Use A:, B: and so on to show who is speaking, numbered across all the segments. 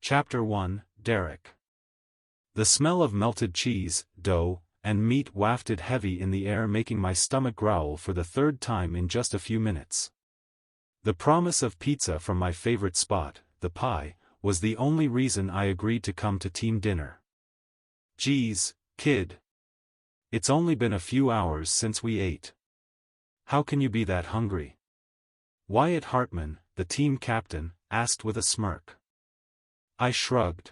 A: Chapter 1, Derrek. The smell of melted cheese, dough, and meat wafted heavy in the air, making my stomach growl for the third time in just a few minutes. The promise of pizza from my favorite spot, the Pie, was the only reason I agreed to come to team dinner. Geez, kid. It's only been a few hours since we ate. How can you be that hungry? Wyatt Hartman, the team captain, asked with a smirk. I shrugged.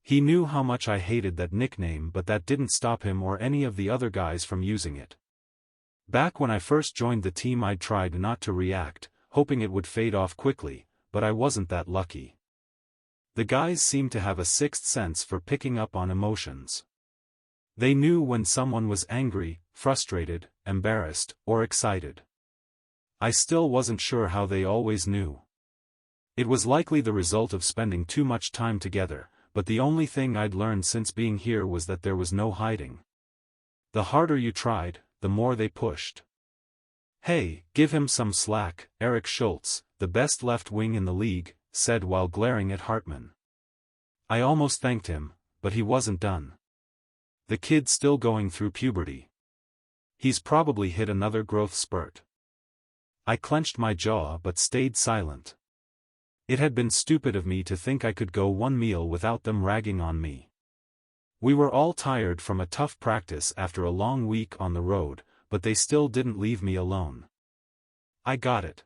A: He knew how much I hated that nickname, but that didn't stop him or any of the other guys from using it. Back when I first joined the team, I tried not to react, hoping it would fade off quickly, but I wasn't that lucky. The guys seemed to have a sixth sense for picking up on emotions. They knew when someone was angry, frustrated, embarrassed, or excited. I still wasn't sure how they always knew. It was likely the result of spending too much time together, but the only thing I'd learned since being here was that there was no hiding. The harder you tried, the more they pushed. Hey, give him some slack, Eric Schultz, the best left wing in the league, said while glaring at Hartman. I almost thanked him, but he wasn't done. The kid's still going through puberty. He's probably hit another growth spurt. I clenched my jaw but stayed silent. It had been stupid of me to think I could go one meal without them ragging on me. We were all tired from a tough practice after a long week on the road, but they still didn't leave me alone. I got it.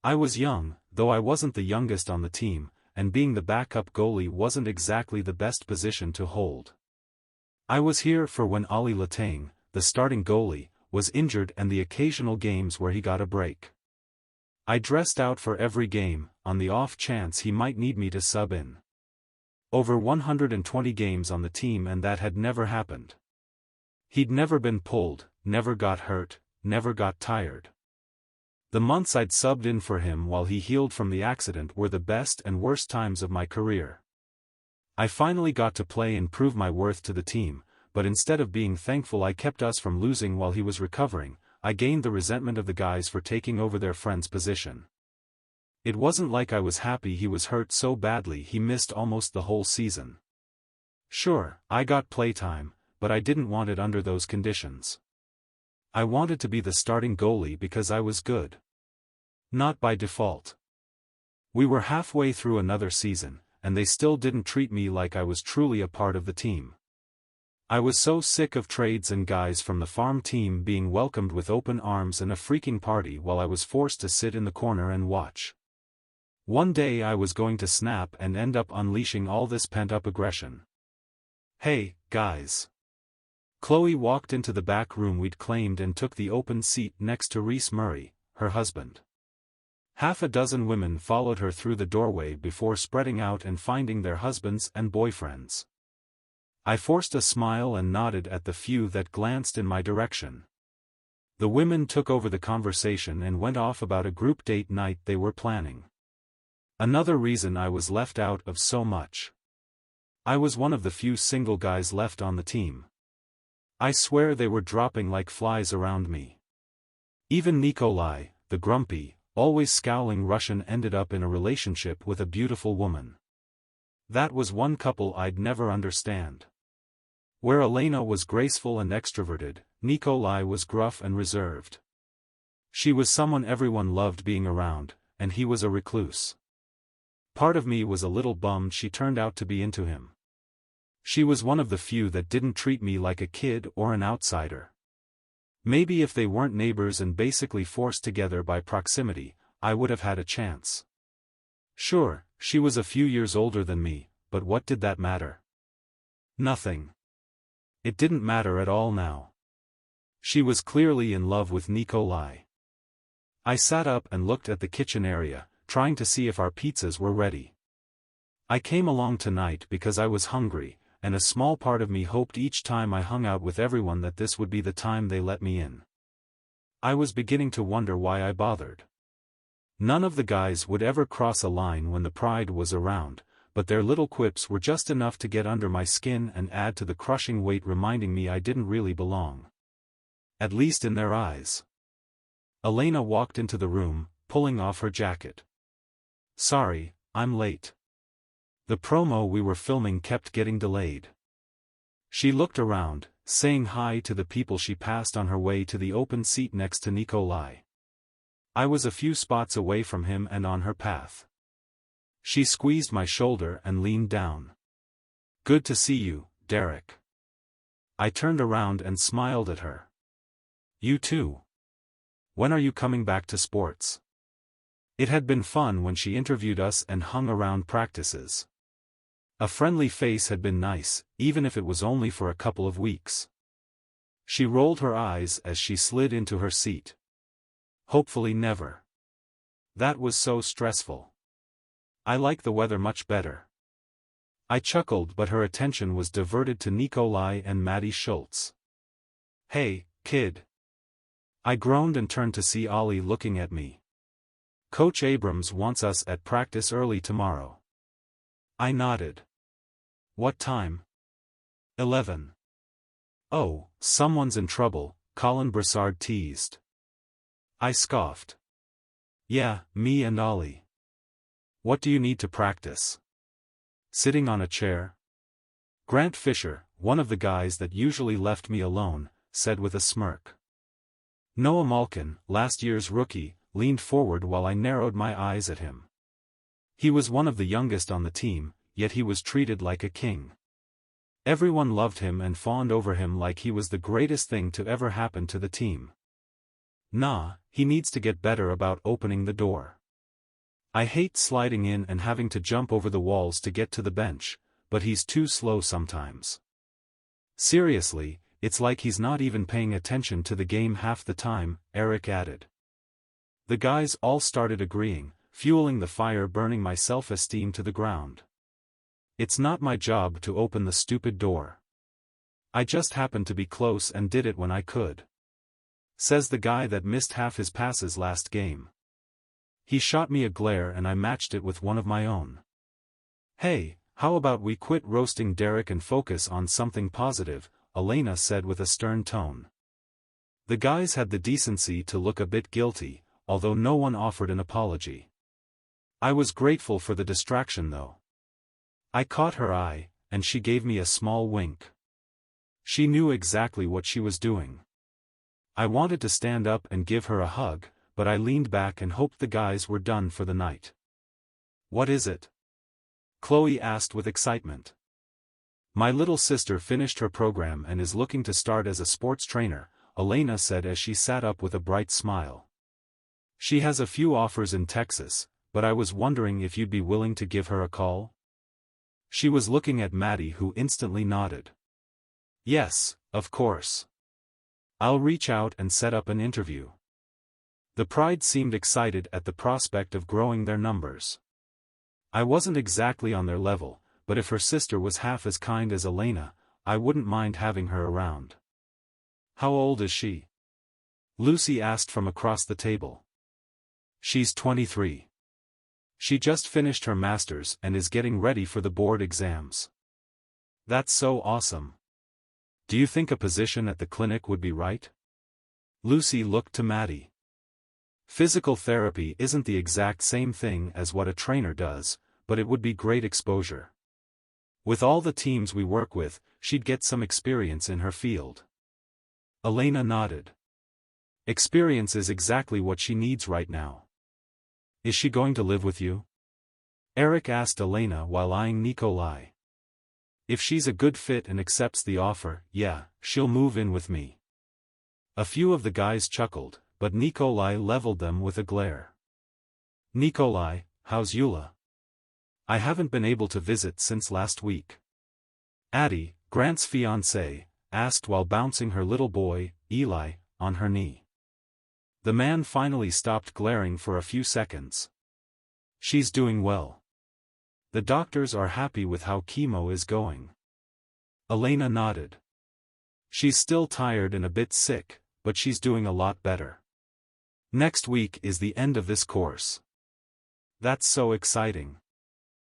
A: I was young, though I wasn't the youngest on the team, and being the backup goalie wasn't exactly the best position to hold. I was here for when Ollie Letang, the starting goalie, was injured and the occasional games where he got a break. I dressed out for every game, on the off chance he might need me to sub in. Over 120 games on the team, and that had never happened. He'd never been pulled, never got hurt, never got tired. The months I'd subbed in for him while he healed from the accident were the best and worst times of my career. I finally got to play and prove my worth to the team, but instead of being thankful I kept us from losing while he was recovering, I gained the resentment of the guys for taking over their friend's position. It wasn't like I was happy he was hurt so badly he missed almost the whole season. Sure, I got playtime, but I didn't want it under those conditions. I wanted to be the starting goalie because I was good. Not by default. We were halfway through another season, and they still didn't treat me like I was truly a part of the team. I was so sick of trades and guys from the farm team being welcomed with open arms and a freaking party while I was forced to sit in the corner and watch. One day I was going to snap and end up unleashing all this pent-up aggression. Hey, guys. Chloe walked into the back room we'd claimed and took the open seat next to Reese Murray, her husband. Half a dozen women followed her through the doorway before spreading out and finding their husbands and boyfriends. I forced a smile and nodded at the few that glanced in my direction. The women took over the conversation and went off about a group date night they were planning. Another reason I was left out of so much. I was one of the few single guys left on the team. I swear they were dropping like flies around me. Even Nikolai, the grumpy, always scowling Russian, ended up in a relationship with a beautiful woman. That was one couple I'd never understand. Where Elena was graceful and extroverted, Nikolai was gruff and reserved. She was someone everyone loved being around, and he was a recluse. Part of me was a little bummed she turned out to be into him. She was one of the few that didn't treat me like a kid or an outsider. Maybe if they weren't neighbors and basically forced together by proximity, I would have had a chance. Sure, she was a few years older than me, but what did that matter? Nothing. It didn't matter at all now. She was clearly in love with Nikolai. I sat up and looked at the kitchen area, trying to see if our pizzas were ready. I came along tonight because I was hungry, and a small part of me hoped each time I hung out with everyone that this would be the time they let me in. I was beginning to wonder why I bothered. None of the guys would ever cross a line when the pride was around, but their little quips were just enough to get under my skin and add to the crushing weight, reminding me I didn't really belong. At least in their eyes. Elena walked into the room, pulling off her jacket. Sorry, I'm late. The promo we were filming kept getting delayed. She looked around, saying hi to the people she passed on her way to the open seat next to Nikolai. I was a few spots away from him and on her path. She squeezed my shoulder and leaned down. "Good to see you, Derrek." I turned around and smiled at her. "You too. When are you coming back to sports?" It had been fun when she interviewed us and hung around practices. A friendly face had been nice, even if it was only for a couple of weeks. She rolled her eyes as she slid into her seat. "Hopefully never. That was so stressful. I like the weather much better." I chuckled, but her attention was diverted to Nikolai and Maddie Schultz. "Hey, kid." I groaned and turned to see Ollie looking at me. "Coach Abrams wants us at practice early tomorrow." I nodded. "What time?" 11. "Oh, someone's in trouble," Colin Brassard teased. I scoffed. "Yeah, me and Ollie." "What do you need to practice?" "Sitting on a chair?" Grant Fisher, one of the guys that usually left me alone, said with a smirk. Noah Malkin, last year's rookie, leaned forward while I narrowed my eyes at him. He was one of the youngest on the team, yet he was treated like a king. Everyone loved him and fawned over him like he was the greatest thing to ever happen to the team. Nah, he needs to get better about opening the door. I hate sliding in and having to jump over the walls to get to the bench, but he's too slow sometimes. Seriously, it's like he's not even paying attention to the game half the time, Eric added. The guys all started agreeing, fueling the fire burning my self-esteem to the ground. It's not my job to open the stupid door. I just happened to be close and did it when I could. Says the guy that missed half his passes last game. He shot me a glare and I matched it with one of my own. "Hey, how about we quit roasting Derrek and focus on something positive," Elena said with a stern tone. The guys had the decency to look a bit guilty, although no one offered an apology. I was grateful for the distraction though. I caught her eye, and she gave me a small wink. She knew exactly what she was doing. I wanted to stand up and give her a hug, but I leaned back and hoped the guys were done for the night. "What is it?" Chloe asked with excitement. "My little sister finished her program and is looking to start as a sports trainer," Elena said as she sat up with a bright smile. "She has a few offers in Texas, but I was wondering if you'd be willing to give her a call?" She was looking at Maddie, who instantly nodded. "Yes, of course. I'll reach out and set up an interview." The Pride seemed excited at the prospect of growing their numbers. I wasn't exactly on their level, but if her sister was half as kind as Elena, I wouldn't mind having her around. "How old is she?" Lucy asked from across the table. "She's 23. She just finished her master's and is getting ready for the board exams." "That's so awesome. Do you think a position at the clinic would be right?" Lucy looked to Maddie. "Physical therapy isn't the exact same thing as what a trainer does, but it would be great exposure. With all the teams we work with, she'd get some experience in her field." Elena nodded. "Experience is exactly what she needs right now." "Is she going to live with you?" Eric asked Elena while eyeing Nikolai. "If she's a good fit and accepts the offer, yeah, she'll move in with me." A few of the guys chuckled, but Nikolai leveled them with a glare. "Nikolai, how's Eula?" "I haven't been able to visit since last week." Addie, Grant's fiancée, asked while bouncing her little boy, Eli, on her knee. The man finally stopped glaring for a few seconds. "She's doing well. The doctors are happy with how chemo is going." Elena nodded. "She's still tired and a bit sick, but she's doing a lot better. Next week is the end of this course." "That's so exciting.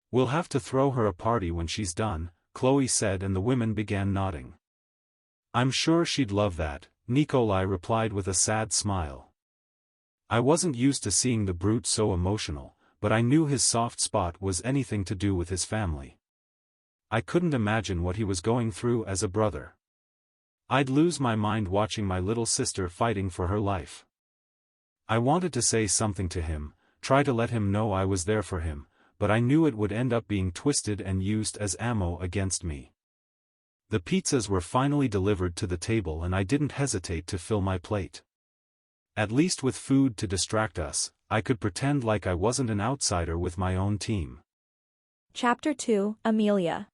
A: We'll have to throw her a party when she's done," Chloe said, and the women began nodding. "I'm sure she'd love that," Nikolai replied with a sad smile. I wasn't used to seeing the brute so emotional, but I knew his soft spot was anything to do with his family. I couldn't imagine what he was going through as a brother. I'd lose my mind watching my little sister fighting for her life. I wanted to say something to him, try to let him know I was there for him, but I knew it would end up being twisted and used as ammo against me. The pizzas were finally delivered to the table and I didn't hesitate to fill my plate. At least with food to distract us, I could pretend like I wasn't an outsider with my own team.
B: Chapter 2, Amelia.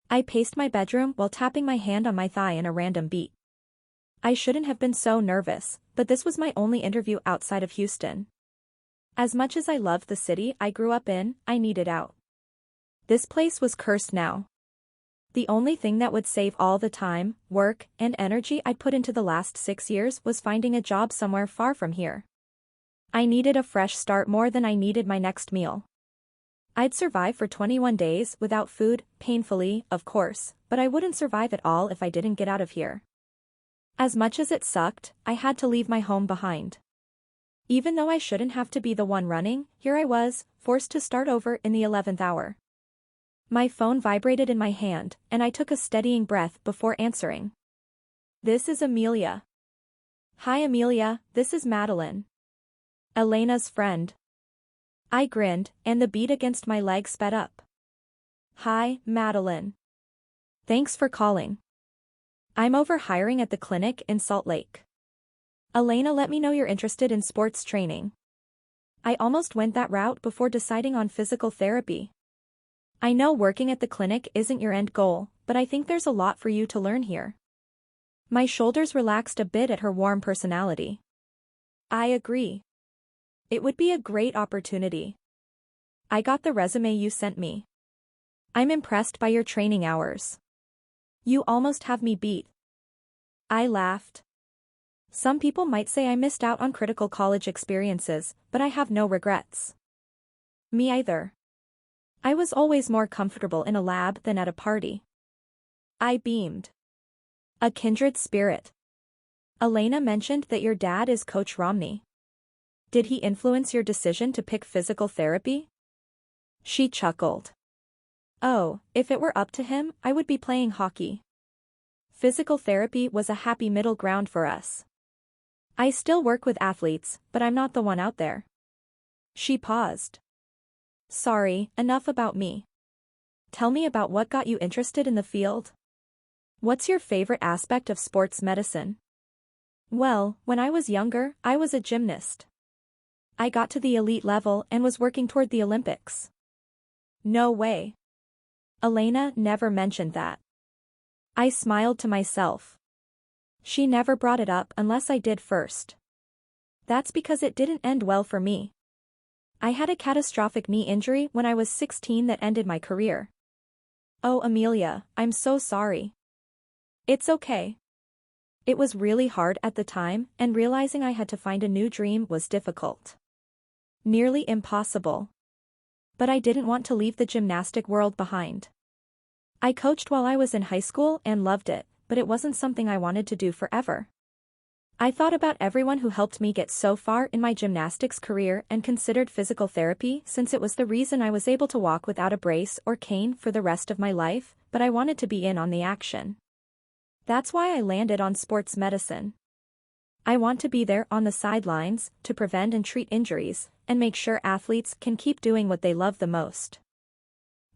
B: I paced my bedroom while tapping my hand on my thigh in a random beat. I shouldn't have been so nervous, but this was my only interview outside of Houston. As much as I loved the city I grew up in, I needed out. This place was cursed now. The only thing that would save all the time, work, and energy I'd put into the last 6 years was finding a job somewhere far from here. I needed a fresh start more than I needed my next meal. I'd survive for 21 days without food, painfully, of course, but I wouldn't survive at all if I didn't get out of here. As much as it sucked, I had to leave my home behind. Even though I shouldn't have to be the one running, here I was, forced to start over in the 11th hour. My phone vibrated in my hand, and I took a steadying breath before answering. This is Amelia. Hi Amelia, this is Madeline. Elena's friend. I grinned, and the beat against my leg sped up. Hi, Madeline. Thanks for calling. I'm over hiring at the clinic in Salt Lake. Elena let me know you're interested in sports training. I almost went that route before deciding on physical therapy. I know working at the clinic isn't your end goal, but I think there's a lot for you to learn here. My shoulders relaxed a bit at her warm personality. I agree. It would be a great opportunity. I got the resume you sent me. I'm impressed by your training hours. You almost have me beat. I laughed. Some people might say I missed out on critical college experiences, but I have no regrets. Me either. I was always more comfortable in a lab than at a party. I beamed. A kindred spirit. Elena mentioned that your dad is Coach Romney. Did he influence your decision to pick physical therapy? She chuckled. Oh, if it were up to him, I would be playing hockey. Physical therapy was a happy middle ground for us. I still work with athletes, but I'm not the one out there. She paused. Sorry, enough about me. Tell me about what got you interested in the field. What's your favorite aspect of sports medicine? Well, when I was younger, I was a gymnast. I got to the elite level and was working toward the Olympics. No way. Elena never mentioned that. I smiled to myself. She never brought it up unless I did first. That's because it didn't end well for me. I had a catastrophic knee injury when I was 16 that ended my career. Oh Amelia, I'm so sorry. It's okay. It was really hard at the time, and realizing I had to find a new dream was difficult. Nearly impossible. But I didn't want to leave the gymnastic world behind. I coached while I was in high school and loved it, but it wasn't something I wanted to do forever. I thought about everyone who helped me get so far in my gymnastics career and considered physical therapy since it was the reason I was able to walk without a brace or cane for the rest of my life, but I wanted to be in on the action. That's why I landed on sports medicine. I want to be there on the sidelines, to prevent and treat injuries, and make sure athletes can keep doing what they love the most.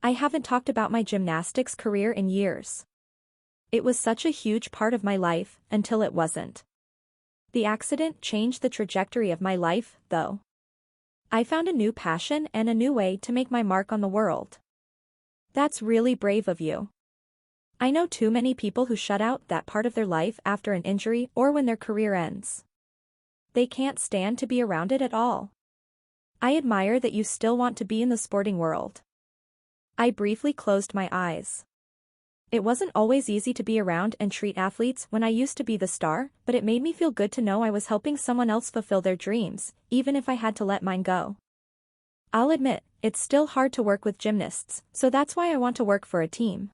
B: I haven't talked about my gymnastics career in years. It was such a huge part of my life, until it wasn't. The accident changed the trajectory of my life, though. I found a new passion and a new way to make my mark on the world. That's really brave of you. I know too many people who shut out that part of their life after an injury or when their career ends. They can't stand to be around it at all. I admire that you still want to be in the sporting world. I briefly closed my eyes. It wasn't always easy to be around and treat athletes when I used to be the star, but it made me feel good to know I was helping someone else fulfill their dreams, even if I had to let mine go. I'll admit, it's still hard to work with gymnasts, so that's why I want to work for a team.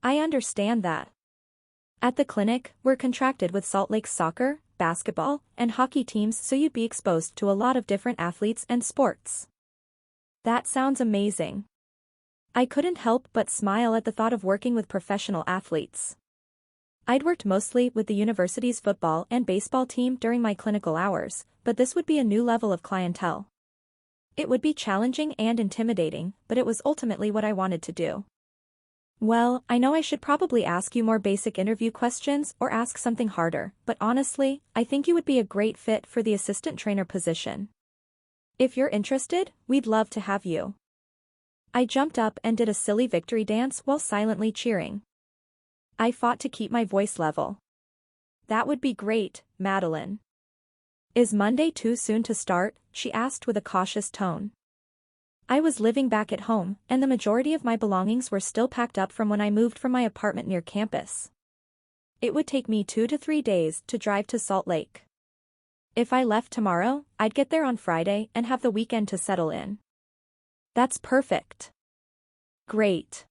B: I understand that. At the clinic, we're contracted with Salt Lake's soccer, basketball, and hockey teams, so you'd be exposed to a lot of different athletes and sports. That sounds amazing. I couldn't help but smile at the thought of working with professional athletes. I'd worked mostly with the university's football and baseball team during my clinical hours, but this would be a new level of clientele. It would be challenging and intimidating, but it was ultimately what I wanted to do. Well, I know I should probably ask you more basic interview questions or ask something harder, but honestly, I think you would be a great fit for the assistant trainer position. If you're interested, we'd love to have you. I jumped up and did a silly victory dance while silently cheering. I fought to keep my voice level. That would be great, Madeline. Is Monday too soon to start? She asked with a cautious tone. I was living back at home, and the majority of my belongings were still packed up from when I moved from my apartment near campus. It would take me 2 to 3 days to drive to Salt Lake. If I left tomorrow, I'd get there on Friday and have the weekend to settle in. That's perfect. Great.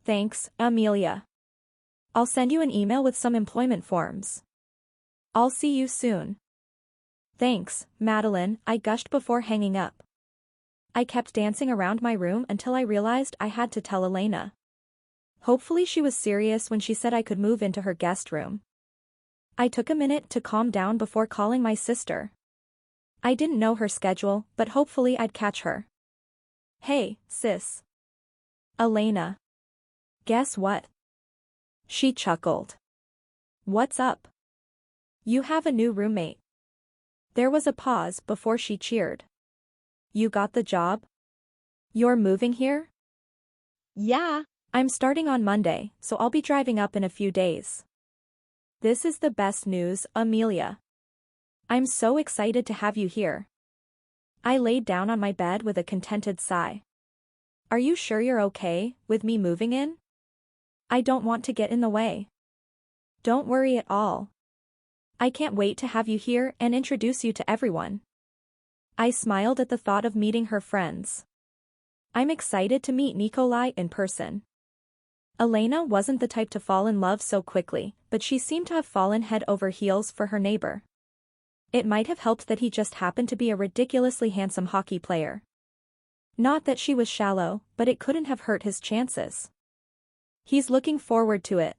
B: Thanks, Amelia. I'll send you an email with some employment forms. I'll see you soon. Thanks, Madeline, I gushed before hanging up. I kept dancing around my room until I realized I had to tell Elena. Hopefully she was serious when she said I could move into her guest room. I took a minute to calm down before calling my sister. I didn't know her schedule, but hopefully I'd catch her. Hey, sis. Elena. Guess what? She chuckled. What's up? You have a new roommate. There was a pause before she cheered. You got the job? You're moving here? Yeah, I'm starting on Monday, so I'll be driving up in a few days. This is the best news, Amelia. I'm so excited to have you here. I laid down on my bed with a contented sigh. Are you sure you're okay with me moving in? I don't want to get in the way. Don't worry at all. I can't wait to have you here and introduce you to everyone. I smiled at the thought of meeting her friends. I'm excited to meet Nikolai in person. Elena wasn't the type to fall in love so quickly, but she seemed to have fallen head over heels for her neighbor. It might have helped that he just happened to be a ridiculously handsome hockey player. Not that she was shallow, but it couldn't have hurt his chances. He's looking forward to it.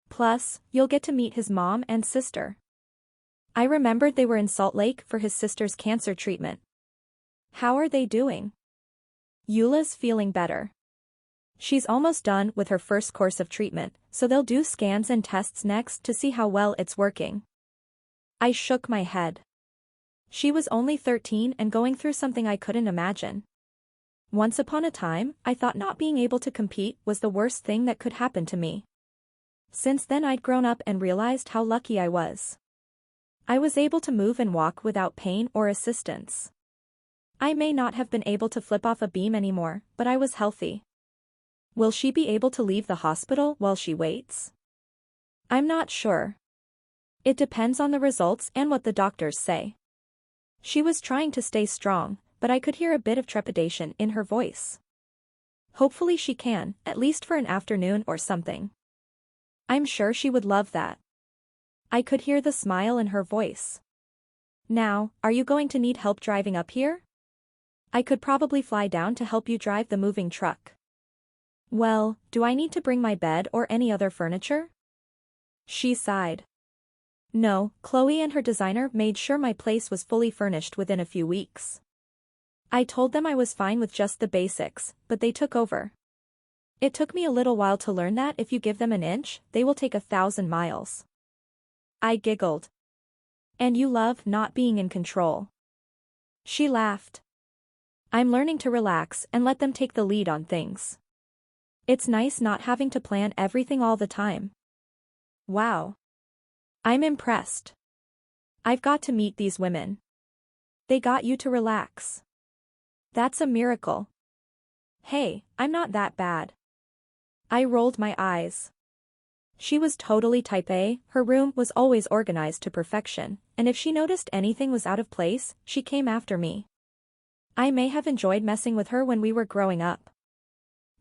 B: Plus, you'll get to meet his mom and sister. I remembered they were in Salt Lake for his sister's cancer treatment. How are they doing? Eula's feeling better. She's almost done with her first course of treatment, so they'll do scans and tests next to see how well it's working. I shook my head. She was only 13 and going through something I couldn't imagine. Once upon a time, I thought not being able to compete was the worst thing that could happen to me. Since then I'd grown up and realized how lucky I was. I was able to move and walk without pain or assistance. I may not have been able to flip off a beam anymore, but I was healthy. Will she be able to leave the hospital while she waits? I'm not sure. It depends on the results and what the doctors say. She was trying to stay strong, but I could hear a bit of trepidation in her voice. Hopefully she can, at least for an afternoon or something. I'm sure she would love that. I could hear the smile in her voice. Now, are you going to need help driving up here? I could probably fly down to help you drive the moving truck. Well, do I need to bring my bed or any other furniture? She sighed. No, Chloe and her designer made sure my place was fully furnished within a few weeks. I told them I was fine with just the basics, but they took over. It took me a little while to learn that if you give them an inch, they will take 1,000 miles. I giggled. And you love not being in control. She laughed. I'm learning to relax and let them take the lead on things. It's nice not having to plan everything all the time. Wow. I'm impressed. I've got to meet these women. They got you to relax. That's a miracle. Hey, I'm not that bad. I rolled my eyes. She was totally type A, her room was always organized to perfection, and if she noticed anything was out of place, she came after me. I may have enjoyed messing with her when we were growing up.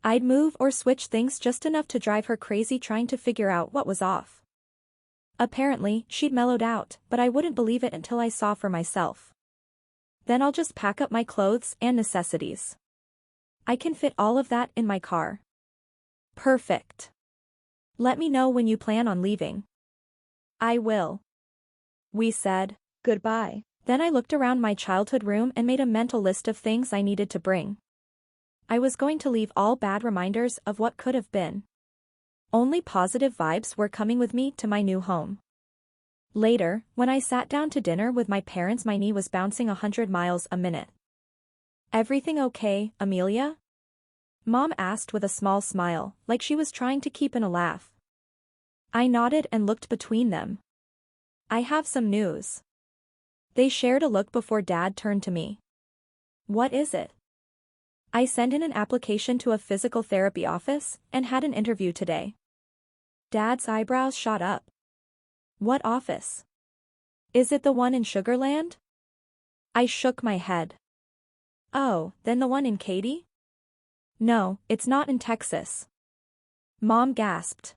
B: I'd move or switch things just enough to drive her crazy trying to figure out what was off. Apparently, she'd mellowed out, but I wouldn't believe it until I saw for myself. Then I'll just pack up my clothes and necessities. I can fit all of that in my car. Perfect. Let me know when you plan on leaving. I will. We said goodbye. Then I looked around my childhood room and made a mental list of things I needed to bring. I was going to leave all bad reminders of what could have been. Only positive vibes were coming with me to my new home. Later, when I sat down to dinner with my parents, my knee was bouncing 100 miles a minute. Everything okay, Amelia? Mom asked with a small smile, like she was trying to keep in a laugh. I nodded and looked between them. I have some news. They shared a look before Dad turned to me. What is it? I sent in an application to a physical therapy office and had an interview today. Dad's eyebrows shot up. What office? Is it the one in Sugarland? I shook my head. Oh, then the one in Katy? No, it's not in Texas. Mom gasped.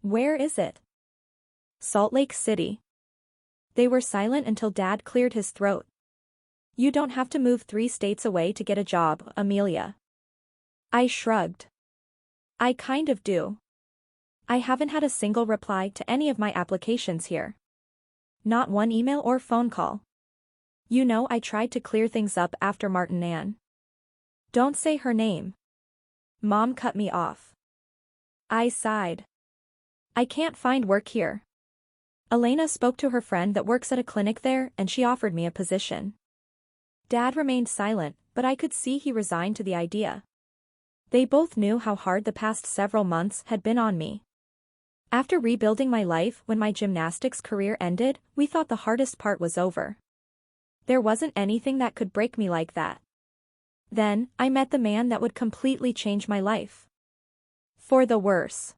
B: Where is it? Salt Lake City. They were silent until Dad cleared his throat. You don't have to move 3 states away to get a job, Amelia. I shrugged. I kind of do. I haven't had a single reply to any of my applications here. Not one email or phone call. You know, I tried to clear things up after Martin Ann. Don't say her name. Mom cut me off. I sighed. I can't find work here. Elena spoke to her friend that works at a clinic there and she offered me a position. Dad remained silent, but I could see he resigned to the idea. They both knew how hard the past several months had been on me. After rebuilding my life when my gymnastics career ended, we thought the hardest part was over. There wasn't anything that could break me like that. Then, I met the man that would completely change my life. For the worse.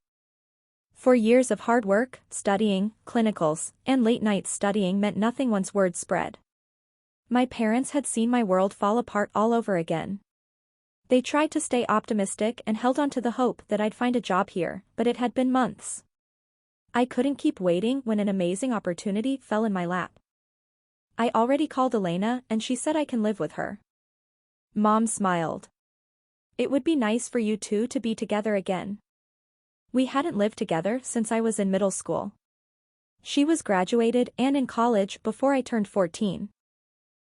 B: For years of hard work, studying, clinicals, and late nights studying meant nothing once word spread. My parents had seen my world fall apart all over again. They tried to stay optimistic and held on to the hope that I'd find a job here, but it had been months. I couldn't keep waiting when an amazing opportunity fell in my lap. I already called Elena and she said I can live with her. Mom smiled. It would be nice for you two to be together again. We hadn't lived together since I was in middle school. She was graduated and in college before I turned 14.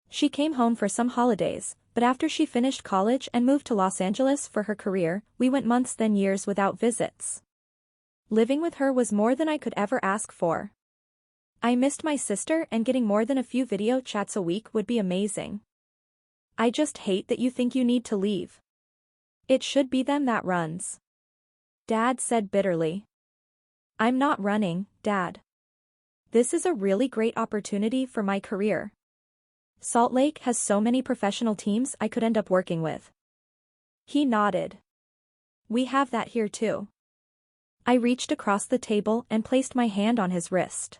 B: She came home for some holidays, but after she finished college and moved to Los Angeles for her career, we went months then years without visits. Living with her was more than I could ever ask for. I missed my sister and getting more than a few video chats a week would be amazing. I just hate that you think you need to leave. It should be them that runs. Dad said bitterly. I'm not running, Dad. This is a really great opportunity for my career. Salt Lake has so many professional teams I could end up working with. He nodded. We have that here too. I reached across the table and placed my hand on his wrist.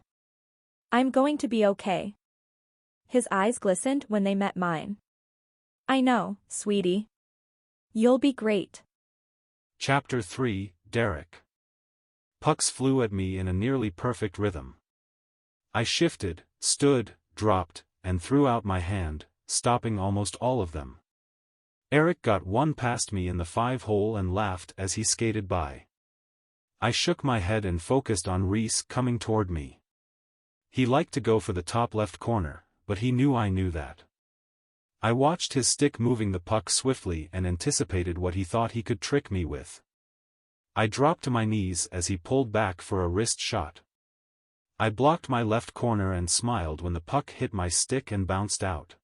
B: I'm going to be okay. His eyes glistened when they met mine. I know, sweetie. You'll be great.
A: Chapter 3, Derrek. Pucks flew at me in a nearly perfect rhythm. I shifted, stood, dropped, and threw out my hand, stopping almost all of them. Eric got one past me in the 5-hole and laughed as he skated by. I shook my head and focused on Reese coming toward me. He liked to go for the top left corner, but he knew I knew that. I watched his stick moving the puck swiftly and anticipated what he thought he could trick me with. I dropped to my knees as he pulled back for a wrist shot. I blocked my left corner and smiled when the puck hit my stick and bounced out.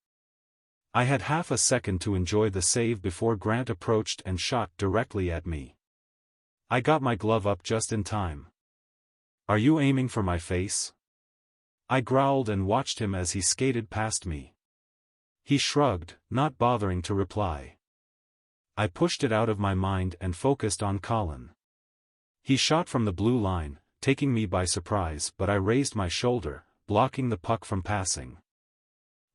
A: I had half a second to enjoy the save before Grant approached and shot directly at me. I got my glove up just in time. Are you aiming for my face? I growled and watched him as he skated past me. He shrugged, not bothering to reply. I pushed it out of my mind and focused on Colin. He shot from the blue line, taking me by surprise, but I raised my shoulder, blocking the puck from passing.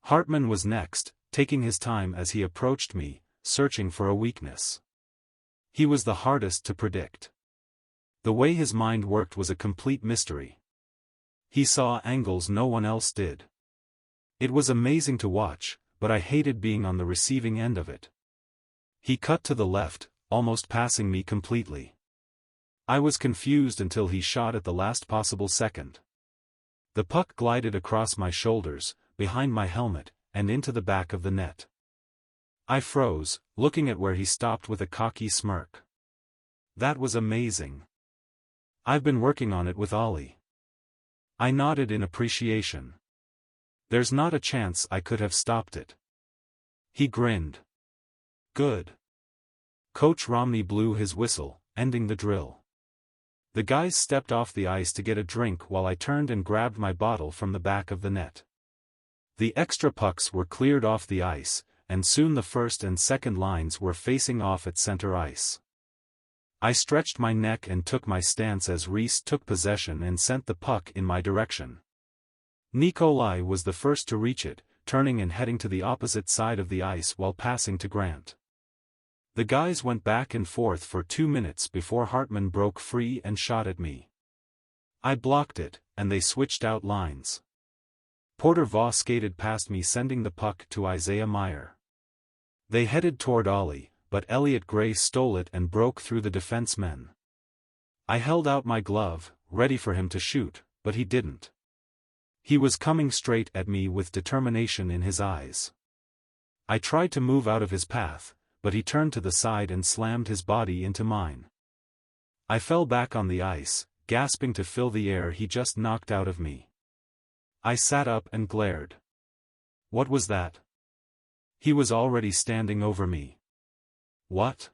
A: Hartman was next, taking his time as he approached me, searching for a weakness. He was the hardest to predict. The way his mind worked was a complete mystery. He saw angles no one else did. It was amazing to watch, but I hated being on the receiving end of it. He cut to the left, almost passing me completely. I was confused until he shot at the last possible second. The puck glided across my shoulders, behind my helmet, and into the back of the net. I froze, looking at where he stopped with a cocky smirk. That was amazing. I've been working on it with Ollie. I nodded in appreciation. There's not a chance I could have stopped it. He grinned. Good. Coach Romney blew his whistle, ending the drill. The guys stepped off the ice to get a drink while I turned and grabbed my bottle from the back of the net. The extra pucks were cleared off the ice, and soon the first and second lines were facing off at center ice. I stretched my neck and took my stance as Reese took possession and sent the puck in my direction. Nikolai was the first to reach it, turning and heading to the opposite side of the ice while passing to Grant. The guys went back and forth for 2 minutes before Hartman broke free and shot at me. I blocked it, and they switched out lines. Porter Voss skated past me, sending the puck to Isaiah Meyer. They headed toward Ollie, but Elliot Gray stole it and broke through the defensemen. I held out my glove, ready for him to shoot, but he didn't. He was coming straight at me with determination in his eyes. I tried to move out of his path, but he turned to the side and slammed his body into mine. I fell back on the ice, gasping to fill the air he just knocked out of me. I sat up and glared. What was that? He was already standing over me. What?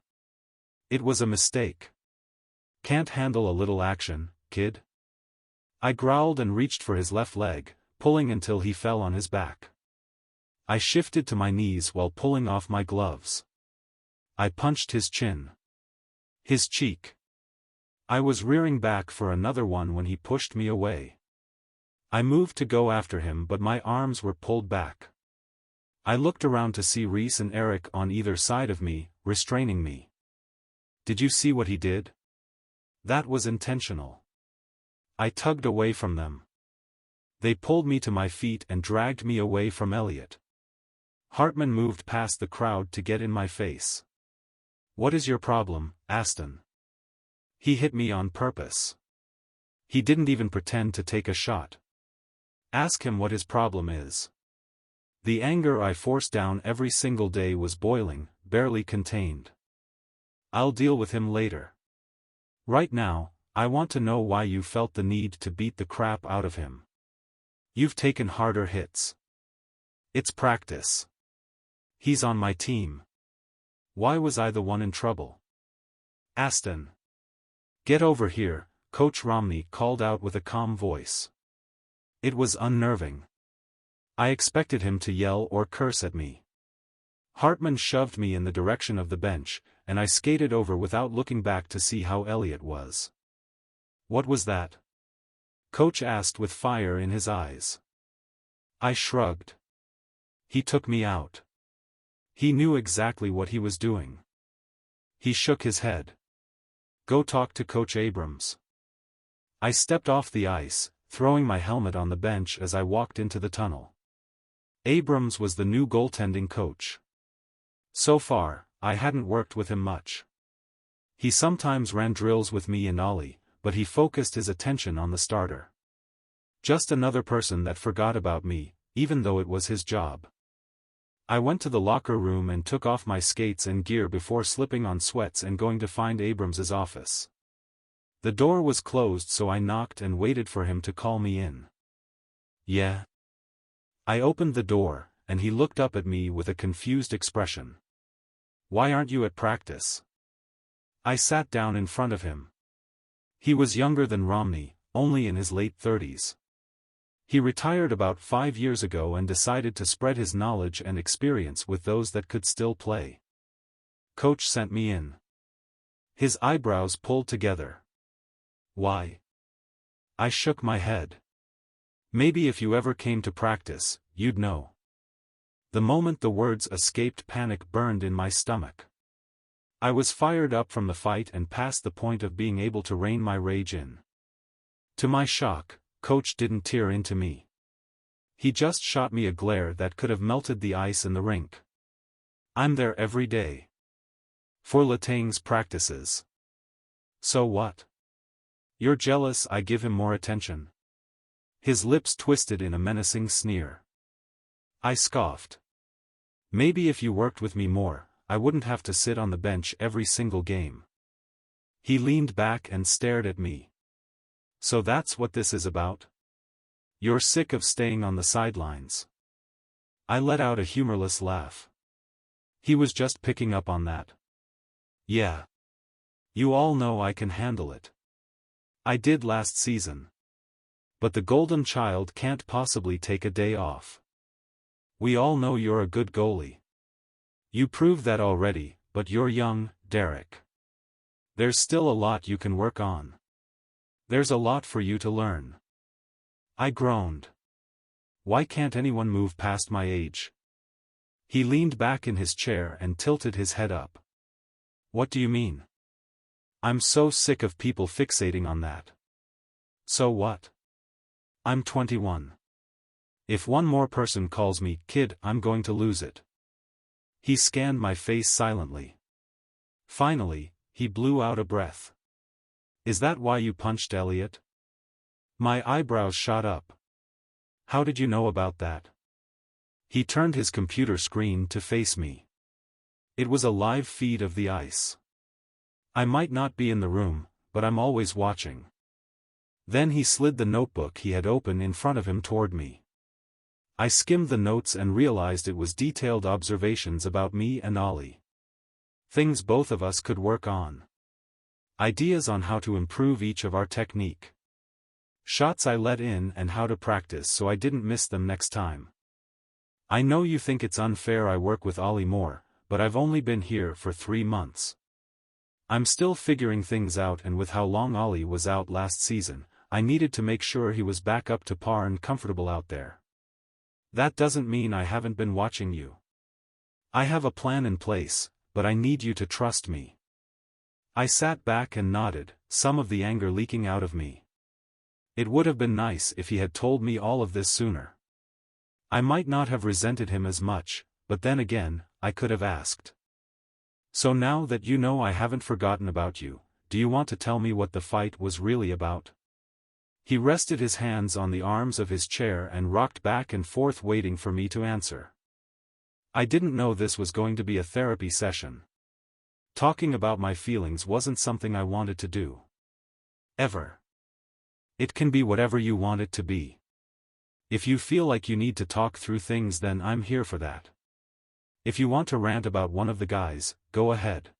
A: It was a mistake. Can't handle a little action, kid? I growled and reached for his left leg, pulling until he fell on his back. I shifted to my knees while pulling off my gloves. I punched his chin. His cheek. I was rearing back for another one when he pushed me away. I moved to go after him, but my arms were pulled back. I looked around to see Reese and Eric on either side of me, restraining me. Did you see what he did? That was intentional. I tugged away from them. They pulled me to my feet and dragged me away from Elliot. Hartman moved past the crowd to get in my face. What is your problem, Aston? He hit me on purpose. He didn't even pretend to take a shot. Ask him what his problem is. The anger I forced down every single day was boiling, barely contained. I'll deal with him later. Right now, I want to know why you felt the need to beat the crap out of him. You've taken harder hits. It's practice. He's on my team. Why was I the one in trouble? Aston. Get over here, Coach Romney called out with a calm voice. It was unnerving. I expected him to yell or curse at me. Hartman shoved me in the direction of the bench, and I skated over without looking back to see how Elliot was. What was that? Coach asked with fire in his eyes. I shrugged. He took me out. He knew exactly what he was doing. He shook his head. Go talk to Coach Abrams. I stepped off the ice, throwing my helmet on the bench as I walked into the tunnel. Abrams was the new goaltending coach. So far, I hadn't worked with him much. He sometimes ran drills with me and Ollie, but he focused his attention on the starter. Just another person that forgot about me, even though it was his job. I went to the locker room and took off my skates and gear before slipping on sweats and going to find Abrams's office. The door was closed, so I knocked and waited for him to call me in. Yeah. I opened the door, and he looked up at me with a confused expression. Why aren't you at practice? I sat down in front of him. He was younger than Romney, only in his late 30s. He retired about 5 years ago and decided to spread his knowledge and experience with those that could still play. Coach sent me in. His eyebrows pulled together. Why? I shook my head. Maybe if you ever came to practice, you'd know. The moment the words escaped, panic burned in my stomach. I was fired up from the fight and past the point of being able to rein my rage in. To my shock, Coach didn't tear into me. He just shot me a glare that could have melted the ice in the rink. I'm there every day. For Letang's practices. So what? You're jealous I give him more attention? His lips twisted in a menacing sneer. I scoffed. Maybe if you worked with me more, I wouldn't have to sit on the bench every single game. He leaned back and stared at me. So that's what this is about? You're sick of staying on the sidelines. I let out a humorless laugh. He was just picking up on that. Yeah. You all know I can handle it. I did last season. But the golden child can't possibly take a day off. We all know you're a good goalie. You proved that already, but you're young, Derrek. There's still a lot you can work on. There's a lot for you to learn. I groaned. Why can't anyone move past my age? He leaned back in his chair and tilted his head up. What do you mean? I'm so sick of people fixating on that. So what? I'm 21. If one more person calls me kid, I'm going to lose it. He scanned my face silently. Finally, he blew out a breath. Is that why you punched Elliot? My eyebrows shot up. How did you know about that? He turned his computer screen to face me. It was a live feed of the ice. I might not be in the room, but I'm always watching. Then he slid the notebook he had open in front of him toward me. I skimmed the notes and realized it was detailed observations about me and Ollie. Things both of us could work on. Ideas on how to improve each of our technique. Shots I let in and how to practice so I didn't miss them next time. I know you think it's unfair I work with Ollie more, but I've only been here for 3 months. I'm still figuring things out, and with how long Ollie was out last season, I needed to make sure he was back up to par and comfortable out there. That doesn't mean I haven't been watching you. I have a plan in place, but I need you to trust me. I sat back and nodded, some of the anger leaking out of me. It would have been nice if he had told me all of this sooner. I might not have resented him as much, but then again, I could have asked. So now that you know I haven't forgotten about you, do you want to tell me what the fight was really about? He rested his hands on the arms of his chair and rocked back and forth waiting for me to answer. I didn't know this was going to be a therapy session. Talking about my feelings wasn't something I wanted to do. Ever. It can be whatever you want it to be. If you feel like you need to talk through things, then I'm here for that. If you want to rant about one of the guys, go ahead.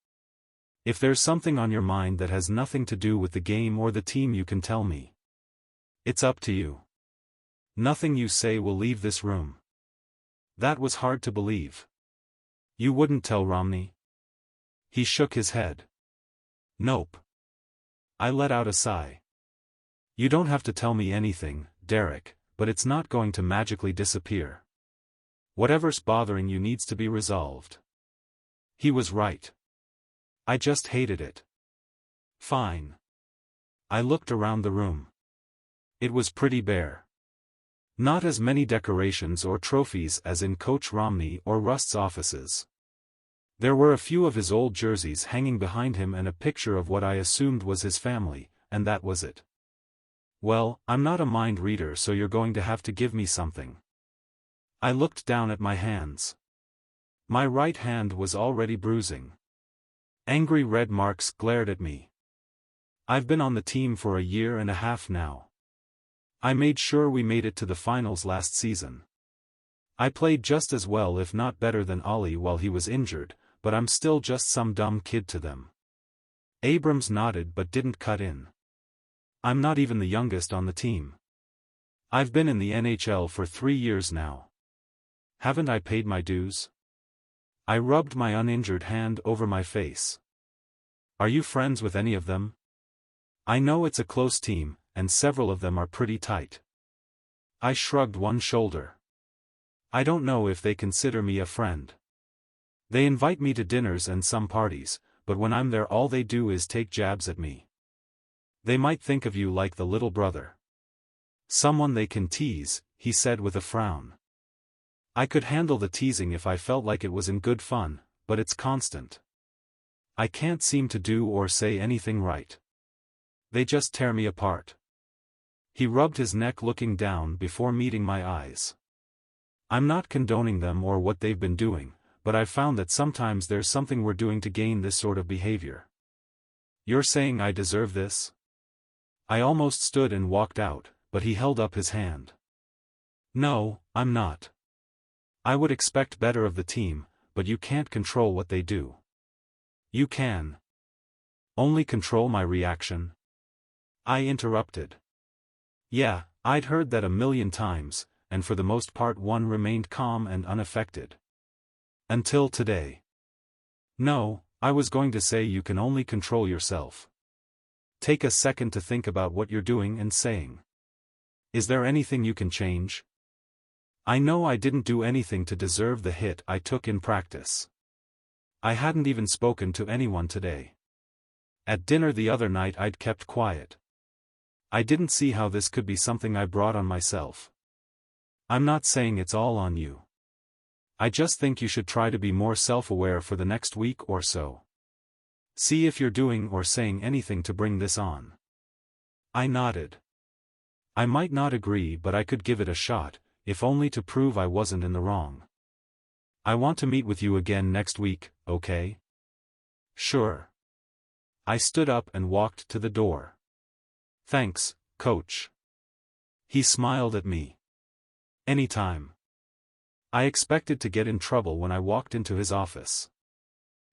A: If there's something on your mind that has nothing to do with the game or the team, you can tell me. It's up to you. Nothing you say will leave this room. That was hard to believe. You wouldn't tell Romney? He shook his head. Nope. I let out a sigh. You don't have to tell me anything, Derrek, but it's not going to magically disappear. Whatever's bothering you needs to be resolved. He was right. I just hated it. Fine. I looked around the room. It was pretty bare. Not as many decorations or trophies as in Coach Romney or Rust's offices. There were a few of his old jerseys hanging behind him and a picture of what I assumed was his family, and that was it. Well, I'm not a mind reader, so you're going to have to give me something. I looked down at my hands. My right hand was already bruising. Angry red marks glared at me. I've been on the team for 1.5 years now. I made sure we made it to the finals last season. I played just as well, if not better, than Ollie while he was injured, but I'm still just some dumb kid to them. Abrams nodded but didn't cut in. I'm not even the youngest on the team. I've been in the NHL for 3 years now. Haven't I paid my dues? I rubbed my uninjured hand over my face. Are you friends with any of them? I know it's a close team, and several of them are pretty tight. I shrugged one shoulder. I don't know if they consider me a friend. They invite me to dinners and some parties, but when I'm there all they do is take jabs at me. They might think of you like the little brother. Someone they can tease, he said with a frown. I could handle the teasing if I felt like it was in good fun, but it's constant. I can't seem to do or say anything right. They just tear me apart. He rubbed his neck looking down before meeting my eyes. I'm not condoning them or what they've been doing, but I've found that sometimes there's something we're doing to gain this sort of behavior. You're saying I deserve this? I almost stood and walked out, but he held up his hand. No, I'm not. I would expect better of the team, but you can't control what they do. You can. Only control my reaction. I interrupted. Yeah, I'd heard that a million times, and for the most part one remained calm and unaffected. Until today. No, I was going to say you can only control yourself. Take a second to think about what you're doing and saying. Is there anything you can change? I know I didn't do anything to deserve the hit I took in practice. I hadn't even spoken to anyone today. At dinner the other night I'd kept quiet. I didn't see how this could be something I brought on myself. I'm not saying it's all on you. I just think you should try to be more self-aware for the next week or so. See if you're doing or saying anything to bring this on. I nodded. I might not agree, but I could give it a shot, if only to prove I wasn't in the wrong. I want to meet with you again next week, okay? Sure. I stood up and walked to the door. Thanks, Coach. He smiled at me. Anytime. I expected to get in trouble when I walked into his office.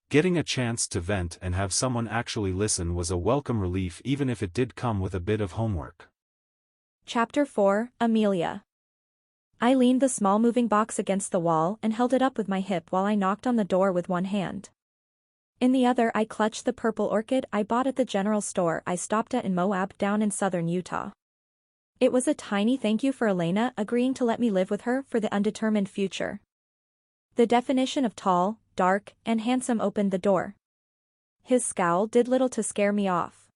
A: Getting a chance to vent and have someone actually listen was a welcome relief, even if it did come with a bit of homework.
B: Chapter 4, Amelia. I leaned the small moving box against the wall and held it up with my hip while I knocked on the door with one hand. In the other I clutched the purple orchid I bought at the general store I stopped at in Moab down in southern Utah. It was a tiny thank you for Elena agreeing to let me live with her for the undetermined future. The definition of tall, dark, and handsome opened the door. His scowl did little to scare me off.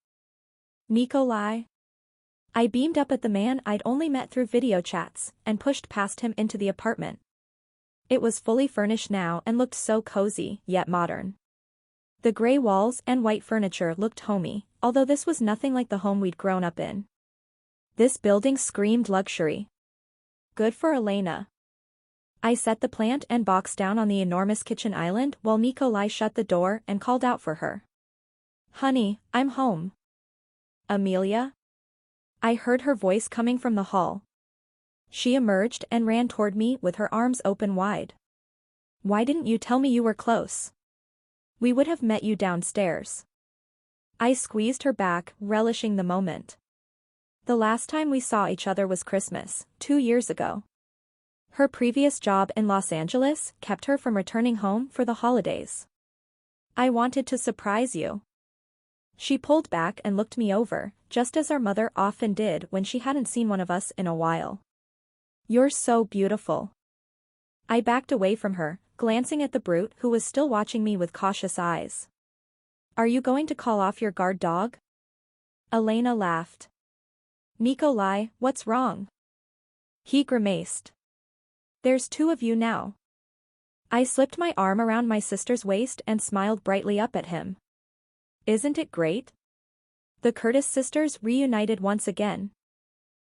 B: Nikolai? I beamed up at the man I'd only met through video chats, and pushed past him into the apartment. It was fully furnished now and looked so cozy, yet modern. The gray walls and white furniture looked homey, although this was nothing like the home we'd grown up in. This building screamed luxury. Good for Elena. I set the plant and box down on the enormous kitchen island while Nikolai shut the door and called out for her. Honey, I'm home. Amelia? I heard her voice coming from the hall. She emerged and ran toward me with her arms open wide. Why didn't you tell me you were close? We would have met you downstairs. I squeezed her back, relishing the moment. The last time we saw each other was Christmas, 2 years ago. Her previous job in Los Angeles kept her from returning home for the holidays. I wanted to surprise you. She pulled back and looked me over, just as our mother often did when she hadn't seen one of us in a while. You're so beautiful. I backed away from her, glancing at the brute who was still watching me with cautious eyes. Are you going to call off your guard dog? Elena laughed. Nikolai, what's wrong? He grimaced. There's 2 of you now. I slipped my arm around my sister's waist and smiled brightly up at him. Isn't it great? The Curtis sisters reunited once again.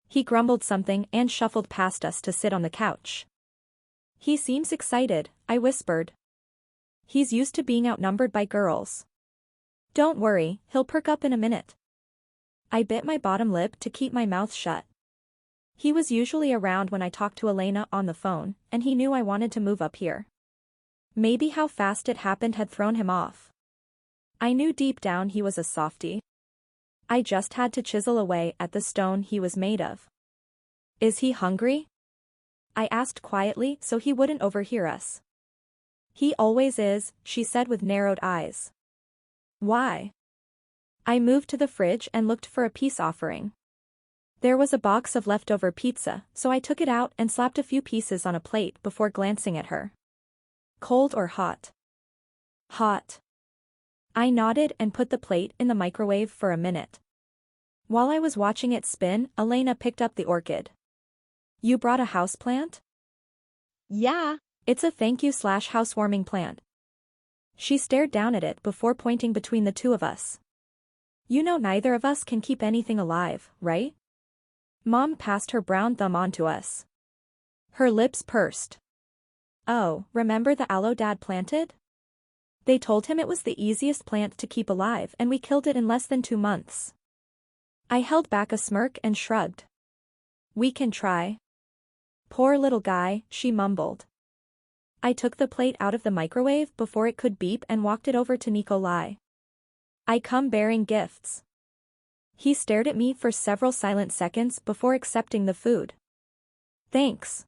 B: He grumbled something and shuffled past us to sit on the couch. He seems excited, I whispered. He's used to being outnumbered by girls. Don't worry, he'll perk up in a minute. I bit my bottom lip to keep my mouth shut. He was usually around when I talked to Elena on the phone, and he knew I wanted to move up here. Maybe how fast it happened had thrown him off. I knew deep down he was a softie. I just had to chisel away at the stone he was made of. Is he hungry? I asked quietly so he wouldn't overhear us. He always is, she said with narrowed eyes. Why? I moved to the fridge and looked for a peace offering. There was a box of leftover pizza, so I took it out and slapped a few pieces on a plate before glancing at her. Cold or hot? Hot. I nodded and put the plate in the microwave for a minute. While I was watching it spin, Elena picked up the orchid. You brought a houseplant?
C: Yeah.
B: It's a thank you/housewarming plant. She stared down at it before pointing between the two of us. You know neither of us can keep anything alive, right? Mom passed her brown thumb on to us. Her lips pursed. Oh, remember the aloe Dad planted? They told him it was the easiest plant to keep alive and we killed it in less than 2 months. I held back a smirk and shrugged. We can try. Poor little guy, she mumbled. I took the plate out of the microwave before it could beep and walked it over to Nikolai. I come bearing gifts. He stared at me for several silent seconds before accepting the food. Thanks.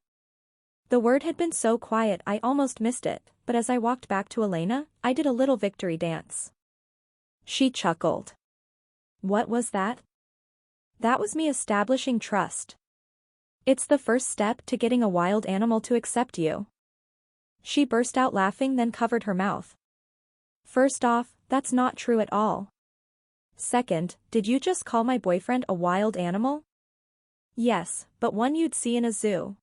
B: The word had been so quiet I almost missed it, but as I walked back to Elena, I did a little victory dance. She chuckled. What was that? That was me establishing trust. It's the first step to getting a wild animal to accept you. She burst out laughing, then covered her mouth. First off, that's not true at all. Second, did you just call my boyfriend a wild animal? Yes, but one you'd see in a zoo.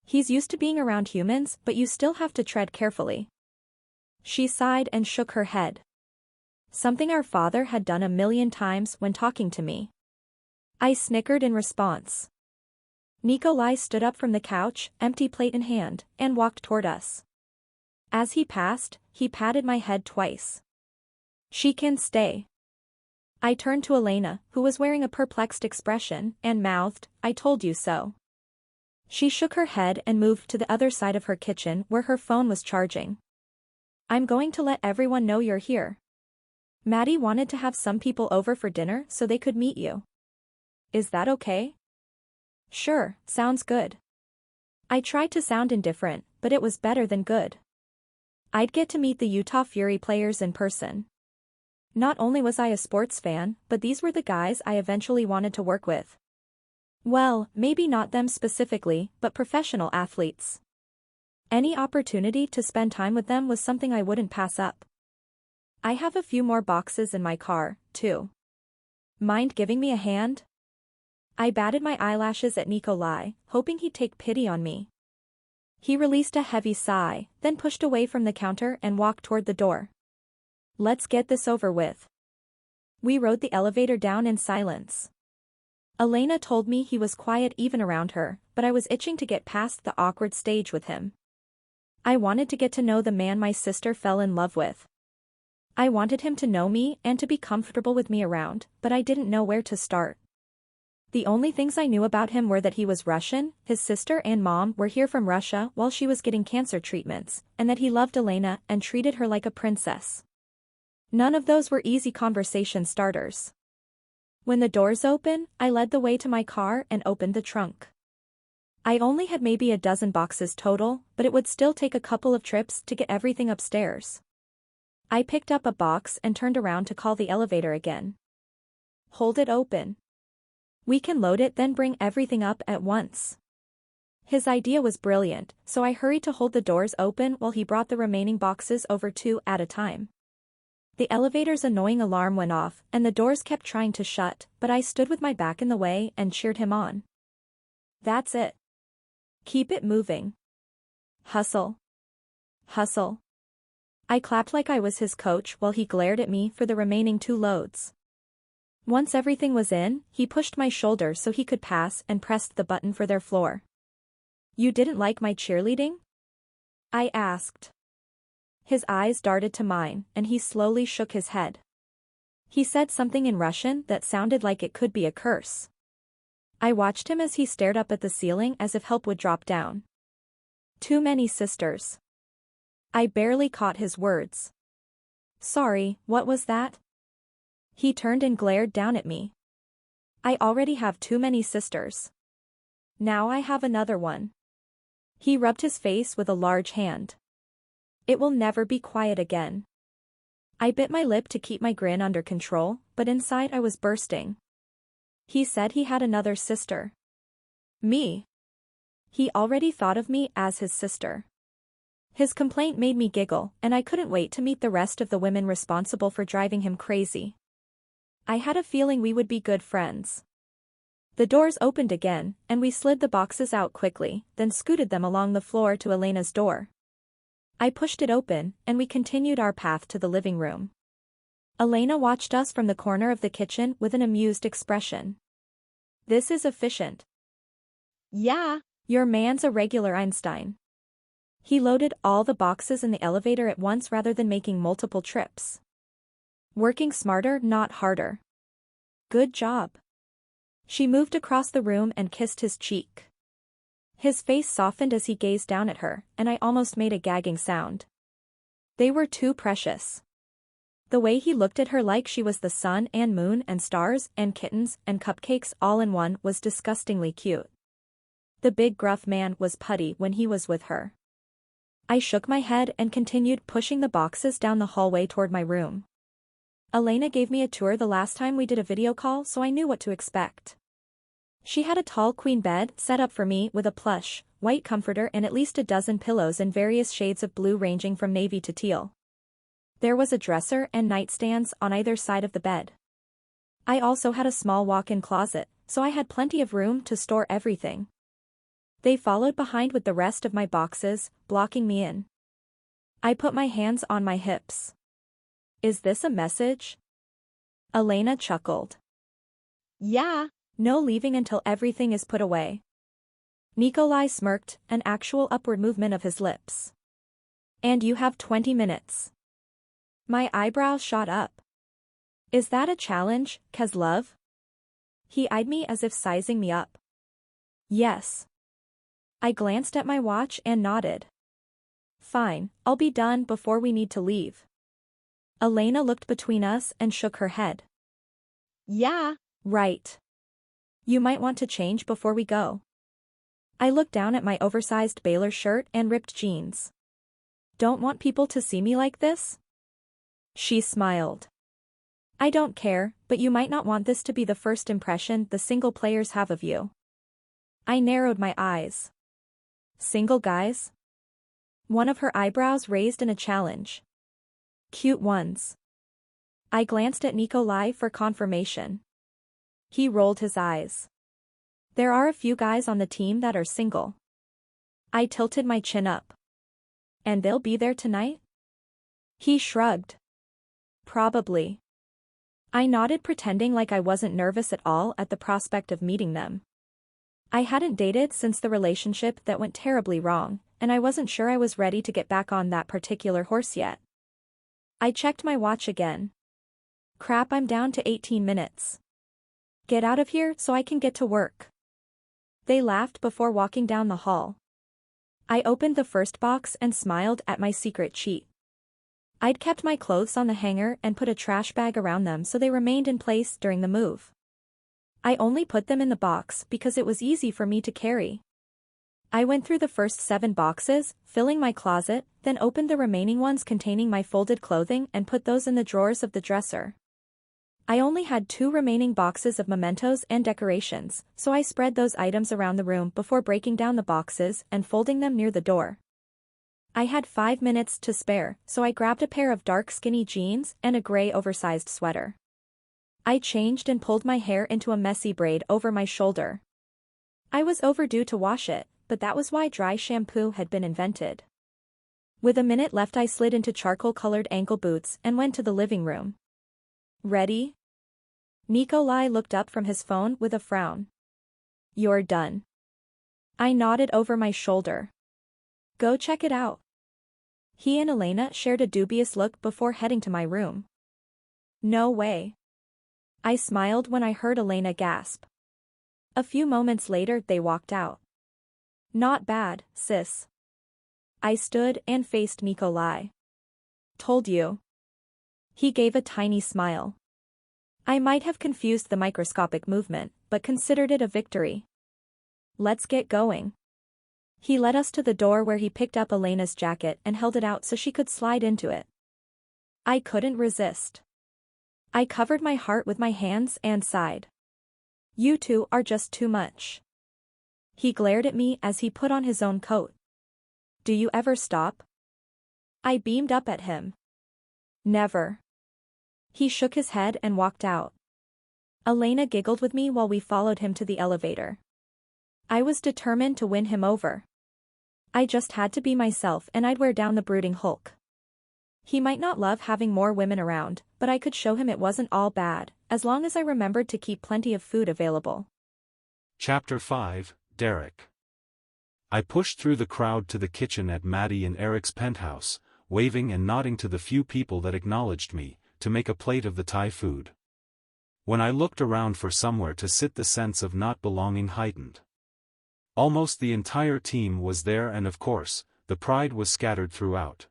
B: He's used to being around humans, but you still have to tread carefully. She sighed and shook her head. Something our father had done 1,000,000 times when talking to me. I snickered in response. Nikolai stood up from the couch, empty plate in hand, and walked toward us. As he passed, he patted my head twice. She can stay. I turned to Elena, who was wearing a perplexed expression, and mouthed, I told you so. She shook her head and moved to the other side of her kitchen where her phone was charging. I'm going to let everyone know you're here. Maddie wanted to have some people over for dinner so they could meet you. Is that okay? Sure, sounds good. I tried to sound indifferent, but it was better than good. I'd get to meet the Utah Fury players in person. Not only was I a sports fan, but these were the guys I eventually wanted to work with. Well, maybe not them specifically, but professional athletes. Any opportunity to spend time with them was something I wouldn't pass up. I have a few more boxes in my car, too. Mind giving me a hand? I batted my eyelashes at Nikolai, hoping he'd take pity on me. He released a heavy sigh, then pushed away from the counter and walked toward the door. Let's get this over with. We rode the elevator down in silence. Elena told me he was quiet even around her, but I was itching to get past the awkward stage with him. I wanted to get to know the man my sister fell in love with. I wanted him to know me and to be comfortable with me around, but I didn't know where to start. The only things I knew about him were that he was Russian, his sister and mom were here from Russia while she was getting cancer treatments, and that he loved Elena and treated her like a princess. None of those were easy conversation starters. When the doors opened, I led the way to my car and opened the trunk. I only had maybe a dozen boxes total, but it would still take a couple of trips to get everything upstairs. I picked up a box and turned around to call the elevator again. Hold it open. We can load it then bring everything up at once. His idea was brilliant, so I hurried to hold the doors open while he brought the remaining boxes over 2 at a time. The elevator's annoying alarm went off and the doors kept trying to shut, but I stood with my back in the way and cheered him on. That's it. Keep it moving. Hustle. Hustle. I clapped like I was his coach while he glared at me for the remaining 2 loads. Once everything was in, he pushed my shoulder so he could pass and pressed the button for their floor. You didn't like my cheerleading? I asked. His eyes darted to mine, and he slowly shook his head. He said something in Russian that sounded like it could be a curse. I watched him as he stared up at the ceiling as if help would drop down. Too many sisters. I barely caught his words. Sorry, what was that? He turned and glared down at me. I already have too many sisters. Now I have another one. He rubbed his face with a large hand. It will never be quiet again. I bit my lip to keep my grin under control, but inside I was bursting. He said he had another sister. Me. He already thought of me as his sister. His complaint made me giggle, and I couldn't wait to meet the rest of the women responsible for driving him crazy. I had a feeling we would be good friends. The doors opened again, and we slid the boxes out quickly, then scooted them along the floor to Elena's door. I pushed it open, and we continued our path to the living room. Elena watched us from the corner of the kitchen with an amused expression. This is efficient.
C: Yeah.
B: Your man's a regular Einstein. He loaded all the boxes in the elevator at once rather than making multiple trips. Working smarter, not harder. Good job. She moved across the room and kissed his cheek. His face softened as he gazed down at her, and I almost made a gagging sound. They were too precious. The way he looked at her like she was the sun and moon and stars and kittens and cupcakes all in one was disgustingly cute. The big gruff man was putty when he was with her. I shook my head and continued pushing the boxes down the hallway toward my room. Elena gave me a tour the last time we did a video call, so I knew what to expect. She had a tall queen bed set up for me with a plush, white comforter and at least a dozen pillows in various shades of blue ranging from navy to teal. There was a dresser and nightstands on either side of the bed. I also had a small walk-in closet, so I had plenty of room to store everything. They followed behind with the rest of my boxes, blocking me in. I put my hands on my hips. Is this a message? Elena chuckled.
C: Yeah.
B: No leaving until everything is put away. Nikolai smirked, an actual upward movement of his lips. And you have 20 minutes. My eyebrows shot up. Is that a challenge, Kezlov? He eyed me as if sizing me up. Yes. I glanced at my watch and nodded. Fine, I'll be done before we need to leave. Elena looked between us and shook her head.
C: Yeah.
B: Right. You might want to change before we go. I looked down at my oversized Baylor shirt and ripped jeans. Don't want people to see me like this? She smiled. I don't care, but you might not want this to be the first impression the single players have of you. I narrowed my eyes. Single guys? One of her eyebrows raised in a challenge. Cute ones. I glanced at Nikolai for confirmation. He rolled his eyes. There are a few guys on the team that are single. I tilted my chin up. And they'll be there tonight? He shrugged. Probably. I nodded, pretending like I wasn't nervous at all at the prospect of meeting them. I hadn't dated since the relationship that went terribly wrong, and I wasn't sure I was ready to get back on that particular horse yet. I checked my watch again. Crap, I'm down to 18 minutes. Get out of here so I can get to work. They laughed before walking down the hall. I opened the first box and smiled at my secret cheat. I'd kept my clothes on the hanger and put a trash bag around them so they remained in place during the move. I only put them in the box because it was easy for me to carry. I went through the first 7 boxes, filling my closet, then opened the remaining ones containing my folded clothing and put those in the drawers of the dresser. I only had 2 remaining boxes of mementos and decorations, so I spread those items around the room before breaking down the boxes and folding them near the door. I had 5 minutes to spare, so I grabbed a pair of dark skinny jeans and a gray oversized sweater. I changed and pulled my hair into a messy braid over my shoulder. I was overdue to wash it, but that was why dry shampoo had been invented. With a minute left, I slid into charcoal-colored ankle boots and went to the living room. Ready? Nikolai looked up from his phone with a frown. You're done. I nodded over my shoulder. Go check it out. He and Elena shared a dubious look before heading to my room. No way. I smiled when I heard Elena gasp. A few moments later they walked out. Not bad, sis. I stood and faced Nikolai. Told you. He gave a tiny smile. I might have confused the microscopic movement, but considered it a victory. Let's get going. He led us to the door where he picked up Elena's jacket and held it out so she could slide into it. I couldn't resist. I covered my heart with my hands and sighed. You two are just too much. He glared at me as he put on his own coat. Do you ever stop? I beamed up at him. Never. He shook his head and walked out. Elena giggled with me while we followed him to the elevator. I was determined to win him over. I just had to be myself and I'd wear down the brooding Hulk. He might not love having more women around, but I could show him it wasn't all bad, as long as I remembered to keep plenty of food available.
A: Chapter 5, Derrek. I pushed through the crowd to the kitchen at Maddie and Eric's penthouse, waving and nodding to the few people that acknowledged me, to make a plate of the Thai food. When I looked around for somewhere to sit, the sense of not belonging heightened. Almost the entire team was there and of course, the pride was scattered throughout.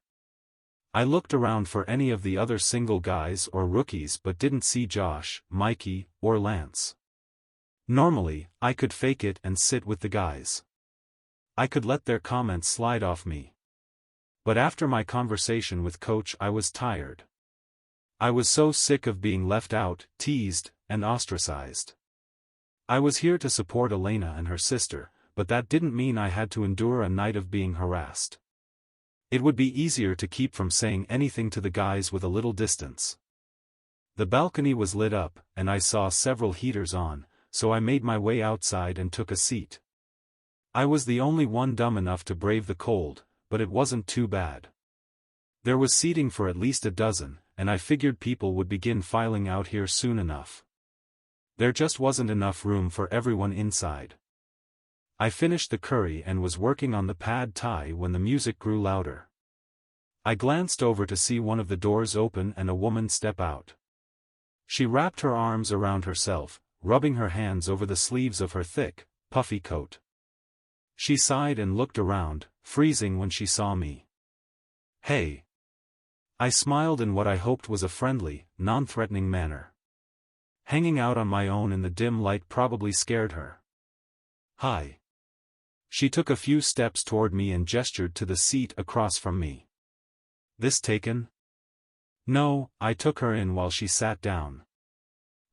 A: I looked around for any of the other single guys or rookies but didn't see Josh, Mikey, or Lance. Normally, I could fake it and sit with the guys. I could let their comments slide off me. But after my conversation with Coach, I was tired. I was so sick of being left out, teased, and ostracized. I was here to support Elena and her sister, but that didn't mean I had to endure a night of being harassed. It would be easier to keep from saying anything to the guys with a little distance. The balcony was lit up, and I saw several heaters on, so I made my way outside and took a seat. I was the only one dumb enough to brave the cold, but it wasn't too bad. There was seating for at least a dozen, and I figured people would begin filing out here soon enough. There just wasn't enough room for everyone inside. I finished the curry and was working on the pad thai when the music grew louder. I glanced over to see one of the doors open and a woman step out. She wrapped her arms around herself, rubbing her hands over the sleeves of her thick, puffy coat. She sighed and looked around, freezing when she saw me. "Hey." I smiled in what I hoped was a friendly, non-threatening manner. Hanging out on my own in the dim light probably scared her. "Hi." She took a few steps toward me and gestured to the seat across from me. "This taken?" "No," I took her in while she sat down.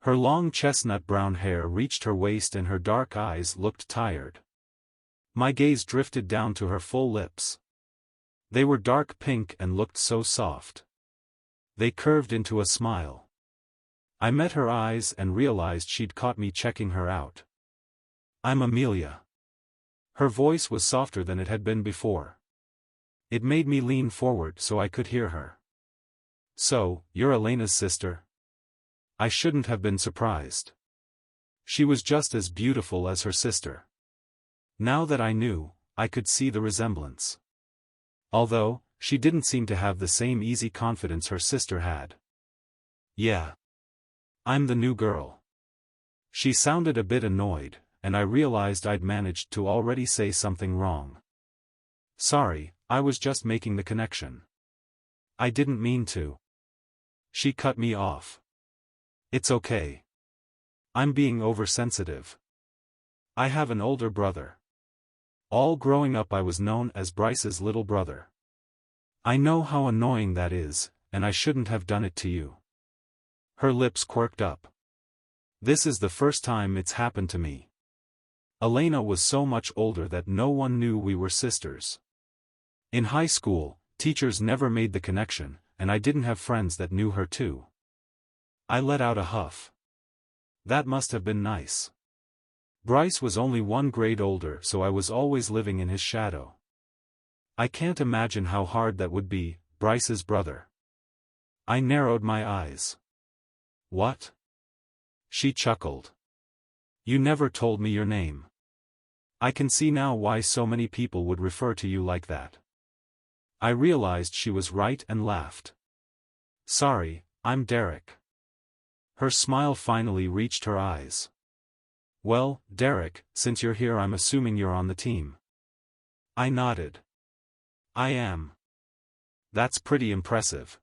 A: Her long chestnut brown hair reached her waist and her dark eyes looked tired. My gaze drifted down to her full lips. They were dark pink and looked so soft. They curved into a smile. I met her eyes and realized she'd caught me checking her out. "I'm Amelia." Her voice was softer than it had been before. It made me lean forward so I could hear her. "So, you're Elena's sister?" I shouldn't have been surprised. She was just as beautiful as her sister. Now that I knew, I could see the resemblance. Although, she didn't seem to have the same easy confidence her sister had. "Yeah. I'm the new girl." She sounded a bit annoyed, and I realized I'd managed to already say something wrong. "Sorry, I was just making the connection. I didn't mean to." She cut me off. "It's okay. I'm being oversensitive. I have an older brother. All growing up I was known as Bryce's little brother. I know how annoying that is, and I shouldn't have done it to you." Her lips quirked up. "This is the first time it's happened to me." Elena was so much older that no one knew we were sisters. In high school, teachers never made the connection, and I didn't have friends that knew her too. I let out a huff. That must have been nice. Bryce was only 1 grade older, so I was always living in his shadow. I can't imagine how hard that would be, Bryce's brother. I narrowed my eyes. "What?" She chuckled. "You never told me your name. I can see now why so many people would refer to you like that." I realized she was right and laughed. "Sorry, I'm Derrek." Her smile finally reached her eyes. "Well, Derrek, since you're here I'm assuming you're on the team." I nodded. "I am." "That's pretty impressive.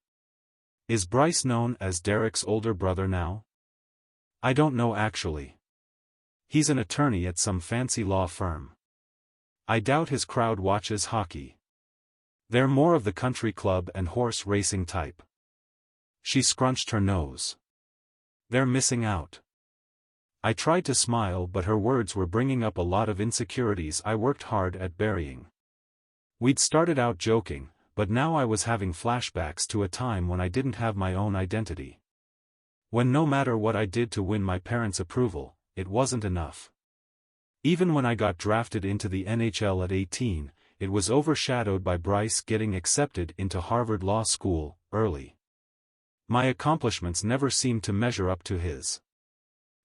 A: Is Bryce known as Derrek's older brother now?" "I don't know actually. He's an attorney at some fancy law firm. I doubt his crowd watches hockey. They're more of the country club and horse racing type." She scrunched her nose. "They're missing out." I tried to smile, but her words were bringing up a lot of insecurities I worked hard at burying. We'd started out joking, but now I was having flashbacks to a time when I didn't have my own identity. When no matter what I did to win my parents' approval, it wasn't enough. Even when I got drafted into the NHL at 18, it was overshadowed by Bryce getting accepted into Harvard Law School early. My accomplishments never seemed to measure up to his.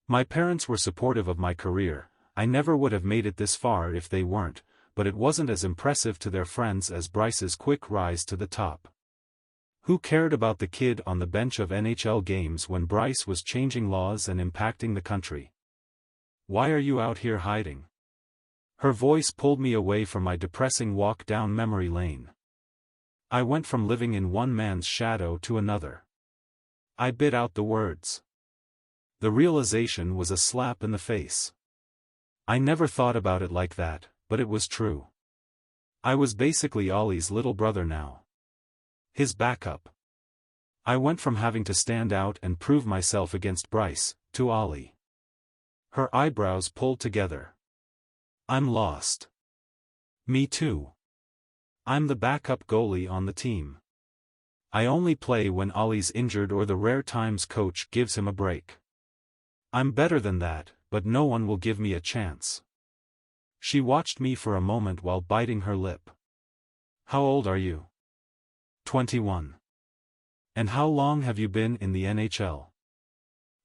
A: My parents were supportive of my career. I never would have made it this far if they weren't, but it wasn't as impressive to their friends as Bryce's quick rise to the top. Who cared about the kid on the bench of NHL games when Bryce was changing laws and impacting the country? Why are you out here hiding? Her voice pulled me away from my depressing walk down memory lane. I went from living in one man's shadow to another. I bit out the words. The realization was a slap in the face. I never thought about it like that, but it was true. I was basically Ollie's little brother now. His backup. I went from having to stand out and prove myself against Bryce, to Ollie. Her eyebrows pulled together. I'm lost. Me too. I'm the backup goalie on the team. I only play when Ollie's injured or the rare times coach gives him a break. I'm better than that, but no one will give me a chance. She watched me for a moment while biting her lip. How old are you? 21. And how long have you been in the NHL?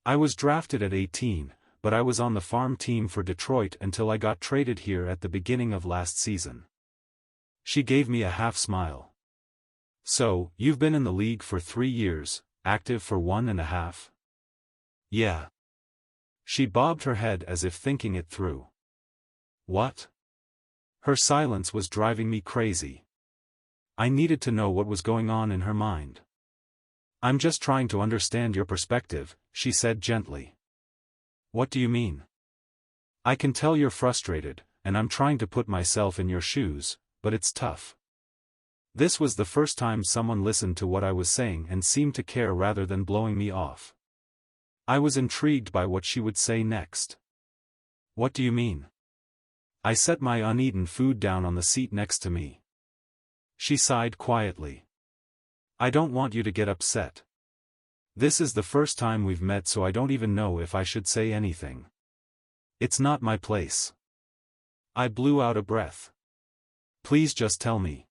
A: I was drafted at 18, but I was on the farm team for Detroit until I got traded here at the beginning of last season. She gave me a half smile. So, you've been in the league for 3 years, active for 1.5? Yeah. She bobbed her head as if thinking it through. What? Her silence was driving me crazy. I needed to know what was going on in her mind. I'm just trying to understand your perspective, she said gently. What do you mean? I can tell you're frustrated, and I'm trying to put myself in your shoes, but it's tough. This was the first time someone listened to what I was saying and seemed to care rather than blowing me off. I was intrigued by what she would say next. What do you mean? I set my uneaten food down on the seat next to me. She sighed quietly. I don't want you to get upset. This is the first time we've met, so I don't even know if I should say anything. It's not my place. I blew out a breath. Please just tell me.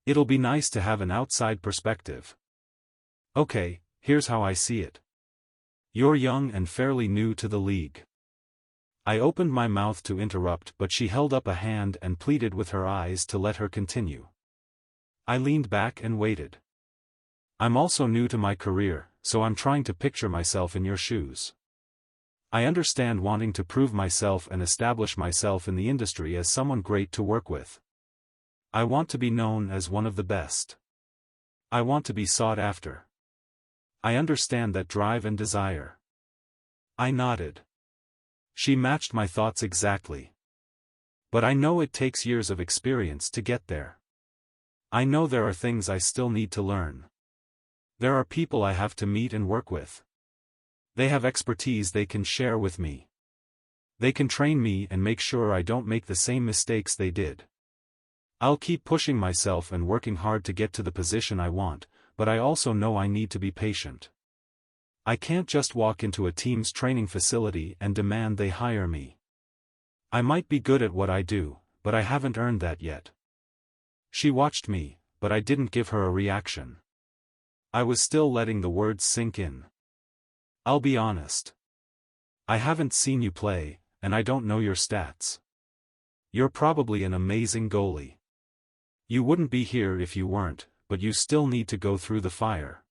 A: It'll be nice to have an outside perspective. Okay, here's how I see it. You're young and fairly new to the league. I opened my mouth to interrupt, but she held up a hand and pleaded with her eyes to let her continue. I leaned back and waited. I'm also new to my career, so I'm trying to picture myself in your shoes. I understand wanting to prove myself and establish myself in the industry as someone great to work with. I want to be known as one of the best. I want to be sought after. I understand that drive and desire. I nodded. She matched my thoughts exactly. But I know it takes years of experience to get there. I know there are things I still need to learn. There are people I have to meet and work with. They have expertise they can share with me. They can train me and make sure I don't make the same mistakes they did. I'll keep pushing myself and working hard to get to the position I want, but I also know I need to be patient. I can't just walk into a team's training facility and demand they hire me. I might be good at what I do, but I haven't earned that yet. She watched me, but I didn't give her a reaction. I was still letting the words sink in. I'll be honest. I haven't seen you play, and I don't know your stats. You're probably an amazing goalie. You wouldn't be here if you weren't, but you still need to go through the fire.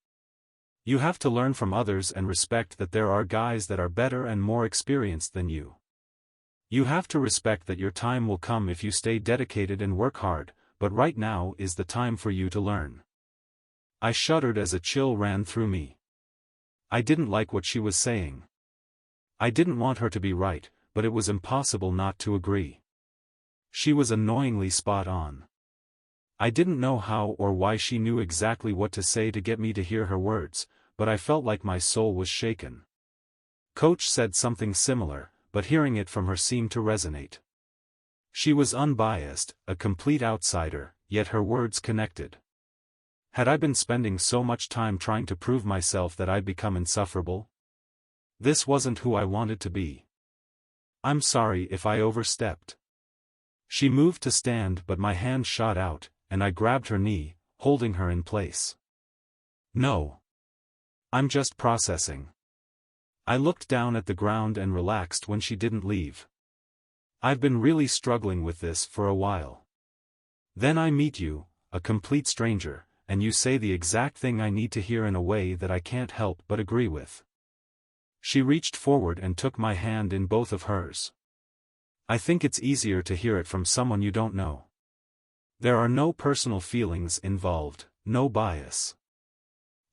A: You have to learn from others and respect that there are guys that are better and more experienced than you. You have to respect that your time will come if you stay dedicated and work hard, but right now is the time for you to learn. I shuddered as a chill ran through me. I didn't like what she was saying. I didn't want her to be right, but it was impossible not to agree. She was annoyingly spot on. I didn't know how or why she knew exactly what to say to get me to hear her words, but I felt like my soul was shaken. Coach said something similar, but hearing it from her seemed to resonate. She was unbiased, a complete outsider, yet her words connected. Had I been spending so much time trying to prove myself that I'd become insufferable? This wasn't who I wanted to be. I'm sorry if I overstepped. She moved to stand, but my hand shot out, and I grabbed her knee, holding her in place. No. I'm just processing. I looked down at the ground and relaxed when she didn't leave. I've been really struggling with this for a while. Then I meet you, a complete stranger, and you say the exact thing I need to hear in a way that I can't help but agree with. She reached forward and took my hand in both of hers. I think it's easier to hear it from someone you don't know. There are no personal feelings involved, no bias.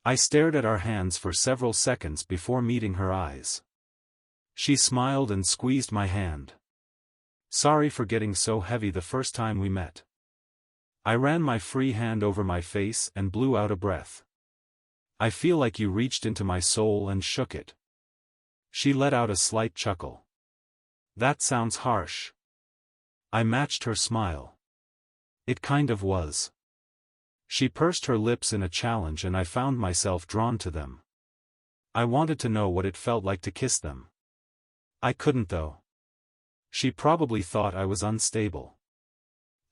A: I stared at our hands for several seconds before meeting her eyes. She smiled and squeezed my hand. Sorry for getting so heavy the first time we met. I ran my free hand over my face and blew out a breath. I feel like you reached into my soul and shook it. She let out a slight chuckle. That sounds harsh. I matched her smile. It kind of was. She pursed her lips in a challenge and I found myself drawn to them. I wanted to know what it felt like to kiss them. I couldn't though. She probably thought I was unstable.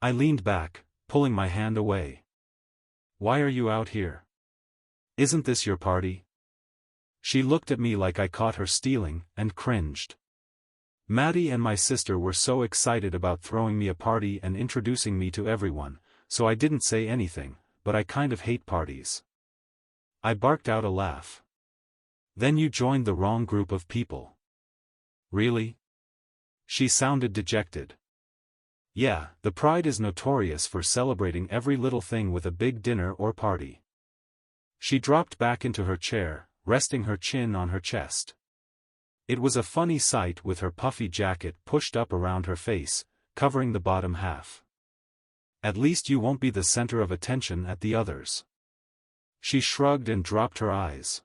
A: I leaned back, pulling my hand away. Why are you out here? Isn't this your party? She looked at me like I caught her stealing, and cringed. Maddie and my sister were so excited about throwing me a party and introducing me to everyone, so I didn't say anything, but I kind of hate parties. I barked out a laugh. Then you joined the wrong group of people. Really? She sounded dejected. Yeah, the Pride is notorious for celebrating every little thing with a big dinner or party. She dropped back into her chair, resting her chin on her chest. It was a funny sight with her puffy jacket pushed up around her face, covering the bottom half. At least you won't be the center of attention at the others. She shrugged and dropped her eyes.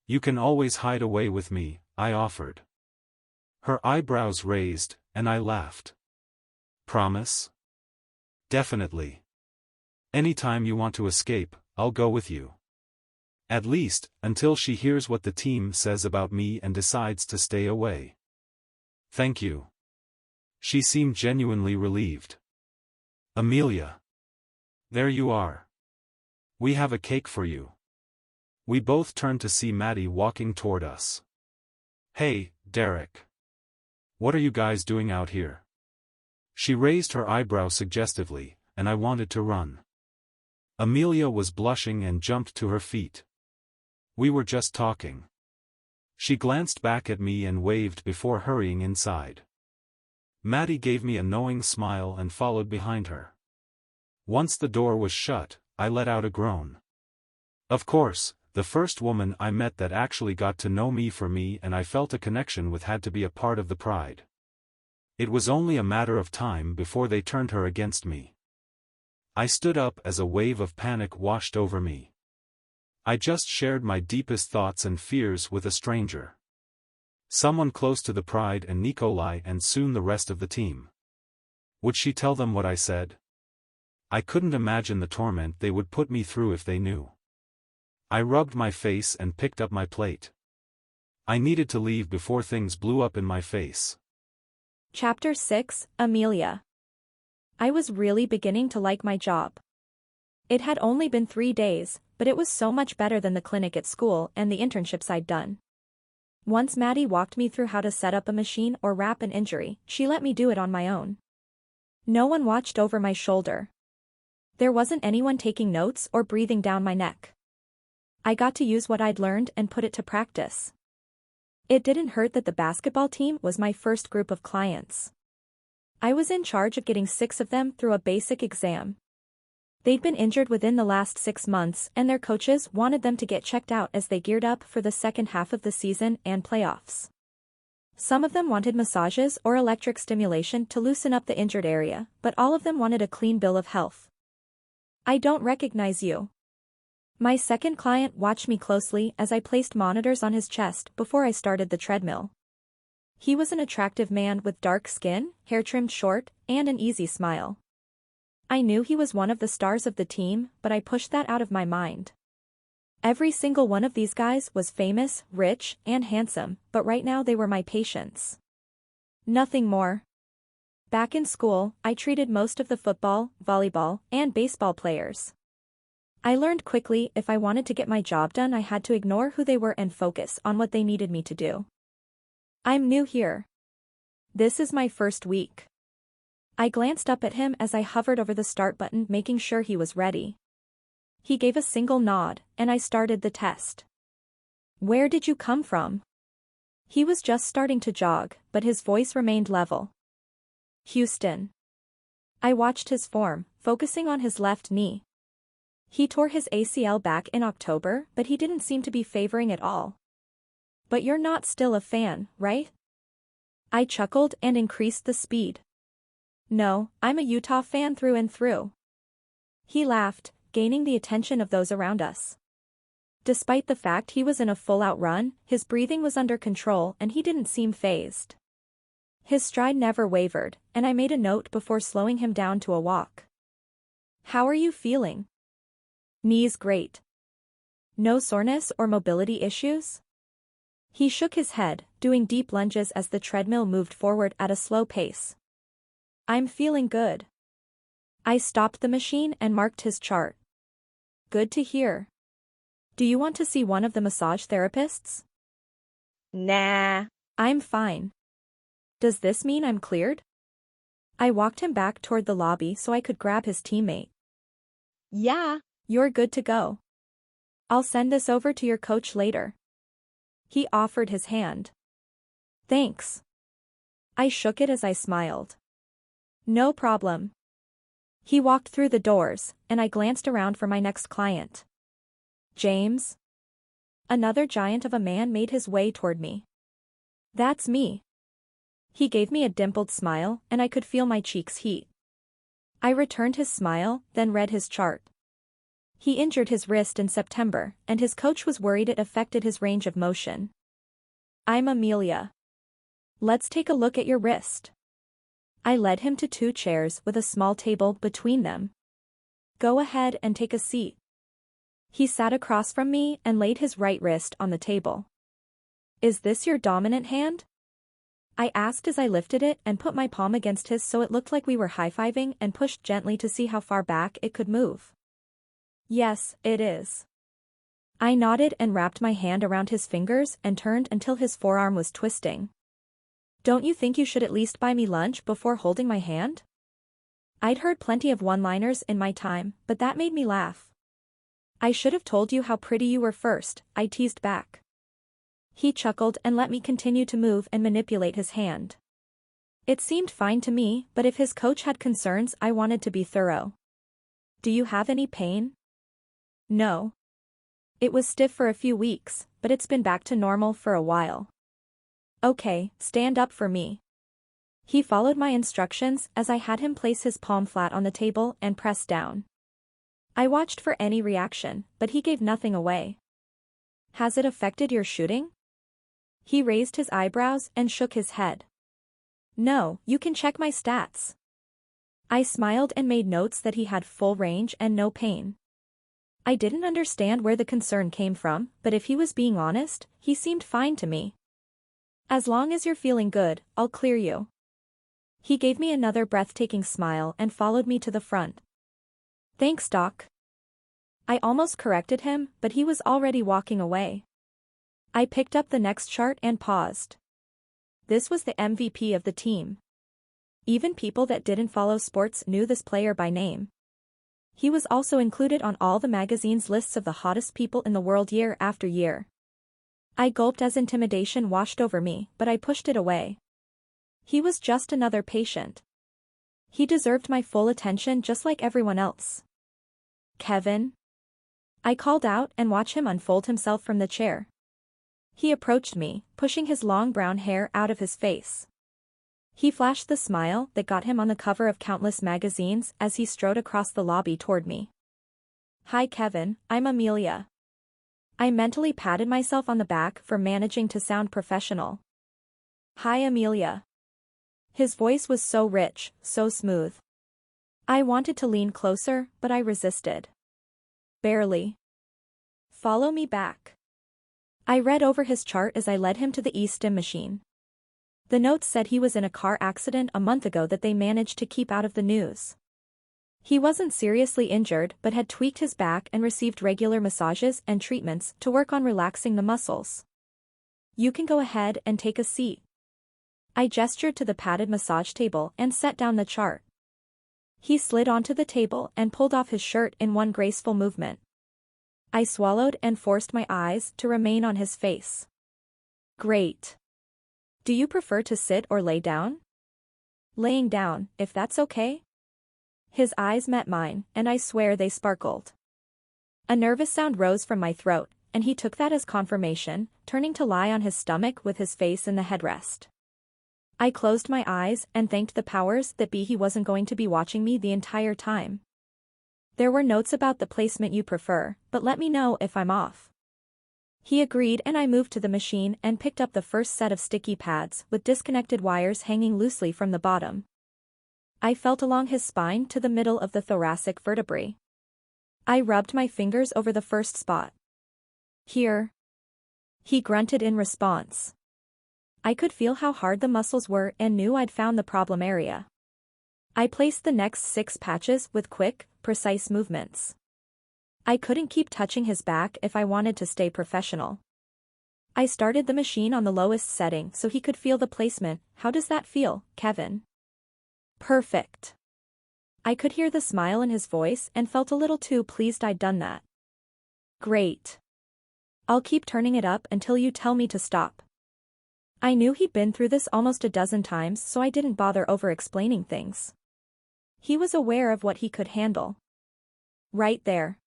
A: You can always hide away with me, I offered. Her eyebrows raised, and I laughed. Promise? Definitely. Anytime you want to escape, I'll go with you. At least, until she hears what the team says about me and decides to stay away. Thank you. She seemed genuinely relieved. Amelia. There you are. We have a cake for you. We both turned to see Maddie walking toward us. Hey, Derrek. What are you guys doing out here? She raised her eyebrow suggestively, and I wanted to run. Amelia was blushing and jumped to her feet. We were just talking. She glanced back at me and waved before hurrying inside. Maddie gave me a knowing smile and followed behind her. Once the door was shut, I let out a groan. Of course, the first woman I met that actually got to know me for me and I felt a connection with had to be a part of the Pride. It was only a matter of time before they turned her against me. I stood up as a wave of panic washed over me. I just shared my deepest thoughts and fears with a stranger. Someone close to the Pride and Nikolai and soon the rest of the team. Would she tell them what I said? I couldn't imagine the torment they would put me through if they knew. I rubbed my face and picked up my plate. I needed to leave before things blew up in my face.
B: Chapter 6, Amelia. I was really beginning to like my job. It had only been 3 days, but it was so much better than the clinic at school and the internships I'd done. Once Maddie walked me through how to set up a machine or wrap an injury, she let me do it on my own. No one watched over my shoulder. There wasn't anyone taking notes or breathing down my neck. I got to use what I'd learned and put it to practice. It didn't hurt that the basketball team was my first group of clients. I was in charge of getting 6 of them through a basic exam. They'd been injured within the last 6 months and their coaches wanted them to get checked out as they geared up for the second half of the season and playoffs. Some of them wanted massages or electric stimulation to loosen up the injured area, but all of them wanted a clean bill of health. I don't recognize you. My second client watched me closely as I placed monitors on his chest before I started the treadmill. He was an attractive man with dark skin, hair trimmed short, and an easy smile. I knew he was one of the stars of the team, but I pushed that out of my mind. Every single one of these guys was famous, rich, and handsome, but right now they were my patients. Nothing more. Back in school, I treated most of the football, volleyball, and baseball players. I learned quickly if I wanted to get my job done I had to ignore who they were and focus on what they needed me to do. I'm new here. This is my first week. I glanced up at him as I hovered over the start button making sure he was ready. He gave a single nod, and I started the test. Where did you come from? He was just starting to jog, but his voice remained level. Houston. I watched his form, focusing on his left knee. He tore his ACL back in October, but he didn't seem to be favoring it all. But you're not still a fan, right? I chuckled and increased the speed. No, I'm a Utah fan through and through. He laughed, gaining the attention of those around us. Despite the fact he was in a full-out run, his breathing was under control and he didn't seem fazed. His stride never wavered, and I made a note before slowing him down to a walk. How are you feeling? Knees great. No soreness or mobility issues? He shook his head, doing deep lunges as the treadmill moved forward at a slow pace. I'm feeling good. I stopped the machine and marked his chart. Good to hear. Do you want to see one of the massage therapists?
C: Nah.
B: I'm fine. Does this mean I'm cleared? I walked him back toward the lobby so I could grab his teammate.
C: Yeah.
B: You're good to go. I'll send this over to your coach later. He offered his hand. Thanks. I shook it as I smiled. No problem. He walked through the doors, and I glanced around for my next client. James? Another giant of a man made his way toward me. That's me. He gave me a dimpled smile, and I could feel my cheeks heat. I returned his smile, then read his chart. He injured his wrist in September, and his coach was worried it affected his range of motion. I'm Amelia. Let's take a look at your wrist. I led him to 2 chairs with a small table between them. Go ahead and take a seat. He sat across from me and laid his right wrist on the table. Is this your dominant hand? I asked as I lifted it and put my palm against his so it looked like we were high-fiving and pushed gently to see how far back it could move. Yes, it is. I nodded and wrapped my hand around his fingers and turned until his forearm was twisting. Don't you think you should at least buy me lunch before holding my hand? I'd heard plenty of one-liners in my time, but that made me laugh. I should have told you how pretty you were first, I teased back. He chuckled and let me continue to move and manipulate his hand. It seemed fine to me, but if his coach had concerns I wanted to be thorough. Do you have any pain? No. It was stiff for a few weeks, but it's been back to normal for a while. Okay, stand up for me. He followed my instructions as I had him place his palm flat on the table and press down. I watched for any reaction, but he gave nothing away. Has it affected your shooting? He raised his eyebrows and shook his head. No, you can check my stats. I smiled and made notes that he had full range and no pain. I didn't understand where the concern came from, but if he was being honest, he seemed fine to me. As long as you're feeling good, I'll clear you. He gave me another breathtaking smile and followed me to the front. Thanks, Doc. I almost corrected him, but he was already walking away. I picked up the next chart and paused. This was the MVP of the team. Even people that didn't follow sports knew this player by name. He was also included on all the magazine's lists of the hottest people in the world year after year. I gulped as intimidation washed over me, but I pushed it away. He was just another patient. He deserved my full attention just like everyone else. Kevin? I called out and watched him unfold himself from the chair. He approached me, pushing his long brown hair out of his face. He flashed the smile that got him on the cover of countless magazines as he strode across the lobby toward me. Hi Kevin, I'm Amelia. I mentally patted myself on the back for managing to sound professional. Hi Amelia. His voice was so rich, so smooth. I wanted to lean closer, but I resisted. Barely. Follow me back. I read over his chart as I led him to the e-stim machine. The notes said he was in a car accident a month ago that they managed to keep out of the news. He wasn't seriously injured but had tweaked his back and received regular massages and treatments to work on relaxing the muscles. You can go ahead and take a seat. I gestured to the padded massage table and set down the chart. He slid onto the table and pulled off his shirt in one graceful movement. I swallowed and forced my eyes to remain on his face. Great. Do you prefer to sit or lay down? Laying down, if that's okay. His eyes met mine, and I swear they sparkled. A nervous sound rose from my throat, and he took that as confirmation, turning to lie on his stomach with his face in the headrest. I closed my eyes and thanked the powers that be he wasn't going to be watching me the entire time. There were notes about the placement you prefer, but let me know if I'm off. He agreed and I moved to the machine and picked up the first set of sticky pads with disconnected wires hanging loosely from the bottom. I felt along his spine to the middle of the thoracic vertebrae. I rubbed my fingers over the first spot. Here. He grunted in response. I could feel how hard the muscles were and knew I'd found the problem area. I placed the next 6 patches with quick, precise movements. I couldn't keep touching his back if I wanted to stay professional. I started the machine on the lowest setting so he could feel the placement. How does that feel, Kevin? Perfect. I could hear the smile in his voice and felt a little too pleased I'd done that. Great. I'll keep turning it up until you tell me to stop. I knew he'd been through this almost a dozen times, so I didn't bother over-explaining things. He was aware of what he could handle. Right there.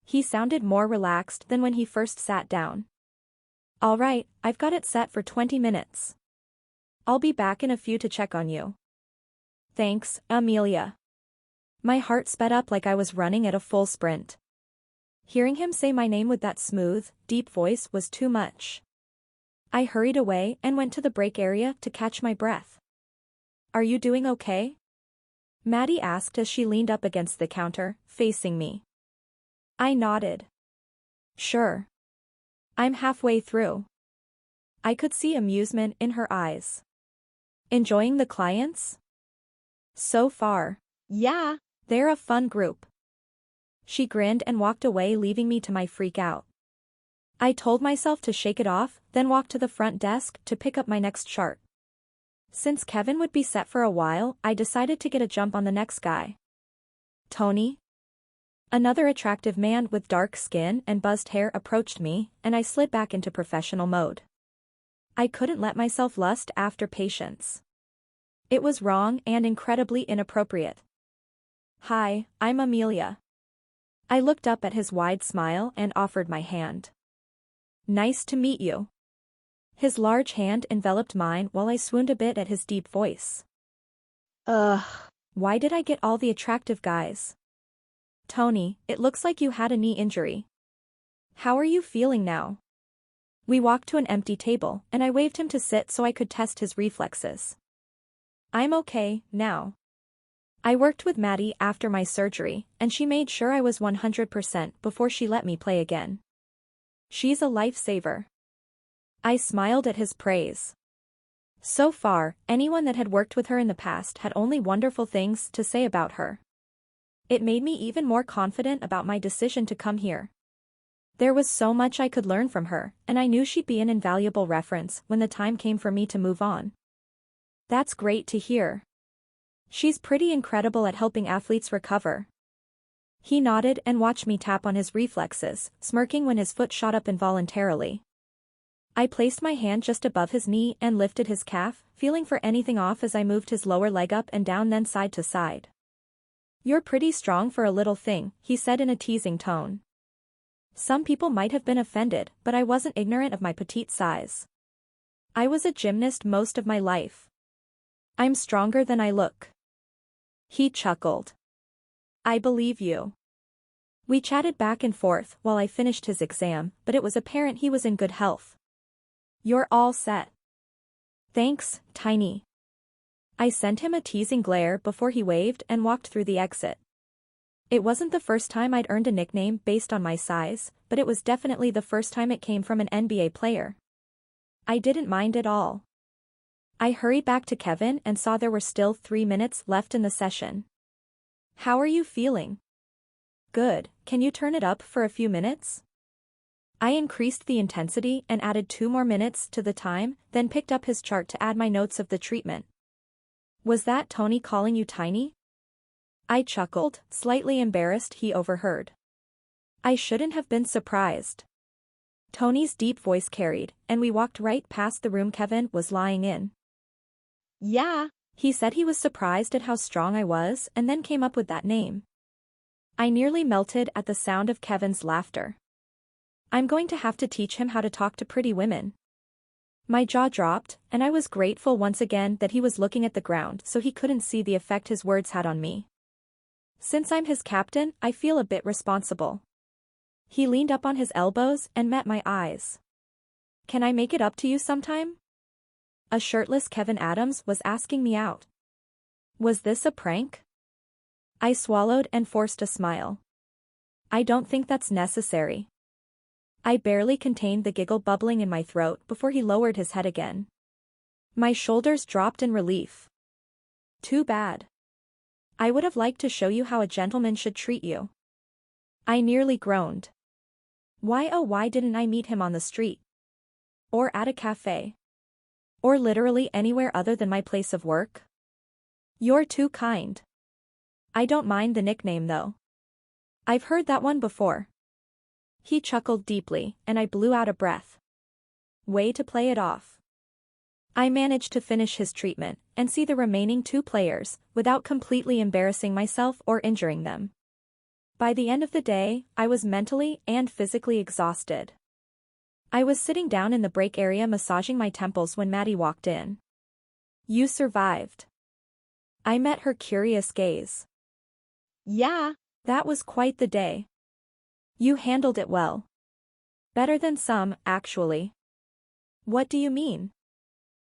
B: He sounded more relaxed than when he first sat down. All right, I've got it set for 20 minutes. I'll be back in a few to check on you. Thanks, Amelia. My heart sped up like I was running at a full sprint. Hearing him say my name with that smooth, deep voice was too much. I hurried away and went to the break area to catch my breath. Are you doing okay? Maddie asked as she leaned up against the counter, facing me. I nodded. Sure. I'm halfway through. I could see amusement in her eyes. Enjoying the clients? So far.
C: Yeah.
B: They're a fun group. She grinned and walked away, leaving me to my freak out. I told myself to shake it off, then walked to the front desk to pick up my next chart. Since Kevin would be set for a while, I decided to get a jump on the next guy. Tony? Another attractive man with dark skin and buzzed hair approached me, and I slid back into professional mode. I couldn't let myself lust after Patience. It was wrong and incredibly inappropriate. Hi, I'm Amelia. I looked up at his wide smile and offered my hand. Nice to meet you. His large hand enveloped mine while I swooned a bit at his deep voice.
C: Ugh.
B: Why did I get all the attractive guys? Tony, it looks like you had a knee injury. How are you feeling now? We walked to an empty table, and I waved him to sit so I could test his reflexes. I'm okay, now. I worked with Maddie after my surgery, and she made sure I was 100% before she let me play again. She's a lifesaver. I smiled at his praise. So far, anyone that had worked with her in the past had only wonderful things to say about her. It made me even more confident about my decision to come here. There was so much I could learn from her, and I knew she'd be an invaluable reference when the time came for me to move on. That's great to hear. She's pretty incredible at helping athletes recover. He nodded and watched me tap on his reflexes, smirking when his foot shot up involuntarily. I placed my hand just above his knee and lifted his calf, feeling for anything off as I moved his lower leg up and down, then side to side. You're pretty strong for a little thing, he said in a teasing tone. Some people might have been offended, but I wasn't ignorant of my petite size. I was a gymnast most of my life. I'm stronger than I look. He chuckled. I believe you. We chatted back and forth while I finished his exam, but it was apparent he was in good health. You're all set. Thanks, Tiny. I sent him a teasing glare before he waved and walked through the exit. It wasn't the first time I'd earned a nickname based on my size, but it was definitely the first time it came from an NBA player. I didn't mind at all. I hurried back to Kevin and saw there were still 3 minutes left in the session. "How are you feeling?" "Good, can you turn it up for a few minutes?" I increased the intensity and added 2 more minutes to the time, then picked up his chart to add my notes of the treatment. "Was that Tony calling you tiny?" I chuckled, slightly embarrassed he overheard. I shouldn't have been surprised. Tony's deep voice carried, and we walked right past the room Kevin was lying in.
C: Yeah.
B: He said he was surprised at how strong I was and then came up with that name. I nearly melted at the sound of Kevin's laughter. I'm going to have to teach him how to talk to pretty women. My jaw dropped, and I was grateful once again that he was looking at the ground so he couldn't see the effect his words had on me. Since I'm his captain, I feel a bit responsible. He leaned up on his elbows and met my eyes. "Can I make it up to you sometime?" A shirtless Kevin Adams was asking me out. Was this a prank? I swallowed and forced a smile. I don't think that's necessary. I barely contained the giggle bubbling in my throat before he lowered his head again. My shoulders dropped in relief. Too bad. I would have liked to show you how a gentleman should treat you. I nearly groaned. Why didn't I meet him on the street? Or at a cafe? Or literally anywhere other than my place of work? You're too kind. I don't mind the nickname though. I've heard that one before. He chuckled deeply, and I blew out a breath. Way to play it off. I managed to finish his treatment and see the remaining 2 players without completely embarrassing myself or injuring them. By the end of the day, I was mentally and physically exhausted. I was sitting down in the break area massaging my temples when Maddie walked in. "You survived." I met her curious gaze.
C: Yeah.
B: That was quite the day. You handled it well. Better than some, actually. What do you mean?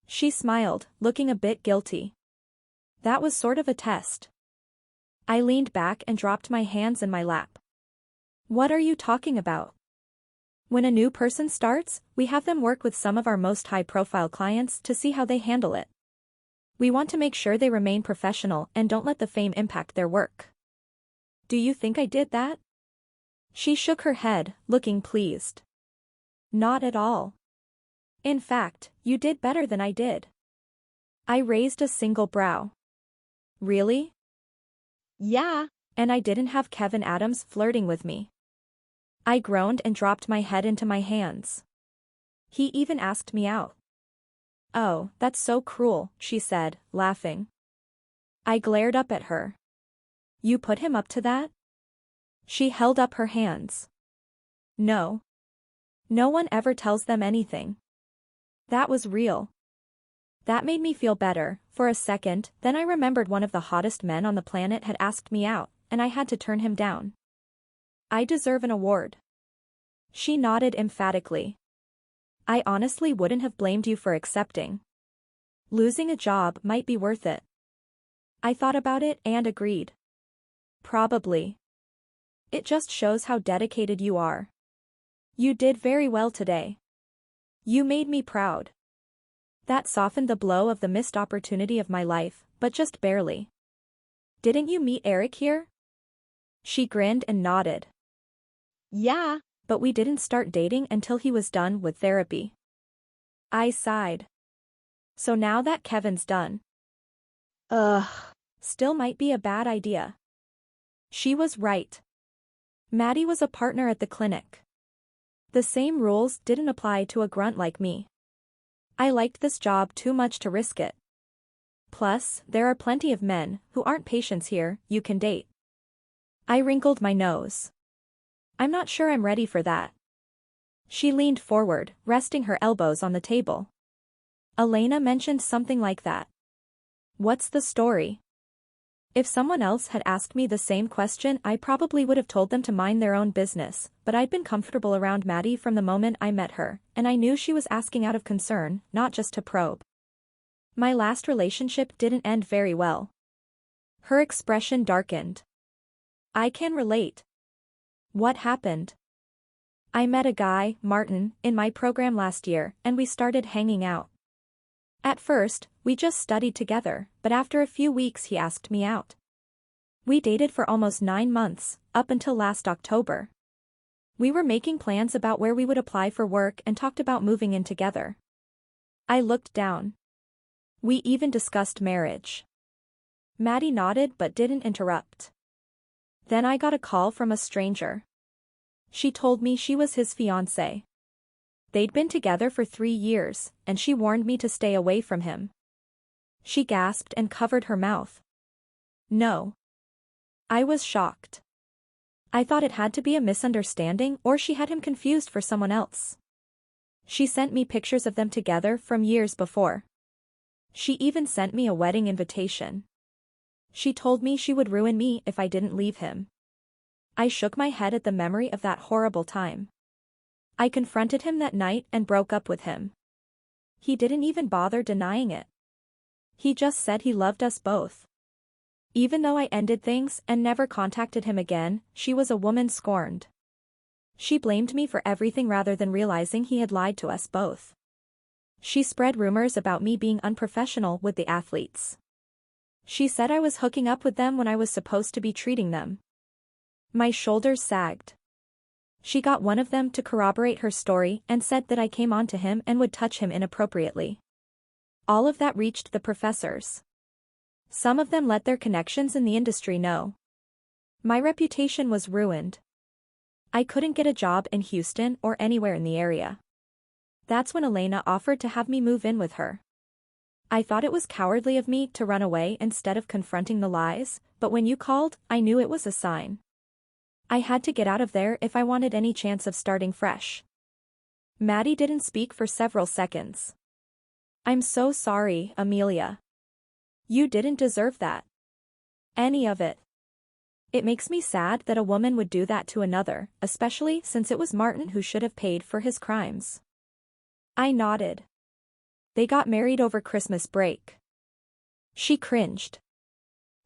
B: She smiled, looking a bit guilty. That was sort of a test. I leaned back and dropped my hands in my lap. What are you talking about? When a new person starts, we have them work with some of our most high-profile clients to see how they handle it. We want to make sure they remain professional and don't let the fame impact their work. Do you think I did that? She shook her head, looking pleased. Not at all. In fact, you did better than I did. I raised a single brow. Really?
C: Yeah.
B: And I didn't have Kevin Adams flirting with me. I groaned and dropped my head into my hands. He even asked me out. Oh, that's so cruel, she said, laughing. I glared up at her. You put him up to that? She held up her hands. No. No one ever tells them anything. That was real. That made me feel better, for a second, then I remembered one of the hottest men on the planet had asked me out, and I had to turn him down. I deserve an award. She nodded emphatically. I honestly wouldn't have blamed you for accepting. Losing a job might be worth it. I thought about it and agreed. Probably. It just shows how dedicated you are. You did very well today. You made me proud. That softened the blow of the missed opportunity of my life, but just barely. Didn't you meet Eric here? She grinned and nodded.
C: Yeah.
B: But we didn't start dating until he was done with therapy. I sighed. So now that Kevin's done. Still might be a bad idea. She was right. Maddie was a partner at the clinic. The same rules didn't apply to a grunt like me. I liked this job too much to risk it. Plus, there are plenty of men who aren't patients here you can date. I wrinkled my nose. I'm not sure I'm ready for that. She leaned forward, resting her elbows on the table. Elena mentioned something like that. What's the story? If someone else had asked me the same question, I probably would have told them to mind their own business, but I'd been comfortable around Maddie from the moment I met her, and I knew she was asking out of concern, not just to probe. My last relationship didn't end very well. Her expression darkened. I can relate. What happened? I met a guy, Martin, in my program last year, and we started hanging out. At first, we just studied together, but after a few weeks he asked me out. We dated for almost 9 months, up until last October. We were making plans about where we would apply for work and talked about moving in together. I looked down. We even discussed marriage. Maddie nodded but didn't interrupt. Then I got a call from a stranger. She told me she was his fiancée. They'd been together for 3 years, and she warned me to stay away from him. She gasped and covered her mouth. No. I was shocked. I thought it had to be a misunderstanding or she had him confused for someone else. She sent me pictures of them together from years before. She even sent me a wedding invitation. She told me she would ruin me if I didn't leave him. I shook my head at the memory of that horrible time. I confronted him that night and broke up with him. He didn't even bother denying it. He just said he loved us both. Even though I ended things and never contacted him again, she was a woman scorned. She blamed me for everything rather than realizing he had lied to us both. She spread rumors about me being unprofessional with the athletes. She said I was hooking up with them when I was supposed to be treating them. My shoulders sagged. She got one of them to corroborate her story and said that I came on to him and would touch him inappropriately. All of that reached the professors. Some of them let their connections in the industry know. My reputation was ruined. I couldn't get a job in Houston or anywhere in the area. That's when Elena offered to have me move in with her. I thought it was cowardly of me to run away instead of confronting the lies, but when you called, I knew it was a sign. I had to get out of there if I wanted any chance of starting fresh. Maddie didn't speak for several seconds. I'm so sorry, Amelia. You didn't deserve that. Any of it. It makes me sad that a woman would do that to another, especially since it was Martin who should have paid for his crimes. I nodded. They got married over Christmas break. She cringed.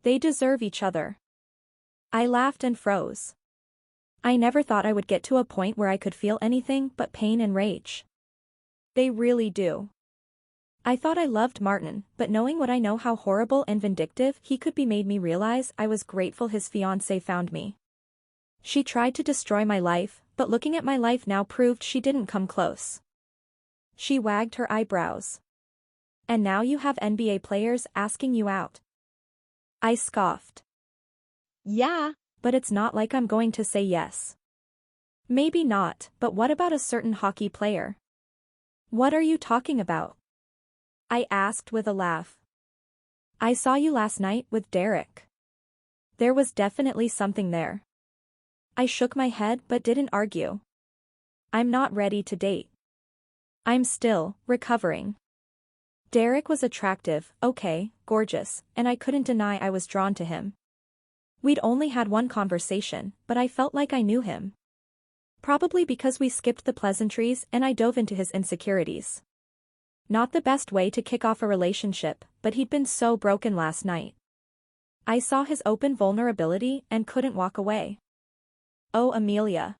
B: They deserve each other. I laughed and froze. I never thought I would get to a point where I could feel anything but pain and rage. They really do. I thought I loved Martin, but knowing what I know how horrible and vindictive he could be made me realize I was grateful his fiancée found me. She tried to destroy my life, but looking at my life now proved she didn't come close. She wagged her eyebrows. And now you have NBA players asking you out. I scoffed.
C: Yeah.
B: But it's not like I'm going to say yes. Maybe not, but what about a certain hockey player? What are you talking about? I asked with a laugh. I saw you last night with Derrek. There was definitely something there. I shook my head but didn't argue. I'm not ready to date. I'm still recovering. Derrek was attractive, okay, gorgeous, and I couldn't deny I was drawn to him. We'd only had one conversation, but I felt like I knew him. Probably because we skipped the pleasantries and I dove into his insecurities. Not the best way to kick off a relationship, but he'd been so broken last night. I saw his open vulnerability and couldn't walk away. Oh, Amelia.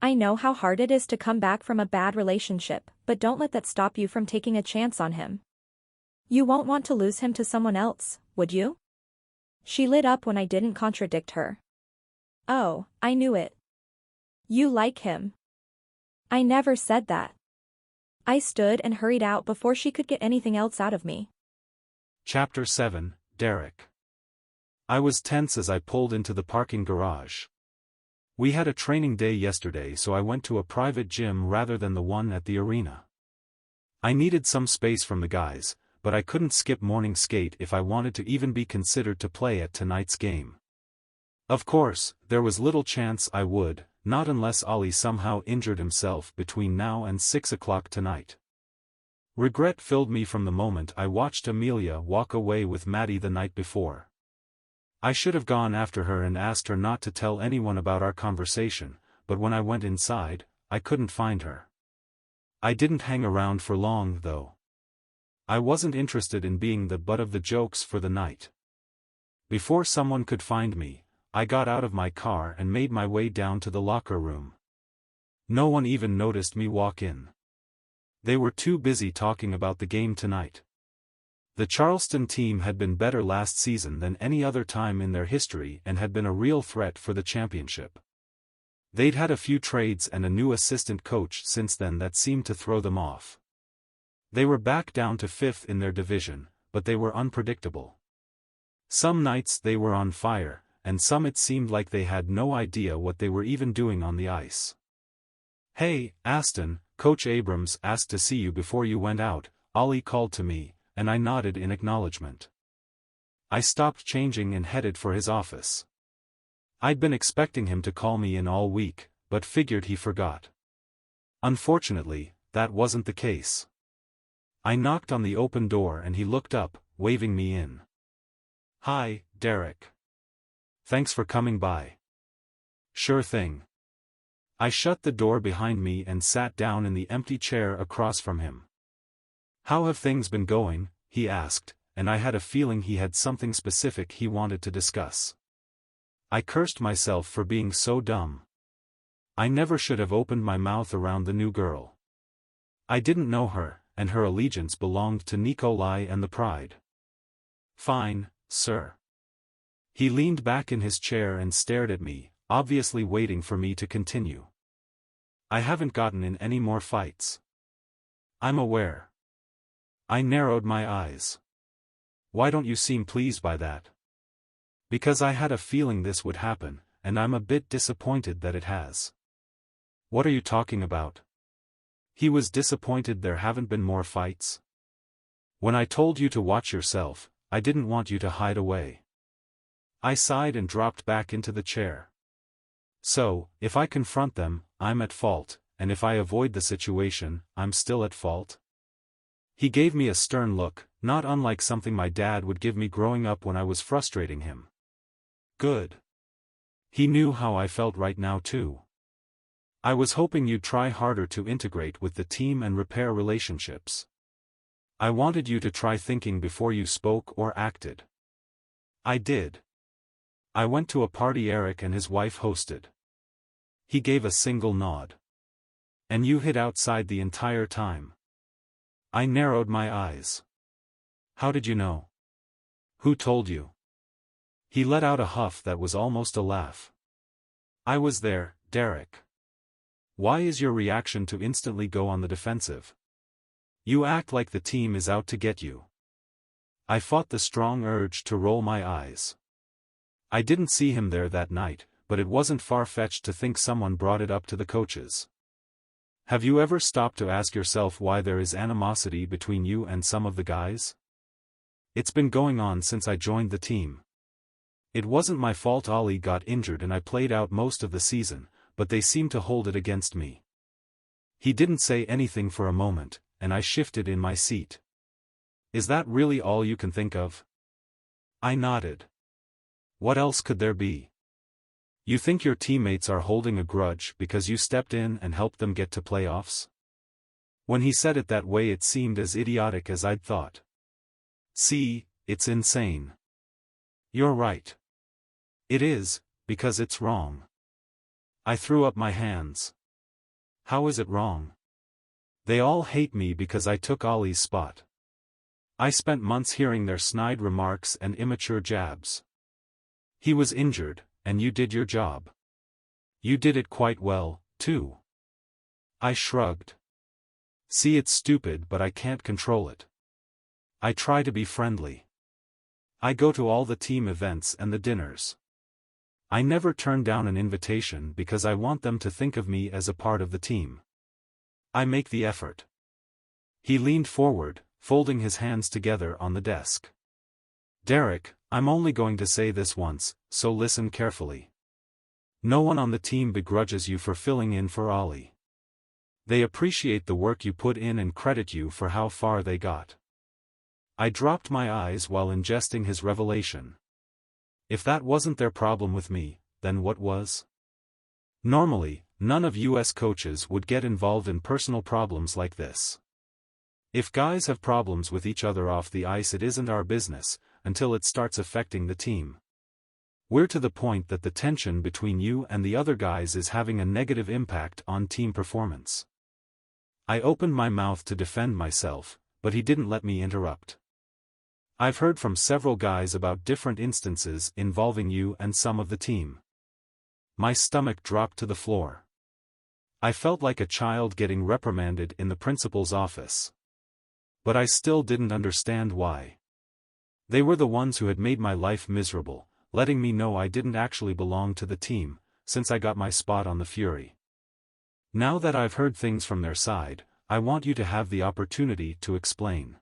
B: I know how hard it is to come back from a bad relationship, but don't let that stop you from taking a chance on him. You won't want to lose him to someone else, would you? She lit up when I didn't contradict her. Oh, I knew it. You like him. I never said that. I stood and hurried out before she could get anything else out of me.
A: Chapter 7, Derrek. I was tense as I pulled into the parking garage. We had a training day yesterday, so I went to a private gym rather than the one at the arena. I needed some space from the guys, but I couldn't skip morning skate if I wanted to even be considered to play at tonight's game. Of course, there was little chance I would, not unless Ollie somehow injured himself between now and 6 o'clock tonight. Regret filled me from the moment I watched Amelia walk away with Maddie the night before. I should have gone after her and asked her not to tell anyone about our conversation, but when I went inside, I couldn't find her. I didn't hang around for long, though. I wasn't interested in being the butt of the jokes for the night. Before someone could find me, I got out of my car and made my way down to the locker room. No one even noticed me walk in. They were too busy talking about the game tonight. The Charleston team had been better last season than any other time in their history and had been a real threat for the championship. They'd had a few trades and a new assistant coach since then that seemed to throw them off. They were back down to 5th in their division, but they were unpredictable. Some nights they were on fire, and some it seemed like they had no idea what they were even doing on the ice. "Hey, Aston," Coach Abrams asked to see you before you went out, Ollie called to me, and I nodded in acknowledgement. I stopped changing and headed for his office. I'd been expecting him to call me in all week, but figured he forgot. Unfortunately, that wasn't the case. I knocked on the open door and he looked up, waving me in. "Hi, Derrek. Thanks for coming by." "Sure thing." I shut the door behind me and sat down in the empty chair across from him. "How have things been going?" he asked, and I had a feeling he had something specific he wanted to discuss. I cursed myself for being so dumb. I never should have opened my mouth around the new girl. I didn't know her, and her allegiance belonged to Nikolai and the Pride. "Fine, sir." He leaned back in his chair and stared at me, obviously waiting for me to continue. "I haven't gotten in any more fights." "I'm aware." I narrowed my eyes. "Why don't you seem pleased by that?" "Because I had a feeling this would happen, and I'm a bit disappointed that it has." "What are you talking about?" He was disappointed there haven't been more fights. "When I told you to watch yourself, I didn't want you to hide away." I sighed and dropped back into the chair. "So, if I confront them, I'm at fault, and if I avoid the situation, I'm still at fault?" He gave me a stern look, not unlike something my dad would give me growing up when I was frustrating him. Good. He knew how I felt right now too. "I was hoping you'd try harder to integrate with the team and repair relationships. I wanted you to try thinking before you spoke or acted." I did. "I went to a party Eric and his wife hosted." He gave a single nod. "And you hid outside the entire time?" I narrowed my eyes. "How did you know?" "Who told you?" He let out a huff that was almost a laugh. "I was there, Derrek." "Why is your reaction to instantly go on the defensive? You act like the team is out to get you." I fought the strong urge to roll my eyes. I didn't see him there that night, but it wasn't far-fetched to think someone brought it up to the coaches. Have you ever stopped to ask yourself why there is animosity between you and some of the guys? It's been going on since I joined the team. It wasn't my fault Ollie got injured and I played out most of the season, but they seemed to hold it against me. He didn't say anything for a moment, and I shifted in my seat. "Is that really all you can think of?" I nodded. "What else could there be? You think your teammates are holding a grudge because you stepped in and helped them get to playoffs?" When he said it that way it seemed as idiotic as I'd thought. "See, it's insane." "You're right. It is, because it's wrong." I threw up my hands. "How is it wrong?" "They all hate me because I took Ollie's spot. I spent months hearing their snide remarks and immature jabs. He was injured, and you did your job. You did it quite well, too." I shrugged. "See, it's stupid but I can't control it. I try to be friendly. I go to all the team events and the dinners. I never turn down an invitation because I want them to think of me as a part of the team. I make the effort." He leaned forward, folding his hands together on the desk. "Derrek, I'm only going to say this once, so listen carefully. No one on the team begrudges you for filling in for Ollie. They appreciate the work you put in and credit you for how far they got." I dropped my eyes while ingesting his revelation. If that wasn't their problem with me, then what was? Normally, none of US coaches would get involved in personal problems like this. If guys have problems with each other off the ice, it isn't our business, until it starts affecting the team. We're to the point that the tension between you and the other guys is having a negative impact on team performance. I opened my mouth to defend myself, but he didn't let me interrupt. I've heard from several guys about different instances involving you and some of the team. My stomach dropped to the floor. I felt like a child getting reprimanded in the principal's office. But I still didn't understand why. They were the ones who had made my life miserable, letting me know I didn't actually belong to the team, since I got my spot on the Fury. Now that I've heard things from their side, I want you to have the opportunity to explain.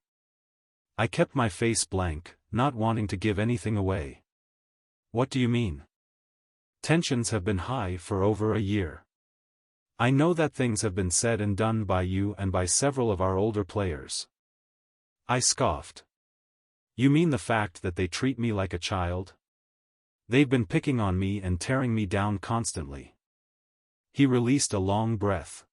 A: I kept my face blank, not wanting to give anything away. What do you mean? Tensions have been high for over a year. I know that things have been said and done by you and by several of our older players. I scoffed. You mean the fact that they treat me like a child? They've been picking on me and tearing me down constantly. He released a long breath.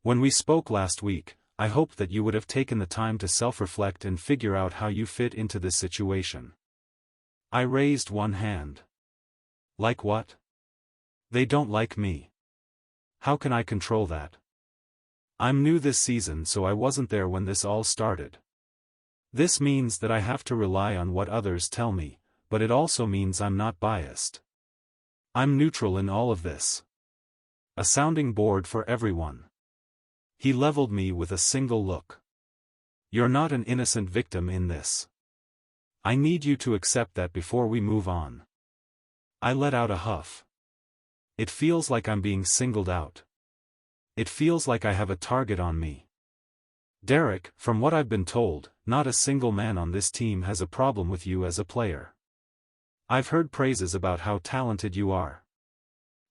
A: When we spoke last week, I hoped that you would have taken the time to self-reflect and figure out how you fit into this situation. I raised one hand. Like what? They don't like me. How can I control that? I'm new this season, so I wasn't there when this all started. This means that I have to rely on what others tell me, but it also means I'm not biased. I'm neutral in all of this. A sounding board for everyone. He leveled me with a single look. You're not an innocent victim in this. I need you to accept that before we move on. I let out a huff. It feels like I'm being singled out. It feels like I have a target on me. Derrek, from what I've been told, not a single man on this team has a problem with you as a player. I've heard praises about how talented you are.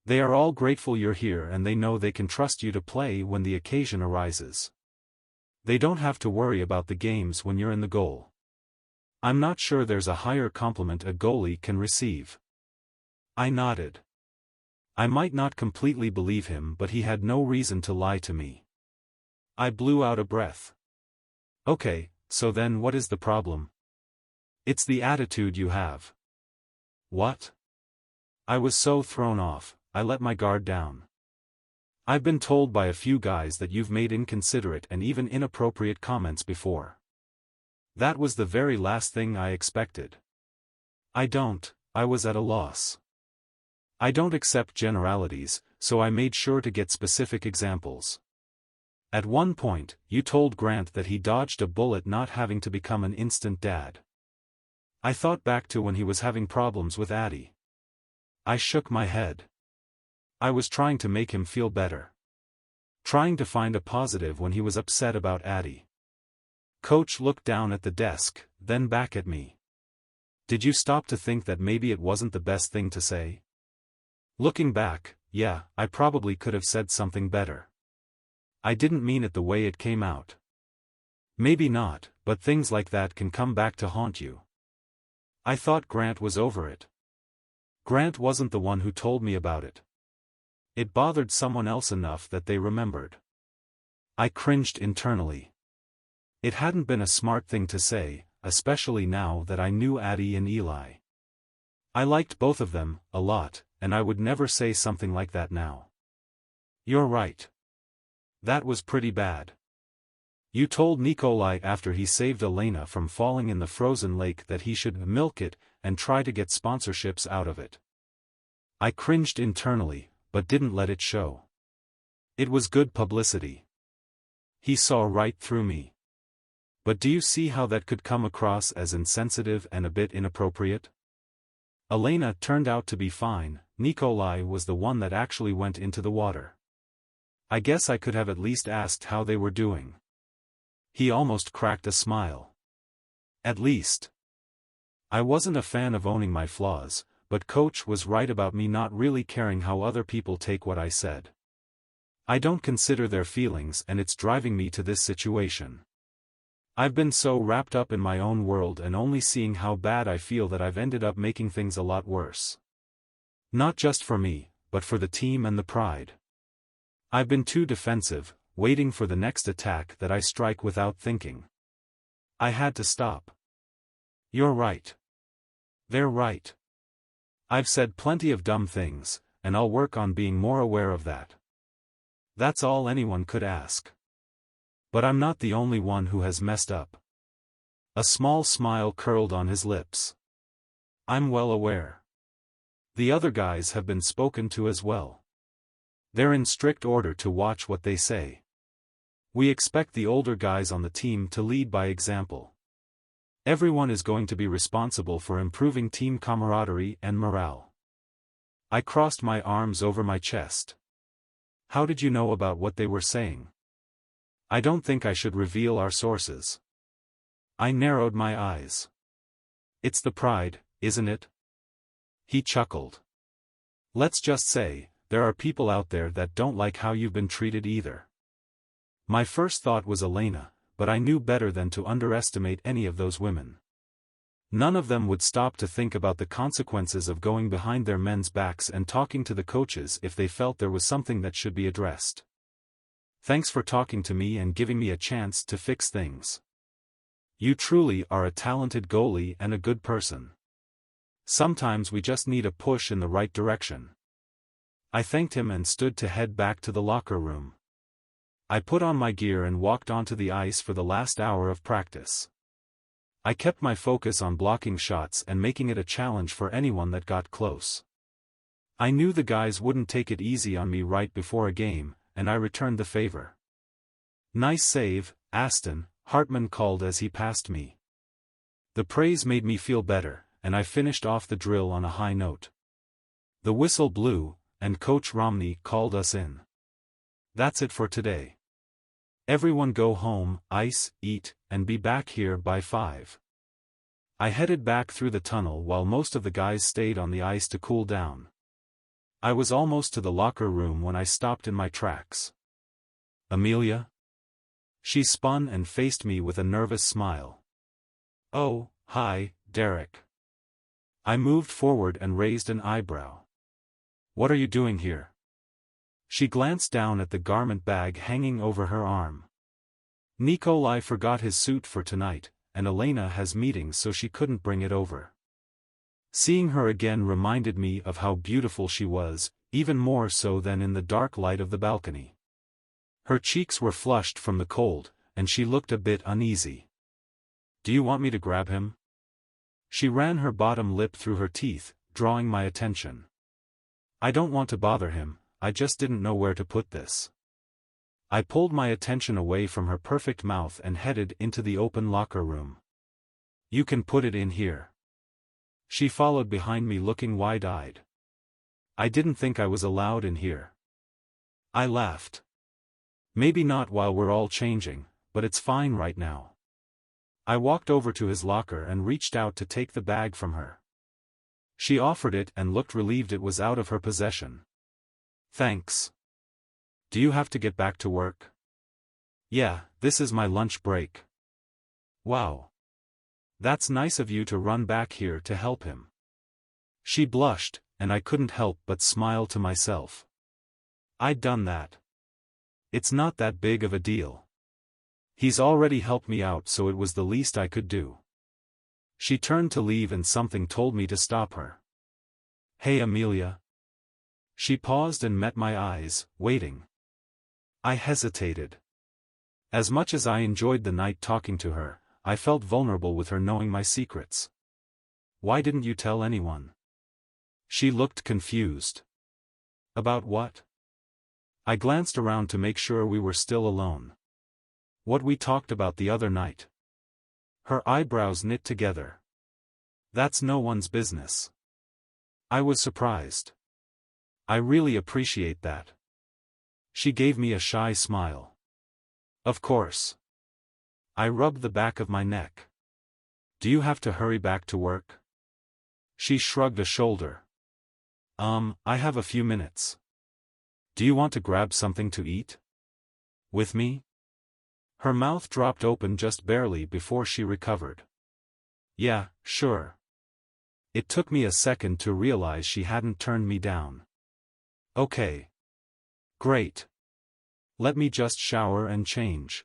A: They are all grateful you're here and they know they can trust you to play when the occasion arises. They don't have to worry about the games when you're in the goal. I'm not sure there's a higher compliment a goalie can receive. I nodded. I might not completely believe him, but he had no reason to lie to me. I blew out a breath. Okay, so then what is the problem? It's the attitude you have. What? I was so thrown off, I let my guard down. I've been told by a few guys that you've made inconsiderate and even inappropriate comments before. That was the very last thing I expected. I was at a loss. I don't accept generalities, so I made sure to get specific examples. At one point, you told Grant that he dodged a bullet not having to become an instant dad. I thought back to when he was having problems with Addie. I shook my head. I was trying to make him feel better. Trying to find a positive when he was upset about Addie. Coach looked down at the desk, then back at me. Did you stop to think that maybe it wasn't the best thing to say? Looking back, yeah, I probably could have said something better. I didn't mean it the way it came out. Maybe not, but things like that can come back to haunt you. I thought Grant was over it. Grant wasn't the one who told me about it. It bothered someone else enough that they remembered. I cringed internally. It hadn't been a smart thing to say, especially now that I knew Addie and Eli. I liked both of them a lot, and I would never say something like that now. You're right. That was pretty bad. You told Nikolai after he saved Elena from falling in the frozen lake that he should milk it and try to get sponsorships out of it. I cringed internally, but didn't let it show. It was good publicity. He saw right through me. But do you see how that could come across as insensitive and a bit inappropriate? Elena turned out to be fine. Nikolai was the one that actually went into the water. I guess I could have at least asked how they were doing. He almost cracked a smile. At least. I wasn't a fan of owning my flaws, but Coach was right about me not really caring how other people take what I said. I don't consider their feelings and it's driving me to this situation. I've been so wrapped up in my own world and only seeing how bad I feel that I've ended up making things a lot worse. Not just for me, but for the team and the pride. I've been too defensive, waiting for the next attack that I strike without thinking. I had to stop. You're right. They're right. I've said plenty of dumb things, and I'll work on being more aware of that. That's all anyone could ask. But I'm not the only one who has messed up. A small smile curled on his lips. I'm well aware. The other guys have been spoken to as well. They're in strict order to watch what they say. We expect the older guys on the team to lead by example. Everyone is going to be responsible for improving team camaraderie and morale. I crossed my arms over my chest. How did you know about what they were saying? I don't think I should reveal our sources. I narrowed my eyes. It's the pride, isn't it? He chuckled. Let's just say, there are people out there that don't like how you've been treated either. My first thought was Elena, but I knew better than to underestimate any of those women. None of them would stop to think about the consequences of going behind their men's backs and talking to the coaches if they felt there was something that should be addressed. Thanks for talking to me and giving me a chance to fix things. You truly are a talented goalie and a good person. Sometimes we just need a push in the right direction. I thanked him and stood to head back to the locker room. I put on my gear and walked onto the ice for the last hour of practice. I kept my focus on blocking shots and making it a challenge for anyone that got close. I knew the guys wouldn't take it easy on me right before a game, and I returned the favor. Nice save, Aston, Hartman called as he passed me. The praise made me feel better, and I finished off the drill on a high note. The whistle blew, and Coach Romney called us in. That's it for today. Everyone go home, ice, eat, and be back here by 5. I headed back through the tunnel while most of the guys stayed on the ice to cool down. I was almost to the locker room when I stopped in my tracks. Amelia? She spun and faced me with a nervous smile. Oh, hi, Derrek. I moved forward and raised an eyebrow. What are you doing here? She glanced down at the garment bag hanging over her arm. Nikolai forgot his suit for tonight, and Elena has meetings so she couldn't bring it over. Seeing her again reminded me of how beautiful she was, even more so than in the dark light of the balcony. Her cheeks were flushed from the cold, and she looked a bit uneasy. Do you want me to grab him? She ran her bottom lip through her teeth, drawing my attention. I don't want to bother him, I just didn't know where to put this. I pulled my attention away from her perfect mouth and headed into the open locker room. You can put it in here. She followed behind me looking wide-eyed. I didn't think I was allowed in here. I laughed. Maybe not while we're all changing, but it's fine right now. I walked over to his locker and reached out to take the bag from her. She offered it and looked relieved it was out of her possession. Thanks. Do you have to get back to work? Yeah, this is my lunch break. Wow. That's nice of you to run back here to help him. She blushed, and I couldn't help but smile to myself. I'd done that. It's not that big of a deal. He's already helped me out, so it was the least I could do. She turned to leave and something told me to stop her. Hey Amelia. She paused and met my eyes, waiting. I hesitated. As much as I enjoyed the night talking to her, I felt vulnerable with her knowing my secrets. Why didn't you tell anyone? She looked confused. About what? I glanced around to make sure we were still alone. What we talked about the other night. Her eyebrows knit together. That's no one's business. I was surprised. I really appreciate that. She gave me a shy smile. Of course. I rubbed the back of my neck. Do you have to hurry back to work? She shrugged a shoulder. I have a few minutes. Do you want to grab something to eat? With me? Her mouth dropped open just barely before she recovered. Yeah, sure. It took me a second to realize she hadn't turned me down. Okay. Great. Let me just shower and change.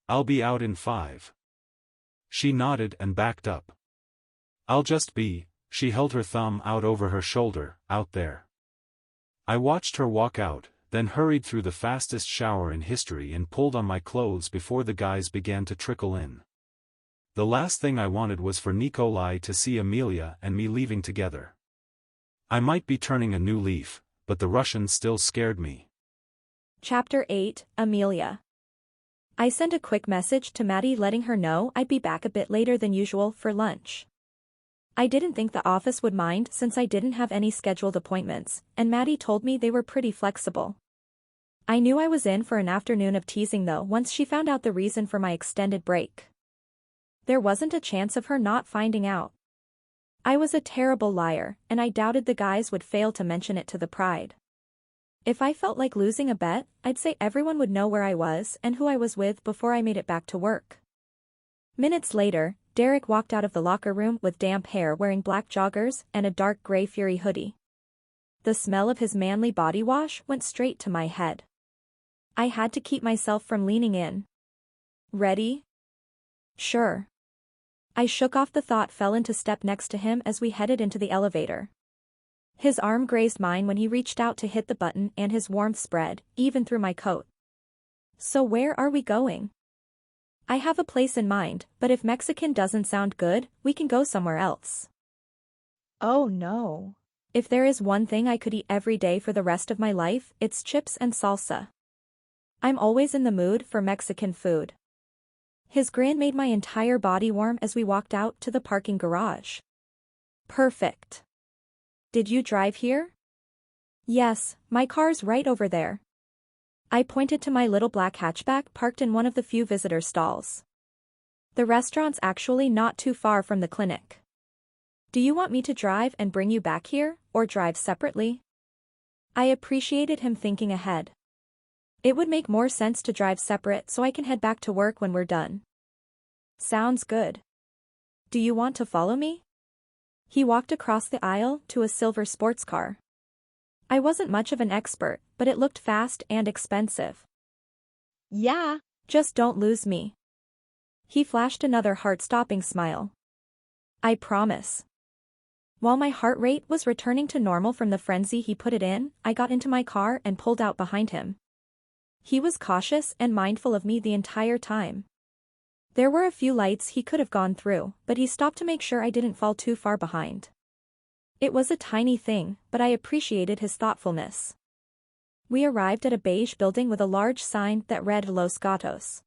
A: I'll be out in 5. She nodded and backed up. I'll just be, she held her thumb out over her shoulder, out there. I watched her walk out, then hurried through the fastest shower in history and pulled on my clothes before the guys began to trickle in. The last thing I wanted was for Nikolai to see Amelia and me leaving together. I might be turning a new leaf, but the Russian still scared me.
B: Chapter 8, Amelia. I sent a quick message to Maddie letting her know I'd be back a bit later than usual for lunch. I didn't think the office would mind since I didn't have any scheduled appointments, and Maddie told me they were pretty flexible. I knew I was in for an afternoon of teasing though once she found out the reason for my extended break. There wasn't a chance of her not finding out. I was a terrible liar, and I doubted the guys would fail to mention it to the Pride. If I felt like losing a bet, I'd say everyone would know where I was and who I was with before I made it back to work. Minutes later, Derrek walked out of the locker room with damp hair wearing black joggers and a dark gray Fury hoodie. The smell of his manly body wash went straight to my head. I had to keep myself from leaning in. Ready? Sure. I shook off the thought fell into step next to him as we headed into the elevator. His arm grazed mine when he reached out to hit the button and his warmth spread, even through my coat. So where are we going? I have a place in mind, but if Mexican doesn't sound good, we can go somewhere else.
C: Oh no.
B: If there is one thing I could eat every day for the rest of my life, it's chips and salsa. I'm always in the mood for Mexican food. His grin made my entire body warm as we walked out to the parking garage. Perfect. Did you drive here? Yes, my car's right over there. I pointed to my little black hatchback parked in one of the few visitor stalls. The restaurant's actually not too far from the clinic. Do you want me to drive and bring you back here, or drive separately? I appreciated him thinking ahead. It would make more sense to drive separate so I can head back to work when we're done. Sounds good. Do you want to follow me? He walked across the aisle to a silver sports car. I wasn't much of an expert, but it looked fast and expensive.
C: Yeah.
B: Just don't lose me. He flashed another heart-stopping smile. I promise. While my heart rate was returning to normal from the frenzy he put it in, I got into my car and pulled out behind him. He was cautious and mindful of me the entire time. There were a few lights he could have gone through, but he stopped to make sure I didn't fall too far behind. It was a tiny thing, but I appreciated his thoughtfulness. We arrived at a beige building with a large sign that read Los Gatos.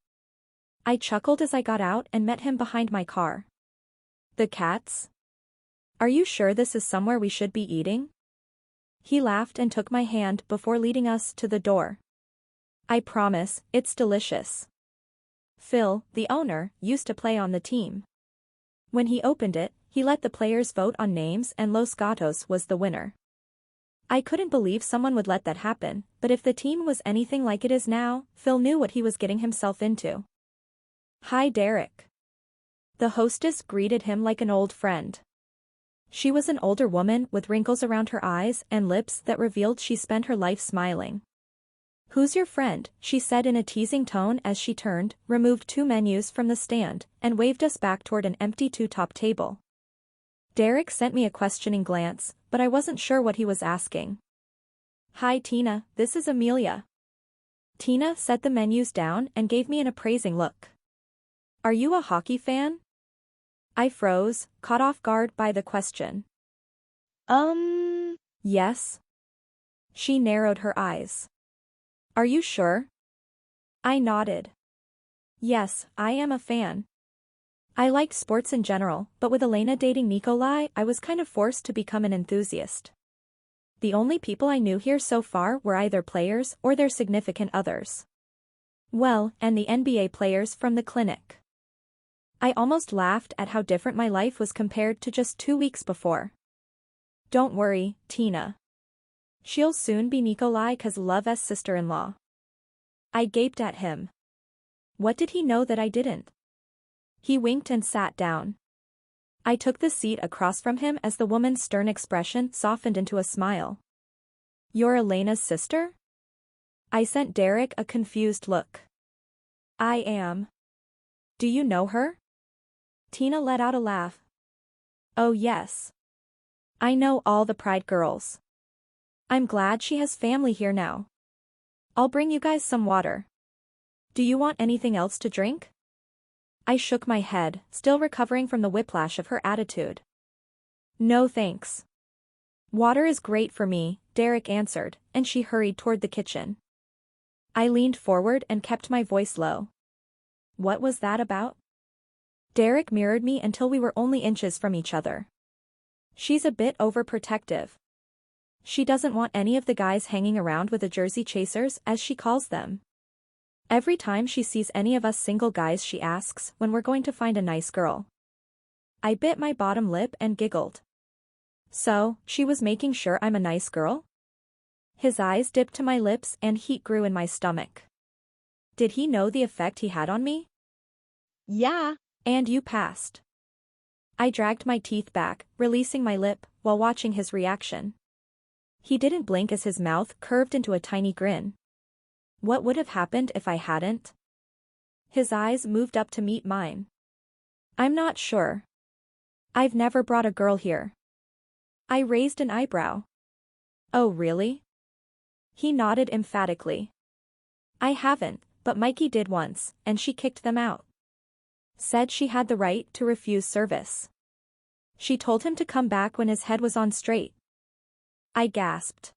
B: I chuckled as I got out and met him behind my car. The cats? Are you sure this is somewhere we should be eating? He laughed and took my hand before leading us to the door. I promise, it's delicious. Phil, the owner, used to play on the team. When he opened it, he let the players vote on names and Los Gatos was the winner. I couldn't believe someone would let that happen, but if the team was anything like it is now, Phil knew what he was getting himself into. Hi Derrek. The hostess greeted him like an old friend. She was an older woman with wrinkles around her eyes and lips that revealed she spent her life smiling. Who's your friend? She said in a teasing tone as she turned, removed 2 menus from the stand, and waved us back toward an empty 2-top table. Derrek sent me a questioning glance, but I wasn't sure what he was asking. Hi Tina, this is Amelia. Tina set the menus down and gave me an appraising look. Are you a hockey fan? I froze, caught off guard by the question. Yes. She narrowed her eyes. Are you sure? I nodded. Yes, I am a fan. I liked sports in general, but with Elena dating Nikolai, I was kind of forced to become an enthusiast. The only people I knew here so far were either players or their significant others. Well, and the NBA players from the clinic. I almost laughed at how different my life was compared to just 2 weeks before. Don't worry, Tina. She'll soon be Nikolai's love-s sister-in-law. I gaped at him. What did he know that I didn't? He winked and sat down. I took the seat across from him as the woman's stern expression softened into a smile. You're Elena's sister? I sent Derrek a confused look. I am. Do you know her? Tina let out a laugh. Oh yes. I know all the Pride girls. I'm glad she has family here now. I'll bring you guys some water. Do you want anything else to drink? I shook my head, still recovering from the whiplash of her attitude. No thanks. Water is great for me, Derrek answered, and she hurried toward the kitchen. I leaned forward and kept my voice low. What was that about? Derrek mirrored me until we were only inches from each other. She's a bit overprotective. She doesn't want any of the guys hanging around with the Jersey Chasers, as she calls them. Every time she sees any of us single guys, she asks when we're going to find a nice girl. I bit my bottom lip and giggled. So, she was making sure I'm a nice girl? His eyes dipped to my lips and heat grew in my stomach. Did he know the effect he had on me?
C: Yeah.
B: And you passed. I dragged my teeth back, releasing my lip, while watching his reaction. He didn't blink as his mouth curved into a tiny grin. What would have happened if I hadn't? His eyes moved up to meet mine. I'm not sure. I've never brought a girl here. I raised an eyebrow. Oh really? He nodded emphatically. I haven't, but Mikey did once, and she kicked them out. Said she had the right to refuse service. She told him to come back when his head was on straight. I gasped.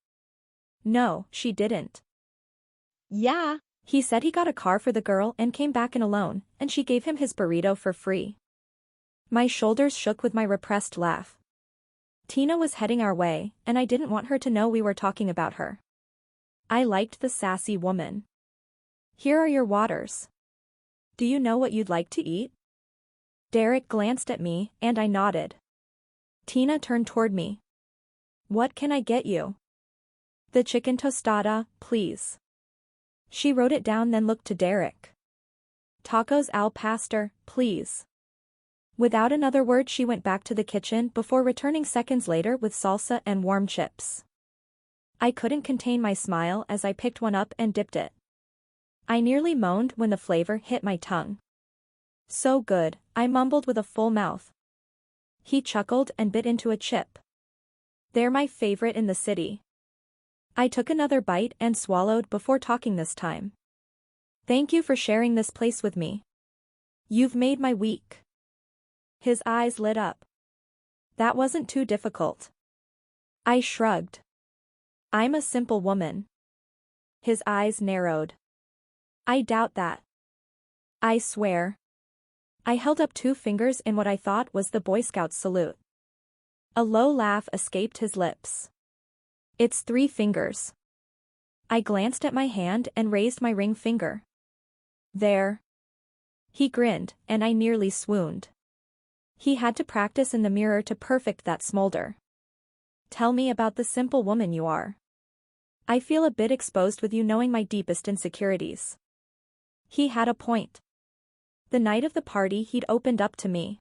B: No, she didn't.
C: Yeah.
B: He said he got a car for the girl and came back in alone, and she gave him his burrito for free. My shoulders shook with my repressed laugh. Tina was heading our way, and I didn't want her to know we were talking about her. I liked the sassy woman. Here are your waters. Do you know what you'd like to eat? Derrek glanced at me, and I nodded. Tina turned toward me. What can I get you? The chicken tostada, please. She wrote it down, then looked to Derrek. Tacos al pastor, please. Without another word, she went back to the kitchen before returning seconds later with salsa and warm chips. I couldn't contain my smile as I picked one up and dipped it. I nearly moaned when the flavor hit my tongue. So good, I mumbled with a full mouth. He chuckled and bit into a chip. They're my favorite in the city. I took another bite and swallowed before talking this time. Thank you for sharing this place with me. You've made my week. His eyes lit up. That wasn't too difficult. I shrugged. I'm a simple woman. His eyes narrowed. I doubt that. I swear. I held up 2 fingers in what I thought was the Boy Scout salute. A low laugh escaped his lips. It's 3 fingers. I glanced at my hand and raised my ring finger. There. He grinned, and I nearly swooned. He had to practice in the mirror to perfect that smolder. Tell me about the simple woman you are. I feel a bit exposed with you knowing my deepest insecurities. He had a point. The night of the party he'd opened up to me.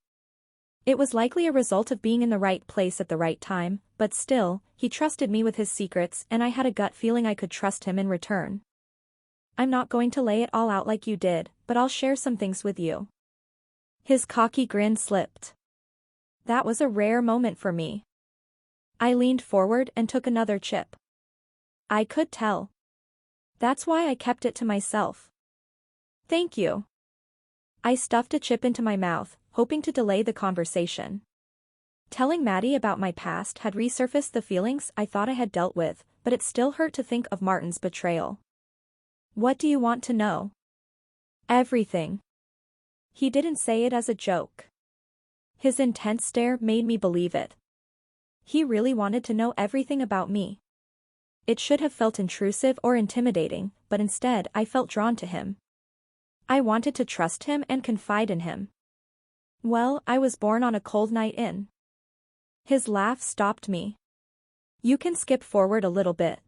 B: It was likely a result of being in the right place at the right time, but still, he trusted me with his secrets and I had a gut feeling I could trust him in return. I'm not going to lay it all out like you did, but I'll share some things with you. His cocky grin slipped. That was a rare moment for me. I leaned forward and took another chip. I could tell. That's why I kept it to myself. Thank you. I stuffed a chip into my mouth, hoping to delay the conversation. Telling Maddie about my past had resurfaced the feelings I thought I had dealt with, but it still hurt to think of Martin's betrayal. What do you want to know? Everything. He didn't say it as a joke. His intense stare made me believe it. He really wanted to know everything about me. It should have felt intrusive or intimidating, but instead I felt drawn to him. I wanted to trust him and confide in him. Well, I was born on a cold night in. His laugh stopped me. You can skip forward a little bit.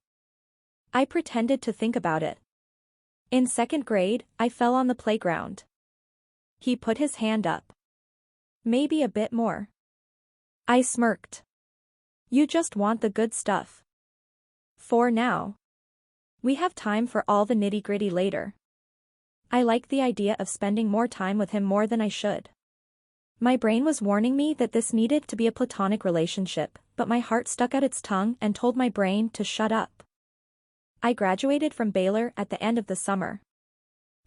B: I pretended to think about it. In 2nd grade, I fell on the playground. He put his hand up. Maybe a bit more. I smirked. You just want the good stuff. For now. We have time for all the nitty-gritty later. I like the idea of spending more time with him more than I should. My brain was warning me that this needed to be a platonic relationship, but my heart stuck out its tongue and told my brain to shut up. I graduated from Baylor at the end of the summer.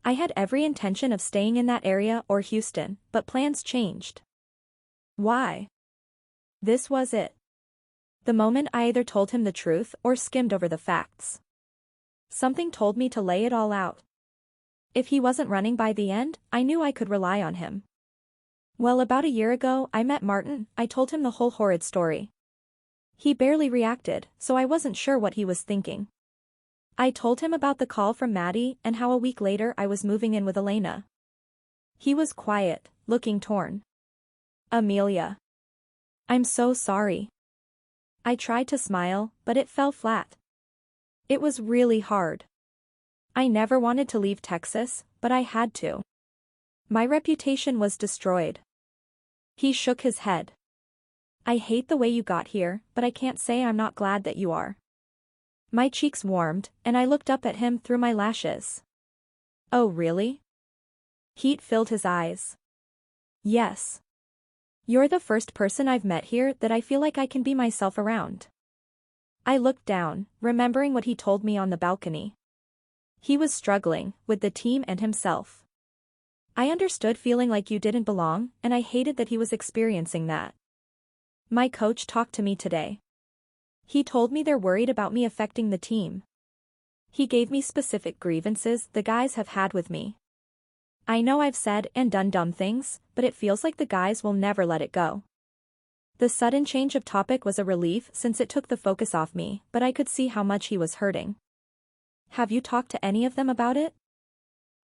B: I had every intention of staying in that area or Houston, but plans changed. Why? This was it. The moment I either told him the truth or skimmed over the facts. Something told me to lay it all out. If he wasn't running by the end, I knew I could rely on him. Well, about a year ago, I met Martin. I told him the whole horrid story. He barely reacted, so I wasn't sure what he was thinking. I told him about the call from Maddie and how a week later I was moving in with Elena. He was quiet, looking torn. Amelia. I'm so sorry. I tried to smile, but it fell flat. It was really hard. I never wanted to leave Texas, but I had to. My reputation was destroyed. He shook his head. I hate the way you got here, but I can't say I'm not glad that you are. My cheeks warmed, and I looked up at him through my lashes. Oh, really? Heat filled his eyes. Yes. You're the first person I've met here that I feel like I can be myself around. I looked down, remembering what he told me on the balcony. He was struggling, with the team and himself. I understood feeling like you didn't belong, and I hated that he was experiencing that. My coach talked to me today. He told me they're worried about me affecting the team. He gave me specific grievances the guys have had with me. I know I've said and done dumb things, but it feels like the guys will never let it go. The sudden change of topic was a relief since it took the focus off me, but I could see how much he was hurting. Have you talked to any of them about it?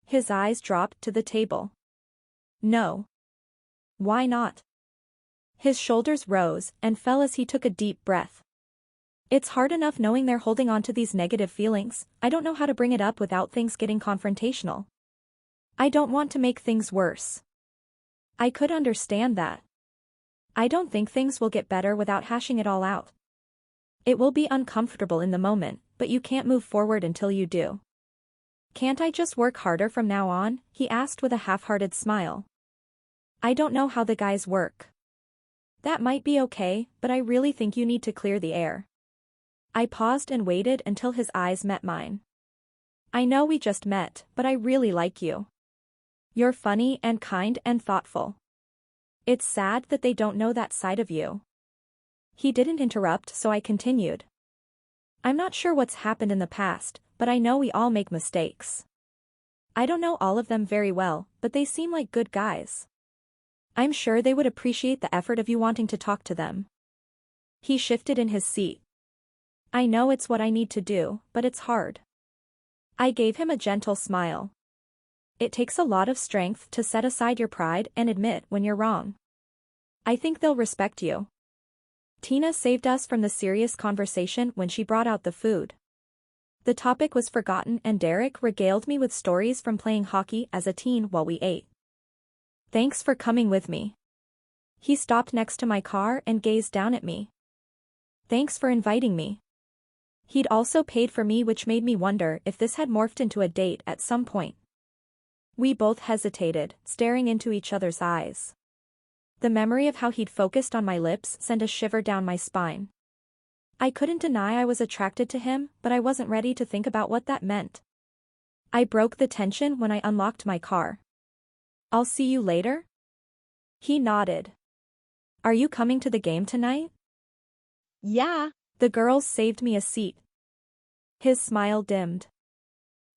B: His eyes dropped to the table. No. Why not? His shoulders rose and fell as he took a deep breath. It's hard enough knowing they're holding on to these negative feelings. I don't know how to bring it up without things getting confrontational. I don't want to make things worse. I could understand that. I don't think things will get better without hashing it all out. It will be uncomfortable in the moment, but you can't move forward until you do. Can't I just work harder from now on? He asked with a half-hearted smile. I don't know how the guys work. That might be okay, but I really think you need to clear the air. I paused and waited until his eyes met mine. I know we just met, but I really like you. You're funny and kind and thoughtful. It's sad that they don't know that side of you. He didn't interrupt, so I continued. I'm not sure what's happened in the past, but I know we all make mistakes. I don't know all of them very well, but they seem like good guys. I'm sure they would appreciate the effort of you wanting to talk to them. He shifted in his seat. I know it's what I need to do, but it's hard. I gave him a gentle smile. It takes a lot of strength to set aside your pride and admit when you're wrong. I think they'll respect you. Tina saved us from the serious conversation when she brought out the food. The topic was forgotten and Derrek regaled me with stories from playing hockey as a teen while we ate. Thanks for coming with me. He stopped next to my car and gazed down at me. Thanks for inviting me. He'd also paid for me, which made me wonder if this had morphed into a date at some point. We both hesitated, staring into each other's eyes. The memory of how he'd focused on my lips sent a shiver down my spine. I couldn't deny I was attracted to him, but I wasn't ready to think about what that meant. I broke the tension when I unlocked my car. I'll see you later? He nodded. Are you coming to the game tonight?
C: Yeah.
B: The girls saved me a seat. His smile dimmed.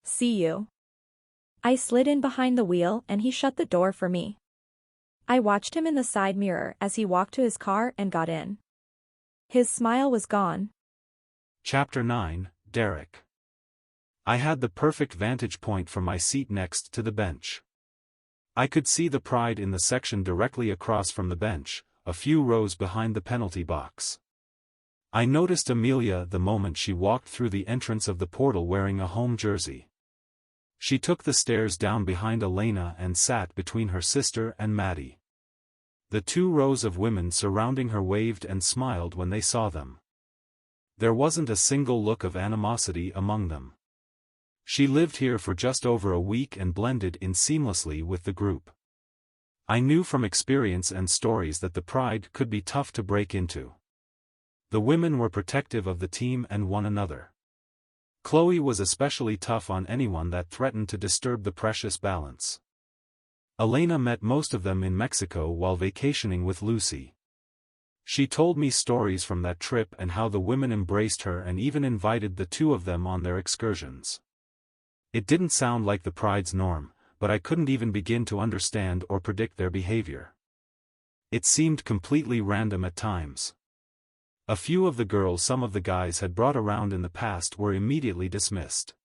B: See you. I slid in behind the wheel and he shut the door for me. I watched him in the side mirror as he walked to his car and got in. His smile was gone.
A: Chapter 9, Derrek. I had the perfect vantage point from my seat next to the bench. I could see the pride in the section directly across from the bench, a few rows behind the penalty box. I noticed Amelia the moment she walked through the entrance of the portal wearing a home jersey. She took the stairs down behind Elena and sat between her sister and Maddie. The 2 rows of women surrounding her waved and smiled when they saw them. There wasn't a single look of animosity among them. She lived here for just over a week and blended in seamlessly with the group. I knew from experience and stories that the Pride could be tough to break into. The women were protective of the team and one another. Chloe was especially tough on anyone that threatened to disturb the precious balance. Elena met most of them in Mexico while vacationing with Lucy. She told me stories from that trip and how the women embraced her and even invited the two of them on their excursions. It didn't sound like the Pride's norm, but I couldn't even begin to understand or predict their behavior. It seemed completely random at times. A few of the girls some of the guys had brought around in the past were immediately dismissed.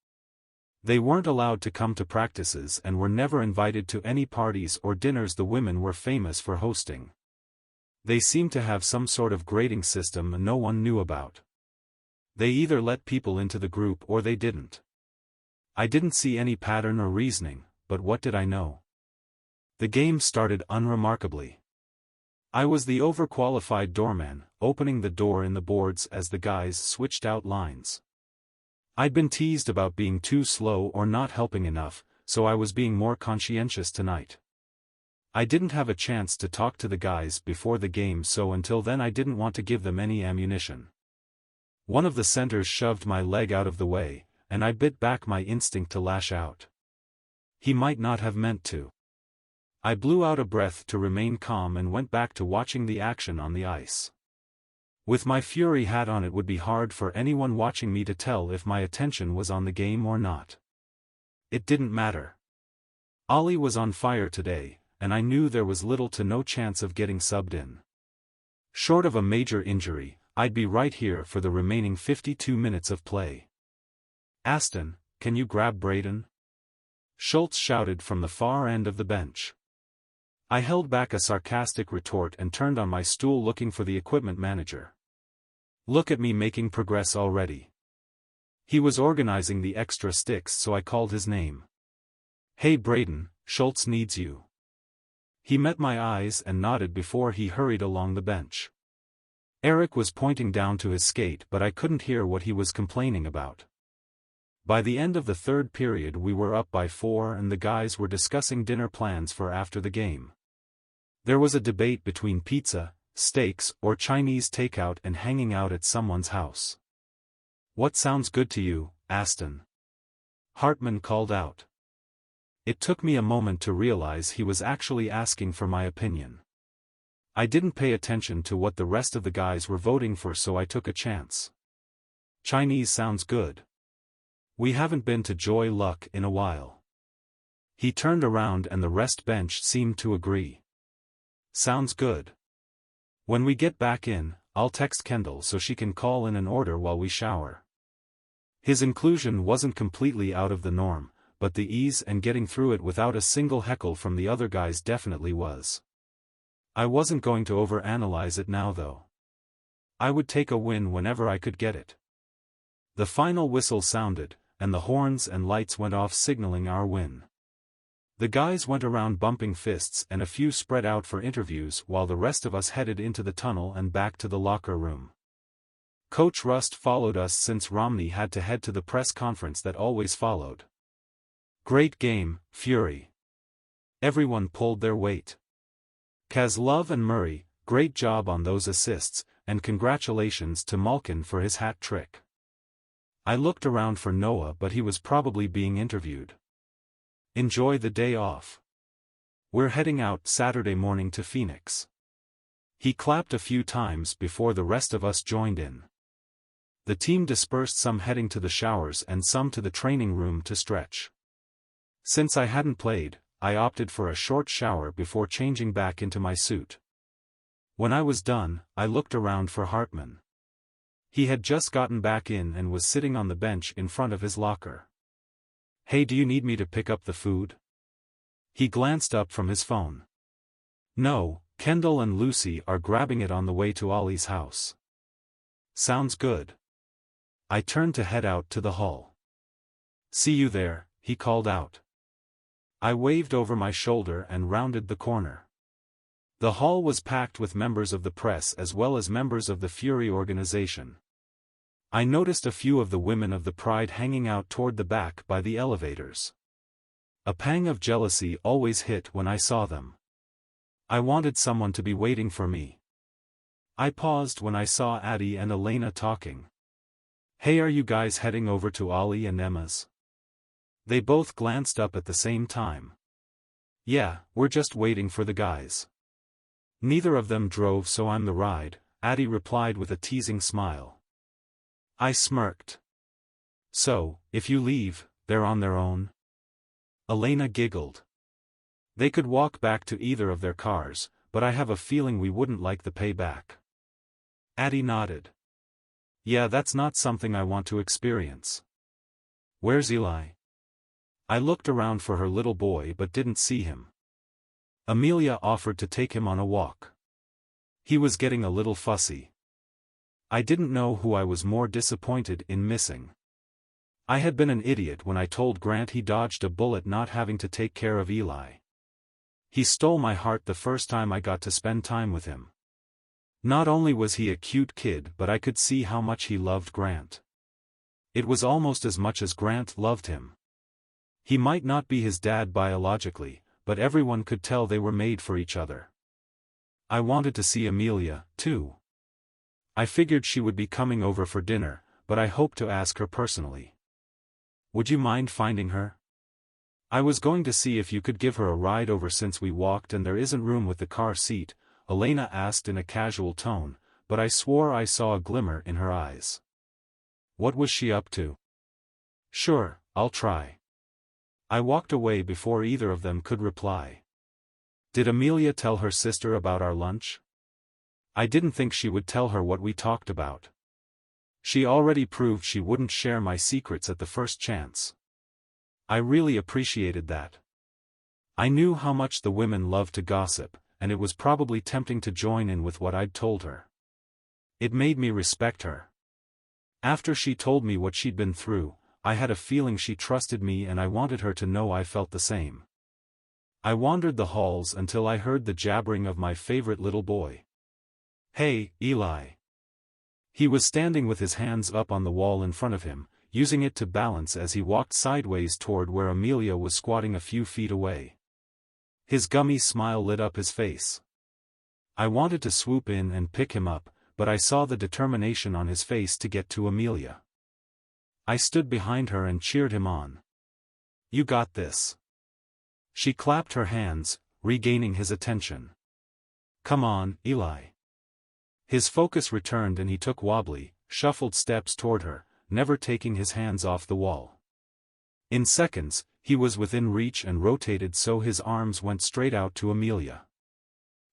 A: They weren't allowed to come to practices and were never invited to any parties or dinners the women were famous for hosting. They seemed to have some sort of grading system no one knew about. They either let people into the group or they didn't. I didn't see any pattern or reasoning, but what did I know? The game started unremarkably. I was the overqualified doorman, opening the door in the boards as the guys switched out lines. I'd been teased about being too slow or not helping enough, so I was being more conscientious tonight. I didn't have a chance to talk to the guys before the game, so until then I didn't want to give them any ammunition. One of the centers shoved my leg out of the way, and I bit back my instinct to lash out. He might not have meant to. I blew out a breath to remain calm and went back to watching the action on the ice. With my Fury hat on, it would be hard for anyone watching me to tell if my attention was on the game or not. It didn't matter. Ollie was on fire today, and I knew there was little to no chance of getting subbed in. Short of a major injury, I'd be right here for the remaining 52 minutes of play. Aston, can you grab Brayden? Schultz shouted from the far end of the bench. I held back a sarcastic retort and turned on my stool looking for the equipment manager. Look at me making progress already. He was organizing the extra sticks, so I called his name. Hey Brayden, Schultz needs you. He met my eyes and nodded before he hurried along the bench. Eric was pointing down to his skate, but I couldn't hear what he was complaining about. By the end of the third period we were up by 4 and the guys were discussing dinner plans for after the game. There was a debate between pizza, steaks, or Chinese takeout and hanging out at someone's house. What sounds good to you, Aston? Hartman called out. It took me a moment to realize he was actually asking for my opinion. I didn't pay attention to what the rest of the guys were voting for, so I took a chance. Chinese sounds good. We haven't been to Joy Luck in a while. He turned around and the rest bench seemed to agree. Sounds good. When we get back in, I'll text Kendall so she can call in an order while we shower. His inclusion wasn't completely out of the norm, but the ease and getting through it without a single heckle from the other guys definitely was. I wasn't going to overanalyze it now though. I would take a win whenever I could get it. The final whistle sounded, and the horns and lights went off signaling our win. The guys went around bumping fists and a few spread out for interviews while the rest of us headed into the tunnel and back to the locker room. Coach Rust followed us since Romney had to head to the press conference that always followed. Great game, Fury. Everyone pulled their weight. Kozlov and Murray, great job on those assists, and congratulations to Malkin for his hat trick. I looked around for Noah, but he was probably being interviewed. Enjoy the day off. We're heading out Saturday morning to Phoenix. He clapped a few times before the rest of us joined in. The team dispersed, some heading to the showers and some to the training room to stretch. Since I hadn't played, I opted for a short shower before changing back into my suit. When I was done, I looked around for Hartman. He had just gotten back in and was sitting on the bench in front of his locker. Hey, do you need me to pick up the food? He glanced up from his phone. No, Kendall and Lucy are grabbing it on the way to Ollie's house. Sounds good. I turned to head out to the hall. See you there, he called out. I waved over my shoulder and rounded the corner. The hall was packed with members of the press as well as members of the Fury organization. I noticed a few of the women of the Pride hanging out toward the back by the elevators. A pang of jealousy always hit when I saw them. I wanted someone to be waiting for me. I paused when I saw Addie and Elena talking. "Hey, are you guys heading over to Ollie and Emma's?" They both glanced up at the same time. "Yeah, we're just waiting for the guys." "Neither of them drove, so I'm the ride," Addie replied with a teasing smile. I smirked. "So, if you leave, they're on their own?" Elena giggled. "They could walk back to either of their cars, but I have a feeling we wouldn't like the payback." Addie nodded. "Yeah, that's not something I want to experience." "Where's Eli?" I looked around for her little boy but didn't see him. Amelia offered to take him on a walk. He was getting a little fussy. I didn't know who I was more disappointed in missing. I had been an idiot when I told Grant he dodged a bullet not having to take care of Eli. He stole my heart the first time I got to spend time with him. Not only was he a cute kid, but I could see how much he loved Grant. It was almost as much as Grant loved him. He might not be his dad biologically, but everyone could tell they were made for each other. I wanted to see Amelia, too. I figured she would be coming over for dinner, but I hoped to ask her personally. "Would you mind finding her? I was going to see if you could give her a ride over since we walked and there isn't room with the car seat," Elena asked in a casual tone, but I swore I saw a glimmer in her eyes. What was she up to? "Sure, I'll try." I walked away before either of them could reply. Did Amelia tell her sister about our lunch? I didn't think she would tell her what we talked about. She already proved she wouldn't share my secrets at the first chance. I really appreciated that. I knew how much the women loved to gossip, and it was probably tempting to join in with what I'd told her. It made me respect her. After she told me what she'd been through, I had a feeling she trusted me and I wanted her to know I felt the same. I wandered the halls until I heard the jabbering of my favorite little boy. "Hey, Eli." He was standing with his hands up on the wall in front of him, using it to balance as he walked sideways toward where Amelia was squatting a few feet away. His gummy smile lit up his face. I wanted to swoop in and pick him up, but I saw the determination on his face to get to Amelia. I stood behind her and cheered him on. "You got this." She clapped her hands, regaining his attention. "Come on, Eli." His focus returned and he took wobbly, shuffled steps toward her, never taking his hands off the wall. In seconds, he was within reach and rotated so his arms went straight out to Amelia.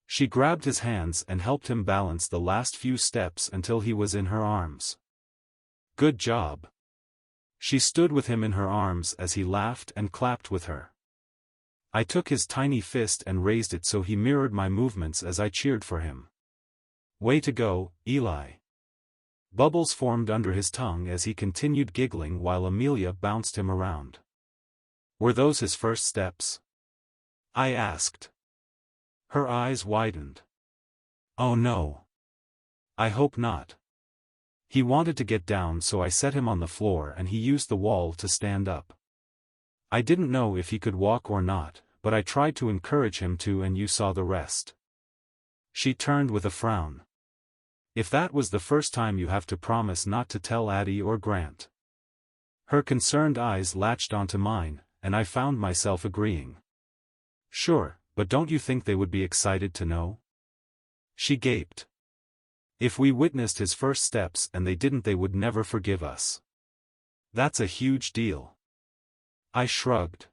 A: She grabbed his hands and helped him balance the last few steps until he was in her arms. "Good job." She stood with him in her arms as he laughed and clapped with her. I took his tiny fist and raised it so he mirrored my movements as I cheered for him. "Way to go, Eli." Bubbles formed under his tongue as he continued giggling while Amelia bounced him around. "Were those his first steps?" I asked. Her eyes widened. "Oh no. I hope not." He wanted to get down so I set him on the floor and he used the wall to stand up. I didn't know if he could walk or not, but I tried to encourage him to and you saw the rest. She turned with a frown. "If that was the first time you have to promise not to tell Addie or Grant." Her concerned eyes latched onto mine, and I found myself agreeing. "Sure, but don't you think they would be excited to know?" She gaped. "If we witnessed his first steps and they didn't, they would never forgive us. That's a huge deal." I shrugged.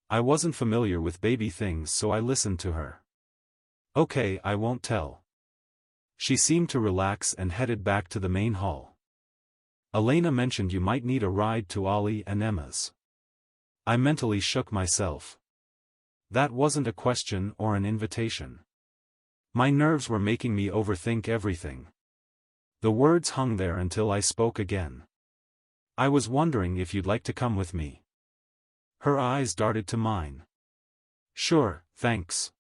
A: I wasn't familiar with baby things so I listened to her. "Okay, I won't tell." She seemed to relax and headed back to the main hall. "Elena mentioned you might need a ride to Ollie and Emma's." I mentally shook myself. That wasn't a question or an invitation. My nerves were making me overthink everything. The words hung there until I spoke again. "I was wondering if you'd like to come with me." Her eyes darted to mine. "Sure, thanks."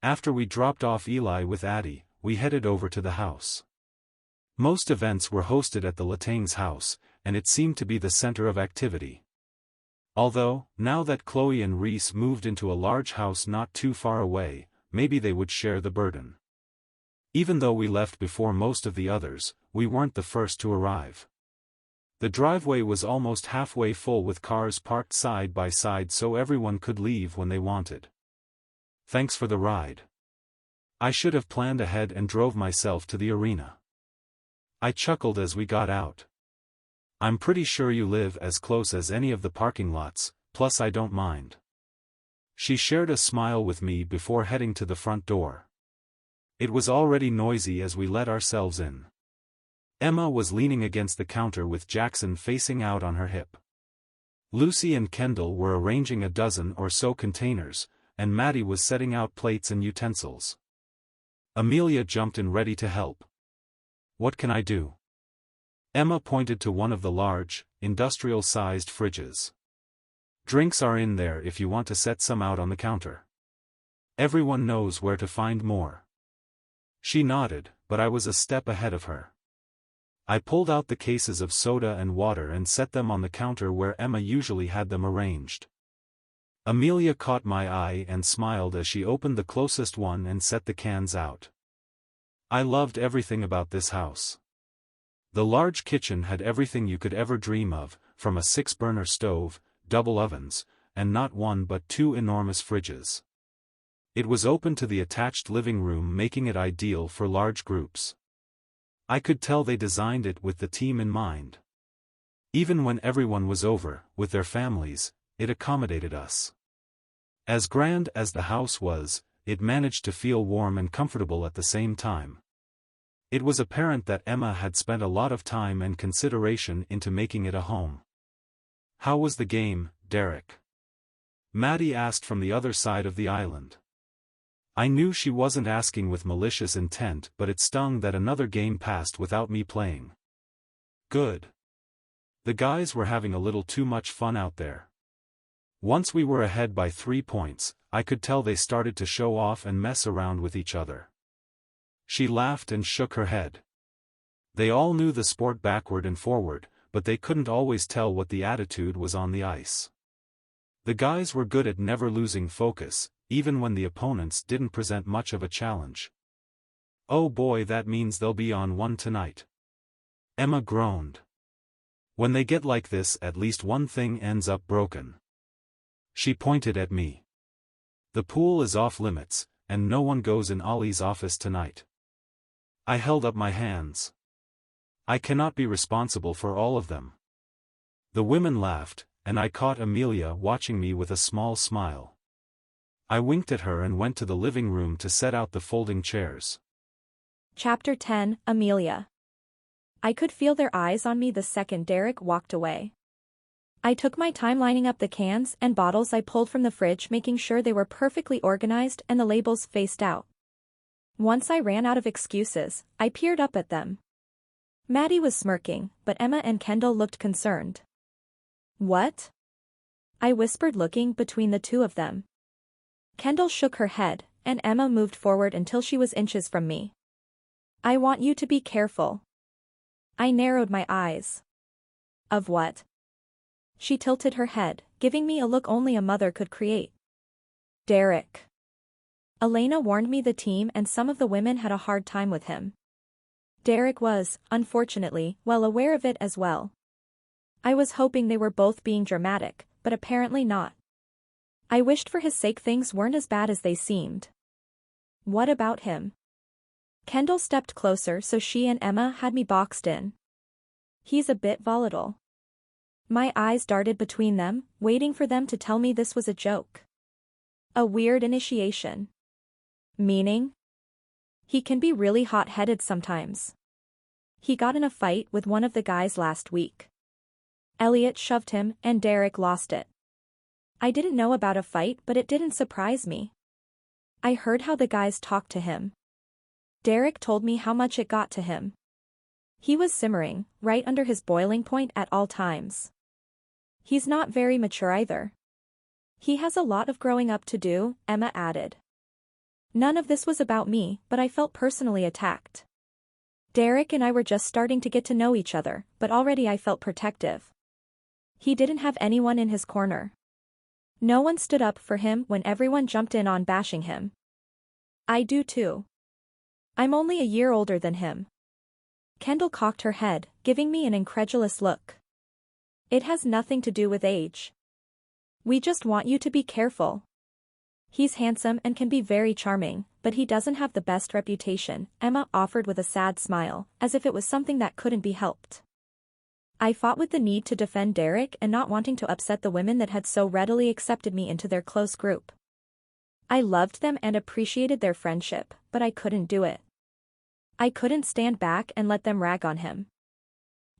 A: After we dropped off Eli with Addie, we headed over to the house. Most events were hosted at the Latang's house, and it seemed to be the center of activity. Although, now that Chloe and Reese moved into a large house not too far away, maybe they would share the burden. Even though we left before most of the others, we weren't the first to arrive. The driveway was almost halfway full with cars parked side by side so everyone could leave when they wanted. Thanks for the ride. I should have planned ahead and drove myself to the arena. I chuckled as we got out. I'm pretty sure you live as close as any of the parking lots, plus I don't mind. She shared a smile with me before heading to the front door. It was already noisy as we let ourselves in. Emma was leaning against the counter with Jackson facing out on her hip. Lucy and Kendall were arranging a dozen or so containers, and Maddie was setting out plates and utensils. Amelia jumped in ready to help. What can I do? Emma pointed to one of the large, industrial-sized fridges. Drinks are in there if you want to set some out on the counter. Everyone knows where to find more. She nodded, but I was a step ahead of her. I pulled out the cases of soda and water and set them on the counter where Emma usually had them arranged. Amelia caught my eye and smiled as she opened the closest one and set the cans out. I loved everything about this house. The large kitchen had everything you could ever dream of, from a 6-burner stove, double ovens, and not one but 2 enormous fridges. It was open to the attached living room, making it ideal for large groups. I could tell they designed it with the team in mind. Even when everyone was over, with their families, it accommodated us. As grand as the house was, it managed to feel warm and comfortable at the same time. It was apparent that Emma had spent a lot of time and consideration into making it a home. How was the game, Derrek? Maddie asked from the other side of the island. I knew she wasn't asking with malicious intent, but it stung that another game passed without me playing. Good. The guys were having a little too much fun out there. Once we were ahead by 3 points, I could tell they started to show off and mess around with each other. She laughed and shook her head. They all knew the sport backward and forward, but they couldn't always tell what the attitude was on the ice. The guys were good at never losing focus, even when the opponents didn't present much of a challenge. Oh boy, that means they'll be on one tonight. Emma groaned. When they get like this, at least one thing ends up broken. She pointed at me. The pool is off limits, and no one goes in Ollie's office tonight. I held up my hands. I cannot be responsible for all of them. The women laughed, and I caught Amelia watching me with a small smile. I winked at her and went to the living room to set out the folding chairs.
B: Chapter 10, Amelia. I could feel their eyes on me the second Derrek walked away. I took my time lining up the cans and bottles I pulled from the fridge, making sure they were perfectly organized and the labels faced out. Once I ran out of excuses, I peered up at them. Maddie was smirking, but Emma and Kendall looked concerned. What? I whispered, looking between the two of them. Kendall shook her head, and Emma moved forward until she was inches from me. I want you to be careful. I narrowed my eyes. Of what? She tilted her head, giving me a look only a mother could create. Derrek. Elena warned me the team and some of the women had a hard time with him. Derrek was, unfortunately, well aware of it as well. I was hoping they were both being dramatic, but apparently not. I wished for his sake things weren't as bad as they seemed. What about him? Kendall stepped closer so she and Emma had me boxed in. He's a bit volatile. My eyes darted between them, waiting for them to tell me this was a joke. A weird initiation. Meaning? He can be really hot-headed sometimes. He got in a fight with one of the guys last week. Elliot shoved him and Derrek lost it. I didn't know about a fight, but it didn't surprise me. I heard how the guys talked to him. Derrek told me how much it got to him. He was simmering, right under his boiling point at all times. He's not very mature either. He has a lot of growing up to do, Emma added. None of this was about me, but I felt personally attacked. Derrek and I were just starting to get to know each other, but already I felt protective. He didn't have anyone in his corner. No one stood up for him when everyone jumped in on bashing him. I do too. I'm only a year older than him. Kendall cocked her head, giving me an incredulous look. It has nothing to do with age. We just want you to be careful. He's handsome and can be very charming, but he doesn't have the best reputation, Emma offered with a sad smile, as if it was something that couldn't be helped. I fought with the need to defend Derrek and not wanting to upset the women that had so readily accepted me into their close group. I loved them and appreciated their friendship, but I couldn't do it. I couldn't stand back and let them rag on him.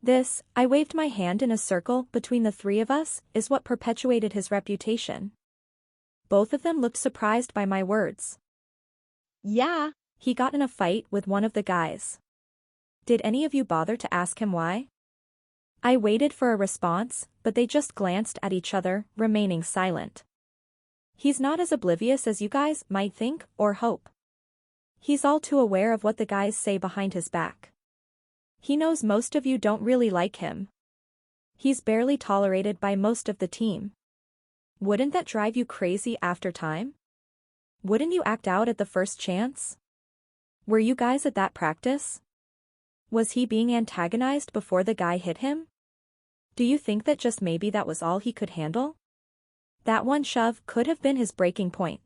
B: This, I waved my hand in a circle between the three of us, is what perpetuated his reputation. Both of them looked surprised by my words.
C: Yeah.
B: He got in a fight with one of the guys. Did any of you bother to ask him why? I waited for a response, but they just glanced at each other, remaining silent. He's not as oblivious as you guys might think or hope. He's all too aware of what the guys say behind his back. He knows most of you don't really like him. He's barely tolerated by most of the team. Wouldn't that drive you crazy after time? Wouldn't you act out at the first chance? Were you guys at that practice? Was he being antagonized before the guy hit him? Do you think that just maybe that was all he could handle? That one shove could have been his breaking point.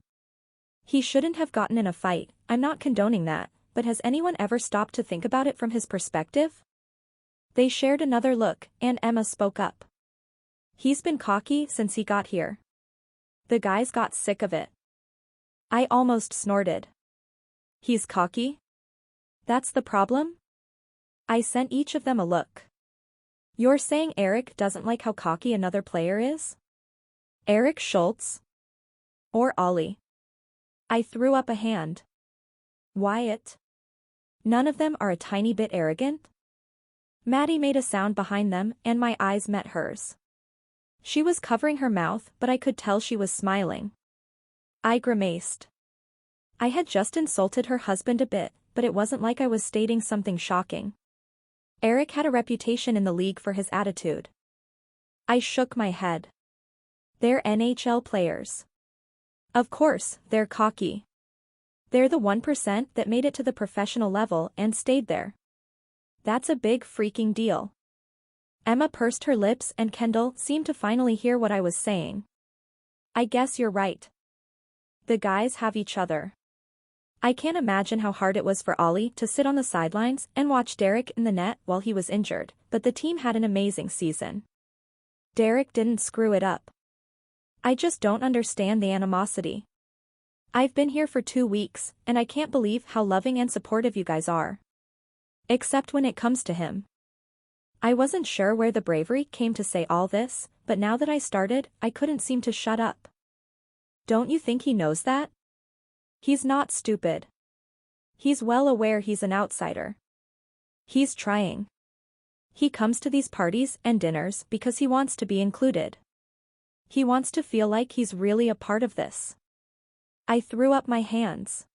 B: He shouldn't have gotten in a fight, I'm not condoning that, but has anyone ever stopped to think about it from his perspective? They shared another look, and Emma spoke up. He's been cocky since he got here. The guys got sick of it. I almost snorted. He's cocky? That's the problem? I sent each of them a look. You're saying Eric doesn't like how cocky another player is? Eric Schultz? Or Ollie? I threw up a hand. Wyatt? None of them are a tiny bit arrogant? Maddie made a sound behind them and my eyes met hers. She was covering her mouth, but I could tell she was smiling. I grimaced. I had just insulted her husband a bit, but it wasn't like I was stating something shocking. Eric had a reputation in the league for his attitude. I shook my head. They're NHL players. Of course, they're cocky. They're the 1% that made it to the professional level and stayed there. That's a big freaking deal. Emma pursed her lips and Kendall seemed to finally hear what I was saying. I guess you're right. The guys have each other. I can't imagine how hard it was for Ollie to sit on the sidelines and watch Derrek in the net while he was injured, but the team had an amazing season. Derrek didn't screw it up. I just don't understand the animosity. I've been here for 2 weeks, and I can't believe how loving and supportive you guys are. Except when it comes to him. I wasn't sure where the bravery came to say all this, but now that I started, I couldn't seem to shut up. Don't you think he knows that? He's not stupid. He's well aware he's an outsider. He's trying. He comes to these parties and dinners because he wants to be included. He wants to feel like he's really a part of this. I threw up my hands.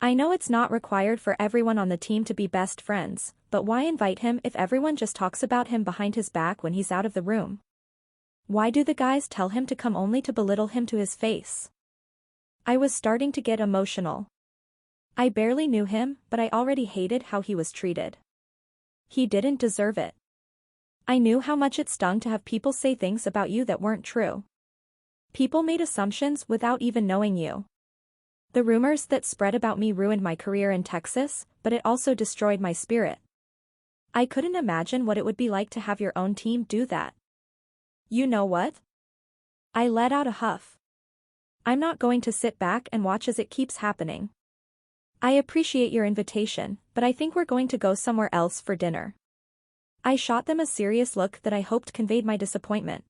B: I know it's not required for everyone on the team to be best friends, but why invite him if everyone just talks about him behind his back when he's out of the room? Why do the guys tell him to come only to belittle him to his face? I was starting to get emotional. I barely knew him, but I already hated how he was treated. He didn't deserve it. I knew how much it stung to have people say things about you that weren't true. People made assumptions without even knowing you. The rumors that spread about me ruined my career in Texas, but it also destroyed my spirit. I couldn't imagine what it would be like to have your own team do that. You know what? I let out a huff. I'm not going to sit back and watch as it keeps happening. I appreciate your invitation, but I think we're going to go somewhere else for dinner. I shot them a serious look that I hoped conveyed my disappointment.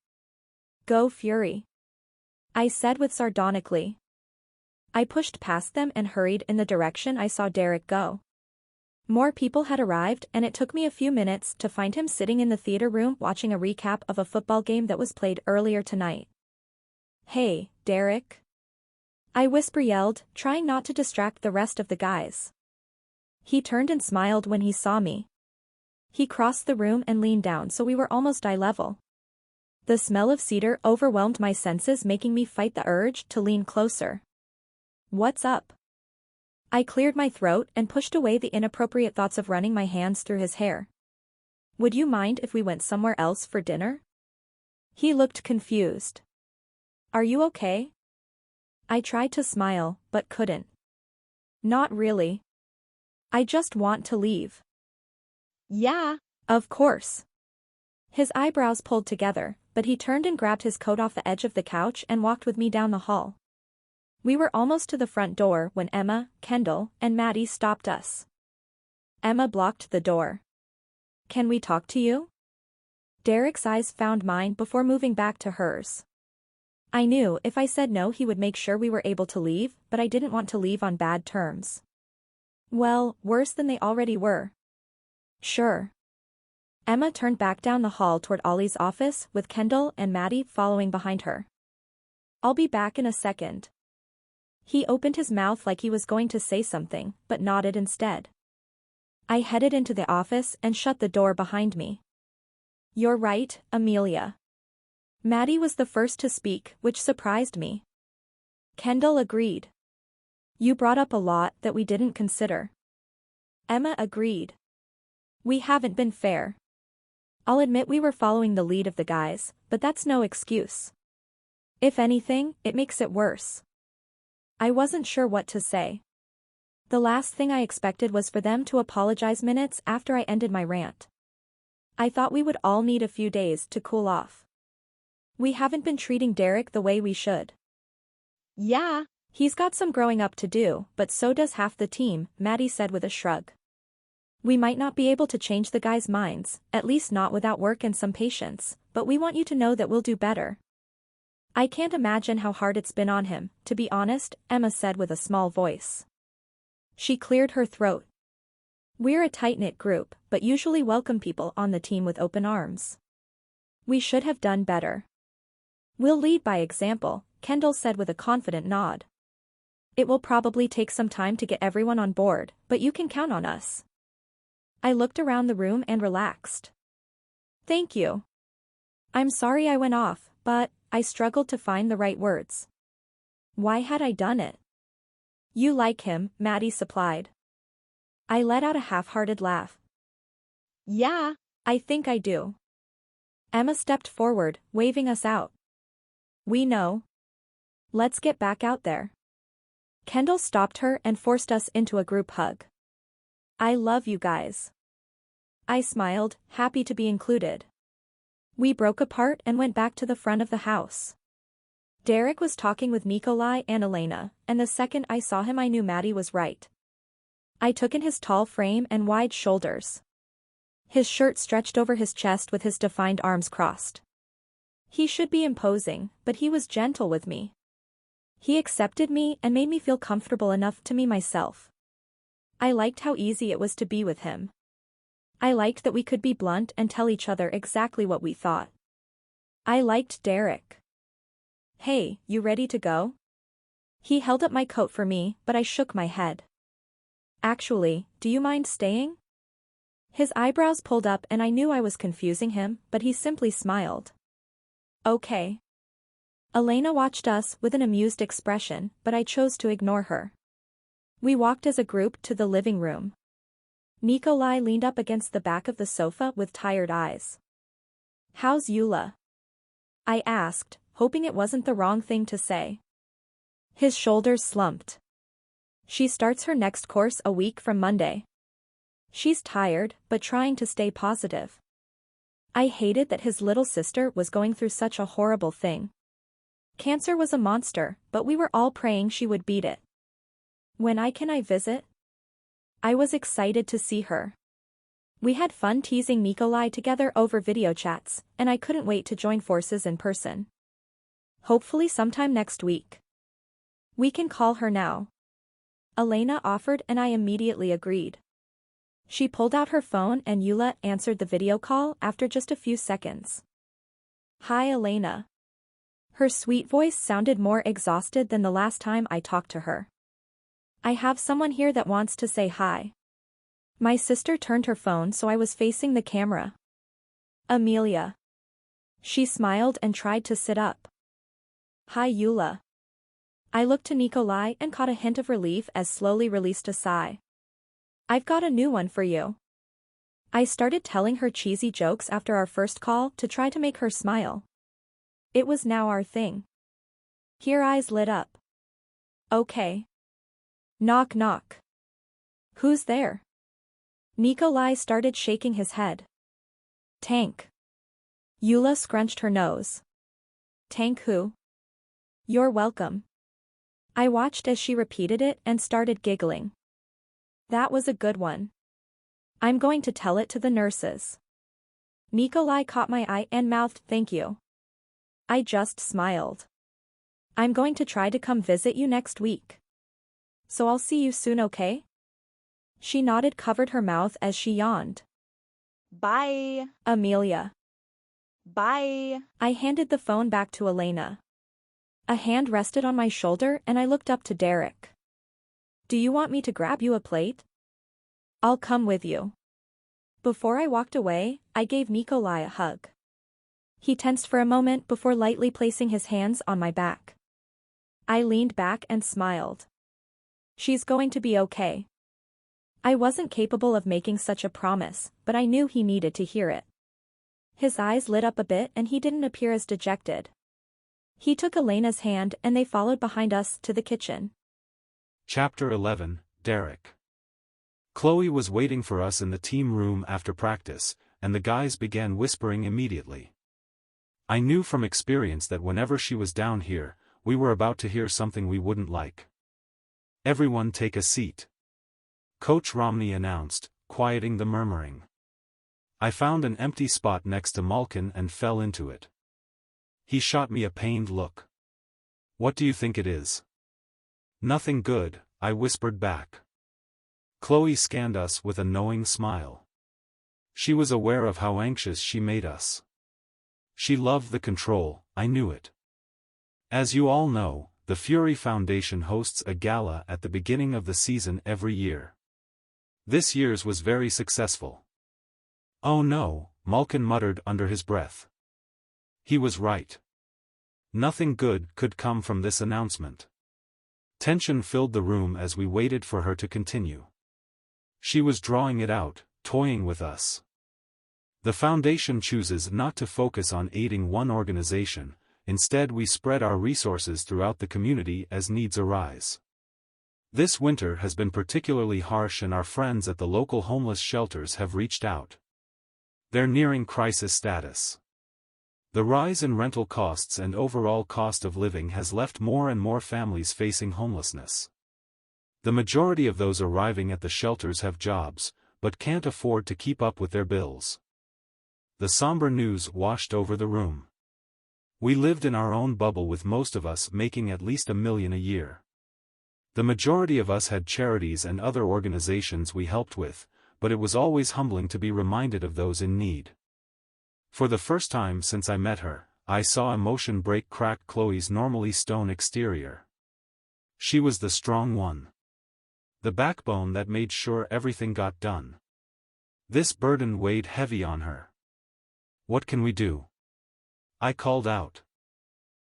B: Go Fury. I said with sardonically. I pushed past them and hurried in the direction I saw Derrek go. More people had arrived and it took me a few minutes to find him sitting in the theater room watching a recap of a football game that was played earlier tonight. Hey, Derrek. I whisper yelled, trying not to distract the rest of the guys. He turned and smiled when he saw me. He crossed the room and leaned down so we were almost eye level. The smell of cedar overwhelmed my senses, making me fight the urge to lean closer. "What's up?" I cleared my throat and pushed away the inappropriate thoughts of running my hands through his hair. "Would you mind if we went somewhere else for dinner?" He looked confused. "Are you okay?" I tried to smile, but couldn't. "Not really. I just want to leave."
C: Yeah.
B: "Of course." His eyebrows pulled together, but he turned and grabbed his coat off the edge of the couch and walked with me down the hall. We were almost to the front door when Emma, Kendall, and Maddie stopped us. Emma blocked the door. "Can we talk to you?" Derrek's eyes found mine before moving back to hers. I knew if I said no he would make sure we were able to leave, but I didn't want to leave on bad terms. Well, worse than they already were. "Sure." Emma turned back down the hall toward Ollie's office with Kendall and Maddie following behind her. "I'll be back in a second." He opened his mouth like he was going to say something, but nodded instead. I headed into the office and shut the door behind me. "You're right, Amelia." Maddie was the first to speak, which surprised me. Kendall agreed. "You brought up a lot that we didn't consider." Emma agreed. "We haven't been fair. I'll admit we were following the lead of the guys, but that's no excuse. If anything, it makes it worse." I wasn't sure what to say. The last thing I expected was for them to apologize minutes after I ended my rant. I thought we would all need a few days to cool off. "We haven't been treating Derrek the way we should."
C: Yeah.
B: "He's got some growing up to do, but so does half the team," Maddie said with a shrug. "We might not be able to change the guys' minds, at least not without work and some patience, but we want you to know that we'll do better." "I can't imagine how hard it's been on him, to be honest," Emma said with a small voice. She cleared her throat. "We're a tight-knit group, but usually welcome people on the team with open arms. We should have done better. We'll lead by example," Kendall said with a confident nod. "It will probably take some time to get everyone on board, but you can count on us." I looked around the room and relaxed. "Thank you. I'm sorry I went off, but I struggled to find the right words. Why had I done it?" "You like him," Maddie supplied. I let out a half-hearted laugh.
C: Yeah.
B: "I think I do." Emma stepped forward, waving us out. "We know. Let's get back out there." Kendall stopped her and forced us into a group hug. "I love you guys." I smiled, happy to be included. We broke apart and went back to the front of the house. Derrek was talking with Nikolai and Elena, and the second I saw him I knew Maddie was right. I took in his tall frame and wide shoulders. His shirt stretched over his chest with his defined arms crossed. He should be imposing, but he was gentle with me. He accepted me and made me feel comfortable enough to be myself. I liked how easy it was to be with him. I liked that we could be blunt and tell each other exactly what we thought. I liked Derrek. "Hey, you ready to go?" He held up my coat for me, but I shook my head. "Actually, do you mind staying?" His eyebrows pulled up and I knew I was confusing him, but he simply smiled. "Okay." Elena watched us with an amused expression, but I chose to ignore her. We walked as a group to the living room. Nikolai leaned up against the back of the sofa with tired eyes. "How's Eula?" I asked, hoping it wasn't the wrong thing to say. His shoulders slumped. "She starts her next course a week from Monday. She's tired, but trying to stay positive." I hated that his little sister was going through such a horrible thing. Cancer was a monster, but we were all praying she would beat it. "When can I visit?" I was excited to see her. We had fun teasing Nikolai together over video chats, and I couldn't wait to join forces in person. "Hopefully sometime next week." "We can call her now." Elena offered and I immediately agreed. She pulled out her phone and Eula answered the video call after just a few seconds. "Hi Elena." Her sweet voice sounded more exhausted than the last time I talked to her. "I have someone here that wants to say hi." My sister turned her phone so I was facing the camera. Amelia. She smiled and tried to sit up. Hi Eula. I looked to Nikolai and caught a hint of relief as slowly released a sigh. I've got a new one for you. I started telling her cheesy jokes after our first call to try to make her smile. It was now our thing. Her eyes lit up. Okay. Knock knock. Who's there? Nikolai started shaking his head. Tank. Eula scrunched her nose. Tank who? You're welcome. I watched as she repeated it and started giggling. That was a good one. I'm going to tell it to the nurses. Nikolai caught my eye and mouthed thank you. I just smiled. I'm going to try to come visit you next week. So I'll see you soon, okay? She nodded, covered her mouth as she yawned.
C: Bye.
B: Amelia.
C: Bye.
B: I handed the phone back to Elena. A hand rested on my shoulder and I looked up to Derrek. Do you want me to grab you a plate? I'll come with you. Before I walked away, I gave Nikolai a hug. He tensed for a moment before lightly placing his hands on my back. I leaned back and smiled. She's going to be okay. I wasn't capable of making such a promise, but I knew he needed to hear it. His eyes lit up a bit and he didn't appear as dejected. He took Elena's hand and they followed behind us to the kitchen.
A: Chapter 11, Derrek. Chloe was waiting for us in the team room after practice, and the guys began whispering immediately. I knew from experience that whenever she was down here, we were about to hear something we wouldn't like. Everyone take a seat. Coach Romney announced, quieting the murmuring. I found an empty spot next to Malkin and fell into it. He shot me a pained look. What do you think it is? Nothing good, I whispered back. Chloe scanned us with a knowing smile. She was aware of how anxious she made us. She loved the control, I knew it. As you all know, the Fury Foundation hosts a gala at the beginning of the season every year. This year's was very successful. Oh no, Malkin muttered under his breath. He was right. Nothing good could come from this announcement. Tension filled the room as we waited for her to continue. She was drawing it out, toying with us. The foundation chooses not to focus on aiding one organization, instead we spread our resources throughout the community as needs arise. This winter has been particularly harsh and our friends at the local homeless shelters have reached out. They're nearing crisis status. The rise in rental costs and overall cost of living has left more and more families facing homelessness. The majority of those arriving at the shelters have jobs, but can't afford to keep up with their bills. The somber news washed over the room. We lived in our own bubble with most of us making at least $1 million a year. The majority of us had charities and other organizations we helped with, but it was always humbling to be reminded of those in need. For the first time since I met her, I saw emotion crack Chloe's normally stone exterior. She was the strong one. The backbone that made sure everything got done. This burden weighed heavy on her. What can we do? I called out.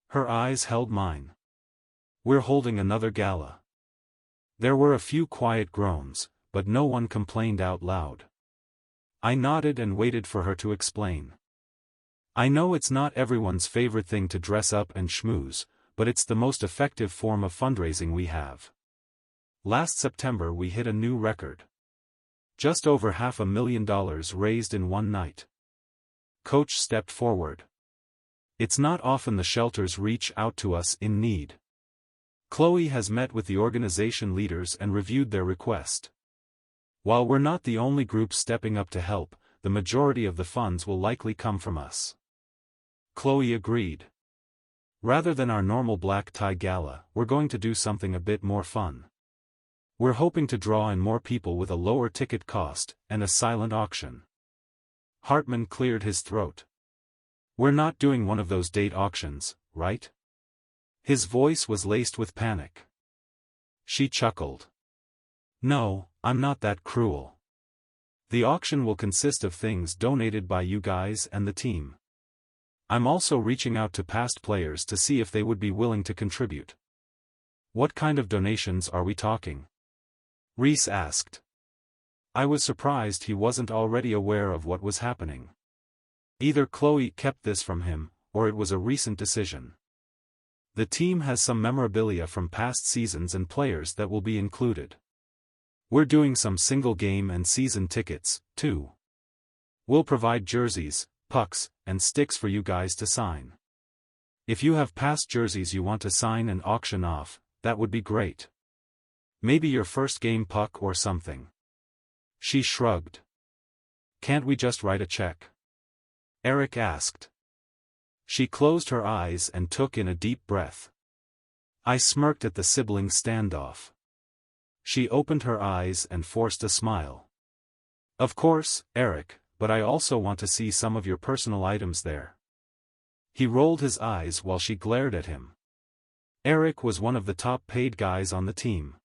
A: Her eyes held mine. We're holding another gala. There were a few quiet groans, but no one complained out loud. I nodded and waited for her to explain. I know it's not everyone's favorite thing to dress up and schmooze, but it's the most effective form of fundraising we have. Last September we hit a new record. Just over $500,000 raised in one night. Coach stepped forward. It's not often the shelters reach out to us in need. Chloe has met with the organization leaders and reviewed their request. While we're not the only group stepping up to help, the majority of the funds will likely come from us. Chloe agreed. Rather than our normal black tie gala, we're going to do something a bit more fun. We're hoping to draw in more people with a lower ticket cost, and a silent auction. Hartman cleared his throat. We're not doing one of those date auctions, right? His voice was laced with panic. She chuckled. No, I'm not that cruel. The auction will consist of things donated by you guys and the team. I'm also reaching out to past players to see if they would be willing to contribute. What kind of donations are we talking? Reese asked. I was surprised he wasn't already aware of what was happening. Either Chloe kept this from him, or it was a recent decision. The team has some memorabilia from past seasons and players that will be included. We're doing some single game and season tickets, too. We'll provide jerseys, pucks, and sticks for you guys to sign. If you have past jerseys you want to sign and auction off, that would be great. Maybe your first game puck or something. She shrugged. Can't we just write a check? Eric asked. She closed her eyes and took in a deep breath. I smirked at the sibling standoff. She opened her eyes and forced a smile. Of course, Eric, but I also want to see some of your personal items there. He rolled his eyes while she glared at him. Eric was one of the top paid guys on the team.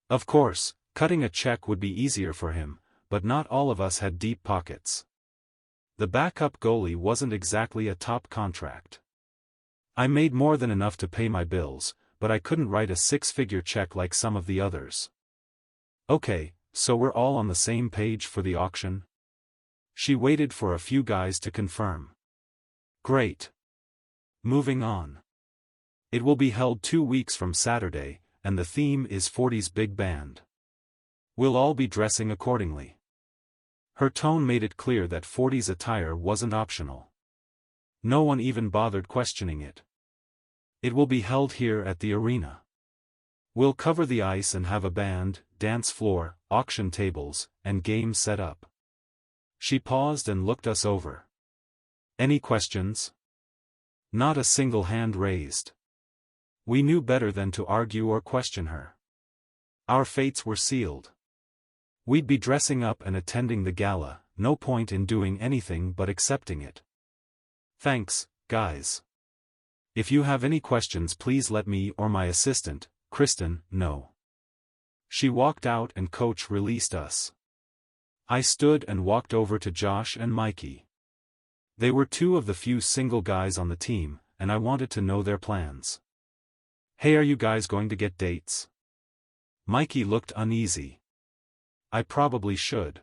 A: Of course, cutting a check would be easier for him, but not all of us had deep pockets. The backup goalie wasn't exactly a top contract. I made more than enough to pay my bills, but I couldn't write a six-figure check like some of the others. Okay, so we're all on the same page for the auction? She waited for a few guys to confirm. Great. Moving on. It will be held 2 weeks from Saturday, and the theme is 40's Big Band. We'll all be dressing accordingly. Her tone made it clear that 40's attire wasn't optional. No one even bothered questioning it. It will be held here at the arena. We'll cover the ice and have a band, dance floor, auction tables, and games set up. She paused and looked us over. Any questions? Not a single hand raised. We knew better than to argue or question her. Our fates were sealed. We'd be dressing up and attending the gala, no point in doing anything but accepting it. Thanks, guys. If you have any questions please let me or my assistant, Kristen, know. She walked out and coach released us. I stood and walked over to Josh and Mikey. They were two of the few single guys on the team, and I wanted to know their plans. Hey, are you guys going to get dates? Mikey looked uneasy. I probably should.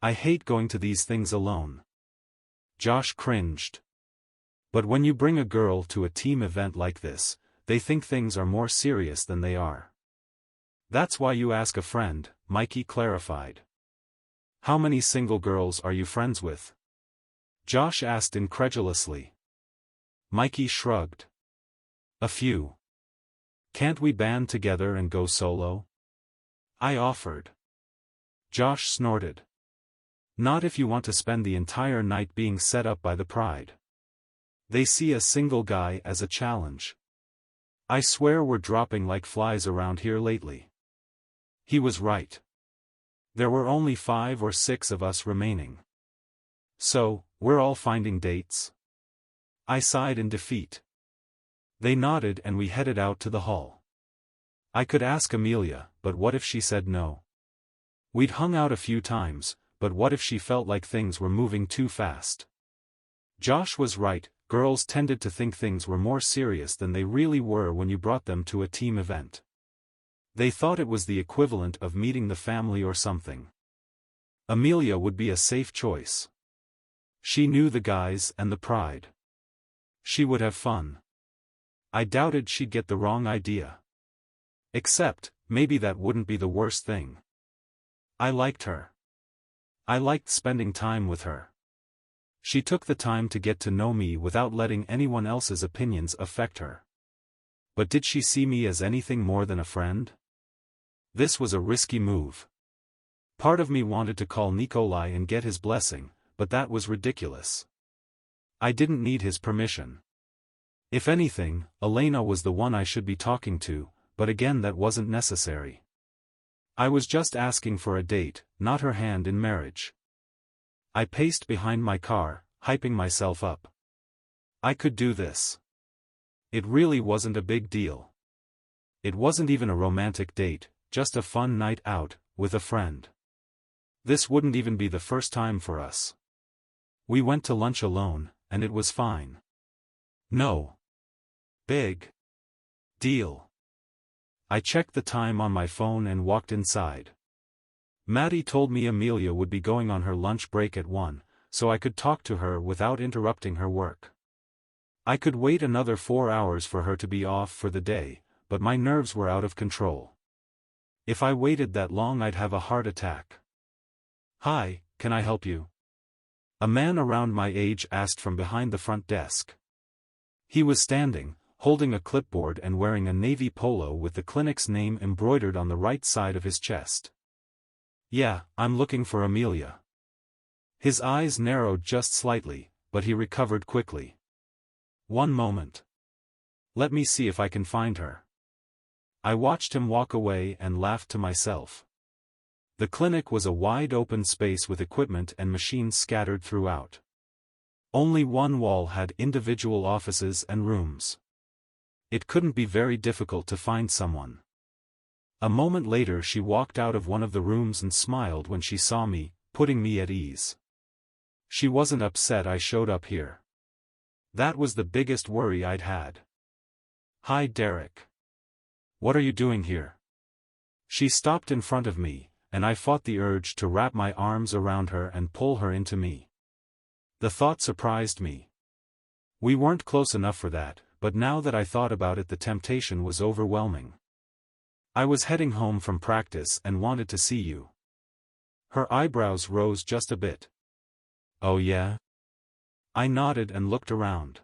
A: I hate going to these things alone. Josh cringed. But when you bring a girl to a team event like this, they think things are more serious than they are. That's why you ask a friend, Mikey clarified. How many single girls are you friends with? Josh asked incredulously. Mikey shrugged. A few. Can't we band together and go solo? I offered. Josh snorted. Not if you want to spend the entire night being set up by the pride. They see a single guy as a challenge. I swear we're dropping like flies around here lately. He was right. There were only 5 or 6 of us remaining. So, we're all finding dates? I sighed in defeat. They nodded and we headed out to the hall. I could ask Amelia, but what if she said no? We'd hung out a few times, but what if she felt like things were moving too fast? Josh was right, girls tended to think things were more serious than they really were when you brought them to a team event. They thought it was the equivalent of meeting the family or something. Amelia would be a safe choice. She knew the guys and the pride. She would have fun. I doubted she'd get the wrong idea. Except, maybe that wouldn't be the worst thing. I liked her. I liked spending time with her. She took the time to get to know me without letting anyone else's opinions affect her. But did she see me as anything more than a friend? This was a risky move. Part of me wanted to call Nikolai and get his blessing, but that was ridiculous. I didn't need his permission. If anything, Elena was the one I should be talking to, but again that wasn't necessary. I was just asking for a date, not her hand in marriage. I paced behind my car, hyping myself up. I could do this. It really wasn't a big deal. It wasn't even a romantic date, just a fun night out, with a friend. This wouldn't even be the first time for us. We went to lunch alone, and it was fine. No big deal. I checked the time on my phone and walked inside. Maddie told me Amelia would be going on her lunch break at 1, so I could talk to her without interrupting her work. I could wait another 4 hours for her to be off for the day, but my nerves were out of control. If I waited that long I'd have a heart attack. "Hi, can I help you?" A man around my age asked from behind the front desk. He was standing, holding a clipboard and wearing a navy polo with the clinic's name embroidered on the right side of his chest. "Yeah, I'm looking for Amelia." His eyes narrowed just slightly, but he recovered quickly. "One moment. Let me see if I can find her." I watched him walk away and laughed to myself. The clinic was a wide-open space with equipment and machines scattered throughout. Only one wall had individual offices and rooms. It couldn't be very difficult to find someone. A moment later she walked out of one of the rooms and smiled when she saw me, putting me at ease. She wasn't upset I showed up here. That was the biggest worry I'd had. "Hi Derrek. What are you doing here?" She stopped in front of me, and I fought the urge to wrap my arms around her and pull her into me. The thought surprised me. We weren't close enough for that, but now that I thought about it the temptation was overwhelming. "I was heading home from practice and wanted to see you." Her eyebrows rose just a bit. "Oh yeah?" I nodded and looked around.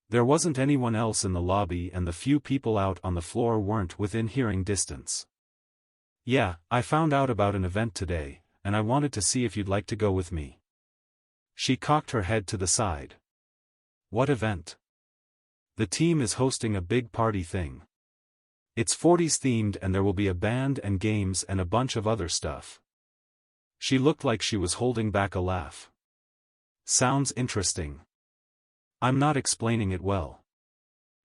A: There wasn't anyone else in the lobby and the few people out on the floor weren't within hearing distance. "Yeah, I found out about an event today, and I wanted to see if you'd like to go with me." She cocked her head to the side. "What event?" "The team is hosting a big party thing. It's 40s themed and there will be a band and games and a bunch of other stuff." She looked like she was holding back a laugh. "Sounds interesting. I'm not explaining it well.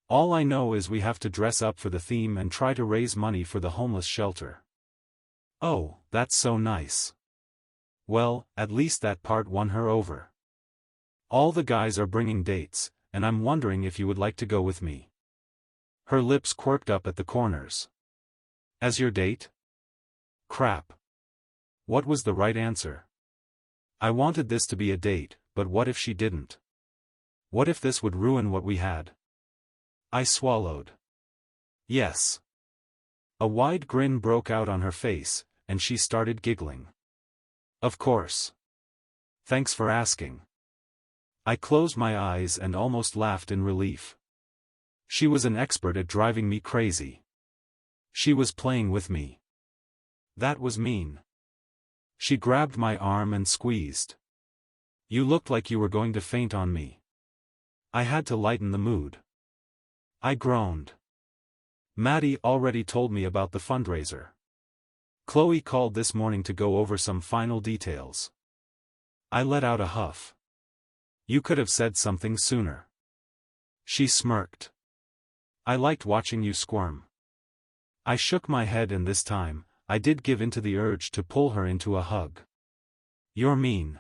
A: All I know is we have to dress up for the theme and try to raise money for the homeless shelter." "Oh, that's so nice." Well, at least that part won her over. "All the guys are bringing dates, and I'm wondering if you would like to go with me." Her lips quirked up at the corners. "As your date?" Crap. What was the right answer? I wanted this to be a date, but what if she didn't? What if this would ruin what we had? I swallowed. "Yes." A wide grin broke out on her face, and she started giggling. "Of course. Thanks for asking." I closed my eyes and almost laughed in relief. She was an expert at driving me crazy. She was playing with me. That was mean. She grabbed my arm and squeezed. "You looked like you were going to faint on me." I had to lighten the mood. I groaned. "Maddie already told me about the fundraiser. Chloe called this morning to go over some final details." I let out a huff. "You could have said something sooner." She smirked. "I liked watching you squirm." I shook my head and this time, I did give in to the urge to pull her into a hug. "You're mean."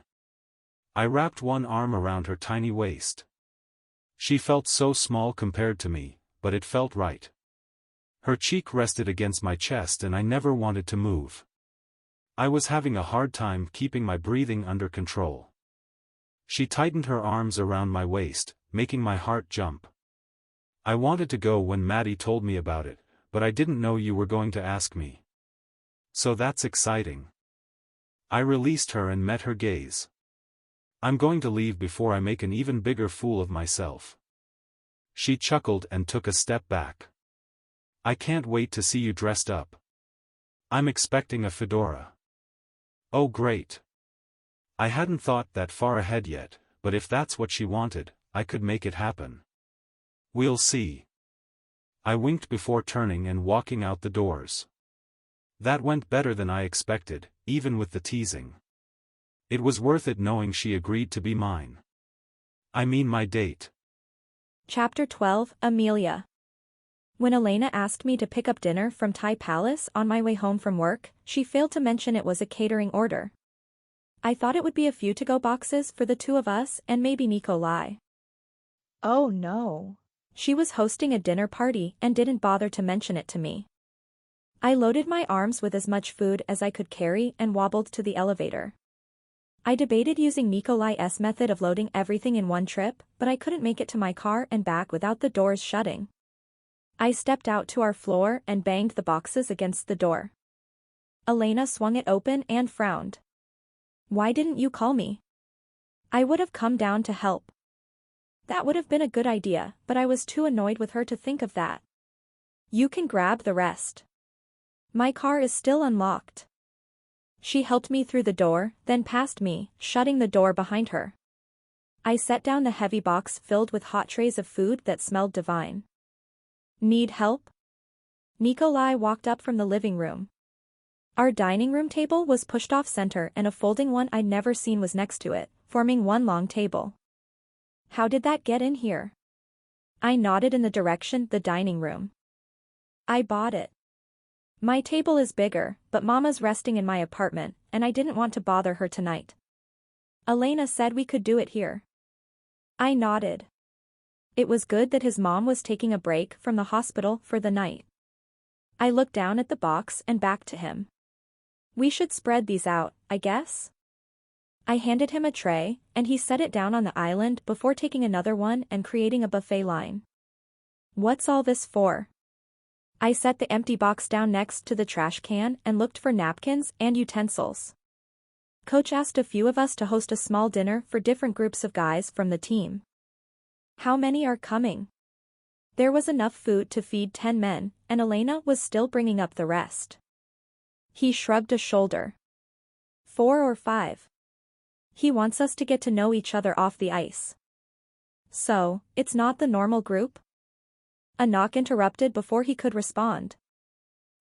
A: I wrapped one arm around her tiny waist. She felt so small compared to me, but it felt right. Her cheek rested against my chest and I never wanted to move. I was having a hard time keeping my breathing under control. She tightened her arms around my waist, making my heart jump. "I wanted to go when Maddie told me about it, but I didn't know you were going to ask me. So that's exciting." I released her and met her gaze. "I'm going to leave before I make an even bigger fool of myself." She chuckled and took a step back. "I can't wait to see you dressed up. I'm expecting a fedora." "Oh great." I hadn't thought that far ahead yet, but if that's what she wanted, I could make it happen. "We'll see." I winked before turning and walking out the doors. That went better than I expected, even with the teasing. It was worth it knowing she agreed to be mine. I mean my date.
B: Chapter 12, Amelia. When Elena asked me to pick up dinner from Thai Palace on my way home from work, she failed to mention it was a catering order. I thought it would be a few to-go boxes for the two of us and maybe Nikolai.
C: Oh no.
B: She was hosting a dinner party and didn't bother to mention it to me. I loaded my arms with as much food as I could carry and wobbled to the elevator. I debated using Nikolai's method of loading everything in one trip, but I couldn't make it to my car and back without the doors shutting. I stepped out to our floor and banged the boxes against the door. Elena swung it open and frowned. Why didn't you call me? I would have come down to help. That would have been a good idea, but I was too annoyed with her to think of that. You can grab the rest. My car is still unlocked. She helped me through the door, then past me, shutting the door behind her. I set down the heavy box filled with hot trays of food that smelled divine. Need help? Nikolai walked up from the living room. Our dining room table was pushed off center and a folding one I'd never seen was next to it, forming one long table. How did that get in here? I nodded in the direction the dining room. I bought it. My table is bigger, but Mama's resting in my apartment, and I didn't want to bother her tonight. Elena said we could do it here. I nodded. It was good that his mom was taking a break from the hospital for the night. I looked down at the box and back to him. We should spread these out, I guess? I handed him a tray, and he set it down on the island before taking another one and creating a buffet line. What's all this for? I set the empty box down next to the trash can and looked for napkins and utensils. Coach asked a few of us to host a small dinner for different groups of guys from the team. How many are coming? There was enough food to feed 10 men, and Elena was still bringing up the rest. He shrugged a shoulder. 4 or 5. He wants us to get to know each other off the ice. So, it's not the normal group? A knock interrupted before he could respond.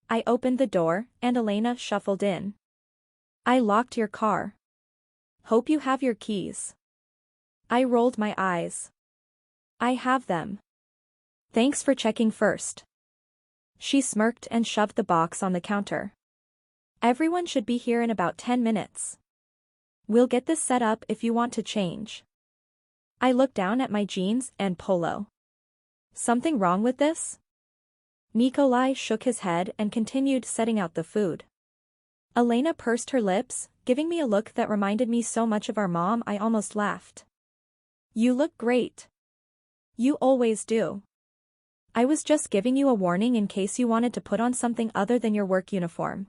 B: I opened the door, and Elena shuffled in. I locked your car. Hope you have your keys. I rolled my eyes. I have them. Thanks for checking first. She smirked and shoved the box on the counter. Everyone should be here in about 10 minutes. We'll get this set up if you want to change. I looked down at my jeans and polo. Something wrong with this? Nikolai shook his head and continued setting out the food. Elena pursed her lips, giving me a look that reminded me so much of our mom I almost laughed. You look great. You always do. I was just giving you a warning in case you wanted to put on something other than your work uniform.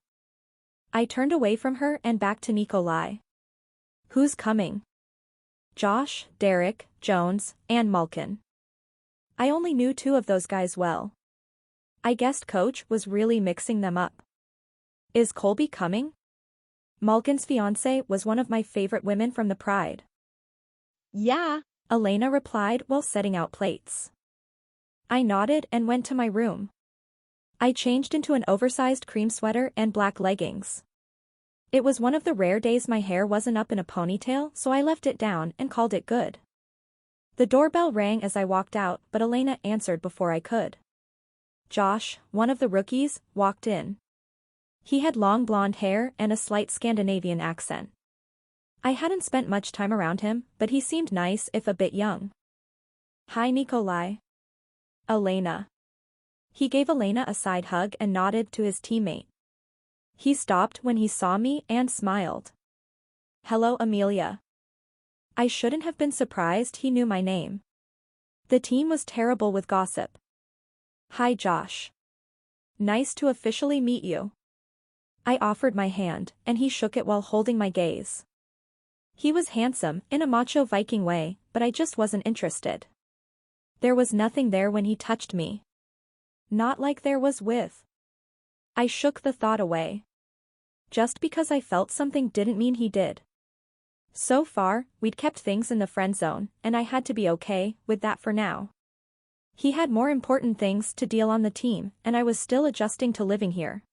B: I turned away from her and back to Nikolai. Who's coming? Josh, Derrek, Jones, and Malkin. I only knew 2 of those guys well. I guessed Coach was really mixing them up. Is Colby coming? Malkin's fiancée was one of my favorite women from the Pride.
C: Yeah.
B: Elena replied while setting out plates. I nodded and went to my room. I changed into an oversized cream sweater and black leggings. It was one of the rare days my hair wasn't up in a ponytail, so I left it down and called it good. The doorbell rang as I walked out, but Elena answered before I could. Josh, one of the rookies, walked in. He had long blonde hair and a slight Scandinavian accent. I hadn't spent much time around him, but he seemed nice if a bit young. Hi Nikolai. Elena. He gave Elena a side hug and nodded to his teammate. He stopped when he saw me and smiled. Hello Amelia. I shouldn't have been surprised he knew my name. The team was terrible with gossip. Hi Josh. Nice to officially meet you. I offered my hand, and he shook it while holding my gaze. He was handsome, in a macho Viking way, but I just wasn't interested. There was nothing there when he touched me. Not like there was with. I shook the thought away. Just because I felt something didn't mean he did. So far, we'd kept things in the friend zone, and I had to be okay with that for now. He had more important things to deal on the team, and I was still adjusting to living here.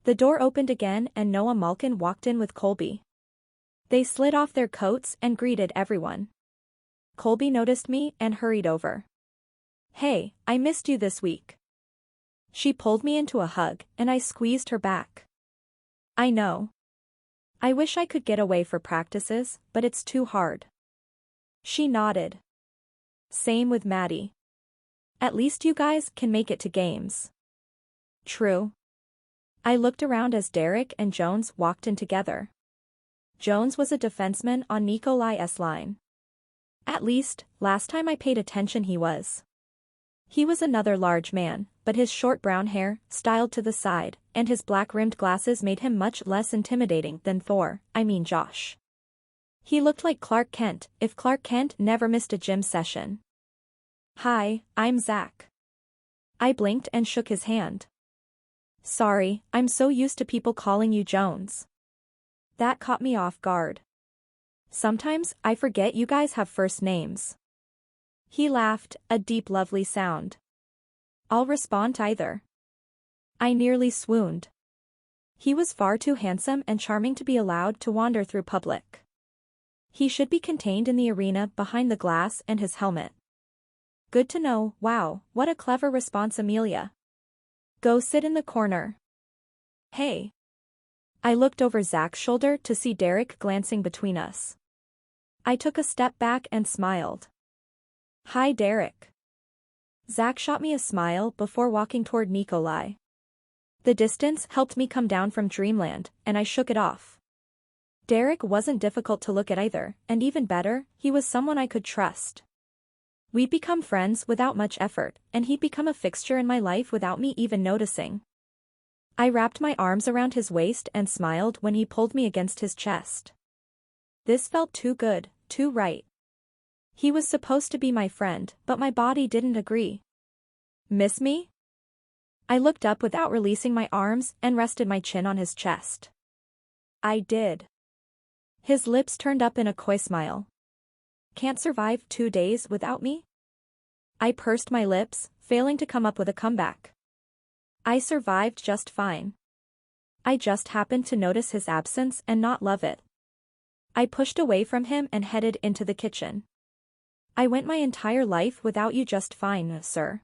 B: The door opened again and Noah Malkin walked in with Colby. They slid off their coats and greeted everyone. Colby noticed me and hurried over. Hey, I missed you this week. She pulled me into a hug, and I squeezed her back. I know. I wish I could get away for practices, but it's too hard. She nodded. Same with Maddie. At least you guys can make it to games. True. I looked around as Derrek and Jones walked in together. Jones was a defenseman on Nikolai's line. At least, last time I paid attention he was. He was another large man, but his short brown hair, styled to the side, and his black-rimmed glasses made him much less intimidating than Josh. He looked like Clark Kent, if Clark Kent never missed a gym session. Hi, I'm Zach. I blinked and shook his hand. Sorry, I'm so used to people calling you Jones. That caught me off guard. Sometimes I forget you guys have first names. He laughed, a deep lovely sound. I'll respond to either. I nearly swooned. He was far too handsome and charming to be allowed to wander through public. He should be contained in the arena behind the glass and his helmet. Good to know. Wow, what a clever response, Amelia. Go sit in the corner. Hey. I looked over Zach's shoulder to see Derrek glancing between us. I took a step back and smiled. Hi, Derrek. Zach shot me a smile before walking toward Nikolai. The distance helped me come down from dreamland, and I shook it off. Derrek wasn't difficult to look at either, and even better, he was someone I could trust. We'd become friends without much effort, and he'd become a fixture in my life without me even noticing. I wrapped my arms around his waist and smiled when he pulled me against his chest. This felt too good, too right. He was supposed to be my friend, but my body didn't agree. Miss me? I looked up without releasing my arms and rested my chin on his chest. I did. His lips turned up in a coy smile. Can't survive 2 days without me? I pursed my lips, failing to come up with a comeback. I survived just fine. I just happened to notice his absence and not love it. I pushed away from him and headed into the kitchen. I went my entire life without you just fine, sir.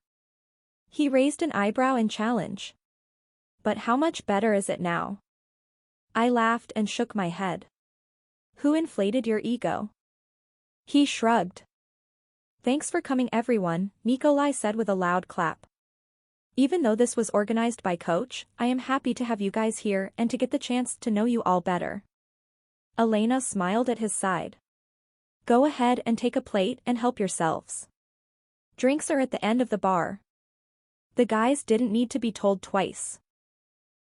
B: He raised an eyebrow in challenge. But how much better is it now? I laughed and shook my head. Who inflated your ego? He shrugged. Thanks for coming, everyone, Nikolai said with a loud clap. Even though this was organized by Coach, I am happy to have you guys here and to get the chance to know you all better. Elena smiled at his side. Go ahead and take a plate and help yourselves. Drinks are at the end of the bar. The guys didn't need to be told twice.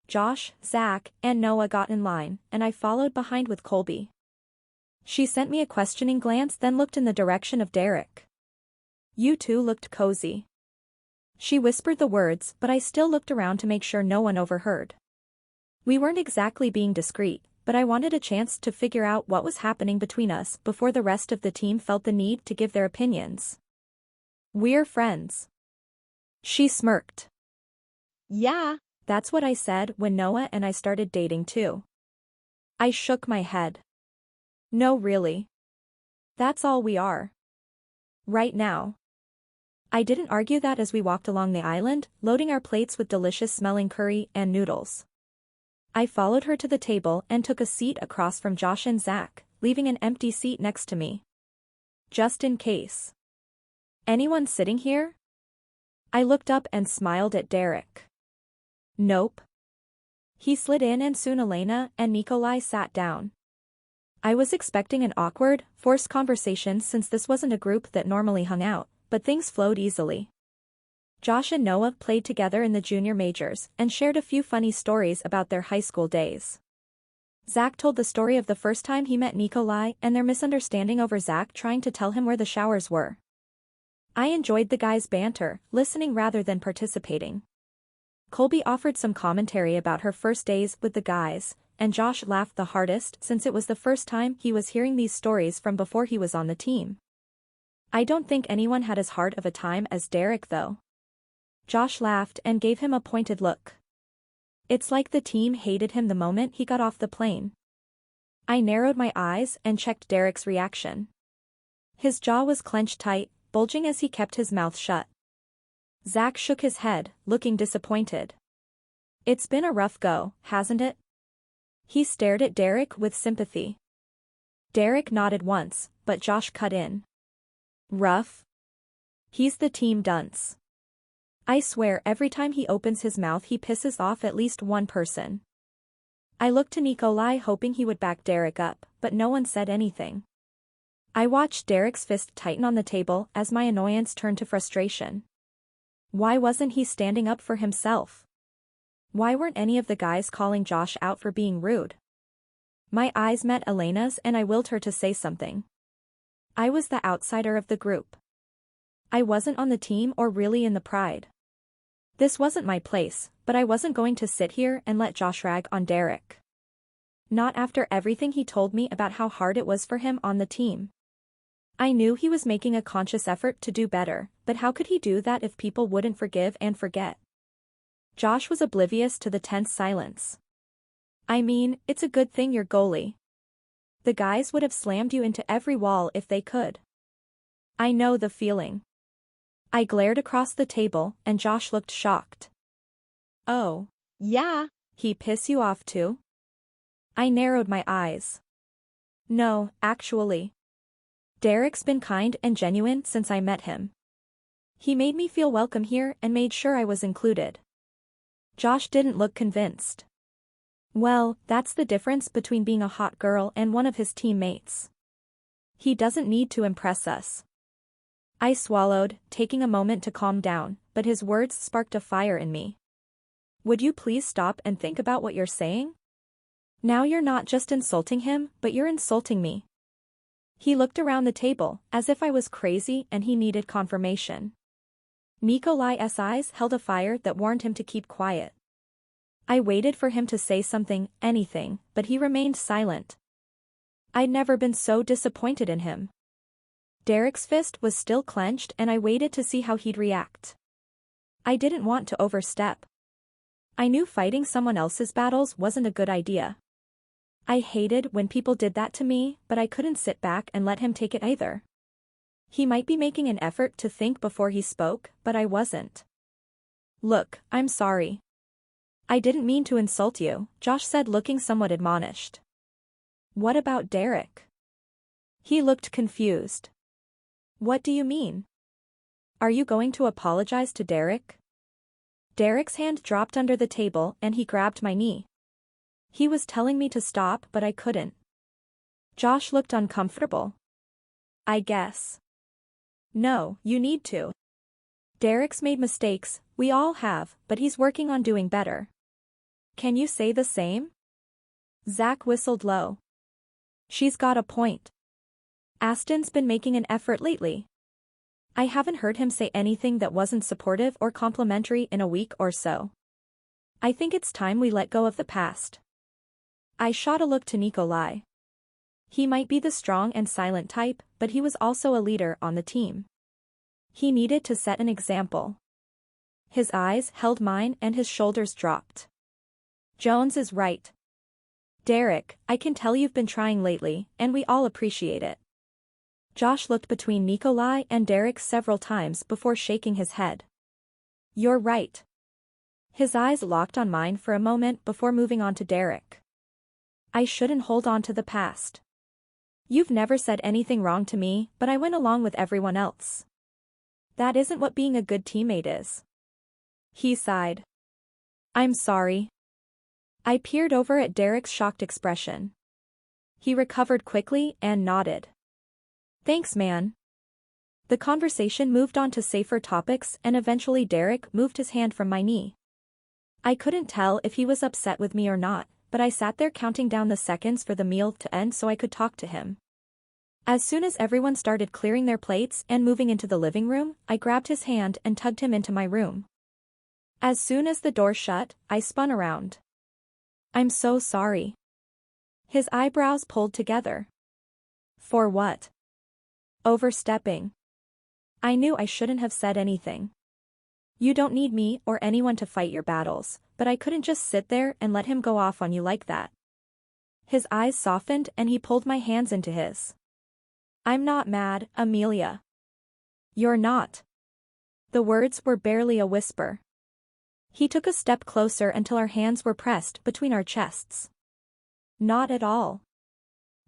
B: Josh, Zach, and Noah got in line, and I followed behind with Colby. She sent me a questioning glance, then looked in the direction of Derrek. You two looked cozy. She whispered the words, but I still looked around to make sure no one overheard. We weren't exactly being discreet, but I wanted a chance to figure out what was happening between us before the rest of the team felt the need to give their opinions. We're friends. She smirked.
C: Yeah.
B: That's what I said when Noah and I started dating too. I shook my head. No, really. That's all we are. Right now. I didn't argue that as we walked along the island, loading our plates with delicious-smelling curry and noodles. I followed her to the table and took a seat across from Josh and Zach, leaving an empty seat next to me. Just in case. Anyone sitting here? I looked up and smiled at Derrek. Nope. He slid in and soon Elena and Nikolai sat down. I was expecting an awkward, forced conversation since this wasn't a group that normally hung out, but things flowed easily. Josh and Noah played together in the junior majors and shared a few funny stories about their high school days. Zach told the story of the first time he met Nikolai and their misunderstanding over Zach trying to tell him where the showers were. I enjoyed the guys' banter, listening rather than participating. Colby offered some commentary about her first days with the guys, and Josh laughed the hardest since it was the first time he was hearing these stories from before he was on the team. I don't think anyone had as hard of a time as Derrek though. Josh laughed and gave him a pointed look. It's like the team hated him the moment he got off the plane. I narrowed my eyes and checked Derrek's reaction. His jaw was clenched tight, bulging as he kept his mouth shut. Zach shook his head, looking disappointed. It's been a rough go, hasn't it? He stared at Derrek with sympathy. Derrek nodded once, but Josh cut in. Rough? He's the team dunce. I swear every time he opens his mouth he pisses off at least one person. I looked to Nikolai hoping he would back Derrek up, but no one said anything. I watched Derrek's fist tighten on the table as my annoyance turned to frustration. Why wasn't he standing up for himself? Why weren't any of the guys calling Josh out for being rude? My eyes met Elena's and I willed her to say something. I was the outsider of the group. I wasn't on the team or really in the pride. This wasn't my place, but I wasn't going to sit here and let Josh rag on Derrek. Not after everything he told me about how hard it was for him on the team. I knew he was making a conscious effort to do better, but how could he do that if people wouldn't forgive and forget? Josh was oblivious to the tense silence. I mean, it's a good thing you're goalie. The guys would have slammed you into every wall if they could. I know the feeling. I glared across the table and Josh looked shocked. Oh.
C: Yeah.
B: He piss you off too? I narrowed my eyes. No, actually. Derrek's been kind and genuine since I met him. He made me feel welcome here and made sure I was included. Josh didn't look convinced. Well, that's the difference between being a hot girl and one of his teammates. He doesn't need to impress us. I swallowed, taking a moment to calm down, but his words sparked a fire in me. Would you please stop and think about what you're saying? Now you're not just insulting him, but you're insulting me. He looked around the table, as if I was crazy and he needed confirmation. Nikolai's eyes held a fire that warned him to keep quiet. I waited for him to say something, anything, but he remained silent. I'd never been so disappointed in him. Derrek's fist was still clenched and I waited to see how he'd react. I didn't want to overstep. I knew fighting someone else's battles wasn't a good idea. I hated when people did that to me, but I couldn't sit back and let him take it either. He might be making an effort to think before he spoke, but I wasn't. Look, I'm sorry. I didn't mean to insult you, Josh said, looking somewhat admonished. What about Derrek? He looked confused. What do you mean? Are you going to apologize to Derrek? Derrek's hand dropped under the table and he grabbed my knee. He was telling me to stop, but I couldn't. Josh looked uncomfortable. I guess. No, you need to. Derrek's made mistakes, we all have, but he's working on doing better. Can you say the same? Zach whistled low. She's got a point. Aston's been making an effort lately. I haven't heard him say anything that wasn't supportive or complimentary in a week or so. I think it's time we let go of the past. I shot a look to Nikolai. He might be the strong and silent type, but he was also a leader on the team. He needed to set an example. His eyes held mine and his shoulders dropped. Jones is right. Derrek, I can tell you've been trying lately, and we all appreciate it. Josh looked between Nikolai and Derrek several times before shaking his head. You're right. His eyes locked on mine for a moment before moving on to Derrek. I shouldn't hold on to the past. You've never said anything wrong to me, but I went along with everyone else. That isn't what being a good teammate is. He sighed. I'm sorry. I peered over at Derrek's shocked expression. He recovered quickly and nodded. Thanks, man. The conversation moved on to safer topics and eventually Derrek moved his hand from my knee. I couldn't tell if he was upset with me or not, but I sat there counting down the seconds for the meal to end so I could talk to him. As soon as everyone started clearing their plates and moving into the living room, I grabbed his hand and tugged him into my room. As soon as the door shut, I spun around. I'm so sorry. His eyebrows pulled together. For what? Overstepping. I knew I shouldn't have said anything. You don't need me or anyone to fight your battles, but I couldn't just sit there and let him go off on you like that. His eyes softened and he pulled my hands into his. I'm not mad, Amelia. You're not. The words were barely a whisper. He took a step closer until our hands were pressed between our chests. Not at all.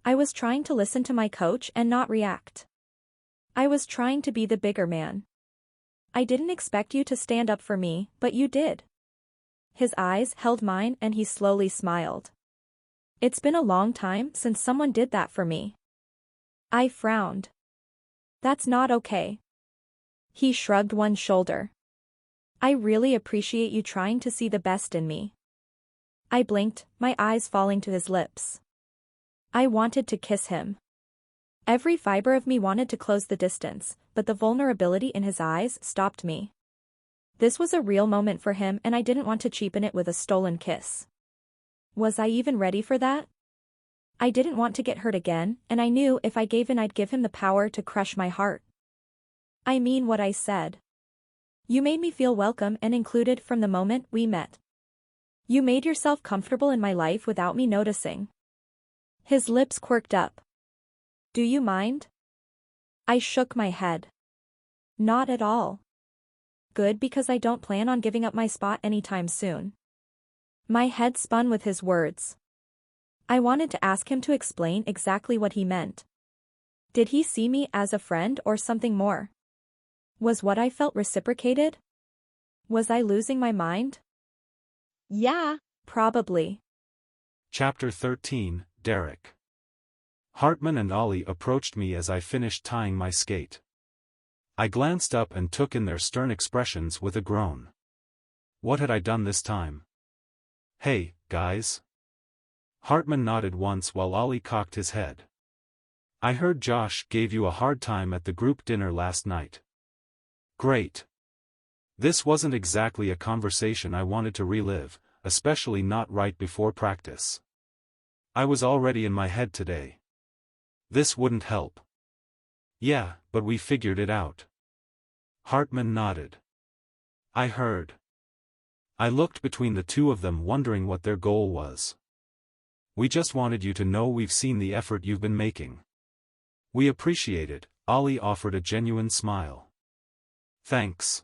B: I was trying to listen to my coach and not react. I was trying to be the bigger man. I didn't expect you to stand up for me, but you did. His eyes held mine and he slowly smiled. It's been a long time since someone did that for me. I frowned. That's not okay. He shrugged one shoulder. I really appreciate you trying to see the best in me. I blinked, my eyes falling to his lips. I wanted to kiss him. Every fiber of me wanted to close the distance, but the vulnerability in his eyes stopped me. This was a real moment for him and I didn't want to cheapen it with a stolen kiss. Was I even ready for that? I didn't want to get hurt again, and I knew if I gave in I'd give him the power to crush my heart. I mean what I said. You made me feel welcome and included from the moment we met. You made yourself comfortable in my life without me noticing. His lips quirked up. Do you mind? I shook my head. Not at all. Good, because I don't plan on giving up my spot anytime soon. My head spun with his words. I wanted to ask him to explain exactly what he meant. Did he see me as a friend or something more? Was what I felt reciprocated? Was I losing my mind?
C: Yeah.
B: Probably.
A: Chapter 13, Derrek. Hartman and Ollie approached me as I finished tying my skate. I glanced up and took in their stern expressions with a groan. What had I done this time? Hey, guys. Hartman nodded once while Ollie cocked his head. I heard Josh gave you a hard time at the group dinner last night. Great. This wasn't exactly a conversation I wanted to relive, especially not right before practice. I was already in my head today. This wouldn't help. Yeah, but we figured it out. Hartman nodded. I heard. I looked between the two of them wondering what their goal was. We just wanted you to know we've seen the effort you've been making. We appreciate it, Ollie offered a genuine smile. Thanks.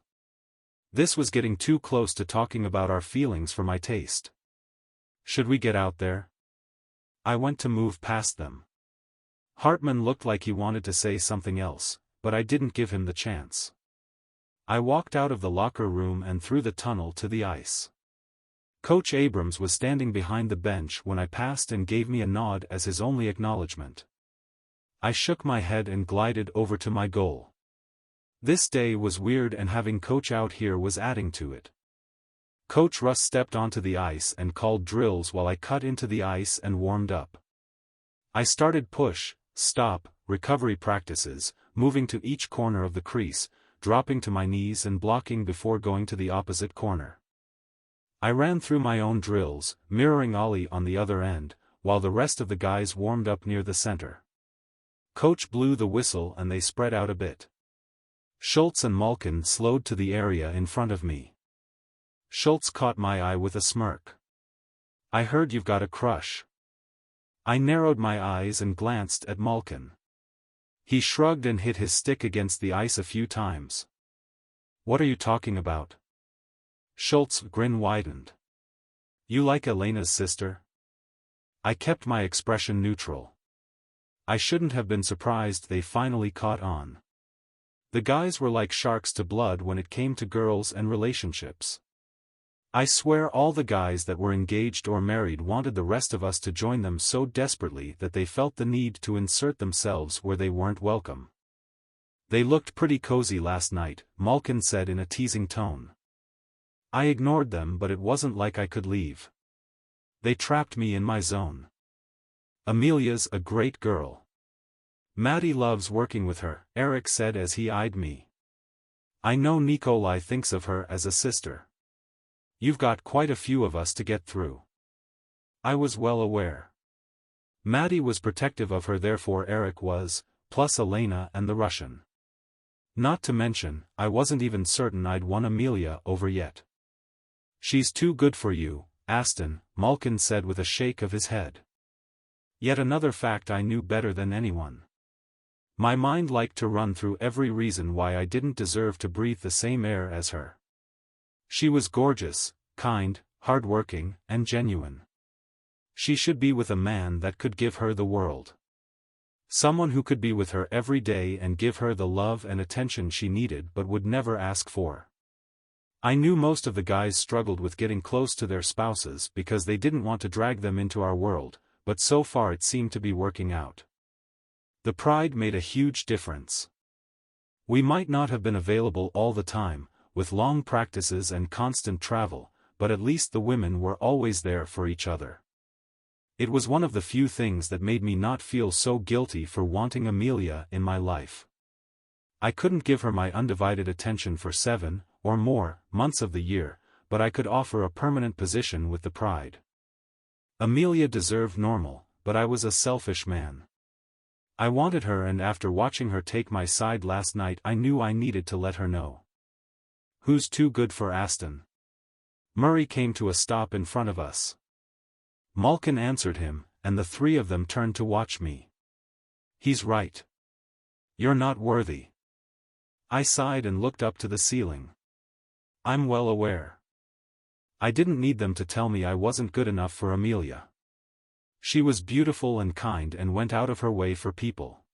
A: This was getting too close to talking about our feelings for my taste. Should we get out there? I went to move past them. Hartman looked like he wanted to say something else, but I didn't give him the chance. I walked out of the locker room and through the tunnel to the ice. Coach Abrams was standing behind the bench when I passed and gave me a nod as his only acknowledgement. I shook my head and glided over to my goal. This day was weird and having Coach out here was adding to it. Coach Russ stepped onto the ice and called drills while I cut into the ice and warmed up. I started push, stop, recovery practices, moving to each corner of the crease, dropping to my knees and blocking before going to the opposite corner. I ran through my own drills, mirroring Ollie on the other end, while the rest of the guys warmed up near the center. Coach blew the whistle and they spread out a bit. Schultz and Malkin slowed to the area in front of me. Schultz caught my eye with a smirk. I heard you've got a crush. I narrowed my eyes and glanced at Malkin. He shrugged and hit his stick against the ice a few times. What are you talking about? Schultz's grin widened. You like Elena's sister? I kept my expression neutral. I shouldn't have been surprised they finally caught on. The guys were like sharks to blood when it came to girls and relationships. I swear all the guys that were engaged or married wanted the rest of us to join them so desperately that they felt the need to insert themselves where they weren't welcome. They looked pretty cozy last night, Malkin said in a teasing tone. I ignored them, but it wasn't like I could leave. They trapped me in my zone. Amelia's a great girl. Maddie loves working with her, Eric said as he eyed me. I know Nikolai thinks of her as a sister. You've got quite a few of us to get through. I was well aware. Maddie was protective of her, therefore Eric was, plus Elena and the Russian. Not to mention, I wasn't even certain I'd won Amelia over yet. She's too good for you, Aston, Malkin said with a shake of his head. Yet another fact I knew better than anyone. My mind liked to run through every reason why I didn't deserve to breathe the same air as her. She was gorgeous, kind, hardworking, and genuine. She should be with a man that could give her the world. Someone who could be with her every day and give her the love and attention she needed but would never ask for. I knew most of the guys struggled with getting close to their spouses because they didn't want to drag them into our world, but so far it seemed to be working out. The pride made a huge difference. We might not have been available all the time, with long practices and constant travel, but at least the women were always there for each other. It was one of the few things that made me not feel so guilty for wanting Amelia in my life. I couldn't give her my undivided attention for 7, or more, months of the year, but I could offer a permanent position with the pride. Amelia deserved normal, but I was a selfish man. I wanted her, and after watching her take my side last night I knew I needed to let her know. Who's too good for Aston? Murray came to a stop in front of us. Malkin answered him, and the three of them turned to watch me. He's right. You're not worthy. I sighed and looked up to the ceiling. I'm well aware. I didn't need them to tell me I wasn't good enough for Amelia. She was beautiful and kind and went out of her way for people.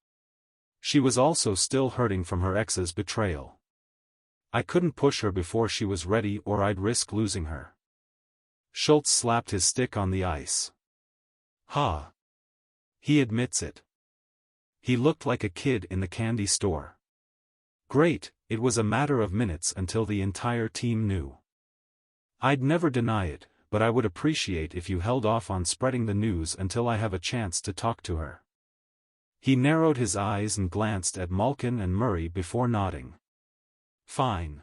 A: She was also still hurting from her ex's betrayal. I couldn't push her before she was ready or I'd risk losing her. Schultz slapped his stick on the ice. Ha! He admits it. He looked like a kid in the candy store. Great, it was a matter of minutes until the entire team knew. I'd never deny it, but I would appreciate if you held off on spreading the news until I have a chance to talk to her. He narrowed his eyes and glanced at Malkin and Murray before nodding. Fine.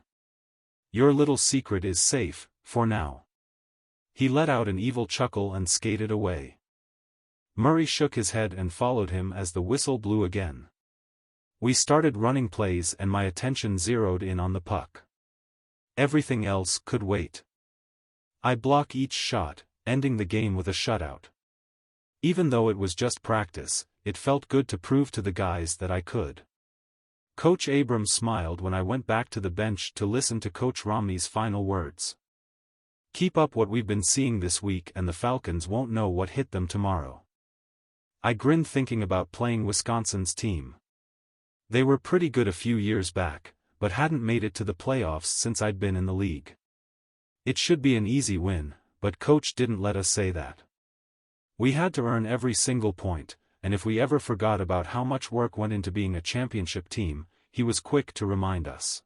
A: Your little secret is safe, for now. He let out an evil chuckle and skated away. Murray shook his head and followed him as the whistle blew again. We started running plays and my attention zeroed in on the puck. Everything else could wait. I block each shot, ending the game with a shutout. Even though it was just practice, it felt good to prove to the guys that I could. Coach Abrams smiled when I went back to the bench to listen to Coach Romney's final words. Keep up what we've been seeing this week and the Falcons won't know what hit them tomorrow. I grinned thinking about playing Wisconsin's team. They were pretty good a few years back, but hadn't made it to the playoffs since I'd been in the league. It should be an easy win, but Coach didn't let us say that. We had to earn every single point, and if we ever forgot about how much work went into being a championship team, he was quick to remind us.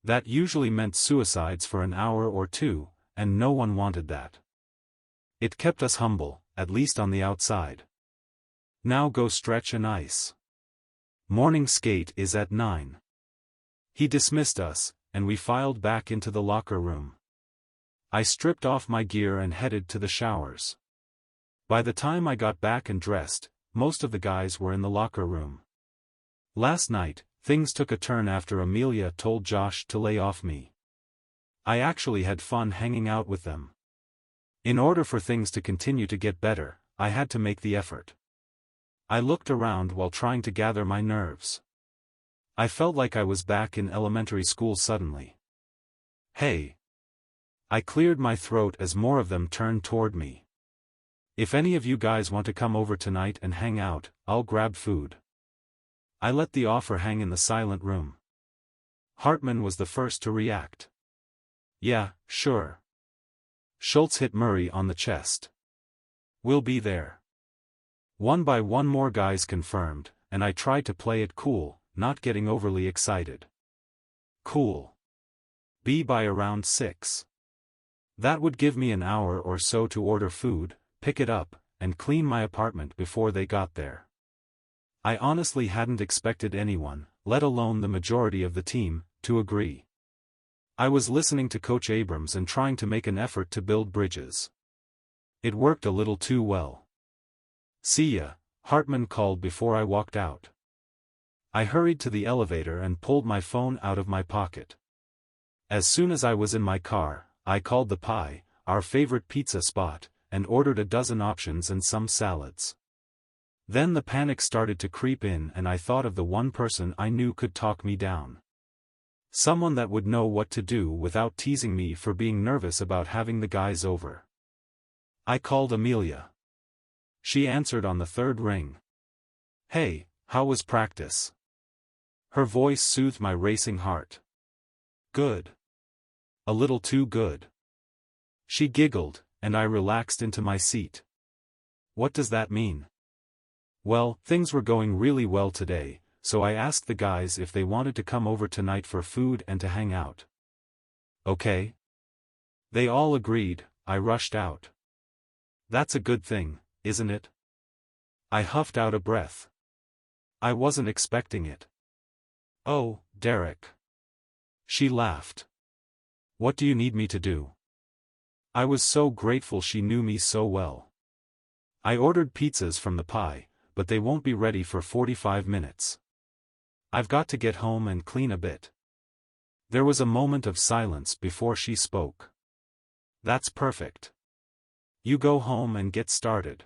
A: That usually meant suicides for an hour or two, and no one wanted that. It kept us humble, at least on the outside. Now go stretch and ice. Morning skate is at 9. He dismissed us, and we filed back into the locker room. I stripped off my gear and headed to the showers. By the time I got back and dressed, most of the guys were in the locker room. Last night, things took a turn after Amelia told Josh to lay off me. I actually had fun hanging out with them. In order for things to continue to get better, I had to make the effort. I looked around while trying to gather my nerves. I felt like I was back in elementary school suddenly. Hey! I cleared my throat as more of them turned toward me. If any of you guys want to come over tonight and hang out, I'll grab food. I let the offer hang in the silent room. Hartman was the first to react. Yeah, sure. Schultz hit Murray on the chest. We'll be there. One by one more guys confirmed, and I tried to play it cool, not getting overly excited. Cool. Be by around 6. That would give me an hour or so to order food, pick it up, and clean my apartment before they got there. I honestly hadn't expected anyone, let alone the majority of the team, to agree. I was listening to Coach Abrams and trying to make an effort to build bridges. It worked a little too well. See ya, Hartman called before I walked out. I hurried to the elevator and pulled my phone out of my pocket. As soon as I was in my car, I called the Pie, our favorite pizza spot, and ordered a dozen options and some salads. Then the panic started to creep in and I thought of the one person I knew could talk me down. Someone that would know what to do without teasing me for being nervous about having the guys over. I called Amelia. She answered on the third ring. Hey, how was practice? Her voice soothed my racing heart. Good. A little too good. She giggled, and I relaxed into my seat. What does that mean? Well, things were going really well today, so I asked the guys if they wanted to come over tonight for food and to hang out. Okay. They all agreed. I rushed out. That's a good thing, isn't it? I huffed out a breath. I wasn't expecting it. Oh, Derrek. She laughed. What do you need me to do? I was so grateful she knew me so well. I ordered pizzas from the pie, but they won't be ready for 45 minutes. I've got to get home and clean a bit. There was a moment of silence before she spoke. That's perfect. You go home and get started.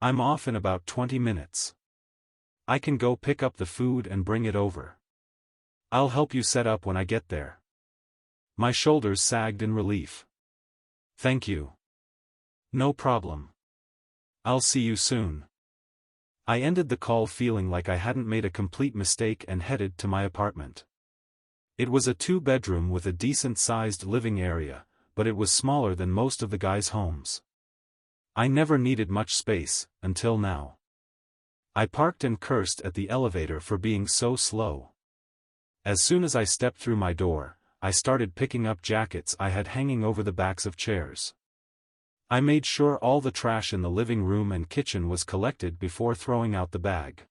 A: I'm off in about 20 minutes. I can go pick up the food and bring it over. I'll help you set up when I get there. My shoulders sagged in relief. Thank you. No problem. I'll see you soon. I ended the call feeling like I hadn't made a complete mistake and headed to my apartment. It was a 2-bedroom with a decent-sized living area, but it was smaller than most of the guys' homes. I never needed much space, until now. I parked and cursed at the elevator for being so slow. As soon as I stepped through my door, I started picking up jackets I had hanging over the backs of chairs. I made sure all the trash in the living room and kitchen was collected before throwing out the bag.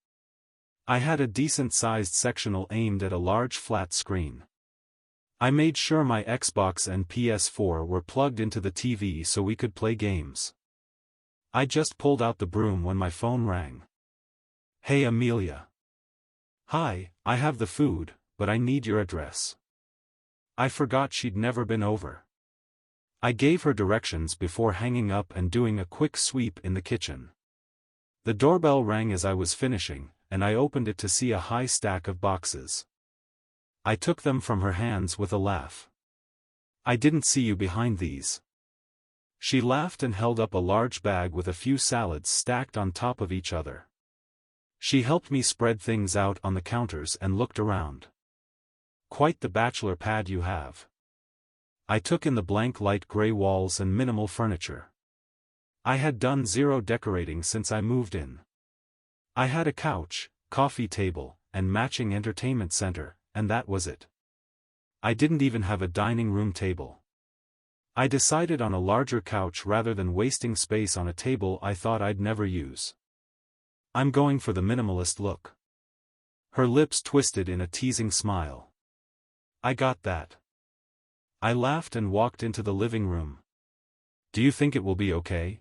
A: I had a decent-sized sectional aimed at a large flat screen. I made sure my Xbox and PS4 were plugged into the TV so we could play games. I just pulled out the broom when my phone rang. Hey Amelia. Hi, I have the food, but I need your address. I forgot she'd never been over. I gave her directions before hanging up and doing a quick sweep in the kitchen. The doorbell rang as I was finishing, and I opened it to see a high stack of boxes. I took them from her hands with a laugh. I didn't see you behind these. She laughed and held up a large bag with a few salads stacked on top of each other. She helped me spread things out on the counters and looked around. Quite the bachelor pad you have. I took in the blank light gray walls and minimal furniture. I had done zero decorating since I moved in. I had a couch, coffee table, and matching entertainment center, and that was it. I didn't even have a dining room table. I decided on a larger couch rather than wasting space on a table I thought I'd never use. I'm going for the minimalist look. Her lips twisted in a teasing smile. I got that. I laughed and walked into the living room. Do you think it will be okay?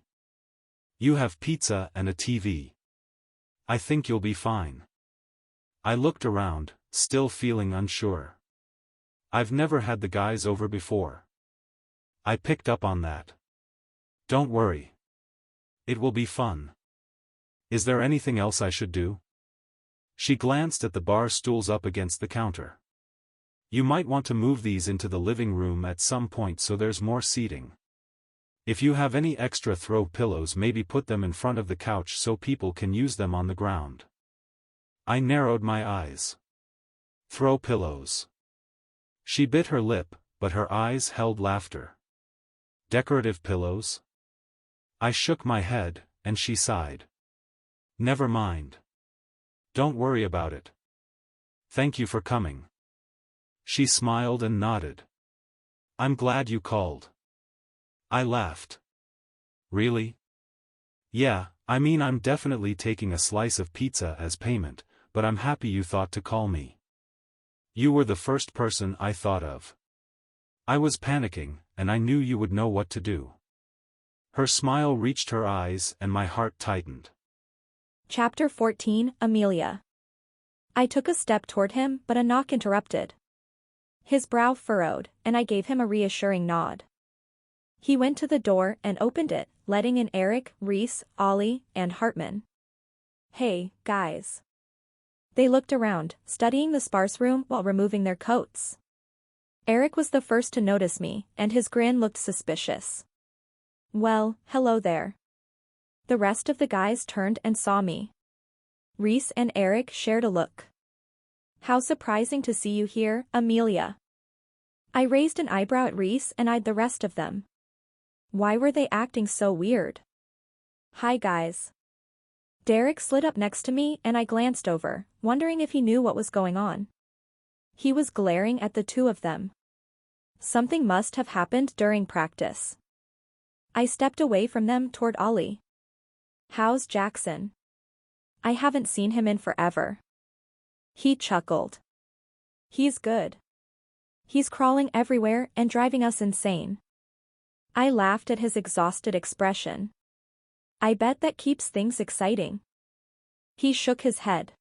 A: You have pizza and a TV. I think you'll be fine. I looked around, still feeling unsure. I've never had the guys over before. I picked up on that. Don't worry. It will be fun. Is there anything else I should do? She glanced at the bar stools up against the counter. You might want to move these into the living room at some point so there's more seating. If you have any extra throw pillows, maybe put them in front of the couch so people can use them on the ground. I narrowed my eyes. Throw pillows. She bit her lip, but her eyes held laughter. Decorative pillows? I shook my head, and she sighed. Never mind. Don't worry about it. Thank you for coming. She smiled and nodded. I'm glad you called. I laughed. Really? Yeah, I mean I'm definitely taking a slice of pizza as payment, but I'm happy you thought to call me. You were the first person I thought of. I was panicking, and I knew you would know what to do. Her smile reached her eyes and my heart tightened.
B: Chapter 14, Amelia. I took a step toward him, but a knock interrupted. His brow furrowed, and I gave him a reassuring nod. He went to the door and opened it, letting in Eric, Reese, Ollie, and Hartman. Hey, guys. They looked around, studying the sparse room while removing their coats. Eric was the first to notice me, and his grin looked suspicious. Well, hello there. The rest of the guys turned and saw me. Reese and Eric shared a look. How surprising to see you here, Amelia. I raised an eyebrow at Reese and eyed the rest of them. Why were they acting so weird? Hi guys. Derrek slid up next to me and I glanced over, wondering if he knew what was going on. He was glaring at the two of them. Something must have happened during practice. I stepped away from them toward Ollie. How's Jackson? I haven't seen him in forever. He chuckled. He's good. He's crawling everywhere and driving us insane. I laughed at his exhausted expression. I bet that keeps things exciting. He shook his head.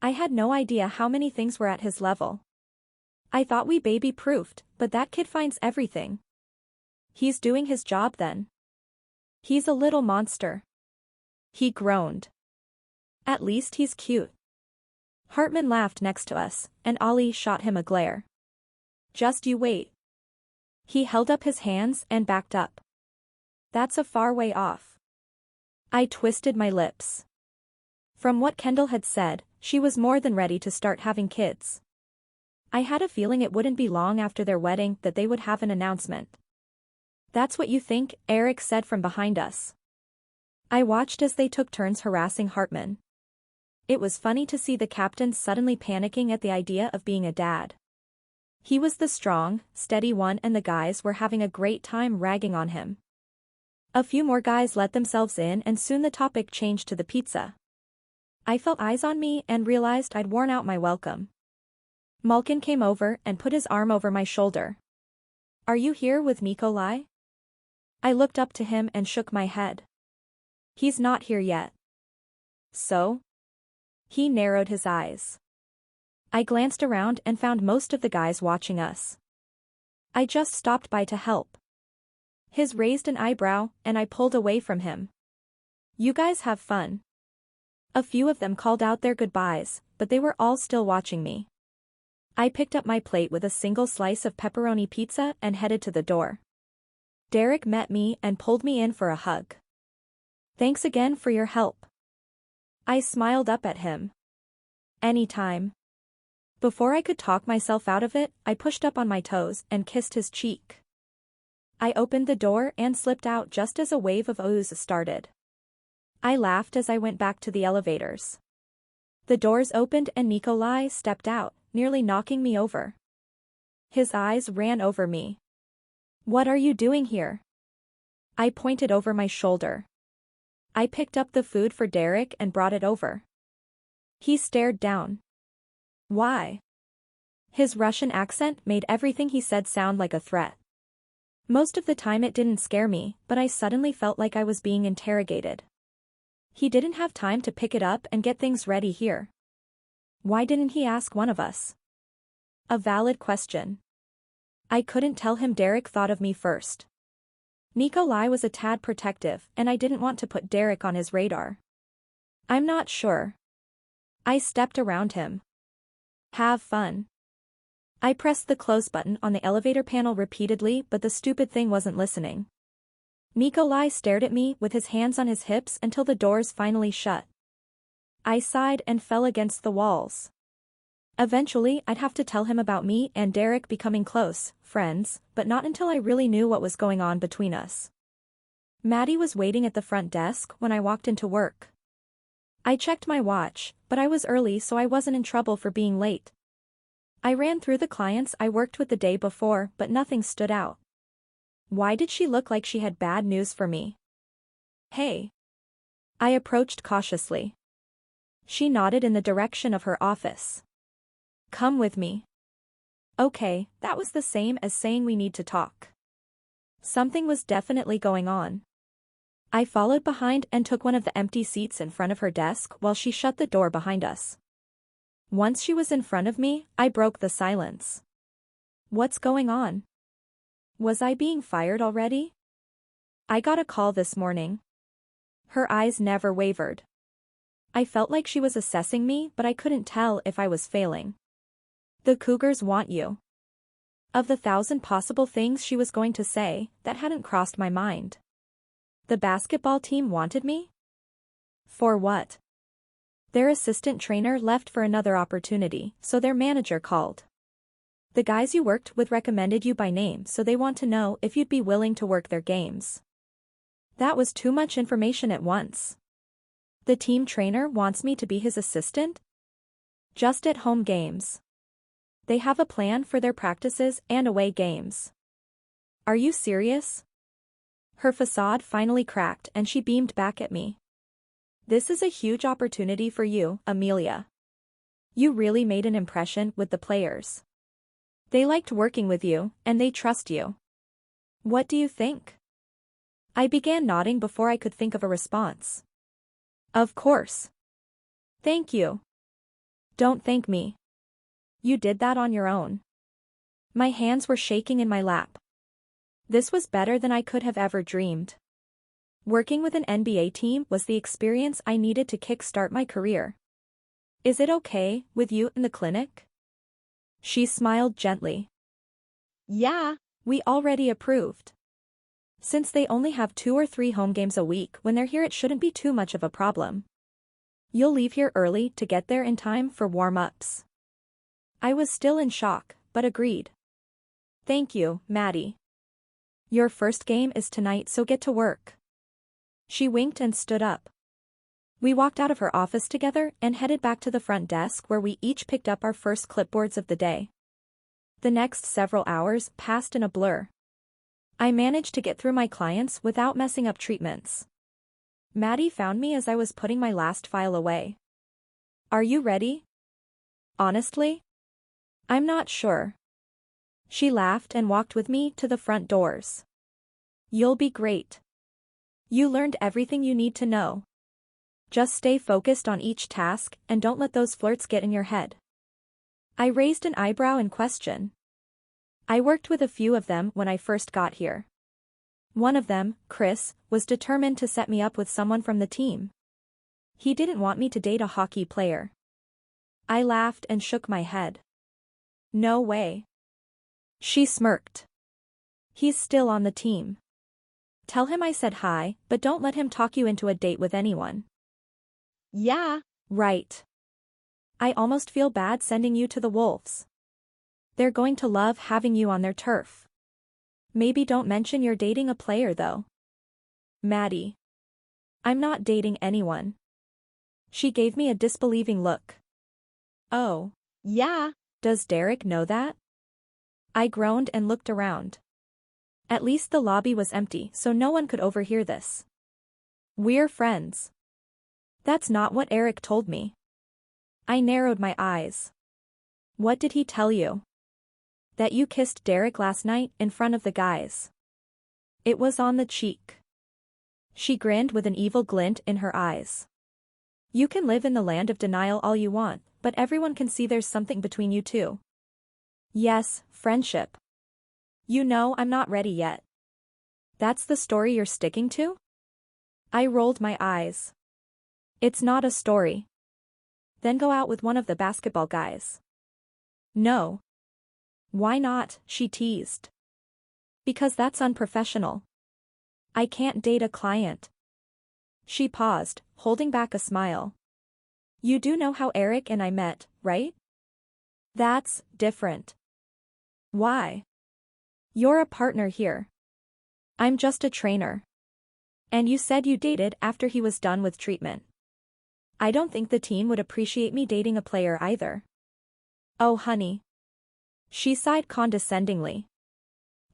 B: I had no idea how many things were at his level. I thought we baby-proofed, but that kid finds everything. He's doing his job then. He's a little monster. He groaned. At least he's cute. Hartman laughed next to us, and Ollie shot him a glare. Just you wait. He held up his hands and backed up. That's a far way off. I twisted my lips. From what Kendall had said, she was more than ready to start having kids. I had a feeling it wouldn't be long after their wedding that they would have an announcement. That's what you think, Eric said from behind us. I watched as they took turns harassing Hartman. It was funny to see the captain suddenly panicking at the idea of being a dad. He was the strong, steady one and the guys were having a great time ragging on him. A few more guys let themselves in and soon the topic changed to the pizza. I felt eyes on me and realized I'd worn out my welcome. Malkin came over and put his arm over my shoulder. Are you here with Nikolai? I looked up to him and shook my head. He's not here yet. So? He narrowed his eyes. I glanced around and found most of the guys watching us. I just stopped by to help. His raised an eyebrow, and I pulled away from him. You guys have fun. A few of them called out their goodbyes, but they were all still watching me. I picked up my plate with a single slice of pepperoni pizza and headed to the door. Derrek met me and pulled me in for a hug. Thanks again for your help. I smiled up at him. Anytime. Before I could talk myself out of it, I pushed up on my toes and kissed his cheek. I opened the door and slipped out just as a wave of ooze started. I laughed as I went back to the elevators. The doors opened and Nikolai stepped out, nearly knocking me over. His eyes ran over me. What are you doing here? I pointed over my shoulder. I picked up the food for Derrek and brought it over. He stared down. Why? His Russian accent made everything he said sound like a threat. Most of the time it didn't scare me, but I suddenly felt like I was being interrogated. He didn't have time to pick it up and get things ready here. Why didn't he ask one of us? A valid question. I couldn't tell him Derrek thought of me first. Nikolai was a tad protective, and I didn't want to put Derrek on his radar. I'm not sure. I stepped around him. Have fun. I pressed the close button on the elevator panel repeatedly, but the stupid thing wasn't listening. Nikolai stared at me with his hands on his hips until the doors finally shut. I sighed and fell against the walls. Eventually I'd have to tell him about me and Derrek becoming close friends, but not until I really knew what was going on between us. Maddie was waiting at the front desk when I walked into work. I checked my watch, but I was early so I wasn't in trouble for being late. I ran through the clients I worked with the day before, but nothing stood out. Why did she look like she had bad news for me? Hey. I approached cautiously. She nodded in the direction of her office. Come with me. Okay, that was the same as saying we need to talk. Something was definitely going on. I followed behind and took one of the empty seats in front of her desk while she shut the door behind us. Once she was in front of me, I broke the silence. What's going on? Was I being fired already? I got a call this morning. Her eyes never wavered. I felt like she was assessing me, but I couldn't tell if I was failing. The Cougars want you. Of the 1,000 possible things she was going to say, that hadn't crossed my mind. The basketball team wanted me? For what? Their assistant trainer left for another opportunity, so their manager called. The guys you worked with recommended you by name, so they want to know if you'd be willing to work their games. That was too much information at once. The team trainer wants me to be his assistant? Just at home games. They have a plan for their practices and away games. Are you serious? Her facade finally cracked and she beamed back at me. This is a huge opportunity for you, Amelia. You really made an impression with the players. They liked working with you, and they trust you. What do you think? I began nodding before I could think of a response. Of course. Thank you. Don't thank me. You did that on your own. My hands were shaking in my lap. This was better than I could have ever dreamed. Working with an NBA team was the experience I needed to kickstart my career. Is it okay with you in the clinic? She smiled gently.
C: Yeah.
B: We already approved. Since they only have 2 or 3 home games a week, when they're here it shouldn't be too much of a problem. You'll leave here early to get there in time for warm-ups. I was still in shock, but agreed. Thank you, Maddie. Your first game is tonight, so get to work. She winked and stood up. We walked out of her office together and headed back to the front desk where we each picked up our first clipboards of the day. The next several hours passed in a blur. I managed to get through my clients without messing up treatments. Maddie found me as I was putting my last file away. Are you ready? Honestly? I'm not sure. She laughed and walked with me to the front doors. You'll be great. You learned everything you need to know. Just stay focused on each task and don't let those flirts get in your head. I raised an eyebrow in question. I worked with a few of them when I first got here. One of them, Chris, was determined to set me up with someone from the team. He didn't want me to date a hockey player. I laughed and shook my head. No way. She smirked. He's still on the team. Tell him I said hi, but don't let him talk you into a date with anyone.
C: Yeah.
B: Right. I almost feel bad sending you to the Wolves. They're going to love having you on their turf. Maybe don't mention you're dating a player though. Maddie. I'm not dating anyone. She gave me a disbelieving look. Oh.
C: Yeah.
B: Does Derrek know that? I groaned and looked around. At least the lobby was empty, so no one could overhear this. We're friends. That's not what Eric told me. I narrowed my eyes. What did he tell you? That you kissed Derrek last night in front of the guys. It was on the cheek. She grinned with an evil glint in her eyes. You can live in the land of denial all you want, but everyone can see there's something between you two. Yes, friendship. You know I'm not ready yet. That's the story you're sticking to? I rolled my eyes. It's not a story. Then go out with one of the basketball guys. No. Why not? She teased. Because that's unprofessional. I can't date a client. She paused, holding back a smile. You do know how Eric and I met, right? That's different. Why? You're a partner here. I'm just a trainer. And you said you dated after he was done with treatment. I don't think the team would appreciate me dating a player either. Oh honey. She sighed condescendingly.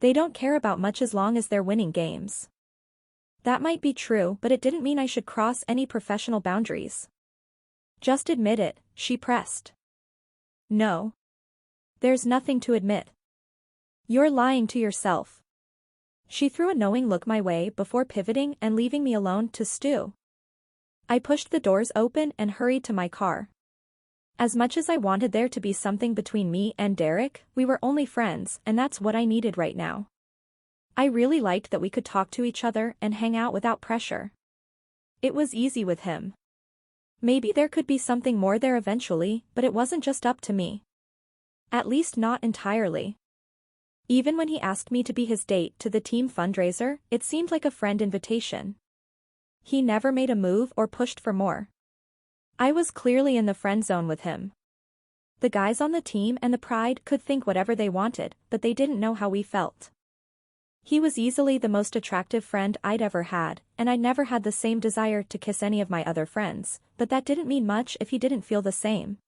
B: They don't care about much as long as they're winning games. That might be true, but it didn't mean I should cross any professional boundaries. Just admit it, she pressed. No. There's nothing to admit. You're lying to yourself. She threw a knowing look my way before pivoting and leaving me alone to stew. I pushed the doors open and hurried to my car. As much as I wanted there to be something between me and Derrek, we were only friends, and that's what I needed right now. I really liked that we could talk to each other and hang out without pressure. It was easy with him. Maybe there could be something more there eventually, but it wasn't just up to me. At least not entirely. Even when he asked me to be his date to the team fundraiser, it seemed like a friend invitation. He never made a move or pushed for more. I was clearly in the friend zone with him. The guys on the team and the Pride could think whatever they wanted, but they didn't know how we felt. He was easily the most attractive friend I'd ever had, and I never had the same desire to kiss any of my other friends, but that didn't mean much if he didn't feel the same.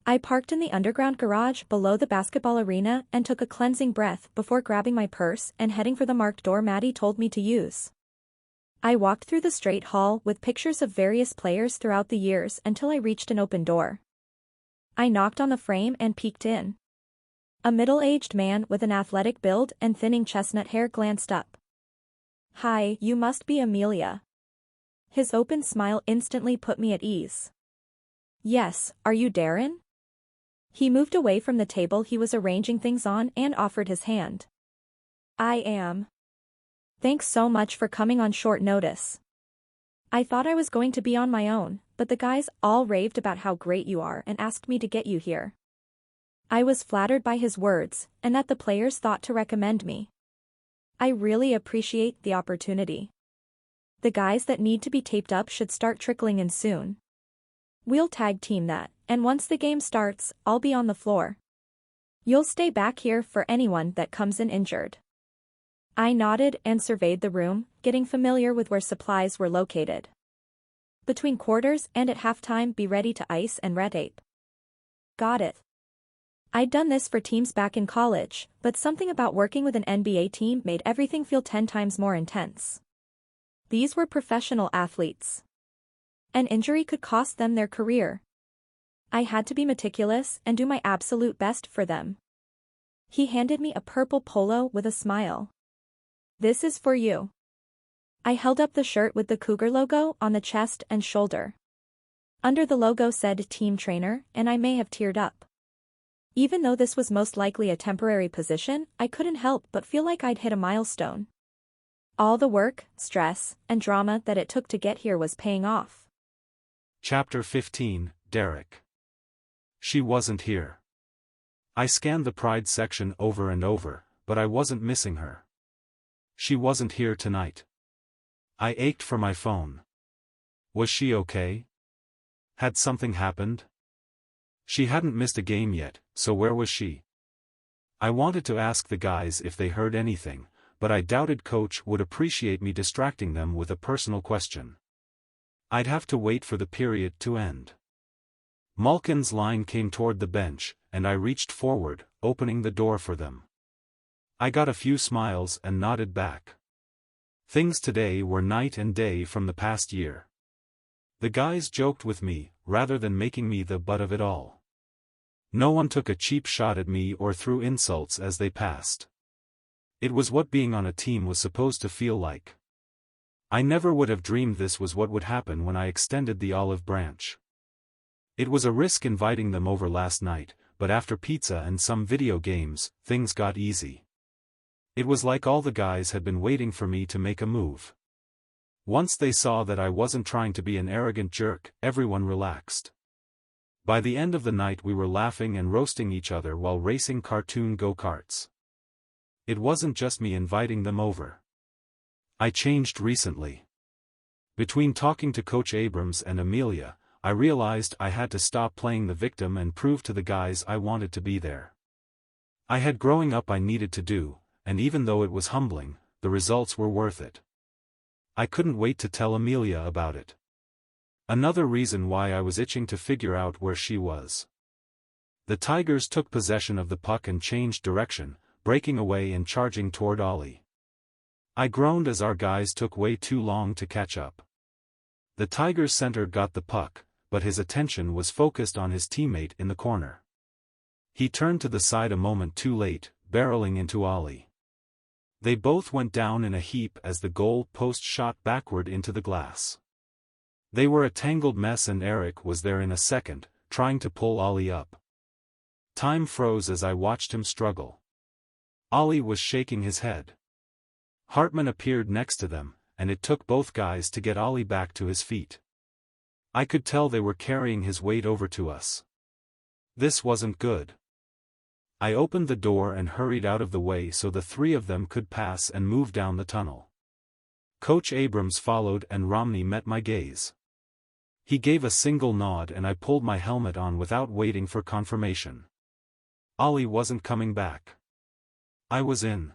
B: I parked in the underground garage below the basketball arena and took a cleansing breath before grabbing my purse and heading for the marked door Maddie told me to use. I walked through the straight hall with pictures of various players throughout the years until I reached an open door. I knocked on the frame and peeked in. A middle-aged man with an athletic build and thinning chestnut hair glanced up. "Hi, you must be Amelia." His open smile instantly put me at ease. "Yes, are you Darren?" He moved away from the table he was arranging things on and offered his hand. "I am. Thanks so much for coming on short notice. I thought I was going to be on my own, but the guys all raved about how great you are and asked me to get you here." I was flattered by his words, and that the players thought to recommend me. I really appreciate the opportunity. The guys that need to be taped up should start trickling in soon. We'll tag team that, and once the game starts, I'll be on the floor. You'll stay back here for anyone that comes in injured. I nodded and surveyed the room, getting familiar with where supplies were located. Between quarters and at halftime, be ready to ice and red tape. Got it. I'd done this for teams back in college, but something about working with an NBA team made everything feel 10 times more intense. These were professional athletes. An injury could cost them their career. I had to be meticulous and do my absolute best for them. He handed me a purple polo with a smile. "This is for you." I held up the shirt with the Cougar logo on the chest and shoulder. Under the logo said Team Trainer, and I may have teared up. Even though this was most likely a temporary position, I couldn't help but feel like I'd hit a milestone. All the work, stress, and drama that it took to get here was paying off.
A: Chapter 15, Derrek. She wasn't here. I scanned the Pride section over and over, but I wasn't missing her. She wasn't here tonight. I ached for my phone. Was she okay? Had something happened? She hadn't missed a game yet, so where was she? I wanted to ask the guys if they heard anything, but I doubted Coach would appreciate me distracting them with a personal question. I'd have to wait for the period to end. Malkin's line came toward the bench, and I reached forward, opening the door for them. I got a few smiles and nodded back. Things today were night and day from the past year. The guys joked with me, rather than making me the butt of it all. No one took a cheap shot at me or threw insults as they passed. It was what being on a team was supposed to feel like. I never would have dreamed this was what would happen when I extended the olive branch. It was a risk inviting them over last night, but after pizza and some video games, things got easy. It was like all the guys had been waiting for me to make a move. Once they saw that I wasn't trying to be an arrogant jerk, everyone relaxed. By the end of the night we were laughing and roasting each other while racing cartoon go-karts. It wasn't just me inviting them over. I changed recently. Between talking to Coach Abrams and Amelia, I realized I had to stop playing the victim and prove to the guys I wanted to be there. I had growing up I needed to do, and even though it was humbling, the results were worth it. I couldn't wait to tell Amelia about it. Another reason why I was itching to figure out where she was. The Tigers took possession of the puck and changed direction, breaking away and charging toward Ollie. I groaned as our guys took way too long to catch up. The Tigers center got the puck, but his attention was focused on his teammate in the corner. He turned to the side a moment too late, barreling into Ollie. They both went down in a heap as the goal post shot backward into the glass. They were a tangled mess and Eric was there in a second, trying to pull Ollie up. Time froze as I watched him struggle. Ollie was shaking his head. Hartman appeared next to them, and it took both guys to get Ollie back to his feet. I could tell they were carrying his weight over to us. This wasn't good. I opened the door and hurried out of the way so the three of them could pass and move down the tunnel. Coach Abrams followed and Romney met my gaze. He gave a single nod and I pulled my helmet on without waiting for confirmation. Ollie wasn't coming back. I was in.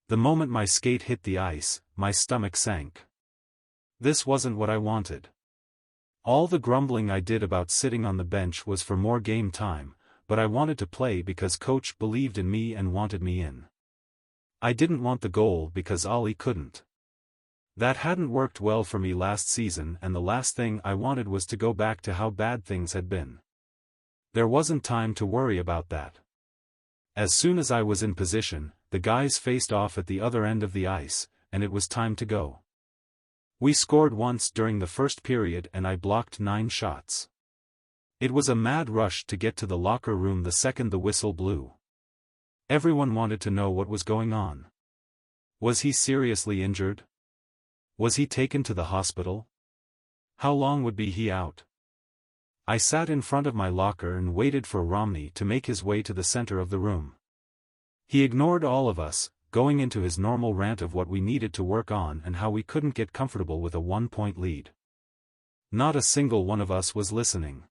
A: The moment my skate hit the ice, my stomach sank. This wasn't what I wanted. All the grumbling I did about sitting on the bench was for more game time, but I wanted to play because coach believed in me and wanted me in. I didn't want the goal because Ollie couldn't. That hadn't worked well for me last season and the last thing I wanted was to go back to how bad things had been. There wasn't time to worry about that. As soon as I was in position, the guys faced off at the other end of the ice, and it was time to go. We scored once during the first period and I blocked 9 shots. It was a mad rush to get to the locker room the second the whistle blew. Everyone wanted to know what was going on. Was he seriously injured? Was he taken to the hospital? How long would be he out? I sat in front of my locker and waited for Romney to make his way to the center of the room. He ignored all of us, going into his normal rant of what we needed to work on and how we couldn't get comfortable with a 1-point lead. Not a single one of us was listening.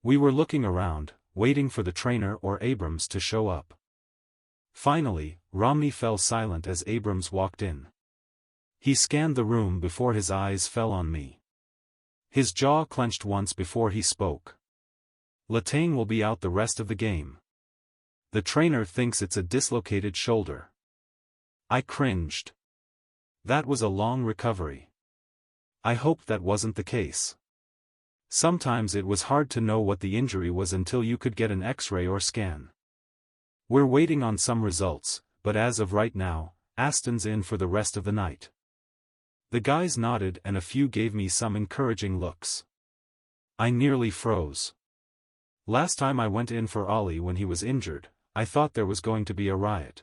A: We were looking around, waiting for the trainer or Abrams to show up. Finally, Romney fell silent as Abrams walked in. He scanned the room before his eyes fell on me. His jaw clenched once before he spoke. Letang will be out the rest of the game. The trainer thinks it's a dislocated shoulder. I cringed. That was a long recovery. I hoped that wasn't the case. Sometimes it was hard to know what the injury was until you could get an X-ray or scan. We're waiting on some results, but as of right now, Aston's in for the rest of the night. The guys nodded and a few gave me some encouraging looks. I nearly froze. Last time I went in for Ollie when he was injured, I thought there was going to be a riot.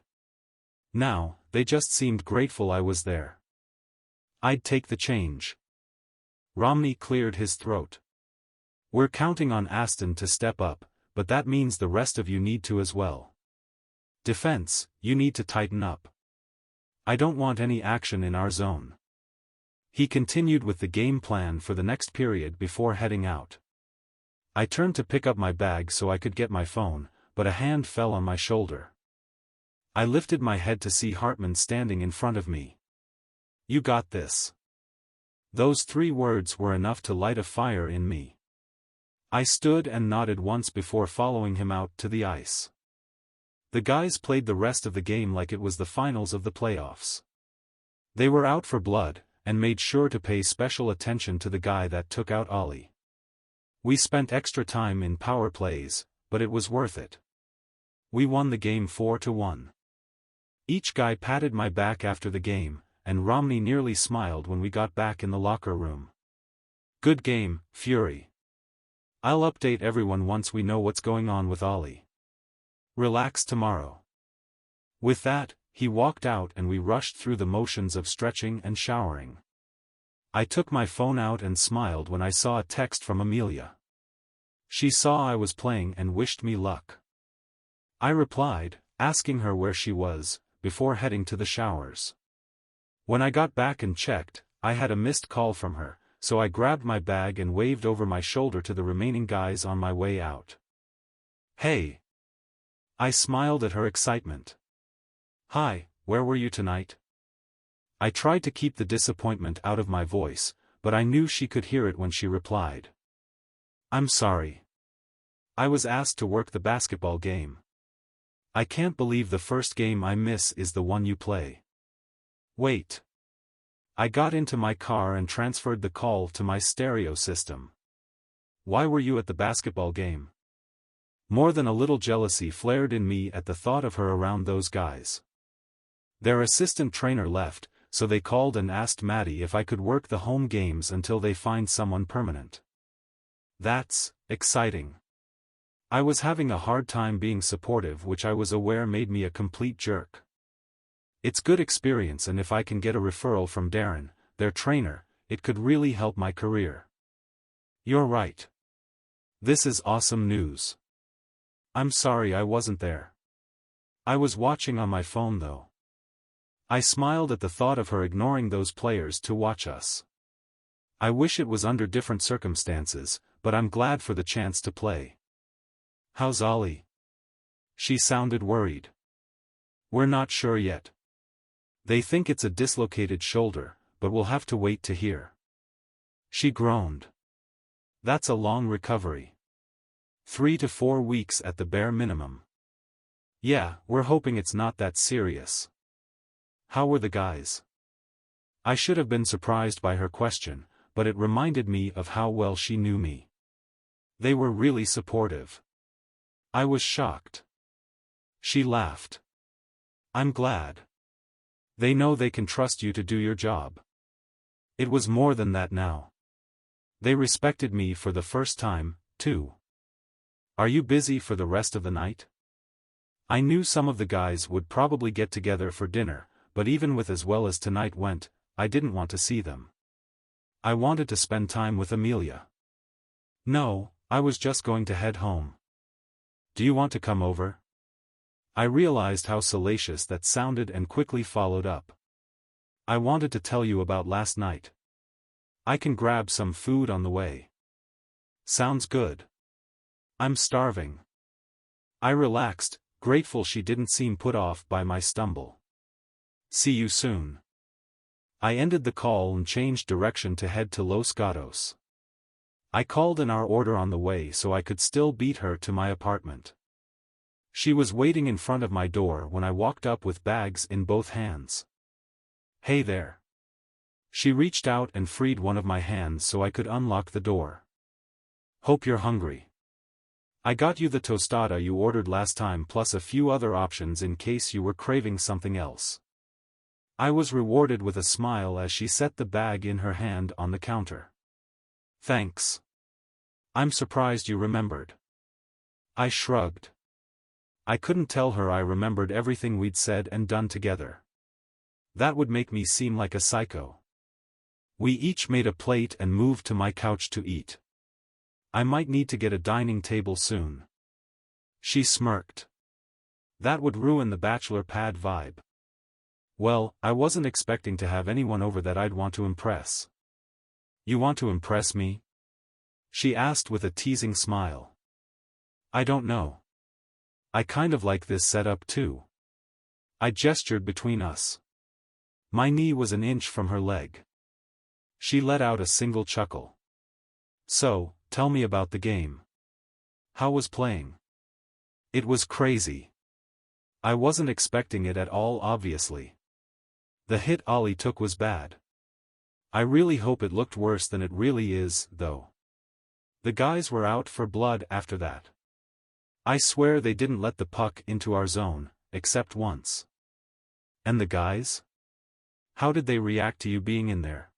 A: Now, they just seemed grateful I was there. I'd take the change. Romney cleared his throat. We're counting on Aston to step up, but that means the rest of you need to as well. Defense, you need to tighten up. I don't want any action in our zone. He continued with the game plan for the next period before heading out. I turned to pick up my bag so I could get my phone, but a hand fell on my shoulder. I lifted my head to see Hartman standing in front of me. You got this. Those 3 words were enough to light a fire in me. I stood and nodded once before following him out to the ice. The guys played the rest of the game like it was the finals of the playoffs. They were out for blood, and made sure to pay special attention to the guy that took out Ollie. We spent extra time in power plays, but it was worth it. We won the game 4-1. Each guy patted my back after the game, and Romney nearly smiled when we got back in the locker room. Good game, Fury. I'll update everyone once we know what's going on with Ollie. Relax tomorrow. With that, he walked out and we rushed through the motions of stretching and showering. I took my phone out and smiled when I saw a text from Amelia. She saw I was playing and wished me luck. I replied, asking her where she was, before heading to the showers. When I got back and checked, I had a missed call from her, so I grabbed my bag and waved over my shoulder to the remaining guys on my way out. Hey! I smiled at her excitement. Hi, where were you tonight? I tried to keep the disappointment out of my voice, but I knew she could hear it when she replied. I'm sorry. I was asked to work the basketball game. I can't believe the first game I miss is the one you play. Wait. I got into my car and transferred the call to my stereo system. Why were you at the basketball game? More than a little jealousy flared in me at the thought of her around those guys. Their assistant trainer left, so they called and asked Maddie if I could work the home games until they find someone permanent. That's exciting. I was having a hard time being supportive, which I was aware made me a complete jerk. It's good experience, and if I can get a referral from Darren, their trainer, it could really help my career. You're right. This is awesome news. I'm sorry I wasn't there. I was watching on my phone though. I smiled at the thought of her ignoring those players to watch us. I wish it was under different circumstances, but I'm glad for the chance to play. How's Ollie? She sounded worried. We're not sure yet. They think it's a dislocated shoulder, but we'll have to wait to hear. She groaned. That's a long recovery. 3 to 4 weeks at the bare minimum. Yeah, we're hoping it's not that serious. How were the guys? I should have been surprised by her question, but it reminded me of how well she knew me. They were really supportive. I was shocked. She laughed. I'm glad. They know they can trust you to do your job. It was more than that now. They respected me for the first time, too. Are you busy for the rest of the night? I knew some of the guys would probably get together for dinner, but even with as well as tonight went, I didn't want to see them. I wanted to spend time with Amelia. No, I was just going to head home. Do you want to come over? I realized how salacious that sounded and quickly followed up. I wanted to tell you about last night. I can grab some food on the way. Sounds good. I'm starving. I relaxed, grateful she didn't seem put off by my stumble. See you soon. I ended the call and changed direction to head to Los Gatos. I called in our order on the way so I could still beat her to my apartment. She was waiting in front of my door when I walked up with bags in both hands. Hey there. She reached out and freed one of my hands so I could unlock the door. Hope you're hungry. I got you the tostada you ordered last time plus a few other options in case you were craving something else. I was rewarded with a smile as she set the bag in her hand on the counter. Thanks. I'm surprised you remembered. I shrugged. I couldn't tell her I remembered everything we'd said and done together. That would make me seem like a psycho. We each made a plate and moved to my couch to eat. I might need to get a dining table soon. She smirked. That would ruin the bachelor pad vibe. Well, I wasn't expecting to have anyone over that I'd want to impress. You want to impress me? She asked with a teasing smile. I don't know. I kind of like this setup too. I gestured between us. My knee was an inch from her leg. She let out a single chuckle. So, tell me about the game. How was playing? It was crazy. I wasn't expecting it at all, obviously. The hit Ollie took was bad. I really hope it looked worse than it really is, though. The guys were out for blood after that. I swear they didn't let the puck into our zone, except once. And the guys? How did they react to you being in there?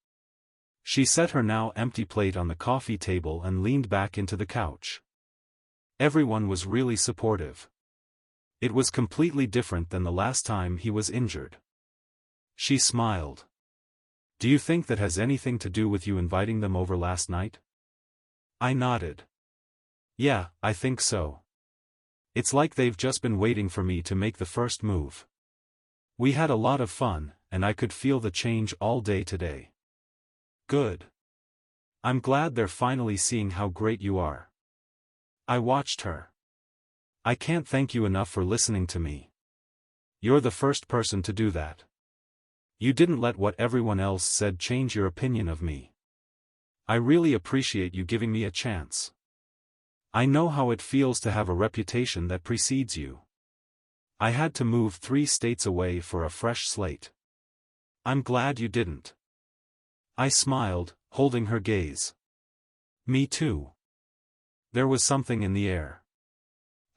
A: She set her now empty plate on the coffee table and leaned back into the couch. Everyone was really supportive. It was completely different than the last time he was injured. She smiled. Do you think that has anything to do with you inviting them over last night? I nodded. Yeah, I think so. It's like they've just been waiting for me to make the first move. We had a lot of fun, and I could feel the change all day today. Good. I'm glad they're finally seeing how great you are. I watched her. I can't thank you enough for listening to me. You're the first person to do that. You didn't let what everyone else said change your opinion of me. I really appreciate you giving me a chance. I know how it feels to have a reputation that precedes you. I had to move 3 states away for a fresh slate. I'm glad you didn't. I smiled, holding her gaze. Me too. There was something in the air.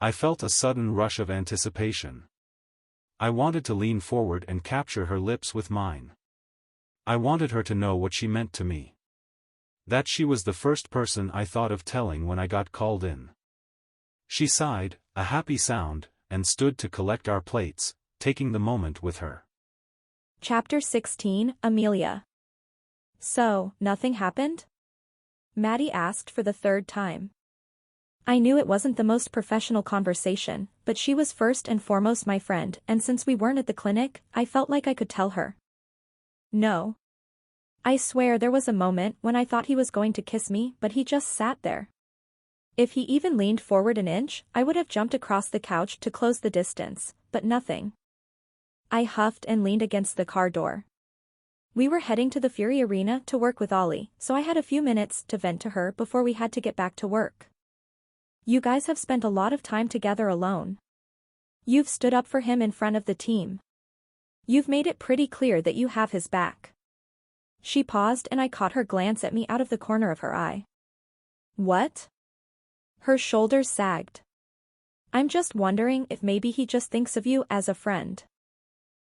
A: I felt a sudden rush of anticipation. I wanted to lean forward and capture her lips with mine. I wanted her to know what she meant to me. That she was the first person I thought of telling when I got called in. She sighed, a happy sound, and stood to collect our plates, taking the moment with her.
B: Chapter 16, Amelia. So, nothing happened? Maddie asked for the third time. I knew it wasn't the most professional conversation, but she was first and foremost my friend, and since we weren't at the clinic, I felt like I could tell her. No. I swear there was a moment when I thought he was going to kiss me, but he just sat there. If he even leaned forward an inch, I would have jumped across the couch to close the distance, but nothing. I huffed and leaned against the car door. We were heading to the Fury Arena to work with Ollie, so I had a few minutes to vent to her before we had to get back to work. You guys have spent a lot of time together alone. You've stood up for him in front of the team. You've made it pretty clear that you have his back. She paused and I caught her glance at me out of the corner of her eye. What? Her shoulders sagged. I'm just wondering if maybe he just thinks of you as a friend.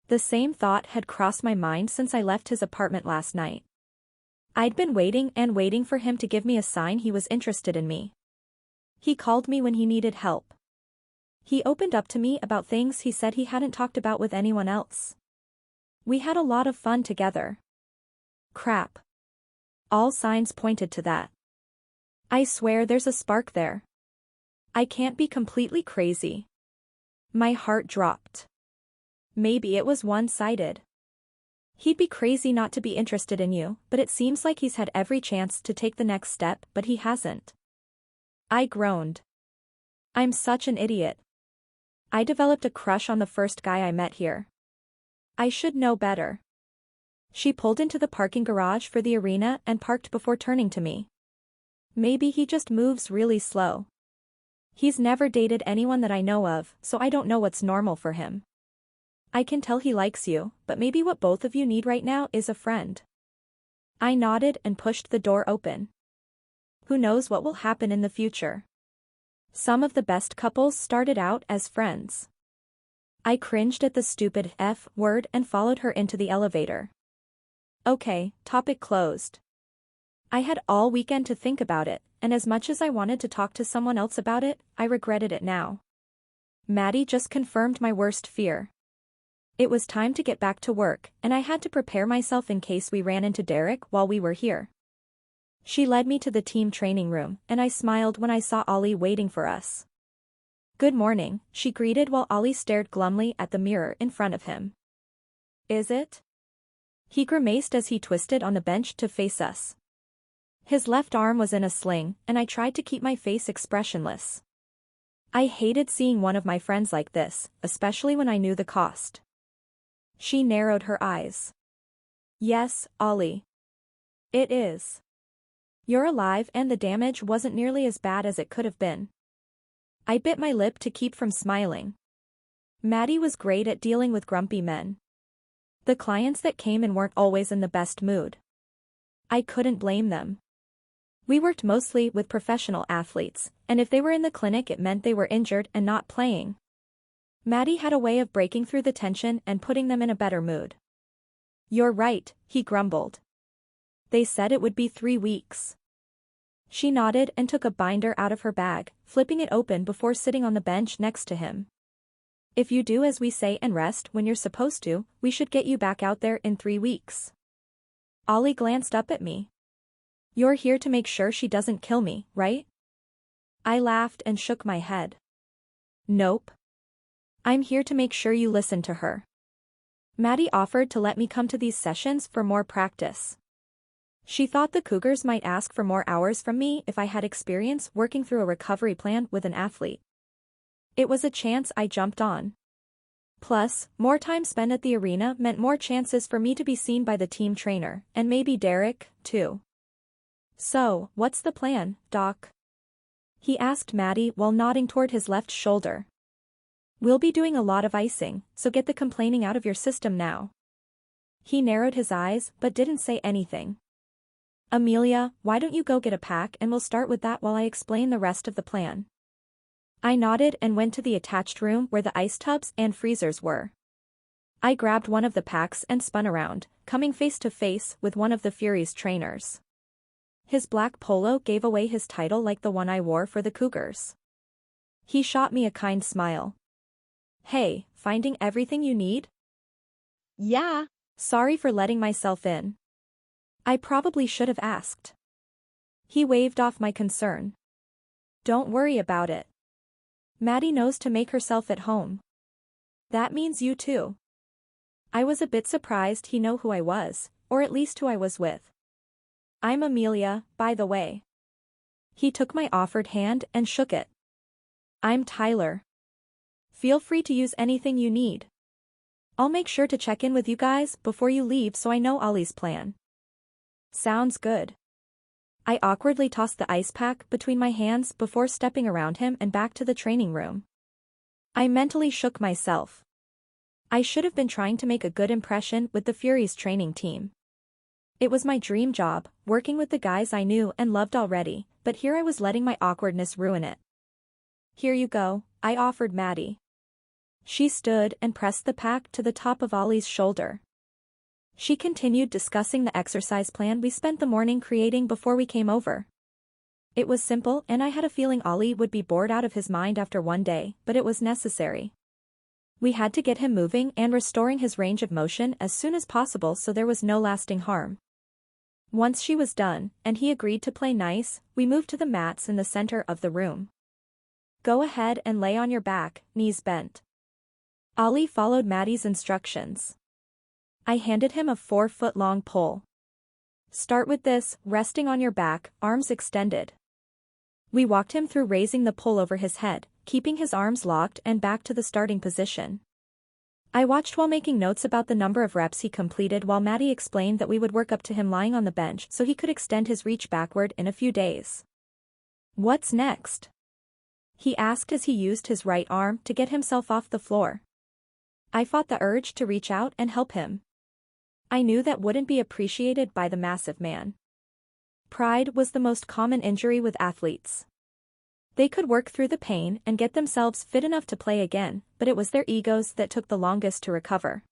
B: The same thought had crossed my mind since I left his apartment last night. I'd been waiting and waiting for him to give me a sign he was interested in me. He called me when he needed help. He opened up to me about things he said he hadn't talked about with anyone else. We had a lot of fun together. Crap. All signs pointed to that. I swear there's a spark there. I can't be completely crazy. My heart dropped. Maybe it was one-sided. He'd be crazy not to be interested in you, but it seems like he's had every chance to take the next step, but he hasn't. I groaned. I'm such an idiot. I developed a crush on the first guy I met here. I should know better. She pulled into the parking garage for the arena and parked before turning to me. Maybe he just moves really slow. He's never dated anyone that I know of, so I don't know what's normal for him. I can tell he likes you, but maybe what both of you need right now is a friend. I nodded and pushed the door open. Who knows what will happen in the future? Some of the best couples started out as friends. I cringed at the stupid F word and followed her into the elevator. Okay, topic closed. I had all weekend to think about it, and as much as I wanted to talk to someone else about it, I regretted it now. Maddie just confirmed my worst fear. It was time to get back to work, and I had to prepare myself in case we ran into Derrek while we were here. She led me to the team training room, and I smiled when I saw Ollie waiting for us. Good morning, she greeted while Ollie stared glumly at the mirror in front of him. Is it? He grimaced as he twisted on the bench to face us. His left arm was in a sling, and I tried to keep my face expressionless. I hated seeing one of my friends like this, especially when I knew the cost. She narrowed her eyes. Yes, Ollie. It is. You're alive and the damage wasn't nearly as bad as it could have been. I bit my lip to keep from smiling. Maddie was great at dealing with grumpy men. The clients that came in weren't always in the best mood. I couldn't blame them. We worked mostly with professional athletes, and if they were in the clinic it meant they were injured and not playing. Maddie had a way of breaking through the tension and putting them in a better mood. You're right, he grumbled. They said it would be 3 weeks. She nodded and took a binder out of her bag, flipping it open before sitting on the bench next to him. If you do as we say and rest when you're supposed to, we should get you back out there in 3 weeks. Ollie glanced up at me. You're here to make sure she doesn't kill me, right? I laughed and shook my head. Nope. I'm here to make sure you listen to her. Maddie offered to let me come to these sessions for more practice. She thought the Cougars might ask for more hours from me if I had experience working through a recovery plan with an athlete. It was a chance I jumped on. Plus, more time spent at the arena meant more chances for me to be seen by the team trainer, and maybe Derrek, too. So, what's the plan, Doc? He asked Maddie while nodding toward his left shoulder. We'll be doing a lot of icing, so get the complaining out of your system now. He narrowed his eyes but didn't say anything. Amelia, why don't you go get a pack and we'll start with that while I explain the rest of the plan. I nodded and went to the attached room where the ice tubs and freezers were. I grabbed one of the packs and spun around, coming face to face with one of the Fury's trainers. His black polo gave away his title like the one I wore for the Cougars. He shot me a kind smile. Hey, finding everything you need?
C: Yeah.
B: Sorry for letting myself in. I probably should have asked. He waved off my concern. Don't worry about it. Maddie knows to make herself at home. That means you too. I was a bit surprised he knew who I was, or at least who I was with. I'm Amelia, by the way. He took my offered hand and shook it. I'm Tyler. Feel free to use anything you need. I'll make sure to check in with you guys before you leave so I know Ollie's plan. Sounds good. I awkwardly tossed the ice pack between my hands before stepping around him and back to the training room. I mentally shook myself. I should have been trying to make a good impression with the Furies training team. It was my dream job, working with the guys I knew and loved already, but here I was letting my awkwardness ruin it. Here you go, I offered Maddie. She stood and pressed the pack to the top of Ollie's shoulder. She continued discussing the exercise plan we spent the morning creating before we came over. It was simple and I had a feeling Ollie would be bored out of his mind after one day, but it was necessary. We had to get him moving and restoring his range of motion as soon as possible so there was no lasting harm. Once she was done, and he agreed to play nice, we moved to the mats in the center of the room. Go ahead and lay on your back, knees bent. Ollie followed Maddie's instructions. I handed him a 4-foot-long pole. Start with this, resting on your back, arms extended. We walked him through raising the pole over his head, keeping his arms locked and back to the starting position. I watched while making notes about the number of reps he completed while Maddie explained that we would work up to him lying on the bench so he could extend his reach backward in a few days. What's next? He asked as he used his right arm to get himself off the floor. I fought the urge to reach out and help him. I knew that wouldn't be appreciated by the massive man. Pride was the most common injury with athletes. They could work through the pain and get themselves fit enough to play again, but it was their egos that took the longest to recover.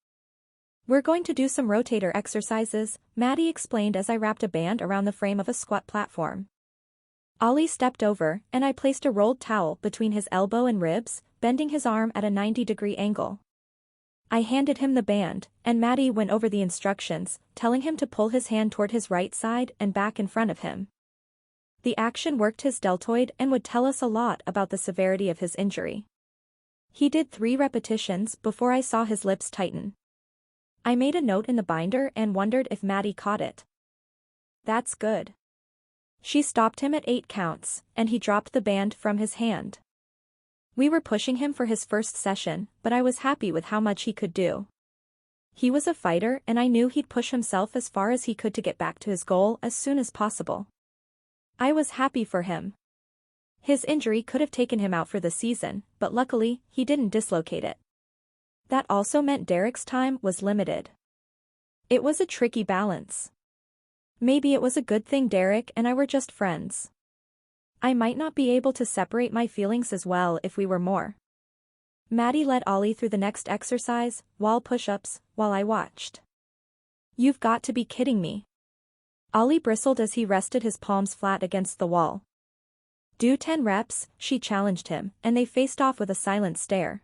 B: We're going to do some rotator exercises, Maddie explained as I wrapped a band around the frame of a squat platform. Ollie stepped over, and I placed a rolled towel between his elbow and ribs, bending his arm at a 90-degree angle. I handed him the band, and Maddie went over the instructions, telling him to pull his hand toward his right side and back in front of him. The action worked his deltoid and would tell us a lot about the severity of his injury. He did 3 repetitions before I saw his lips tighten. I made a note in the binder and wondered if Maddie caught it. That's good. She stopped him at 8 counts, and he dropped the band from his hand. We were pushing him for his first session, but I was happy with how much he could do. He was a fighter and I knew he'd push himself as far as he could to get back to his goal as soon as possible. I was happy for him. His injury could have taken him out for the season, but luckily, he didn't dislocate it. That also meant Derrek's time was limited. It was a tricky balance. Maybe it was a good thing Derrek and I were just friends. I might not be able to separate my feelings as well if we were more. Maddie led Ollie through the next exercise, wall push-ups, while I watched. You've got to be kidding me. Ollie bristled as he rested his palms flat against the wall. Do 10 reps, she challenged him, and they faced off with a silent stare.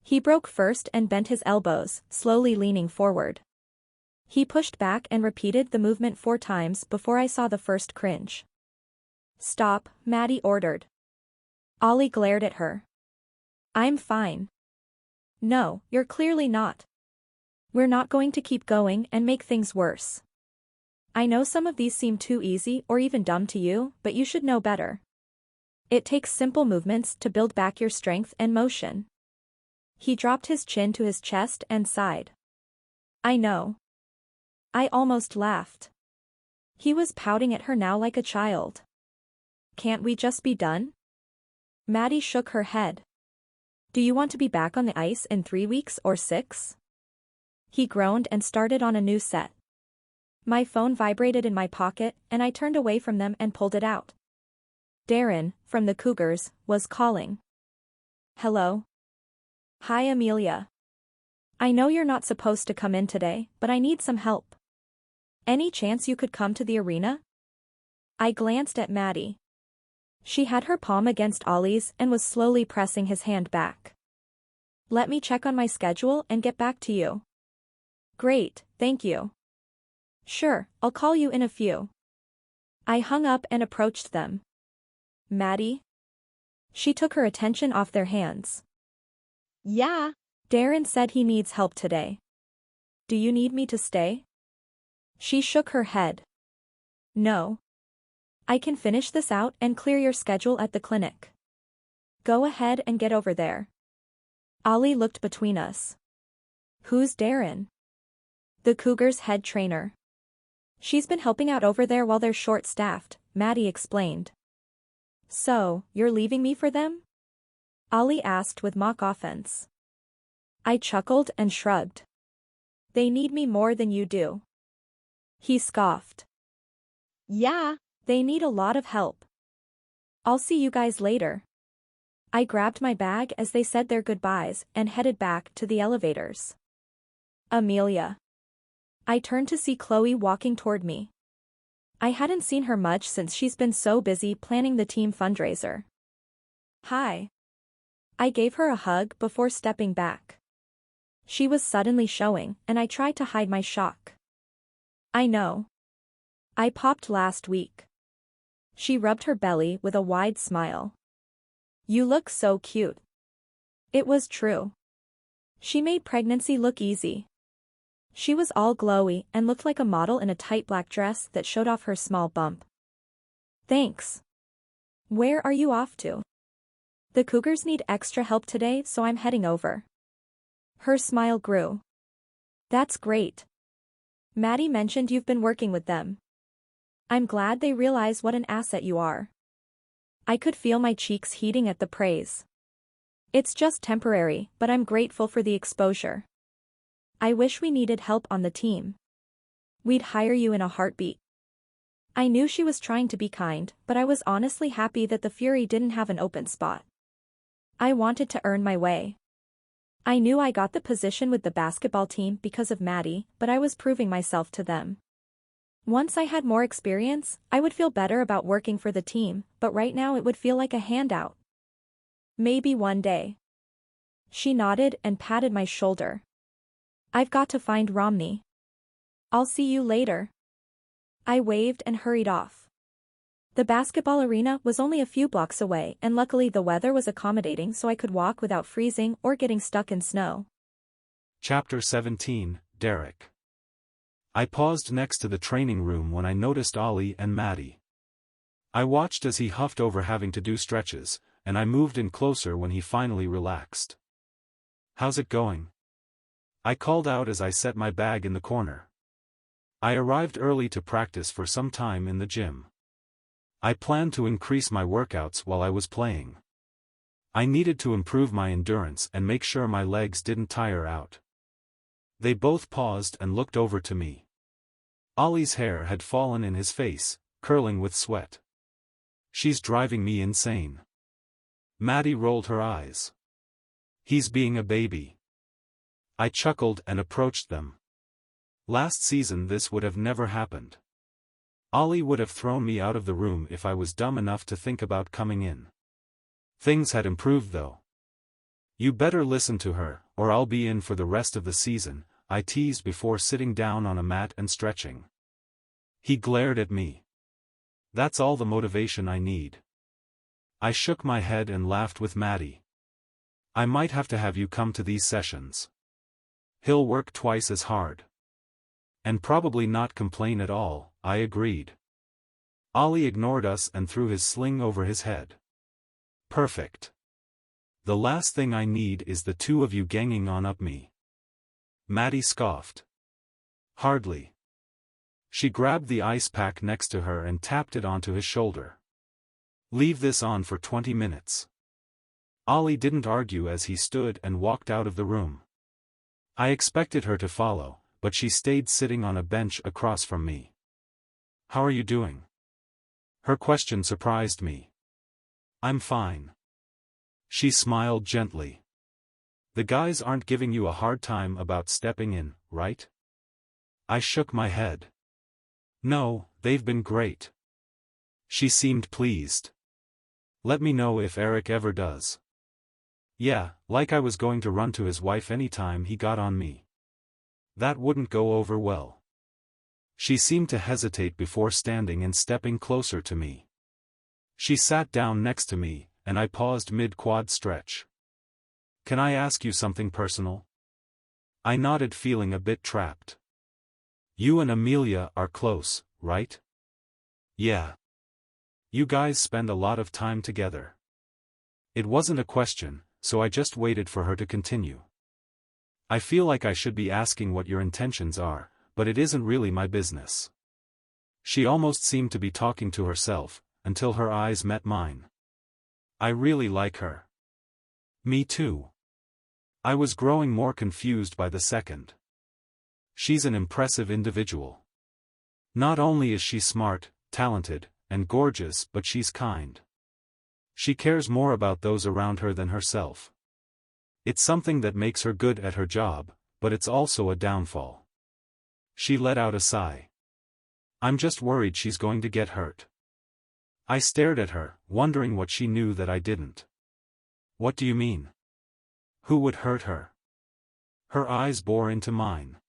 B: He broke first and bent his elbows, slowly leaning forward. He pushed back and repeated the movement 4 times before I saw the first cringe. Stop, Maddie ordered. Ollie glared at her. I'm fine. No, you're clearly not. We're not going to keep going and make things worse. I know some of these seem too easy or even dumb to you, but you should know better. It takes simple movements to build back your strength and motion. He dropped his chin to his chest and sighed. I know. I almost laughed. He was pouting at her now like a child. Can't we just be done? Maddie shook her head. Do you want to be back on the ice in 3 weeks or 6? He groaned and started on a new set. My phone vibrated in my pocket, and I turned away from them and pulled it out. Darren, from the Cougars, was calling. Hello? Hi Amelia. I know you're not supposed to come in today, but I need some help. Any chance you could come to the arena? I glanced at Maddie. She had her palm against Ollie's and was slowly pressing his hand back. Let me check on my schedule and get back to you. Great, thank you. Sure, I'll call you in a few. I hung up and approached them. Maddie? She took her attention off their hands.
C: Yeah.
B: Darren said he needs help today. Do you need me to stay? She shook her head. No. I can finish this out and clear your schedule at the clinic. Go ahead and get over there. Ollie looked between us. Who's Darren? The Cougars' head trainer. She's been helping out over there while they're short-staffed, Maddie explained. So, you're leaving me for them? Ollie asked with mock offense. I chuckled and shrugged. They need me more than you do. He scoffed.
C: Yeah.
B: They need a lot of help. I'll see you guys later. I grabbed my bag as they said their goodbyes and headed back to the elevators. Amelia. I turned to see Chloe walking toward me. I hadn't seen her much since she's been so busy planning the team fundraiser. Hi. I gave her a hug before stepping back. She was suddenly showing, and I tried to hide my shock. I know. I popped last week. She rubbed her belly with a wide smile. You look so cute. It was true. She made pregnancy look easy. She was all glowy and looked like a model in a tight black dress that showed off her small bump. Thanks. Where are you off to? The Cougars need extra help today, so I'm heading over. Her smile grew. That's great. Maddie mentioned you've been working with them. I'm glad they realize what an asset you are. I could feel my cheeks heating at the praise. It's just temporary, but I'm grateful for the exposure. I wish we needed help on the team. We'd hire you in a heartbeat. I knew she was trying to be kind, but I was honestly happy that the Fury didn't have an open spot. I wanted to earn my way. I knew I got the position with the basketball team because of Maddie, but I was proving myself to them. Once I had more experience, I would feel better about working for the team, but right now it would feel like a handout. Maybe one day. She nodded and patted my shoulder. I've got to find Romney. I'll see you later. I waved and hurried off. The basketball arena was only a few blocks away, and luckily the weather was accommodating so I could walk without freezing or getting stuck in snow.
A: Chapter 17, Derrek. I paused next to the training room when I noticed Ollie and Maddie. I watched as he huffed over having to do stretches, and I moved in closer when he finally relaxed. How's it going? I called out as I set my bag in the corner. I arrived early to practice for some time in the gym. I planned to increase my workouts while I was playing. I needed to improve my endurance and make sure my legs didn't tire out. They both paused and looked over to me. Ollie's hair had fallen in his face, curling with sweat. She's driving me insane. Maddie rolled her eyes. He's being a baby. I chuckled and approached them. Last season this would have never happened. Ollie would have thrown me out of the room if I was dumb enough to think about coming in. Things had improved though. You better listen to her, or I'll be in for the rest of the season, I teased before sitting down on a mat and stretching. He glared at me. That's all the motivation I need. I shook my head and laughed with Maddie. I might have to have you come to these sessions. He'll work twice as hard. And probably not complain at all, I agreed. Ollie ignored us and threw his sling over his head. Perfect. The last thing I need is the two of you ganging on up me. Maddie scoffed. Hardly. She grabbed the ice pack next to her and tapped it onto his shoulder. Leave this on for 20 minutes. Ollie didn't argue as he stood and walked out of the room. I expected her to follow, but she stayed sitting on a bench across from me. How are you doing? Her question surprised me. I'm fine. She smiled gently. The guys aren't giving you a hard time about stepping in, right? I shook my head. No, they've been great. She seemed pleased. Let me know if Eric ever does. Yeah, like I was going to run to his wife anytime he got on me. That wouldn't go over well. She seemed to hesitate before standing and stepping closer to me. She sat down next to me, and I paused mid-quad stretch. "Can I ask you something personal?" I nodded, feeling a bit trapped. "You and Amelia are close, right?" "Yeah. You guys spend a lot of time together." It wasn't a question, so I just waited for her to continue. "I feel like I should be asking what your intentions are, but it isn't really my business." She almost seemed to be talking to herself, until her eyes met mine. "I really like her." "Me too." I was growing more confused by the second. "She's an impressive individual. Not only is she smart, talented, and gorgeous, but she's kind. She cares more about those around her than herself. It's something that makes her good at her job, but it's also a downfall." She let out a sigh. "I'm just worried she's going to get hurt." I stared at her, wondering what she knew that I didn't. "What do you mean? Who would hurt her?" Her eyes bore into mine.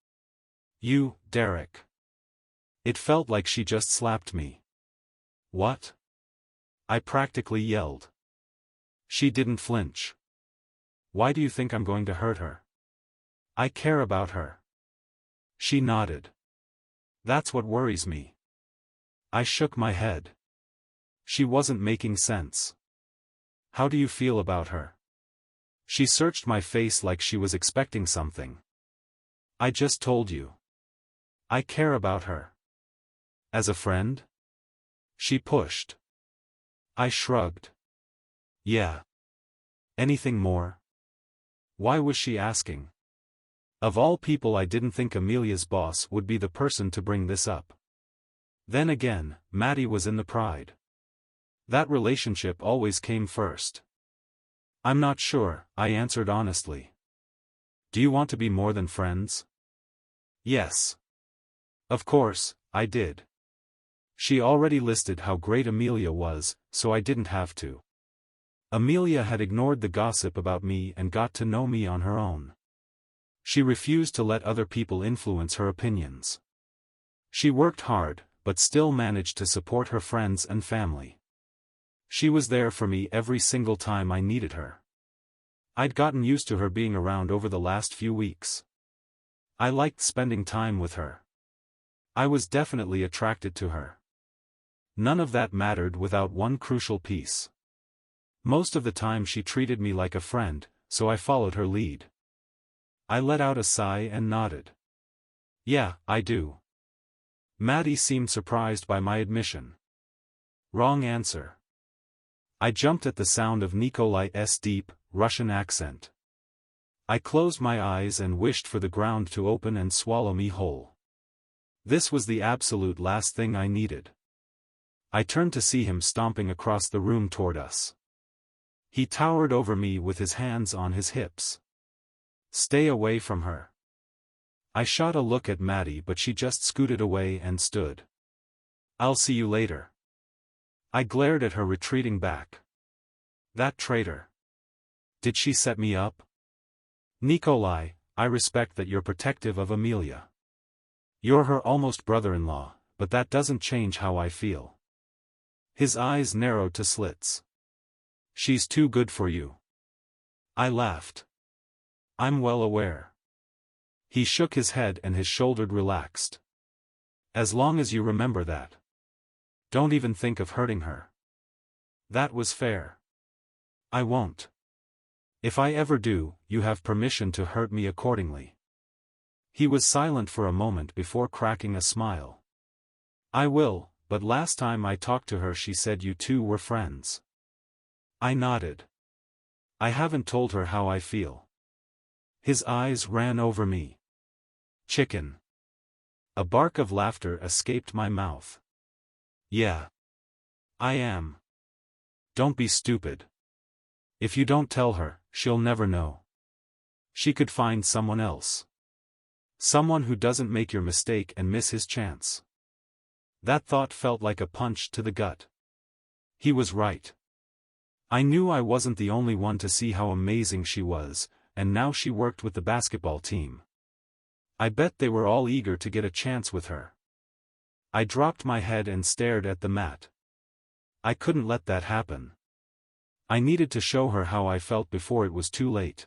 A: "You, Derrek." It felt like she just slapped me. "What?" I practically yelled. She didn't flinch. "Why do you think I'm going to hurt her?" "I care about her." She nodded. "That's what worries me." I shook my head. She wasn't making sense. "How do you feel about her?" She searched my face like she was expecting something. "I just told you. I care about her." "As a friend?" She pushed. I shrugged. "Yeah. Anything more?" Why was she asking? Of all people, I didn't think Amelia's boss would be the person to bring this up. Then again, Maddie was in the pride. That relationship always came first. "I'm not sure," I answered honestly. "Do you want to be more than friends?" "Yes. Of course, I did." She already listed how great Amelia was, so I didn't have to. Amelia had ignored the gossip about me and got to know me on her own. She refused to let other people influence her opinions. She worked hard, but still managed to support her friends and family. She was there for me every single time I needed her. I'd gotten used to her being around over the last few weeks. I liked spending time with her. I was definitely attracted to her. None of that mattered without one crucial piece. Most of the time she treated me like a friend, so I followed her lead. I let out a sigh and nodded. "Yeah, I do." Maddie seemed surprised by my admission. "Wrong answer." I jumped at the sound of Nikolai's deep, Russian accent. I closed my eyes and wished for the ground to open and swallow me whole. This was the absolute last thing I needed. I turned to see him stomping across the room toward us. He towered over me with his hands on his hips. "Stay away from her." I shot a look at Maddie, but she just scooted away and stood. "I'll see you later." I glared at her, retreating back. That traitor. Did she set me up? "Nikolai, I respect that you're protective of Amelia. You're her almost brother-in-law, but that doesn't change how I feel." His eyes narrowed to slits. "She's too good for you." I laughed. "I'm well aware." He shook his head and his shoulder relaxed. "As long as you remember that. Don't even think of hurting her." That was fair. "I won't. If I ever do, you have permission to hurt me accordingly." He was silent for a moment before cracking a smile. "I will, but last time I talked to her she said you two were friends." I nodded. "I haven't told her how I feel." His eyes ran over me. "Chicken." A bark of laughter escaped my mouth. "Yeah. I am. Don't be stupid. If you don't tell her, she'll never know. She could find someone else. Someone who doesn't make your mistake and miss his chance." That thought felt like a punch to the gut. He was right. I knew I wasn't the only one to see how amazing she was, and now she worked with the basketball team. I bet they were all eager to get a chance with her. I dropped my head and stared at the mat. I couldn't let that happen. I needed to show her how I felt before it was too late.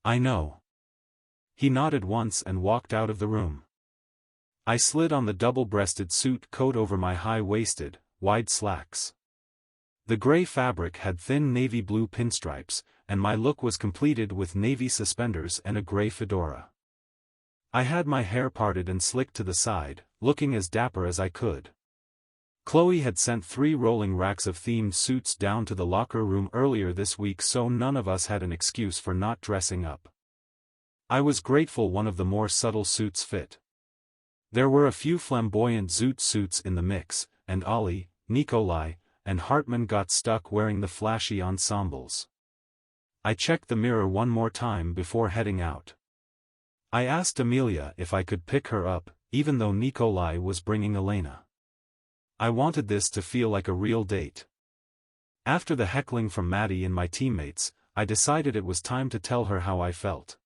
A: I know. He nodded once and walked out of the room. I slid on the double-breasted suit coat over my high-waisted, wide slacks. The gray fabric had thin navy blue pinstripes, and my look was completed with navy suspenders and a gray fedora. I had my hair parted and slicked to the side, looking as dapper as I could. Chloe had sent 3 rolling racks of themed suits down to the locker room earlier this week, so none of us had an excuse for not dressing up. I was grateful one of the more subtle suits fit. There were a few flamboyant zoot suits in the mix, and Ollie, Nikolai, and Hartman got stuck wearing the flashy ensembles. I checked the mirror one more time before heading out. I asked Amelia if I could pick her up, even though Nikolai was bringing Elena. I wanted this to feel like a real date. After the heckling from Maddie and my teammates, I decided it was time to tell her how I felt.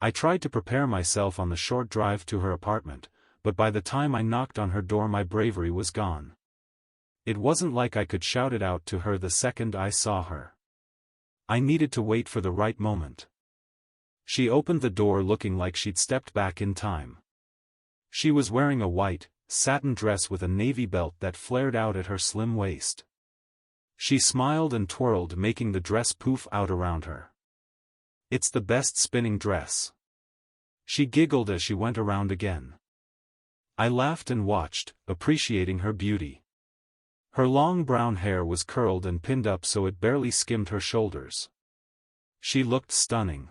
A: I tried to prepare myself on the short drive to her apartment, but by the time I knocked on her door my bravery was gone. It wasn't like I could shout it out to her the second I saw her. I needed to wait for the right moment. She opened the door looking like she'd stepped back in time. She was wearing a white, satin dress with a navy belt that flared out at her slim waist. She smiled and twirled, making the dress poof out around her. "It's the best spinning dress." She giggled as she went around again. I laughed and watched, appreciating her beauty. Her long brown hair was curled and pinned up so it barely skimmed her shoulders. She looked stunning.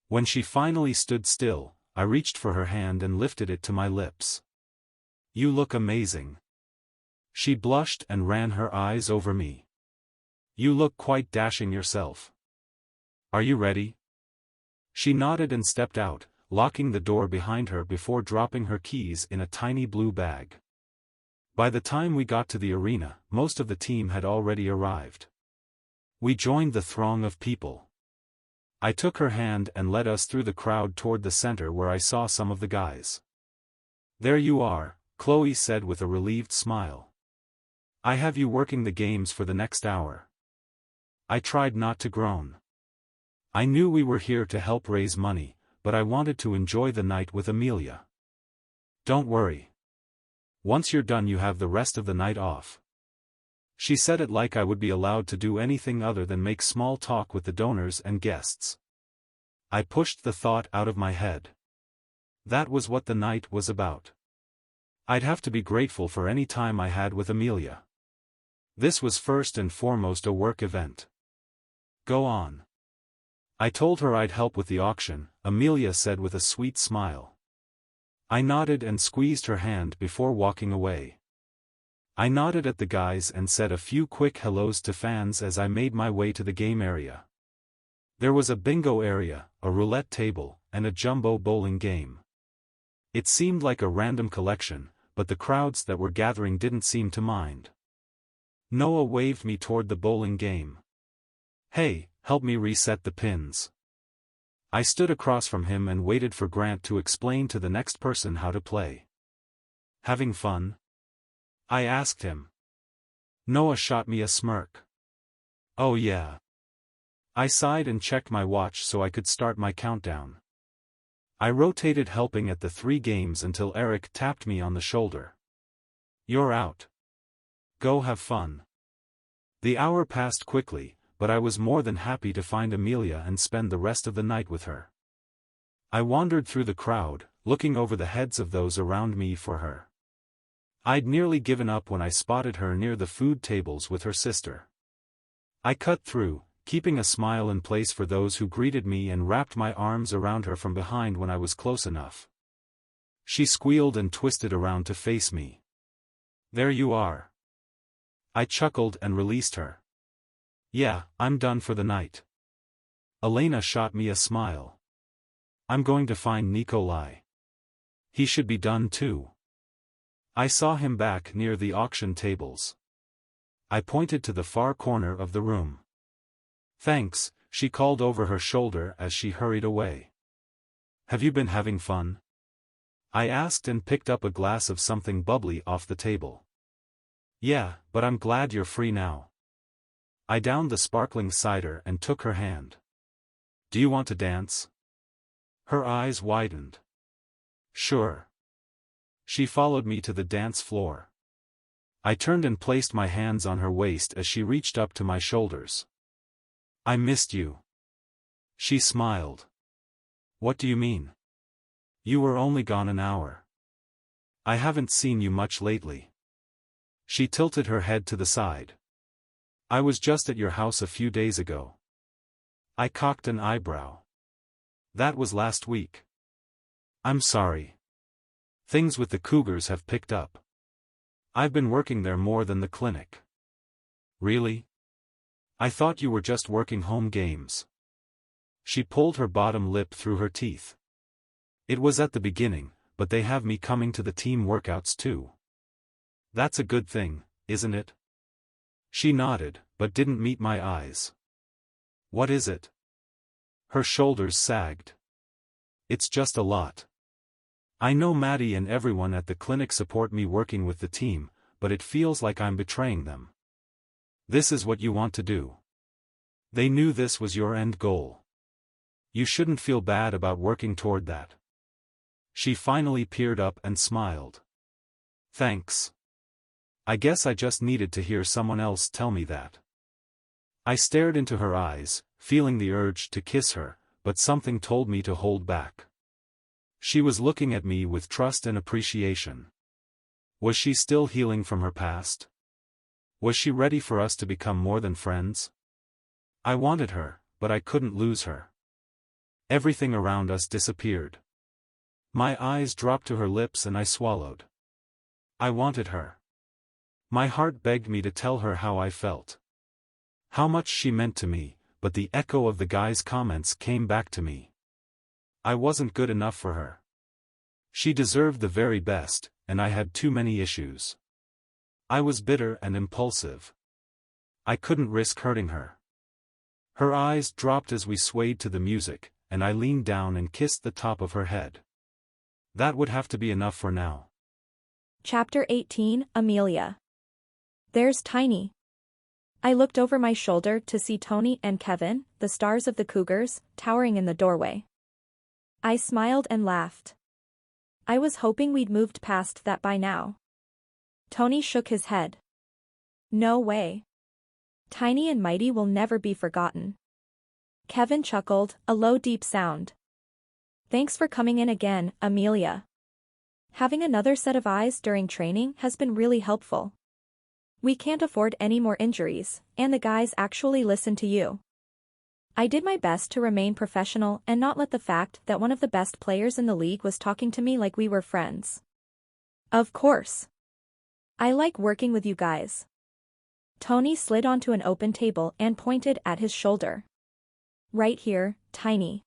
A: When she finally stood still, I reached for her hand and lifted it to my lips. "You look amazing." She blushed and ran her eyes over me. "You look quite dashing yourself. Are you ready?" She nodded and stepped out, locking the door behind her before dropping her keys in a tiny blue bag. By the time we got to the arena, most of the team had already arrived. We joined the throng of people. I took her hand and led us through the crowd toward the center where I saw some of the guys. "There you are," Chloe said with a relieved smile. "I have you working the games for the next hour." I tried not to groan. I knew we were here to help raise money, but I wanted to enjoy the night with Amelia. "Don't worry. Once you're done you have the rest of the night off." She said it like I would be allowed to do anything other than make small talk with the donors and guests. I pushed the thought out of my head. That was what the night was about. I'd have to be grateful for any time I had with Amelia. This was first and foremost a work event. "Go on." I told her I'd help with the auction, Amelia said with a sweet smile. I nodded and squeezed her hand before walking away. I nodded at the guys and said a few quick hellos to fans as I made my way to the game area. There was a bingo area, a roulette table, and a jumbo bowling game. It seemed like a random collection, but the crowds that were gathering didn't seem to mind. Noah waved me toward the bowling game. "Hey, help me reset the pins." I stood across from him and waited for Grant to explain to the next person how to play. "Having fun?" I asked him. Noah shot me a smirk. "Oh yeah." I sighed and checked my watch so I could start my countdown. I rotated helping at the 3 games until Eric tapped me on the shoulder. "You're out. Go have fun." The hour passed quickly, but I was more than happy to find Amelia and spend the rest of the night with her. I wandered through the crowd, looking over the heads of those around me for her. I'd nearly given up when I spotted her near the food tables with her sister. I cut through, keeping a smile in place for those who greeted me, and wrapped my arms around her from behind when I was close enough. She squealed and twisted around to face me. "There you are." I chuckled and released her. "Yeah, I'm done for the night." Elena shot me a smile. "I'm going to find Nikolai. He should be done too." I saw him back near the auction tables. I pointed to the far corner of the room. "Thanks," she called over her shoulder as she hurried away. "Have you been having fun?" I asked and picked up a glass of something bubbly off the table. "Yeah, but I'm glad you're free now." I downed the sparkling cider and took her hand. Do you want to dance? Her eyes widened. Sure. She followed me to the dance floor. I turned and placed my hands on her waist as she reached up to my shoulders. I missed you. She smiled. What do you mean? You were only gone an hour. I haven't seen you much lately. She tilted her head to the side. I was just at your house a few days ago. I cocked an eyebrow. That was last week. I'm sorry. Things with the Cougars have picked up. I've been working there more than the clinic. Really? I thought you were just working home games. She pulled her bottom lip through her teeth. It was at the beginning, but they have me coming to the team workouts too. That's a good thing, isn't it? She nodded, but didn't meet my eyes. What is it? Her shoulders sagged. It's just a lot. I know Maddie and everyone at the clinic support me working with the team, but it feels like I'm betraying them. This is what you want to do. They knew this was your end goal. You shouldn't feel bad about working toward that. She finally peered up and smiled. Thanks. I guess I just needed to hear someone else tell me that. I stared into her eyes, feeling the urge to kiss her, but something told me to hold back. She was looking at me with trust and appreciation. Was she still healing from her past? Was she ready for us to become more than friends? I wanted her, but I couldn't lose her. Everything around us disappeared. My eyes dropped to her lips and I swallowed. I wanted her. My heart begged me to tell her how I felt. How much she meant to me, but the echo of the guy's comments came back to me. I wasn't good enough for her. She deserved the very best, and I had too many issues. I was bitter and impulsive. I couldn't risk hurting her. Her eyes dropped as we swayed to the music, and I leaned down and kissed the top of her head. That would have to be enough for now.
B: Chapter 18, Amelia. There's Tiny. I looked over my shoulder to see Tony and Kevin, the stars of the Cougars, towering in the doorway. I smiled and laughed. I was hoping we'd moved past that by now. Tony shook his head. No way. Tiny and Mighty will never be forgotten. Kevin chuckled, a low deep sound. Thanks for coming in again, Amelia. Having another set of eyes during training has been really helpful. We can't afford any more injuries, and the guys actually listen to you. I did my best to remain professional and not let the fact that one of the best players in the league was talking to me like we were friends. Of course. I like working with you guys. Tony slid onto an open table and pointed at his shoulder. Right here, Tiny.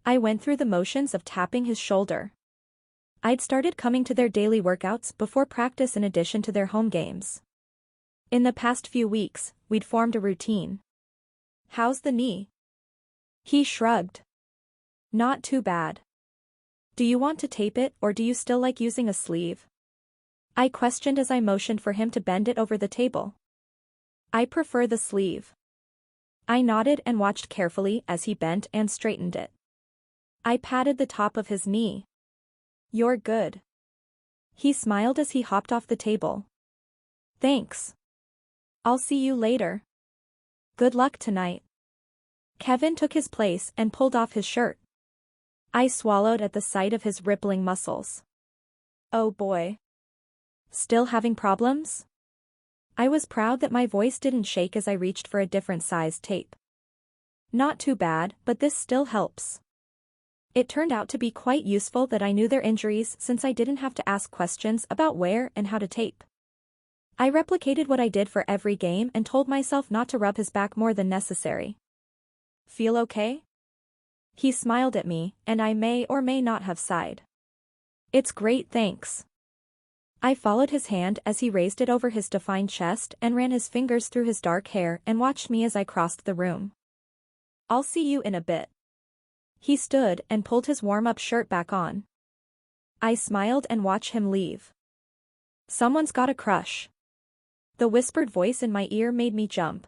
B: I went through the motions of tapping his shoulder. I'd started coming to their daily workouts before practice in addition to their home games. In the past few weeks, we'd formed a routine. How's the knee? He shrugged. Not too bad. Do you want to tape it or do you still like using a sleeve? I questioned as I motioned for him to bend it over the table. I prefer the sleeve. I nodded and watched carefully as he bent and straightened it. I patted the top of his knee. You're good. He smiled as he hopped off the table. Thanks. I'll see you later. Good luck tonight. Kevin took his place and pulled off his shirt. I swallowed at the sight of his rippling muscles. Oh boy. Still having problems? I was proud that my voice didn't shake as I reached for a different sized tape. Not too bad, but this still helps. It turned out to be quite useful that I knew their injuries since I didn't have to ask questions about where and how to tape. I replicated what I did for every game and told myself not to rub his back more than necessary. Feel okay? He smiled at me, and I may or may not have sighed. It's great, thanks. I followed his hand as he raised it over his defined chest and ran his fingers through his dark hair and watched me as I crossed the room. I'll see you in a bit. He stood and pulled his warm-up shirt back on. I smiled and watched him leave. Someone's got a crush. The whispered voice in my ear made me jump.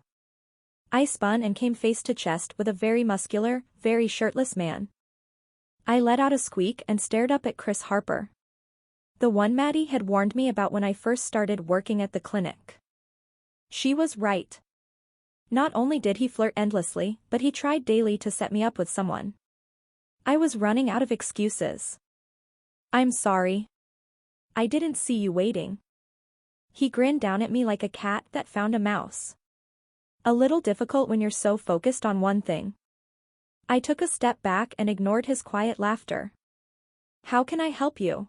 B: I spun and came face to chest with a very muscular, very shirtless man. I let out a squeak and stared up at Chris Harper. The one Maddie had warned me about when I first started working at the clinic. She was right. Not only did he flirt endlessly, but he tried daily to set me up with someone. I was running out of excuses. I'm sorry. I didn't see you waiting. He grinned down at me like a cat that found a mouse. A little difficult when you're so focused on one thing. I took a step back and ignored his quiet laughter. How can I help you?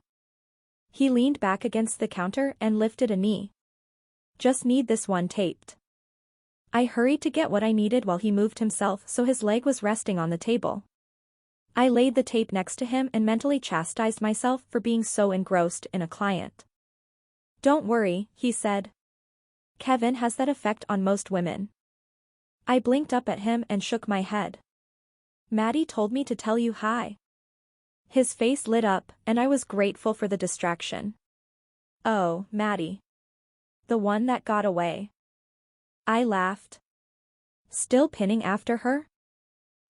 B: He leaned back against the counter and lifted a knee. Just need this one taped. I hurried to get what I needed while he moved himself so his leg was resting on the table. I laid the tape next to him and mentally chastised myself for being so engrossed in a client. Don't worry, he said. Kevin has that effect on most women. I blinked up at him and shook my head. Maddie told me to tell you hi. His face lit up, and I was grateful for the distraction. Oh, Maddie. The one that got away. I laughed. Still pinning after her?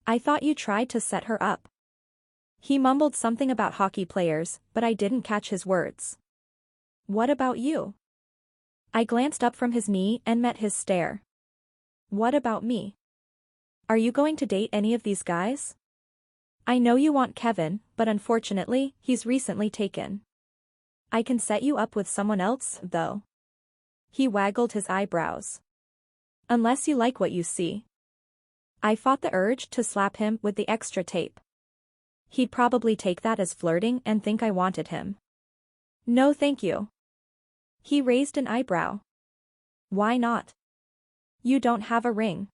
B: I thought you tried to set her up. He mumbled something about hockey players, but I didn't catch his words. What about you? I glanced up from his knee and met his stare. What about me? Are you going to date any of these guys? I know you want Kevin, but unfortunately, he's recently taken. I can set you up with someone else, though. He waggled his eyebrows. Unless you like what you see. I fought the urge to slap him with the extra tape. He'd probably take that as flirting and think I wanted him. No thank you. He raised an eyebrow. Why not? You don't have a ring.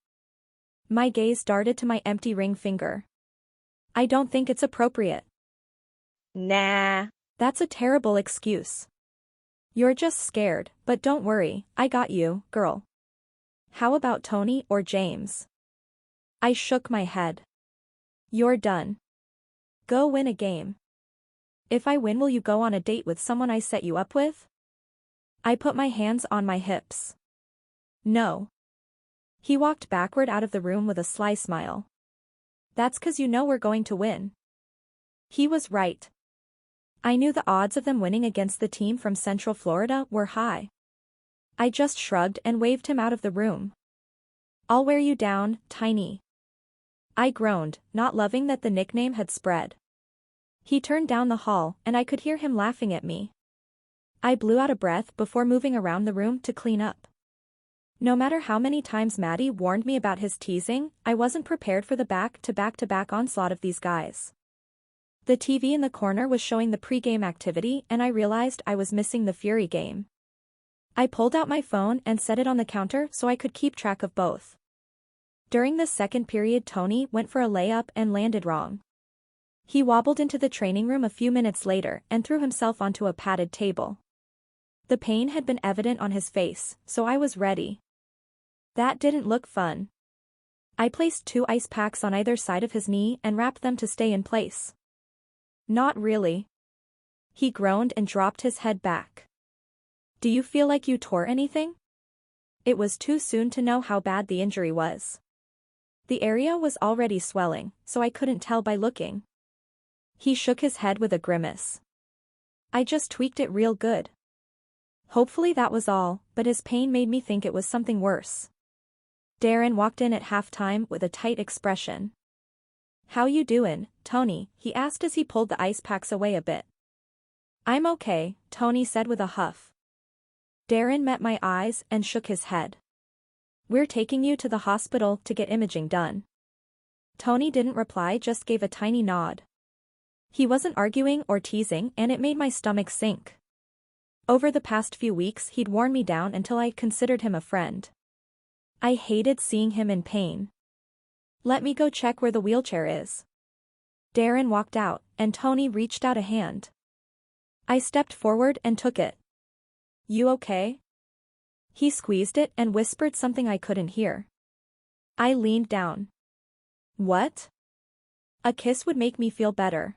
B: My gaze darted to my empty ring finger. I don't think it's appropriate.
C: Nah.
B: That's a terrible excuse. You're just scared, but don't worry, I got you, girl. How about Tony or James? I shook my head. You're done. Go win a game. If I win, will you go on a date with someone I set you up with? I put my hands on my hips. No. He walked backward out of the room with a sly smile. That's 'cause you know we're going to win. He was right. I knew the odds of them winning against the team from Central Florida were high. I just shrugged and waved him out of the room. I'll wear you down, Tiny. I groaned, not loving that the nickname had spread. He turned down the hall, and I could hear him laughing at me. I blew out a breath before moving around the room to clean up. No matter how many times Maddie warned me about his teasing, I wasn't prepared for the back-to-back onslaught of these guys. The TV in the corner was showing the pre-game activity, and I realized I was missing the Fury game. I pulled out my phone and set it on the counter so I could keep track of both. During the second period, Tony went for a layup and landed wrong. He wobbled into the training room a few minutes later and threw himself onto a padded table. The pain had been evident on his face, so I was ready. That didn't look fun. I placed 2 ice packs on either side of his knee and wrapped them to stay in place. Not really. He groaned and dropped his head back. Do you feel like you tore anything? It was too soon to know how bad the injury was. The area was already swelling, so I couldn't tell by looking. He shook his head with a grimace. I just tweaked it real good. Hopefully that was all, but his pain made me think it was something worse. Darren walked in at halftime with a tight expression. How you doin', Tony? He asked as he pulled the ice packs away a bit. I'm okay, Tony said with a huff. Darren met my eyes and shook his head. We're taking you to the hospital to get imaging done. Tony didn't reply, just gave a tiny nod. He wasn't arguing or teasing, and it made my stomach sink. Over the past few weeks he'd worn me down until I considered him a friend. I hated seeing him in pain. Let me go check where the wheelchair is. Darren walked out, and Tony reached out a hand. I stepped forward and took it. You okay? He squeezed it and whispered something I couldn't hear. I leaned down. What? A kiss would make me feel better.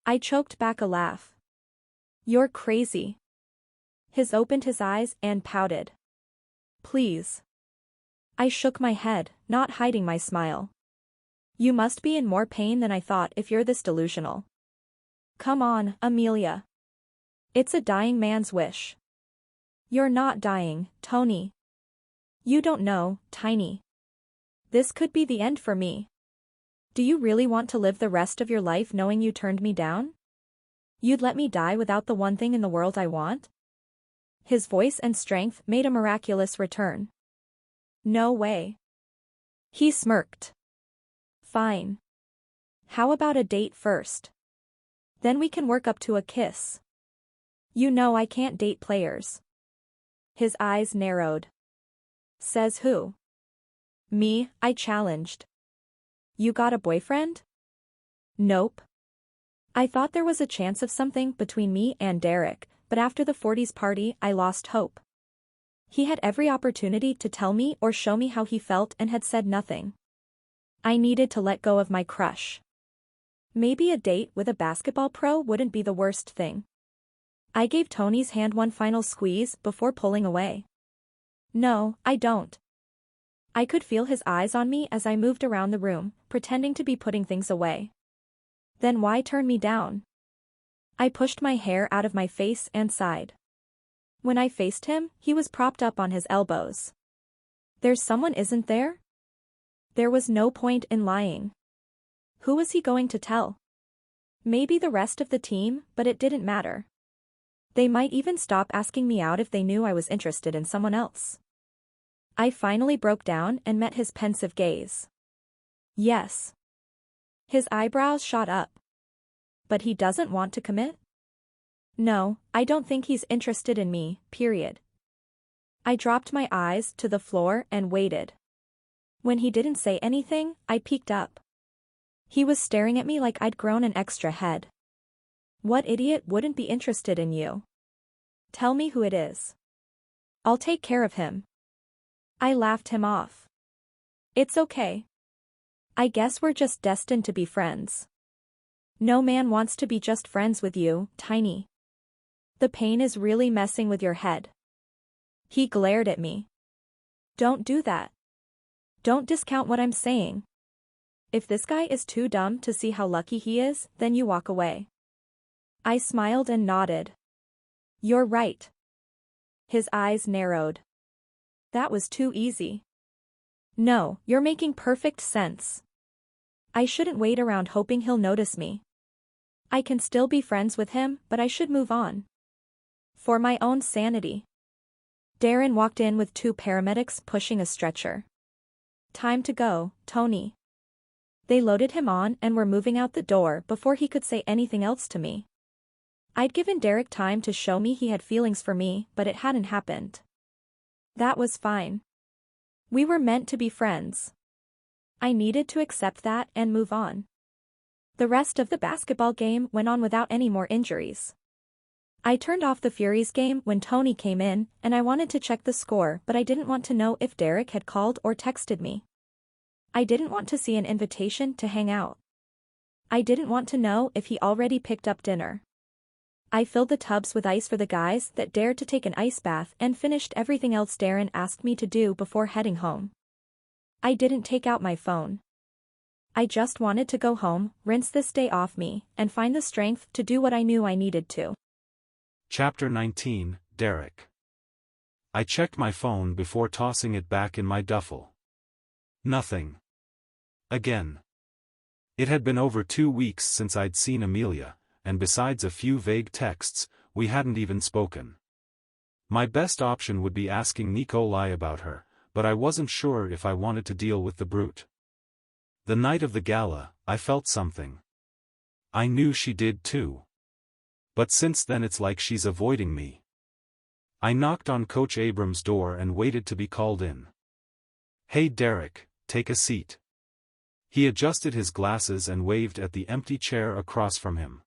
B: I choked back a laugh. You're crazy. He opened his eyes and pouted. Please. I shook my head, not hiding my smile. You must be in more pain than I thought if you're this delusional. Come on, Amelia. It's a dying man's wish. You're not dying, Tony. You don't know, Tiny. This could be the end for me. Do you really want to live the rest of your life knowing you turned me down? You'd let me die without the one thing in the world I want? His voice and strength made a miraculous return. No way. He smirked. Fine. How about a date first? Then we can work up to a kiss. You know I can't date players. His eyes narrowed. Says who? Me, I challenged. You got a boyfriend? Nope. I thought there was a chance of something between me and Derrek, but after the 40s party I lost hope. He had every opportunity to tell me or show me how he felt and had said nothing. I needed to let go of my crush. Maybe a date with a basketball pro wouldn't be the worst thing. I gave Tony's hand one final squeeze before pulling away. No, I don't. I could feel his eyes on me as I moved around the room, pretending to be putting things away. Then why turn me down? I pushed my hair out of my face and sighed. When I faced him, he was propped up on his elbows. There's someone, isn't there? There was no point in lying. Who was he going to tell? Maybe the rest of the team, but it didn't matter. They might even stop asking me out if they knew I was interested in someone else. I finally broke down and met his pensive gaze. Yes. His eyebrows shot up. But he doesn't want to commit? No, I don't think he's interested in me, period. I dropped my eyes to the floor and waited. When he didn't say anything, I peeked up. He was staring at me like I'd grown an extra head. What idiot wouldn't be interested in you? Tell me who it is. I'll take care of him. I laughed him off. It's okay. I guess we're just destined to be friends. No man wants to be just friends with you, Tiny. The pain is really messing with your head. He glared at me. Don't do that. Don't discount what I'm saying. If this guy is too dumb to see how lucky he is, then you walk away. I smiled and nodded. You're right. His eyes narrowed. That was too easy. No, you're making perfect sense. I shouldn't wait around hoping he'll notice me. I can still be friends with him, but I should move on. For my own sanity. Darren walked in with 2 paramedics pushing a stretcher. Time to go, Tony. They loaded him on and were moving out the door before he could say anything else to me. I'd given Derrek time to show me he had feelings for me, but it hadn't happened. That was fine. We were meant to be friends. I needed to accept that and move on. The rest of the basketball game went on without any more injuries. I turned off the Furies game when Tony came in, and I wanted to check the score, but I didn't want to know if Derrek had called or texted me. I didn't want to see an invitation to hang out. I didn't want to know if he already picked up dinner. I filled the tubs with ice for the guys that dared to take an ice bath and finished everything else Darren asked me to do before heading home. I didn't take out my phone. I just wanted to go home, rinse this day off me, and find the strength to do what I knew I needed to.
A: Chapter 19, Derrek. I checked my phone before tossing it back in my duffel. Nothing. Again. It had been over 2 weeks since I'd seen Amelia, and besides a few vague texts, we hadn't even spoken. My best option would be asking Nikolai about her, but I wasn't sure if I wanted to deal with the brute. The night of the gala, I felt something. I knew she did too. But since then it's like she's avoiding me. I knocked on Coach Abram's door and waited to be called in. Hey Derrek, take a seat. He adjusted his glasses and waved at the empty chair across from him.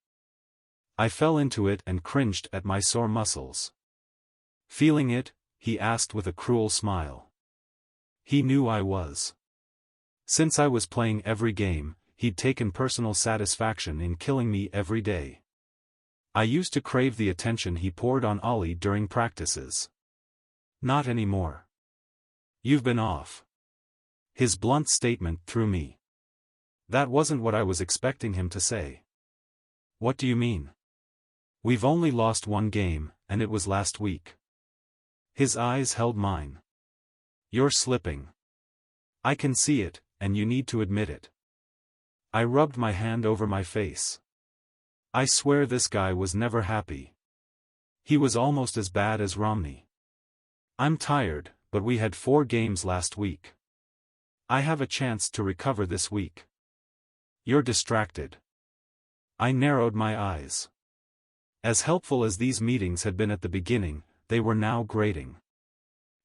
A: I fell into it and cringed at my sore muscles. Feeling it? He asked with a cruel smile. He knew I was. Since I was playing every game, he'd taken personal satisfaction in killing me every day. I used to crave the attention he poured on Ollie during practices. Not anymore. You've been off. His blunt statement threw me. That wasn't what I was expecting him to say. What do you mean? We've only lost one game, and it was last week. His eyes held mine. You're slipping. I can see it, and you need to admit it. I rubbed my hand over my face. I swear this guy was never happy. He was almost as bad as Romney. I'm tired, but we had 4 games last week. I have a chance to recover this week. You're distracted. I narrowed my eyes. As helpful as these meetings had been at the beginning, they were now grating.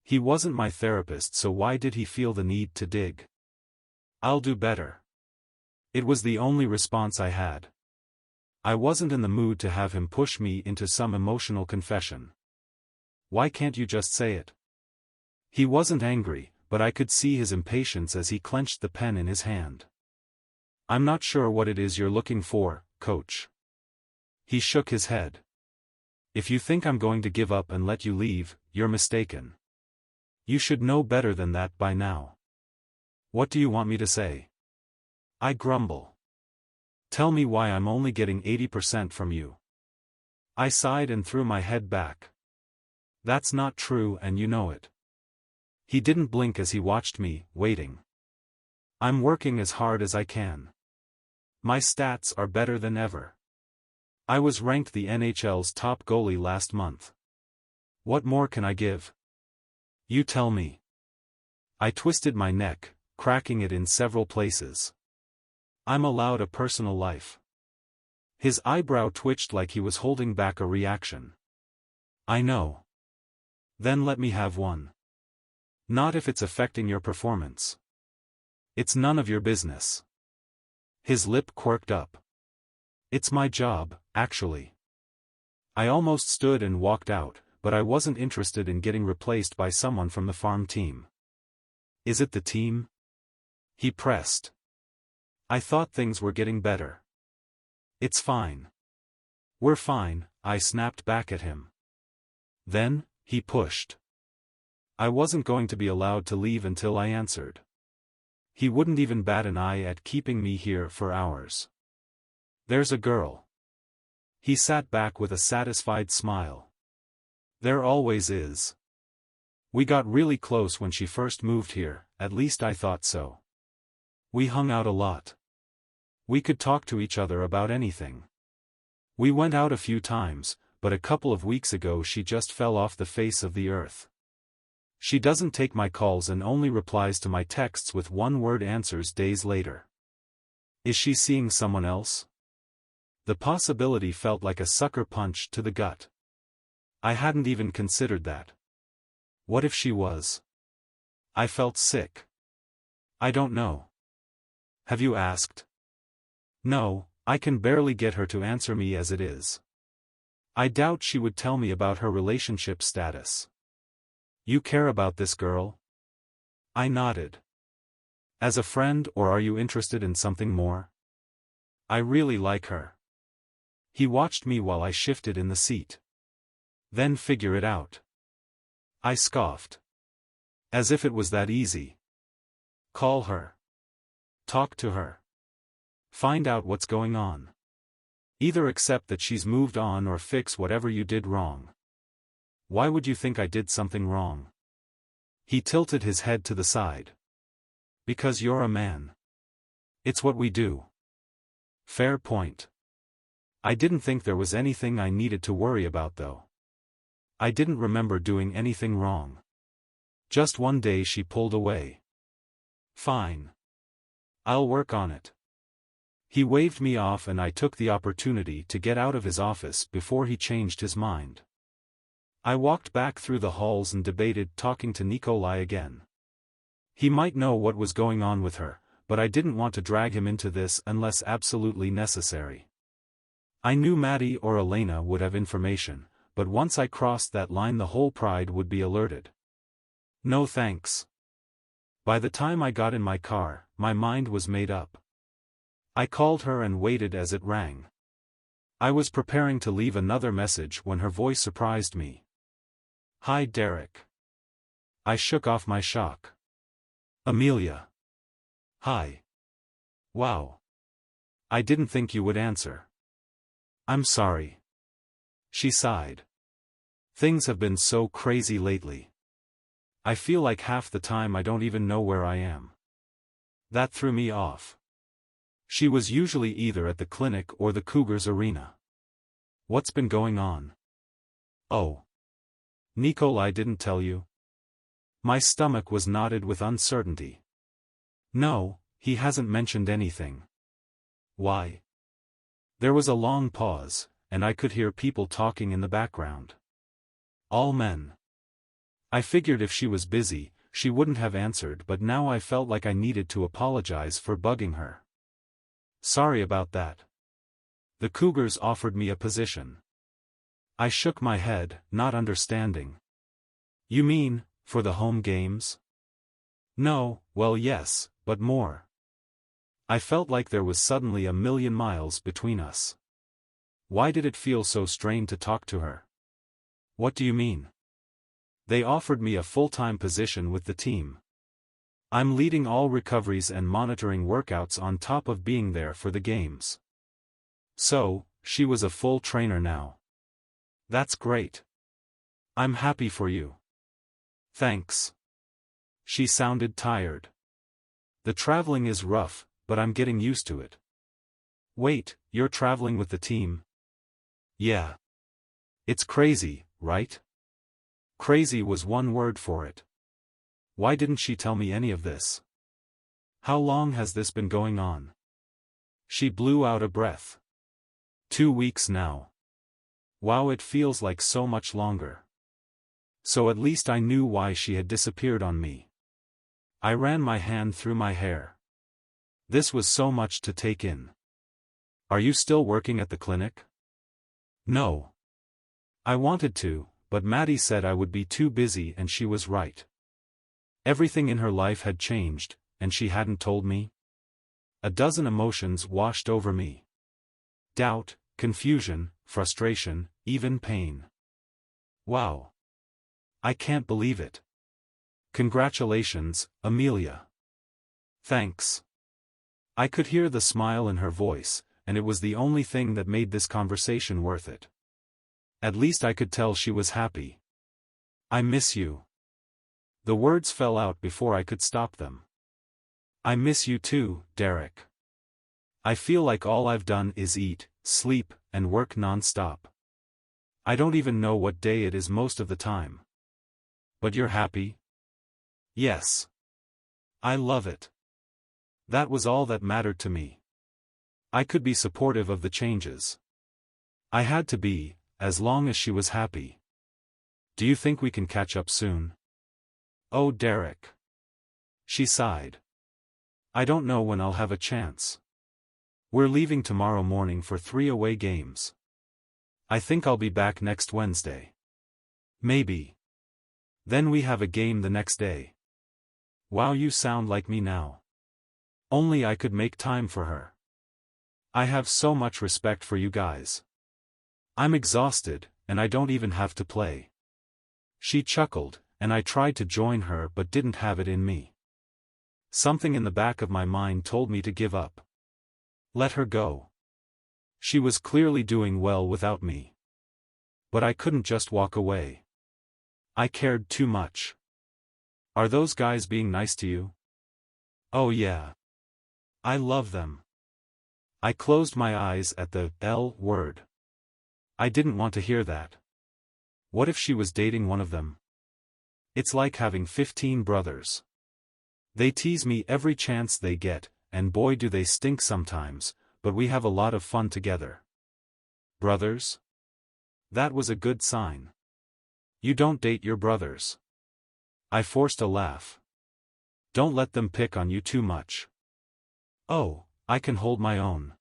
A: He wasn't my therapist, so why did he feel the need to dig? I'll do better. It was the only response I had. I wasn't in the mood to have him push me into some emotional confession. Why can't you just say it? He wasn't angry, but I could see his impatience as he clenched the pen in his hand. I'm not sure what it is you're looking for, Coach. He shook his head. If you think I'm going to give up and let you leave, you're mistaken. You should know better than that by now. What do you want me to say? I grumble. Tell me why I'm only getting 80% from you. I sighed and threw my head back. That's not true, and you know it. He didn't blink as he watched me, waiting. I'm working as hard as I can. My stats are better than ever. I was ranked the NHL's top goalie last month. What more can I give? You tell me. I twisted my neck, cracking it in several places. I'm allowed a personal life. His eyebrow twitched like he was holding back a reaction. I know. Then let me have one. Not if it's affecting your performance. It's none of your business. His lip quirked up. It's my job, actually. I almost stood and walked out, but I wasn't interested in getting replaced by someone from the farm team. Is it the team? He pressed. I thought things were getting better. It's fine. We're fine, I snapped back at him. Then, he pushed. I wasn't going to be allowed to leave until I answered. He wouldn't even bat an eye at keeping me here for hours. There's a girl. He sat back with a satisfied smile. There always is. We got really close when she first moved here, at least I thought so. We hung out a lot. We could talk to each other about anything. We went out a few times, but a couple of weeks ago she just fell off the face of the earth. She doesn't take my calls and only replies to my texts with one-word answers days later. Is she seeing someone else? The possibility felt like a sucker punch to the gut. I hadn't even considered that. What if she was? I felt sick. I don't know. Have you asked? No, I can barely get her to answer me as it is. I doubt she would tell me about her relationship status. You care about this girl? I nodded. As a friend, or are you interested in something more? I really like her. He watched me while I shifted in the seat. Then figure it out. I scoffed. As if it was that easy. Call her. Talk to her. Find out what's going on. Either accept that she's moved on or fix whatever you did wrong. Why would you think I did something wrong? He tilted his head to the side. Because you're a man. It's what we do. Fair point. I didn't think there was anything I needed to worry about though. I didn't remember doing anything wrong. Just one day she pulled away. Fine. I'll work on it. He waved me off and I took the opportunity to get out of his office before he changed his mind. I walked back through the halls and debated talking to Nikolai again. He might know what was going on with her, but I didn't want to drag him into this unless absolutely necessary. I knew Maddie or Elena would have information, but once I crossed that line the whole pride would be alerted. No thanks. By the time I got in my car, my mind was made up. I called her and waited as it rang. I was preparing to leave another message when her voice surprised me. Hi Derrek. I shook off my shock. Amelia. Hi. Wow. I didn't think you would answer. I'm sorry. She sighed. Things have been so crazy lately. I feel like half the time I don't even know where I am. That threw me off. She was usually either at the clinic or the Cougars arena. What's been going on? Oh. Nikolai didn't tell you? My stomach was knotted with uncertainty. No, he hasn't mentioned anything. Why? There was a long pause, and I could hear people talking in the background. All men. I figured if she was busy, she wouldn't have answered, but now I felt like I needed to apologize for bugging her. Sorry about that. The Cougars offered me a position. I shook my head, not understanding. You mean, for the home games? No, well yes, but more. I felt like there was suddenly a million miles between us. Why did it feel so strained to talk to her? What do you mean? They offered me a full-time position with the team. I'm leading all recoveries and monitoring workouts on top of being there for the games. So, she was a full trainer now. That's great. I'm happy for you. Thanks. She sounded tired. The traveling is rough, but I'm getting used to it. Wait, you're traveling with the team? Yeah. It's crazy, right? Crazy was one word for it. Why didn't she tell me any of this? How long has this been going on? She blew out a breath. 2 weeks now. Wow, it feels like so much longer. So at least I knew why she had disappeared on me. I ran my hand through my hair. This was so much to take in. Are you still working at the clinic? No. I wanted to, but Maddie said I would be too busy, and she was right. Everything in her life had changed, and she hadn't told me. A dozen emotions washed over me. Doubt, confusion, frustration, even pain. Wow. I can't believe it. Congratulations, Amelia. Thanks. I could hear the smile in her voice, and it was the only thing that made this conversation worth it. At least I could tell she was happy. I miss you. The words fell out before I could stop them. I miss you too, Derrek. I feel like all I've done is eat, sleep, and work non-stop. I don't even know what day it is most of the time. But you're happy? Yes. I love it. That was all that mattered to me. I could be supportive of the changes. I had to be, as long as she was happy. Do you think we can catch up soon? Oh, Derrek. She sighed. I don't know when I'll have a chance. We're leaving tomorrow morning for 3 away games. I think I'll be back next Wednesday. Maybe. Then we have a game the next day. Wow, you sound like me now. Only I could make time for her. I have so much respect for you guys. I'm exhausted, and I don't even have to play. She chuckled, and I tried to join her but didn't have it in me. Something in the back of my mind told me to give up. Let her go. She was clearly doing well without me. But I couldn't just walk away. I cared too much. Are those guys being nice to you? Oh yeah. I love them. I closed my eyes at the L word. I didn't want to hear that. What if she was dating one of them? It's like having 15 brothers. They tease me every chance they get, and boy do they stink sometimes, but we have a lot of fun together. Brothers? That was a good sign. You don't date your brothers. I forced a laugh. Don't let them pick on you too much. Oh, I can hold my own.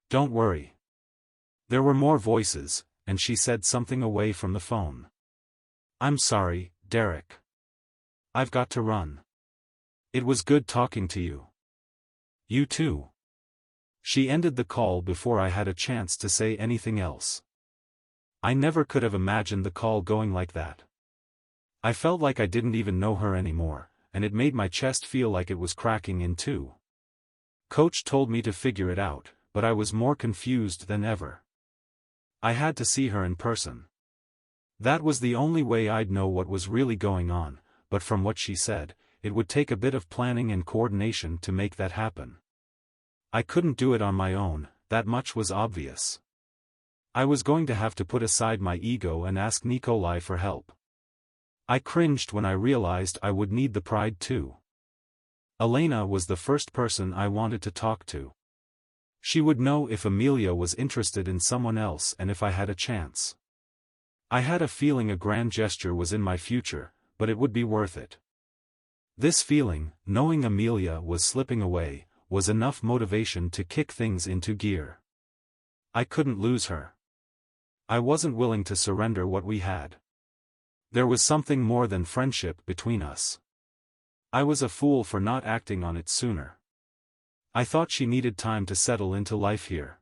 A: Don't worry. There were more voices, and she said something away from the phone. I'm sorry, Derrek. I've got to run. It was good talking to you. You too. She ended the call before I had a chance to say anything else. I never could have imagined the call going like that. I felt like I didn't even know her anymore, and it made my chest feel like it was cracking in two. Coach told me to figure it out, but I was more confused than ever. I had to see her in person. That was the only way I'd know what was really going on, but from what she said, it would take a bit of planning and coordination to make that happen. I couldn't do it on my own, that much was obvious. I was going to have to put aside my ego and ask Nikolai for help. I cringed when I realized I would need the pride too. Elena was the first person I wanted to talk to. She would know if Amelia was interested in someone else and if I had a chance. I had a feeling a grand gesture was in my future, but it would be worth it. This feeling, knowing Amelia was slipping away, was enough motivation to kick things into gear. I couldn't lose her. I wasn't willing to surrender what we had. There was something more than friendship between us. I was a fool for not acting on it sooner. I thought she needed time to settle into life here.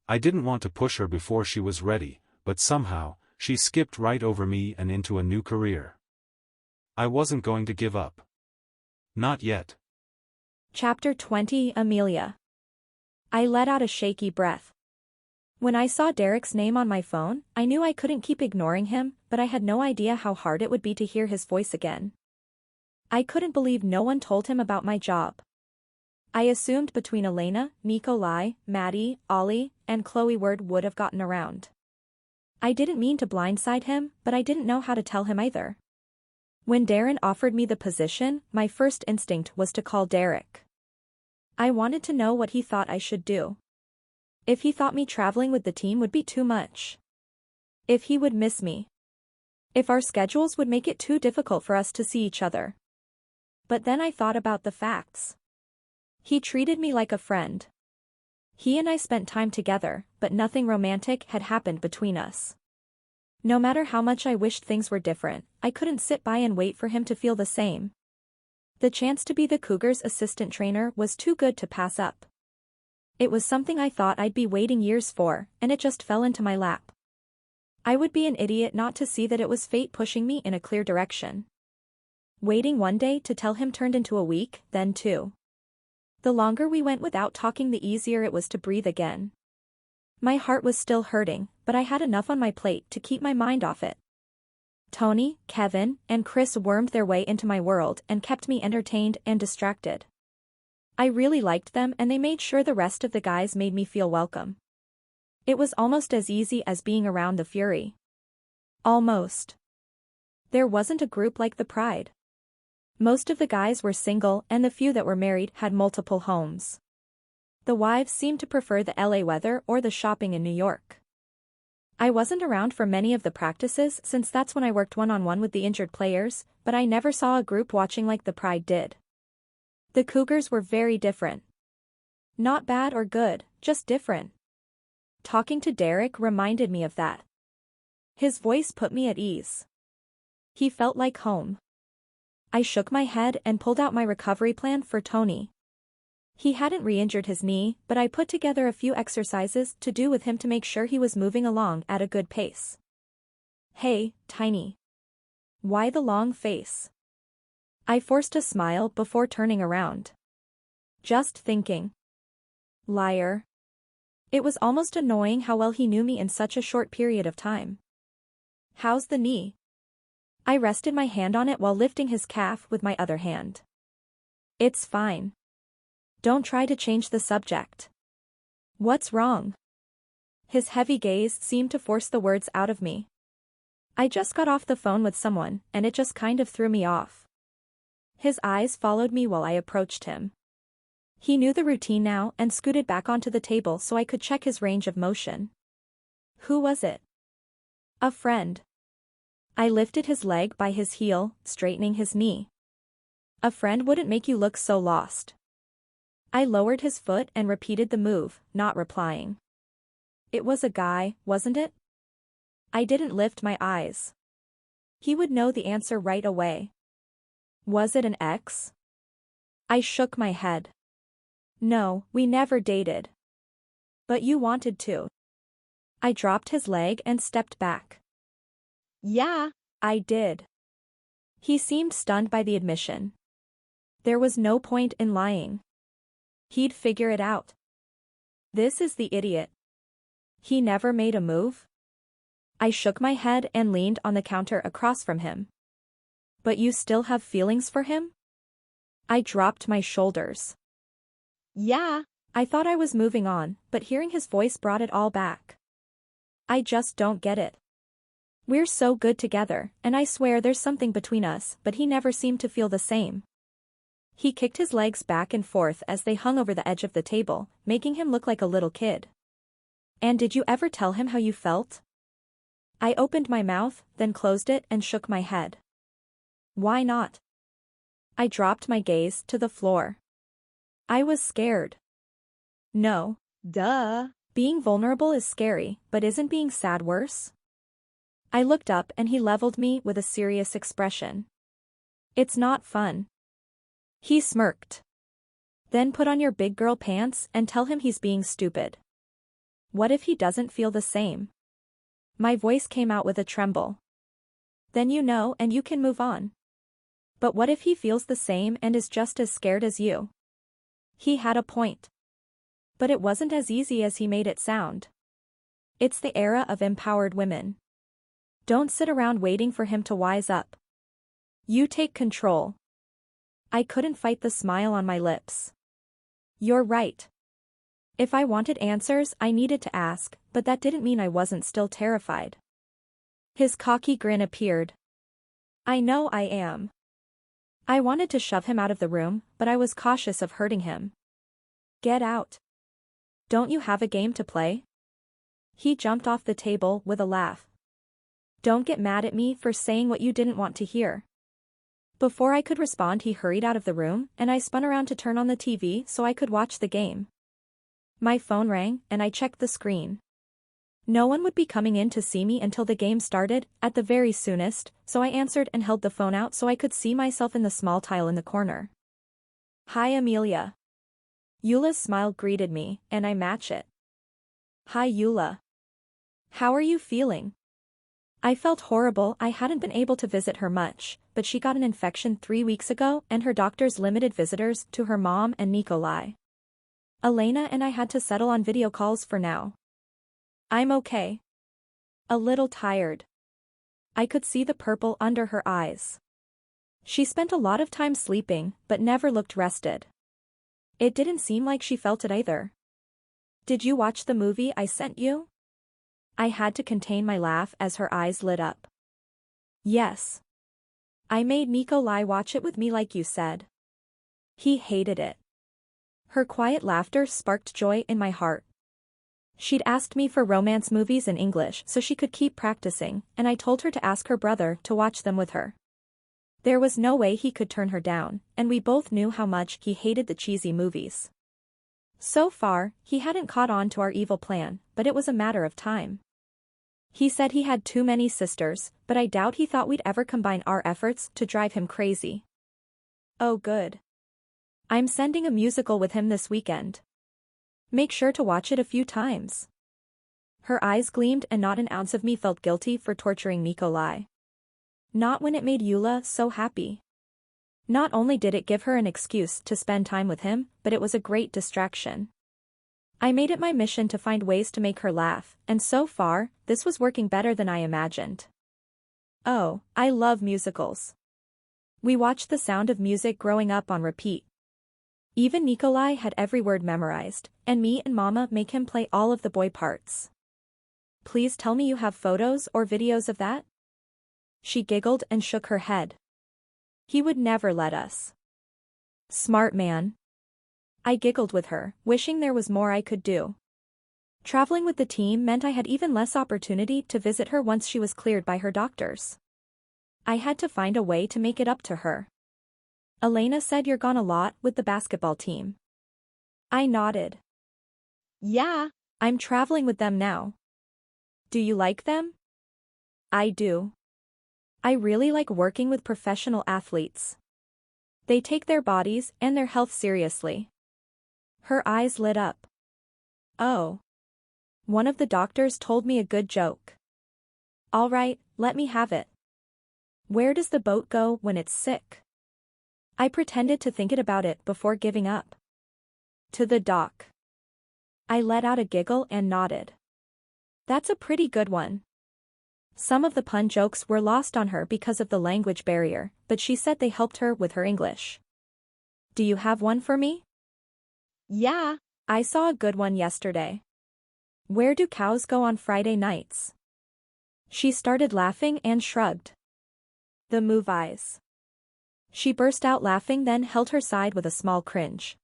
A: I didn't want to push her before she was ready, but somehow, she skipped right over me and into a new career. I wasn't going to give up. Not yet.
B: Chapter 20 Amelia. I let out a shaky breath. When I saw Derrek's name on my phone, I knew I couldn't keep ignoring him, but I had no idea how hard it would be to hear his voice again. I couldn't believe no one told him about my job. I assumed between Elena, Nikolai, Maddie, Ollie, and Chloe word would have gotten around. I didn't mean to blindside him, but I didn't know how to tell him either. When Darren offered me the position, my first instinct was to call Derrek. I wanted to know what he thought I should do. If he thought me traveling with the team would be too much. If he would miss me. If our schedules would make it too difficult for us to see each other. But then I thought about the facts. He treated me like a friend. He and I spent time together, but nothing romantic had happened between us. No matter how much I wished things were different, I couldn't sit by and wait for him to feel the same. The chance to be the Cougars' assistant trainer was too good to pass up. It was something I thought I'd be waiting years for, and it just fell into my lap. I would be an idiot not to see that it was fate pushing me in a clear direction. Waiting one day to tell him turned into a week, then two. The longer we went without talking, the easier it was to breathe again. My heart was still hurting, but I had enough on my plate to keep my mind off it. Tony, Kevin, and Chris wormed their way into my world and kept me entertained and distracted. I really liked them, and they made sure the rest of the guys made me feel welcome. It was almost as easy as being around the Fury. Almost. There wasn't a group like the Pride. Most of the guys were single, and the few that were married had multiple homes. The wives seemed to prefer the LA weather or the shopping in New York. I wasn't around for many of the practices since that's when I worked one-on-one with the injured players, but I never saw a group watching like the Pride did. The Cougars were very different. Not bad or good, just different. Talking to Derrek reminded me of that. His voice put me at ease. He felt like home. I shook my head and pulled out my recovery plan for Tony. He hadn't re-injured his knee, but I put together a few exercises to do with him to make sure he was moving along at a good pace. Hey, Tiny. Why the long face? I forced a smile before turning around. Just thinking. Liar. It was almost annoying how well he knew me in such a short period of time. How's the knee? I rested my hand on it while lifting his calf with my other hand. It's fine. Don't try to change the subject. What's wrong? His heavy gaze seemed to force the words out of me. I just got off the phone with someone, and it just kind of threw me off. His eyes followed me while I approached him. He knew the routine now and scooted back onto the table so I could check his range of motion. Who was it? A friend. I lifted his leg by his heel, straightening his knee. A friend wouldn't make you look so lost. I lowered his foot and repeated the move, not replying. It was a guy, wasn't it? I didn't lift my eyes. He would know the answer right away. Was it an ex? I shook my head. No, we never dated. But you wanted to. I dropped his leg and stepped back.
C: Yeah,
B: I did. He seemed stunned by the admission. There was no point in lying. He'd figure it out. This is the idiot. He never made a move? I shook my head and leaned on the counter across from him. But you still have feelings for him? I dropped my shoulders.
C: Yeah.
B: I thought I was moving on, but hearing his voice brought it all back. I just don't get it. We're so good together, and I swear there's something between us, but he never seemed to feel the same. He kicked his legs back and forth as they hung over the edge of the table, making him look like a little kid. And did you ever tell him how you felt? I opened my mouth, then closed it and shook my head. Why not? I dropped my gaze to the floor. I was scared. No.
C: Duh.
B: Being vulnerable is scary, but isn't being sad worse? I looked up and he leveled me with a serious expression. It's not fun. He smirked. Then put on your big girl pants and tell him he's being stupid. What if he doesn't feel the same? My voice came out with a tremble. Then you know and you can move on. But what if he feels the same and is just as scared as you? He had a point. But it wasn't as easy as he made it sound. It's the era of empowered women. Don't sit around waiting for him to wise up. You take control. I couldn't fight the smile on my lips. You're right. If I wanted answers, I needed to ask, but that didn't mean I wasn't still terrified. His cocky grin appeared. I know I am. I wanted to shove him out of the room, but I was cautious of hurting him. Get out. Don't you have a game to play? He jumped off the table with a laugh. Don't get mad at me for saying what you didn't want to hear. Before I could respond, he hurried out of the room, and I spun around to turn on the TV so I could watch the game. My phone rang, and I checked the screen. No one would be coming in to see me until the game started, at the very soonest, so I answered and held the phone out so I could see myself in the small tile in the corner. Hi Amelia. Eula's smile greeted me, and I match it. Hi Eula. How are you feeling? I felt horrible. I hadn't been able to visit her much, but she got an infection 3 weeks ago and her doctors limited visitors to her mom and Nikolai. Elena and I had to settle on video calls for now. I'm okay. A little tired. I could see the purple under her eyes. She spent a lot of time sleeping, but never looked rested. It didn't seem like she felt it either. Did you watch the movie I sent you? I had to contain my laugh as her eyes lit up. Yes. I made Nikolai watch it with me like you said. He hated it. Her quiet laughter sparked joy in my heart. She'd asked me for romance movies in English so she could keep practicing, and I told her to ask her brother to watch them with her. There was no way he could turn her down, and we both knew how much he hated the cheesy movies. So far, he hadn't caught on to our evil plan, but it was a matter of time. He said he had too many sisters, but I doubt he thought we'd ever combine our efforts to drive him crazy. Oh good. I'm sending a musical with him this weekend. Make sure to watch it a few times. Her eyes gleamed and not an ounce of me felt guilty for torturing Nikolai. Not when it made Eula so happy. Not only did it give her an excuse to spend time with him, but it was a great distraction. I made it my mission to find ways to make her laugh, and so far, this was working better than I imagined. Oh, I love musicals. We watched The Sound of Music growing up on repeat. Even Nikolai had every word memorized, and me and Mama make him play all of the boy parts. Please tell me you have photos or videos of that? She giggled and shook her head. He would never let us. Smart man. I giggled with her, wishing there was more I could do. Traveling with the team meant I had even less opportunity to visit her once she was cleared by her doctors. I had to find a way to make it up to her. Elena said you're gone a lot with the basketball team. I nodded.
C: Yeah.
B: I'm traveling with them now. Do you like them? I do. I really like working with professional athletes. They take their bodies and their health seriously. Her eyes lit up. Oh. One of the doctors told me a good joke. All right, let me have it. Where does the boat go when it's sick? I pretended to think about it before giving up. To the dock. I let out a giggle and nodded. That's a pretty good one. Some of the pun jokes were lost on her because of the language barrier, but she said they helped her with her English. Do you have one for me?
C: Yeah.
B: I saw a good one yesterday. Where do cows go on Friday nights? She started laughing and shrugged. The movies. She burst out laughing, then held her side with a small cringe.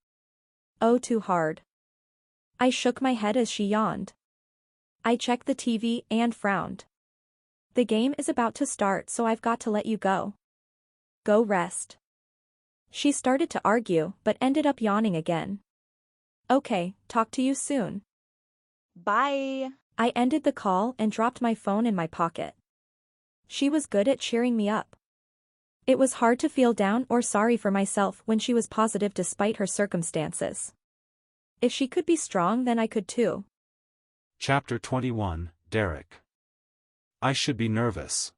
B: Oh, too hard. I shook my head as she yawned. I checked the TV and frowned. The game is about to start, so I've got to let you go. Go rest. She started to argue, but ended up yawning again. Okay, talk to you soon.
C: Bye.
B: I ended the call and dropped my phone in my pocket. She was good at cheering me up. It was hard to feel down or sorry for myself when she was positive despite her circumstances. If she could be strong, then I could too.
A: Chapter 21, Derrek. I should be nervous.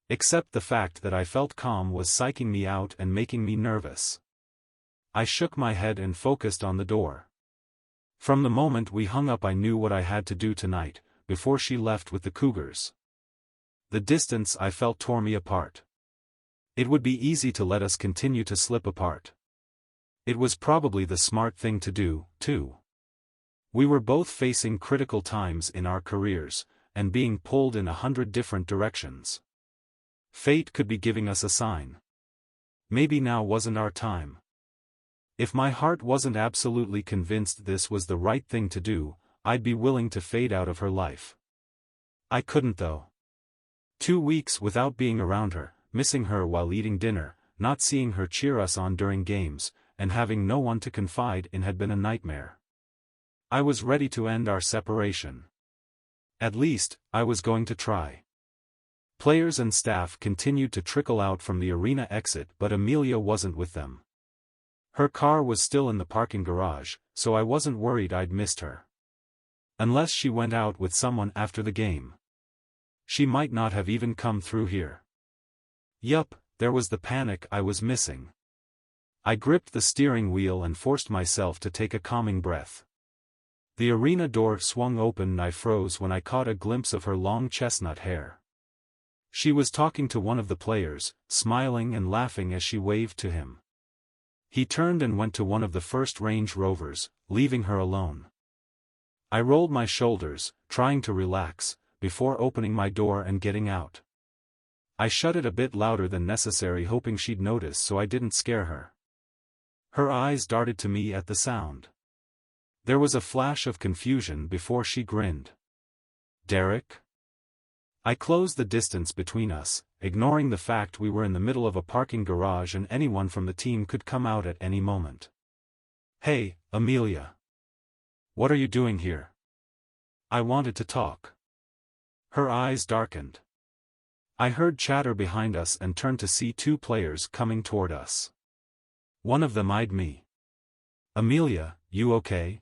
A: Except the fact that I felt calm was psyching me out and making me nervous. I shook my head and focused on the door. From the moment we hung up I knew what I had to do tonight, before she left with the Cougars. The distance I felt tore me apart. It would be easy to let us continue to slip apart. It was probably the smart thing to do, too. We were both facing critical times in our careers, and being pulled in 100 different directions. Fate could be giving us a sign. Maybe now wasn't our time. If my heart wasn't absolutely convinced this was the right thing to do, I'd be willing to fade out of her life. I couldn't though. 2 weeks without being around her, missing her while eating dinner, not seeing her cheer us on during games, and having no one to confide in had been a nightmare. I was ready to end our separation. At least, I was going to try. Players and staff continued to trickle out from the arena exit, but Amelia wasn't with them. Her car was still in the parking garage, so I wasn't worried I'd missed her. Unless she went out with someone after the game. She might not have even come through here. Yup, there was the panic I was missing. I gripped the steering wheel and forced myself to take a calming breath. The arena door swung open and I froze when I caught a glimpse of her long chestnut hair. She was talking to one of the players, smiling and laughing as she waved to him. He turned and went to one of the first Range Rovers, leaving her alone. I rolled my shoulders, trying to relax, before opening my door and getting out. I shut it a bit louder than necessary, hoping she'd notice so I didn't scare her. Her eyes darted to me at the sound. There was a flash of confusion before she grinned. Derrek? I closed the distance between us, ignoring the fact we were in the middle of a parking garage and anyone from the team could come out at any moment. Hey, Amelia. What are you doing here? I wanted to talk. Her eyes darkened. I heard chatter behind us and turned to see 2 players coming toward us. One of them eyed me. Amelia, you okay?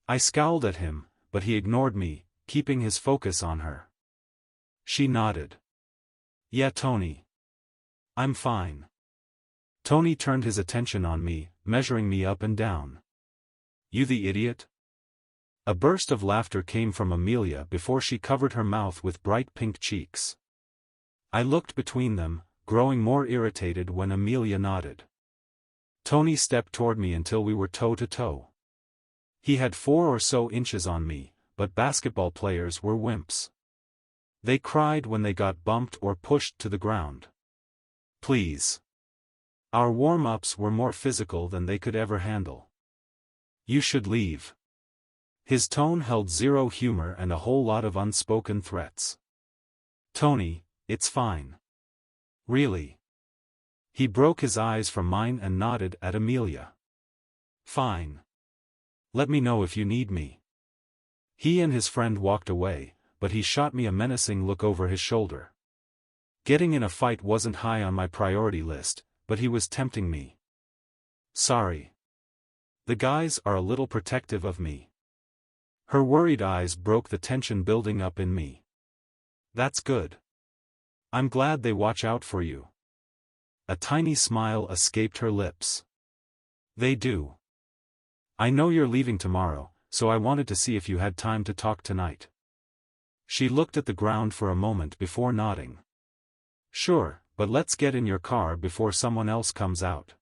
A: I scowled at him, but he ignored me, keeping his focus on her. She nodded. Yeah, Tony. I'm fine. Tony turned his attention on me, measuring me up and down. You the idiot? A burst of laughter came from Amelia before she covered her mouth with bright pink cheeks. I looked between them, growing more irritated when Amelia nodded. Tony stepped toward me until we were toe to toe. He had 4 or so inches on me, but basketball players were wimps. They cried when they got bumped or pushed to the ground. Please. Our warm-ups were more physical than they could ever handle. You should leave. His tone held zero humor and a whole lot of unspoken threats. Tony, it's fine. Really. He broke his eyes from mine and nodded at Amelia. Fine. Let me know if you need me. He and his friend walked away, but he shot me a menacing look over his shoulder. Getting in a fight wasn't high on my priority list, but he was tempting me. Sorry. The guys are a little protective of me. Her worried eyes broke the tension building up in me. That's good. I'm glad they watch out for you. A tiny smile escaped her lips. They do. I know you're leaving tomorrow, so I wanted to see if you had time to talk tonight. She looked at the ground for a moment before nodding. Sure, but let's get in your car before someone else comes out.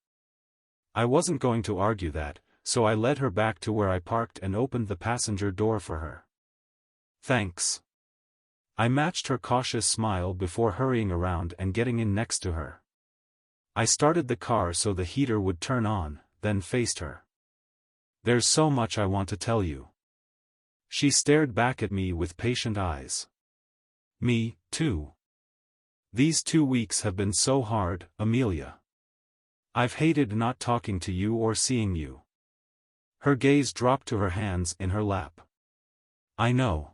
A: I wasn't going to argue that, so I led her back to where I parked and opened the passenger door for her. Thanks. I matched her cautious smile before hurrying around and getting in next to her. I started the car so the heater would turn on, then faced her. There's so much I want to tell you. She stared back at me with patient eyes. Me, too. These 2 weeks have been so hard, Amelia. I've hated not talking to you or seeing you. Her gaze dropped to her hands in her lap. I know.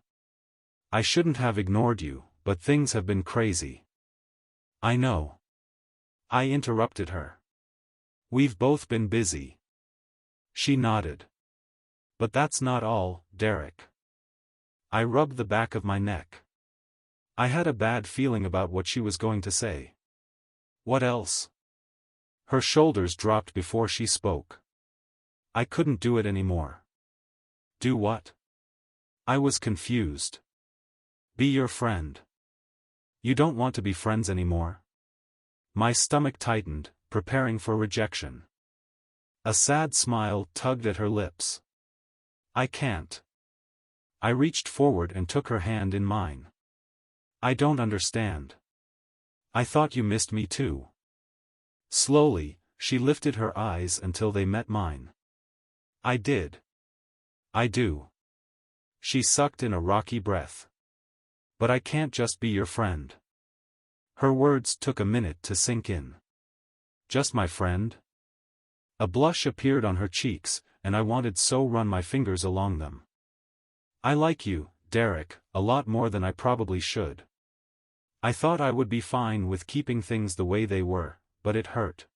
A: I shouldn't have ignored you, but things have been crazy. I know. I interrupted her. We've both been busy. She nodded. But that's not all, Derrek. I rubbed the back of my neck. I had a bad feeling about what she was going to say. What else? Her shoulders dropped before she spoke. I couldn't do it anymore. Do what? I was confused. Be your friend. You don't want to be friends anymore? My stomach tightened, preparing for rejection. A sad smile tugged at her lips. I can't. I reached forward and took her hand in mine. I don't understand. I thought you missed me too. Slowly, she lifted her eyes until they met mine. I did. I do. She sucked in a rocky breath. But I can't just be your friend. Her words took a minute to sink in. Just my friend? A blush appeared on her cheeks, and I wanted so run my fingers along them. I like you, Derrek, a lot more than I probably should. I thought I would be fine with keeping things the way they were, but it hurt.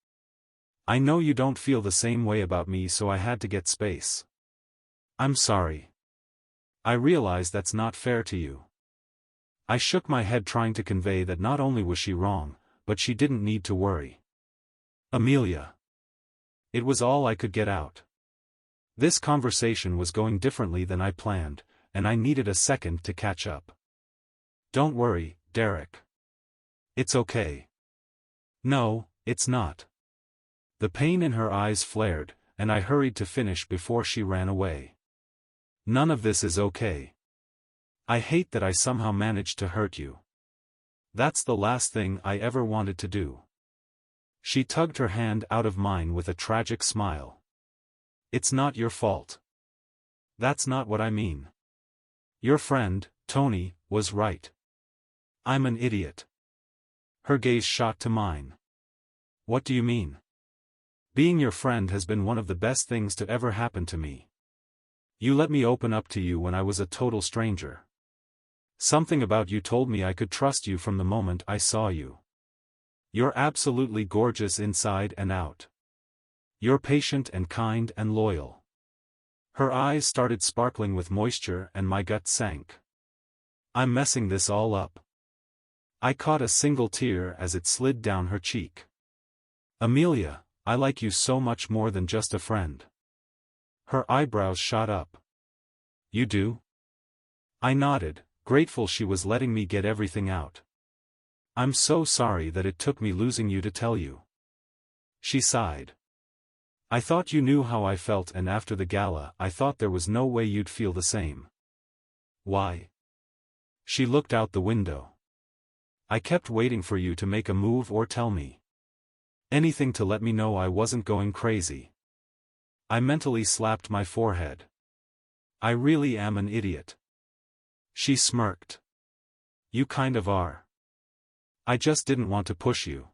A: I know you don't feel the same way about me, so I had to get space. I'm sorry. I realize that's not fair to you. I shook my head trying to convey that not only was she wrong, but she didn't need to worry. Amelia. It was all I could get out. This conversation was going differently than I planned, and I needed a second to catch up. Don't worry, Derrek. It's okay. No, it's not. The pain in her eyes flared, and I hurried to finish before she ran away. None of this is okay. I hate that I somehow managed to hurt you. That's the last thing I ever wanted to do. She tugged her hand out of mine with a tragic smile. It's not your fault. That's not what I mean. Your friend, Tony, was right. I'm an idiot. Her gaze shot to mine. What do you mean? Being your friend has been one of the best things to ever happen to me. You let me open up to you when I was a total stranger. Something about you told me I could trust you from the moment I saw you. You're absolutely gorgeous inside and out. You're patient and kind and loyal. Her eyes started sparkling with moisture and my gut sank. I'm messing this all up. I caught a single tear as it slid down her cheek. Amelia, I like you so much more than just a friend. Her eyebrows shot up. You do? I nodded, grateful she was letting me get everything out. I'm so sorry that it took me losing you to tell you. She sighed. I thought you knew how I felt, and after the gala I thought there was no way you'd feel the same. Why? She looked out the window. I kept waiting for you to make a move or tell me. Anything to let me know I wasn't going crazy. I mentally slapped my forehead. I really am an idiot. She smirked. You kind of are. I just didn't want to push you.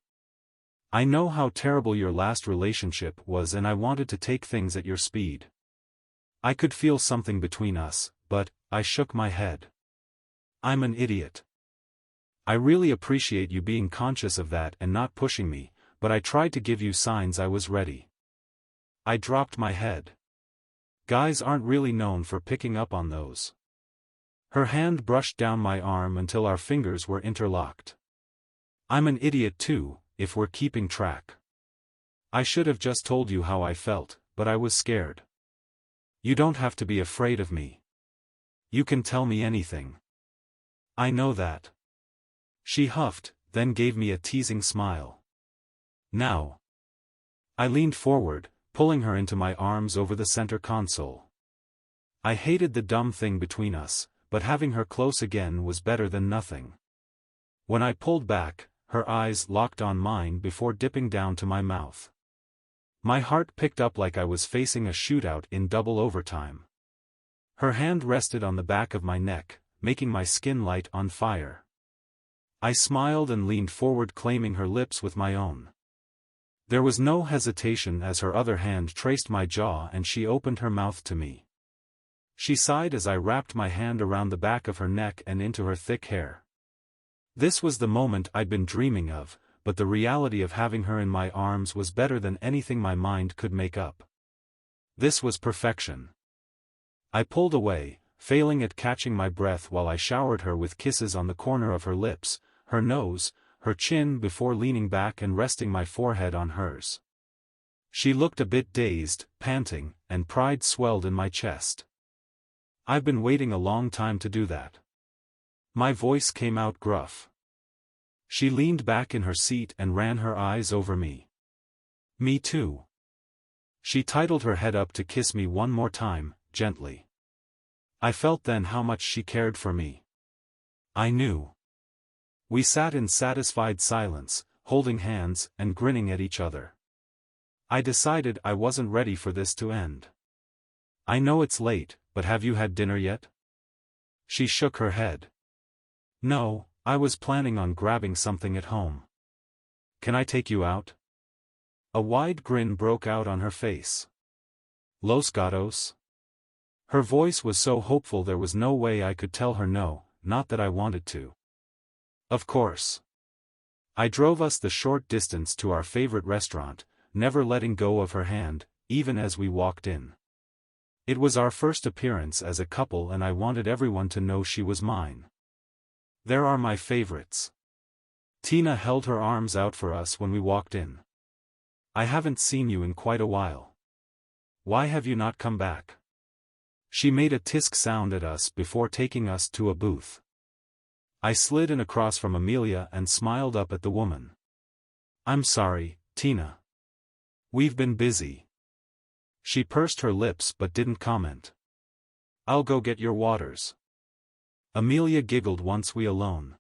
A: I know how terrible your last relationship was, and I wanted to take things at your speed. I could feel something between us, but I shook my head. I'm an idiot. I really appreciate you being conscious of that and not pushing me, but I tried to give you signs I was ready. I dropped my head. Guys aren't really known for picking up on those. Her hand brushed down my arm until our fingers were interlocked. I'm an idiot too, if we're keeping track. I should have just told you how I felt, but I was scared. You don't have to be afraid of me. You can tell me anything. I know that. She huffed, then gave me a teasing smile. Now. I leaned forward, pulling her into my arms over the center console. I hated the dumb thing between us, but having her close again was better than nothing. When I pulled back, her eyes locked on mine before dipping down to my mouth. My heart picked up like I was facing a shootout in double overtime. Her hand rested on the back of my neck, making my skin light on fire. I smiled and leaned forward, claiming her lips with my own. There was no hesitation as her other hand traced my jaw and she opened her mouth to me. She sighed as I wrapped my hand around the back of her neck and into her thick hair. This was the moment I'd been dreaming of, but the reality of having her in my arms was better than anything my mind could make up. This was perfection. I pulled away, failing at catching my breath while I showered her with kisses on the corner of her lips, her nose, her chin before leaning back and resting my forehead on hers. She looked a bit dazed, panting, and pride swelled in my chest. I've been waiting a long time to do that. My voice came out gruff. She leaned back in her seat and ran her eyes over me. Me too. She titled her head up to kiss me one more time, gently. I felt then how much she cared for me. I knew. We sat in satisfied silence, holding hands and grinning at each other. I decided I wasn't ready for this to end. I know it's late, but have you had dinner yet? She shook her head. No, I was planning on grabbing something at home. Can I take you out? A wide grin broke out on her face. Los Gatos? Her voice was so hopeful there was no way I could tell her no, not that I wanted to. Of course. I drove us the short distance to our favorite restaurant, never letting go of her hand, even as we walked in. It was our first appearance as a couple and I wanted everyone to know she was mine. There are my favorites. Tina held her arms out for us when we walked in. I haven't seen you in quite a while. Why have you not come back? She made a tisk sound at us before taking us to a booth. I slid in across from Amelia and smiled up at the woman. I'm sorry, Tina. We've been busy. She pursed her lips but didn't comment. I'll go get your waters. Amelia giggled once we alone.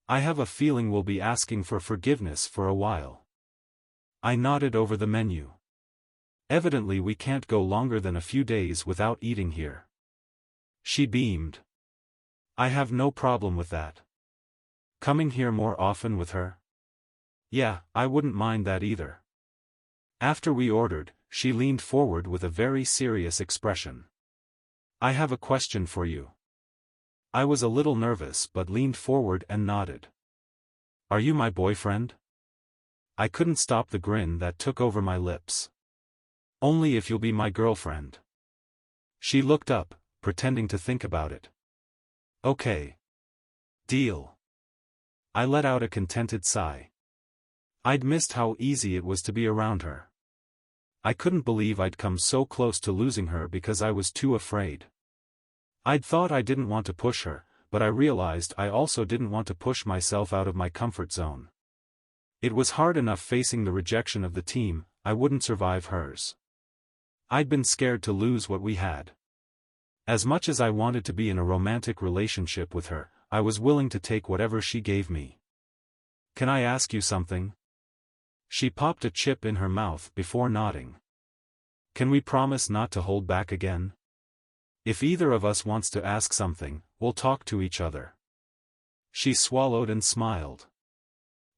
A: I have a feeling we'll be asking for forgiveness for a while. I nodded over the menu. Evidently we can't go longer than a few days without eating here. She beamed. I have no problem with that. Coming here more often with her? Yeah, I wouldn't mind that either. After we ordered, she leaned forward with a very serious expression. I have a question for you. I was a little nervous but leaned forward and nodded. Are you my boyfriend? I couldn't stop the grin that took over my lips. Only if you'll be my girlfriend. She looked up, pretending to think about it. Okay. Deal. I let out a contented sigh. I'd missed how easy it was to be around her. I couldn't believe I'd come so close to losing her because I was too afraid. I'd thought I didn't want to push her, but I realized I also didn't want to push myself out of my comfort zone. It was hard enough facing the rejection of the team, I wouldn't survive hers. I'd been scared to lose what we had. As much as I wanted to be in a romantic relationship with her, I was willing to take whatever she gave me. Can I ask you something? She popped a chip in her mouth before nodding. Can we promise not to hold back again? If either of us wants to ask something, we'll talk to each other. She swallowed and smiled.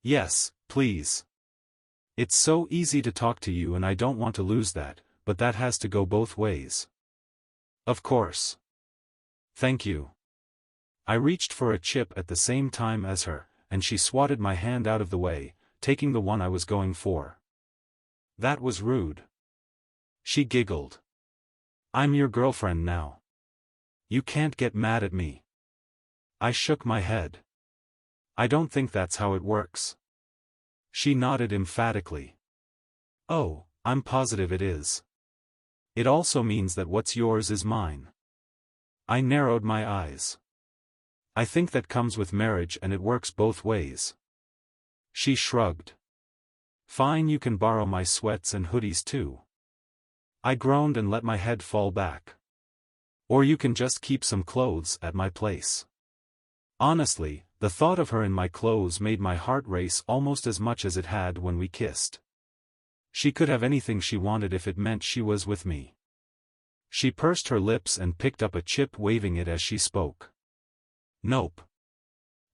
A: Yes, please. It's so easy to talk to you and I don't want to lose that, but that has to go both ways. Of course. Thank you. I reached for a chip at the same time as her, and she swatted my hand out of the way, taking the one I was going for. That was rude. She giggled. I'm your girlfriend now. You can't get mad at me. I shook my head. I don't think that's how it works. She nodded emphatically. Oh, I'm positive it is. It also means that what's yours is mine. I narrowed my eyes. I think that comes with marriage and it works both ways. She shrugged. Fine, you can borrow my sweats and hoodies too. I groaned and let my head fall back. Or you can just keep some clothes at my place. Honestly, the thought of her in my clothes made my heart race almost as much as it had when we kissed. She could have anything she wanted if it meant she was with me. She pursed her lips and picked up a chip, waving it as she spoke. Nope.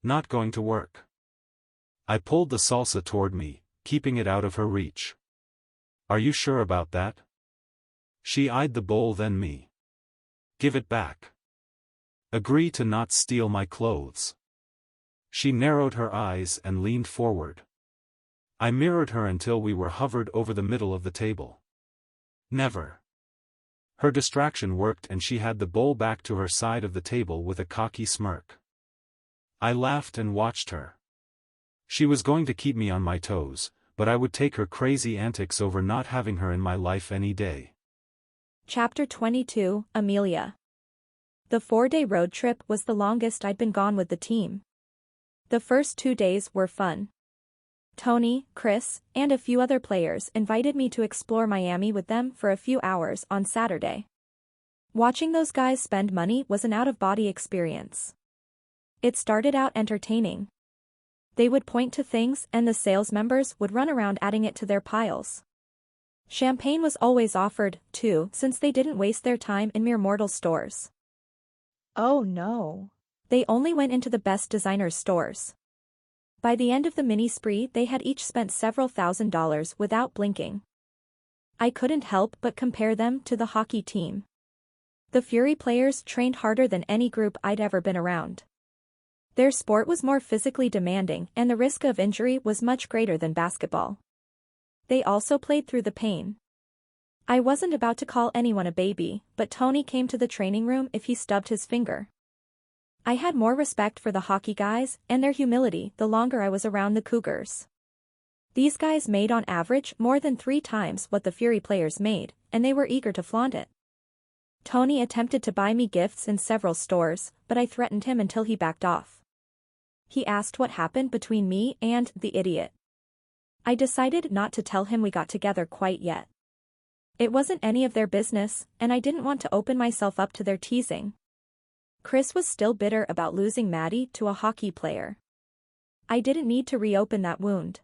A: Not going to work. I pulled the salsa toward me, keeping it out of her reach. Are you sure about that? She eyed the bowl, then me. Give it back. Agree to not steal my clothes. She narrowed her eyes and leaned forward. I mirrored her until we were hovered over the middle of the table. Never. Her distraction worked and she had the bowl back to her side of the table with a cocky smirk. I laughed and watched her. She was going to keep me on my toes, but I would take her crazy antics over not having her in my life any day.
B: Chapter 22, Amelia. The 4-day road trip was the longest I'd been gone with the team. The first 2 days were fun. Tony, Chris, and a few other players invited me to explore Miami with them for a few hours on Saturday. Watching those guys spend money was an out-of-body experience. It started out entertaining. They would point to things and the sales members would run around adding it to their piles. Champagne was always offered, too, since they didn't waste their time in mere mortal stores.
C: Oh no.
B: They only went into the best designers' stores. By the end of the mini-spree they had each spent several $1,000s without blinking. I couldn't help but compare them to the hockey team. The Fury players trained harder than any group I'd ever been around. Their sport was more physically demanding and the risk of injury was much greater than basketball. They also played through the pain. I wasn't about to call anyone a baby, but Tony came to the training room if he stubbed his finger. I had more respect for the hockey guys and their humility the longer I was around the Cougars. These guys made on average more than 3 times what the Fury players made, and they were eager to flaunt it. Tony attempted to buy me gifts in several stores, but I threatened him until he backed off. He asked what happened between me and the idiot. I decided not to tell him we got together quite yet. It wasn't any of their business, and I didn't want to open myself up to their teasing. Chris was still bitter about losing Maddie to a hockey player. I didn't need to reopen that wound.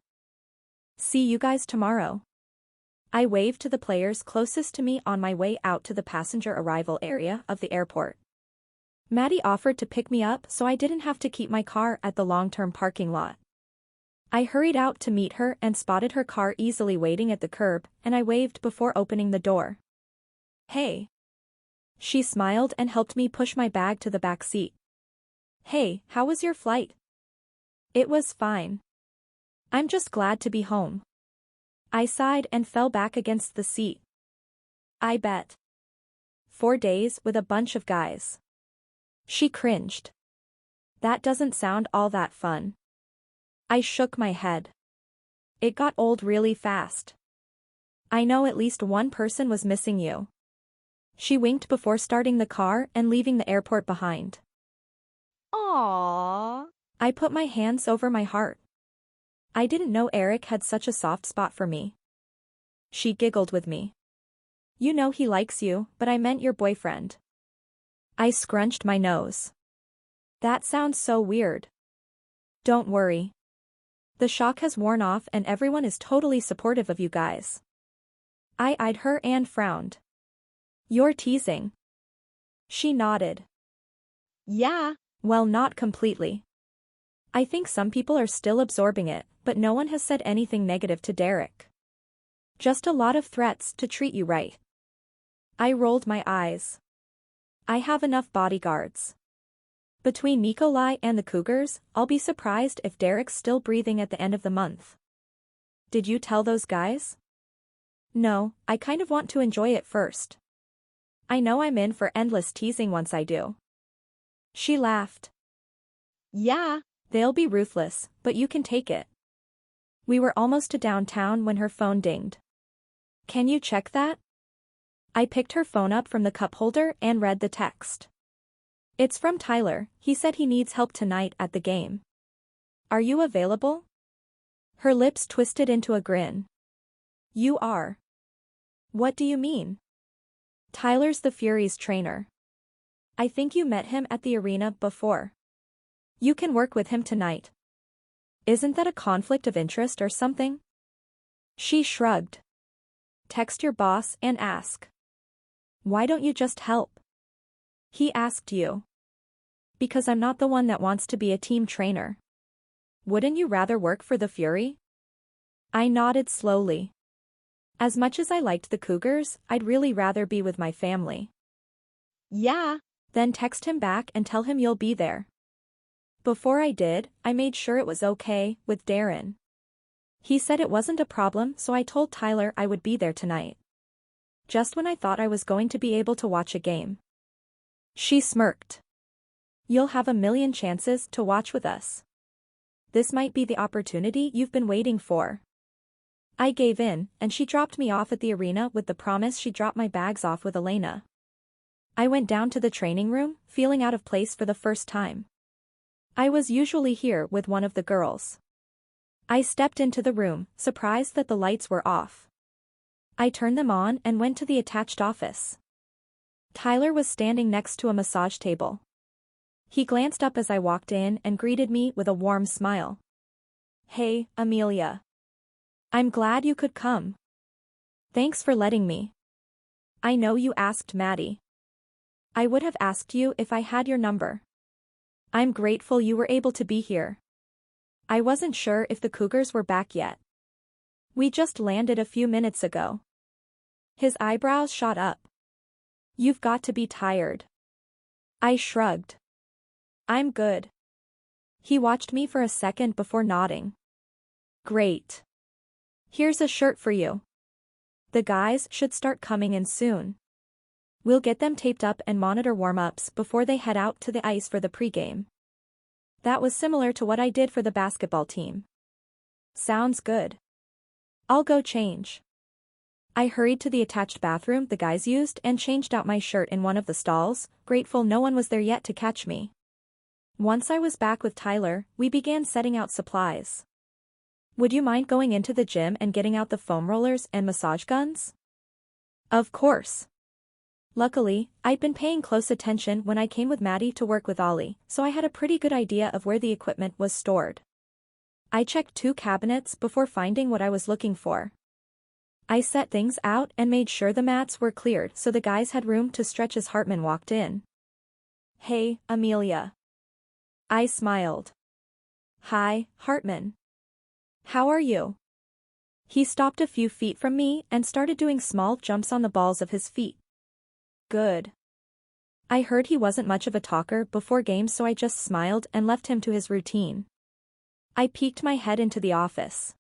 B: See you guys tomorrow. I waved to the players closest to me on my way out to the passenger arrival area of the airport. Maddie offered to pick me up so I didn't have to keep my car at the long-term parking lot. I hurried out to meet her and spotted her car easily waiting at the curb, and I waved before opening the door. Hey. She smiled and helped me push my bag to the back seat. Hey, how was your flight? It was fine. I'm just glad to be home. I sighed and fell back against the seat. I bet. 4 days with a bunch of guys. She cringed. That doesn't sound all that fun. I shook my head. It got old really fast. I know at least one person was missing you. She winked before starting the car and leaving the airport behind.
C: Aww.
B: I put my hands over my heart. I didn't know Eric had such a soft spot for me. She giggled with me. You know he likes you, but I meant your boyfriend. I scrunched my nose. That sounds so weird. Don't worry. The shock has worn off and everyone is totally supportive of you guys. I eyed her and frowned. You're teasing. She nodded.
C: Yeah.
B: Well, not completely. I think some people are still absorbing it, but no one has said anything negative to Derrek. Just a lot of threats to treat you right. I rolled my eyes. I have enough bodyguards. Between Nikolai and the Cougars, I'll be surprised if Derek's still breathing at the end of the month. Did you tell those guys? No, I kind of want to enjoy it first. I know I'm in for endless teasing once I do. She laughed.
C: Yeah.
B: They'll be ruthless, but you can take it. We were almost to downtown when her phone dinged. Can you check that? I picked her phone up from the cup holder and read the text. It's from Tyler. He said he needs help tonight at the game. Are you available? Her lips twisted into a grin. You are. What do you mean? Tyler's the Fury's trainer. I think you met him at the arena before. You can work with him tonight. Isn't that a conflict of interest or something? She shrugged. Text your boss and ask. Why don't you just help? He asked you. Because I'm not the one that wants to be a team trainer. Wouldn't you rather work for the Fury? I nodded slowly. As much as I liked the Cougars, I'd really rather be with my family.
C: Yeah.
B: Then text him back and tell him you'll be there. Before I did, I made sure it was okay with Darren. He said it wasn't a problem, so I told Tyler I would be there tonight. Just when I thought I was going to be able to watch a game. She smirked. You'll have a million chances to watch with us. This might be the opportunity you've been waiting for. I gave in, and she dropped me off at the arena with the promise she'd drop my bags off with Elena. I went down to the training room, feeling out of place for the first time. I was usually here with one of the girls. I stepped into the room, surprised that the lights were off. I turned them on and went to the attached office. Tyler was standing next to a massage table. He glanced up as I walked in and greeted me with a warm smile. Hey, Amelia. I'm glad you could come. Thanks for letting me. I know you asked Maddie. I would have asked you if I had your number. I'm grateful you were able to be here. I wasn't sure if the Cougars were back yet. We just landed a few minutes ago. His eyebrows shot up. You've got to be tired. I shrugged. I'm good. He watched me for a second before nodding. Great. Here's a shirt for you. The guys should start coming in soon. We'll get them taped up and monitor warm-ups before they head out to the ice for the pregame. That was similar to what I did for the basketball team. Sounds good. I'll go change. I hurried to the attached bathroom the guys used and changed out my shirt in one of the stalls, grateful no one was there yet to catch me. Once I was back with Tyler, we began setting out supplies. Would you mind going into the gym and getting out the foam rollers and massage guns? Of course. Luckily, I'd been paying close attention when I came with Maddie to work with Ollie, so I had a pretty good idea of where the equipment was stored. I checked 2 cabinets before finding what I was looking for. I set things out and made sure the mats were cleared so the guys had room to stretch as Hartman walked in. Hey, Amelia. I smiled. Hi, Hartman. How are you? He stopped a few feet from me and started doing small jumps on the balls of his feet. Good. I heard he wasn't much of a talker before games, so I just smiled and left him to his routine. I peeked my head into the office.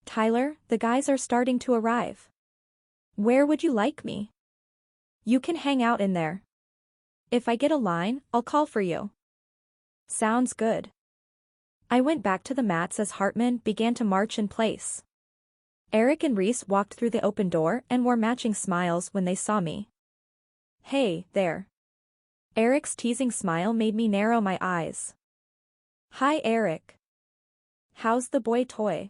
B: Tyler, the guys are starting to arrive. Where would you like me? You can hang out in there. If I get a line, I'll call for you. Sounds good. I went back to the mats as Hartman began to march in place. Eric and Reese walked through the open door and wore matching smiles when they saw me. Hey, there. Eric's teasing smile made me narrow my eyes. Hi, Eric. How's the boy toy?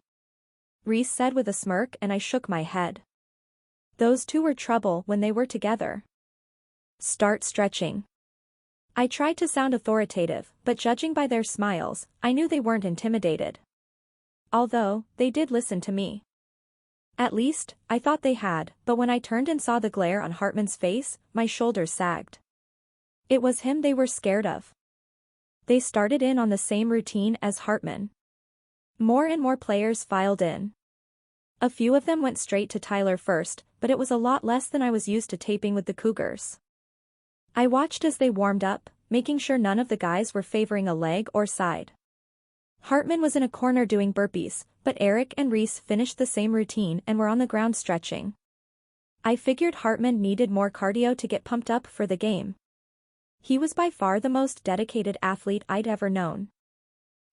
B: Reese said with a smirk, and I shook my head. Those two were trouble when they were together. Start stretching. I tried to sound authoritative, but judging by their smiles, I knew they weren't intimidated. Although, they did listen to me. At least, I thought they had, but when I turned and saw the glare on Hartman's face, my shoulders sagged. It was him they were scared of. They started in on the same routine as Hartman. More and more players filed in. A few of them went straight to Tyler first, but it was a lot less than I was used to taping with the Cougars. I watched as they warmed up, making sure none of the guys were favoring a leg or side. Hartman was in a corner doing burpees, but Eric and Reese finished the same routine and were on the ground stretching. I figured Hartman needed more cardio to get pumped up for the game. He was by far the most dedicated athlete I'd ever known.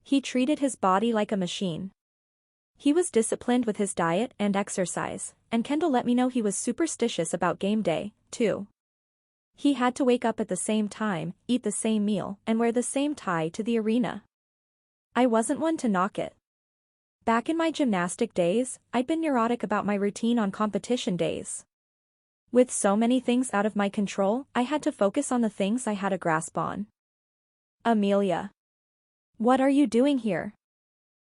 B: He treated his body like a machine. He was disciplined with his diet and exercise, and Kendall let me know he was superstitious about game day, too. He had to wake up at the same time, eat the same meal, and wear the same tie to the arena. I wasn't one to knock it. Back in my gymnastic days, I'd been neurotic about my routine on competition days. With so many things out of my control, I had to focus on the things I had a grasp on. Amelia. What are you doing here?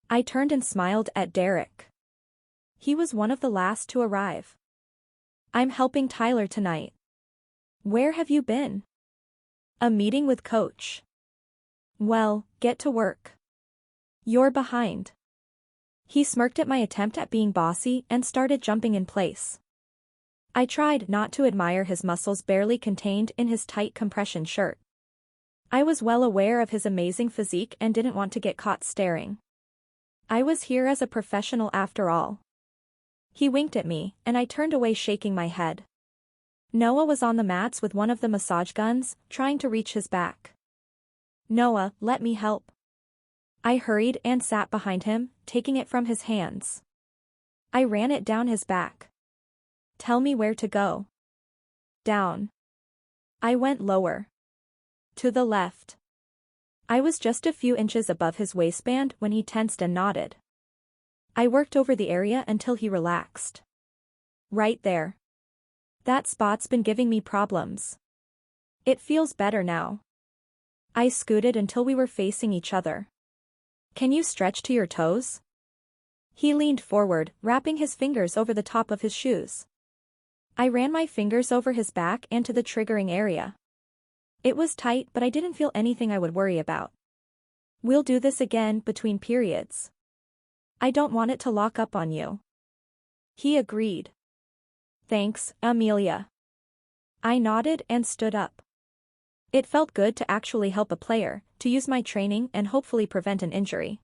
B: I turned and smiled at Derrek. He was one of the last to arrive. I'm helping Tyler tonight. Where have you been? A meeting with Coach. Well, get to work. You're behind. He smirked at my attempt at being bossy and started jumping in place. I tried not to admire his muscles barely contained in his tight compression shirt. I was well aware of his amazing physique and didn't want to get caught staring. I was here as a professional after all. He winked at me, and I turned away shaking my head. Noah was on the mats with one of the massage guns, trying to reach his back. Noah, let me help. I hurried and sat behind him, taking it from his hands. I ran it down his back. Tell me where to go. Down. I went lower. To the left. I was just a few inches above his waistband when he tensed and nodded. I worked over the area until he relaxed. Right there. That spot's been giving me problems. It feels better now. I scooted until we were facing each other. Can you stretch to your toes? He leaned forward, wrapping his fingers over the top of his shoes. I ran my fingers over his back and to the triggering area. It was tight, but I didn't feel anything I would worry about. We'll do this again between periods. I don't want it to lock up on you. He agreed. Thanks, Amelia. I nodded and stood up. It felt good to actually help a player, to use my training and hopefully prevent an injury.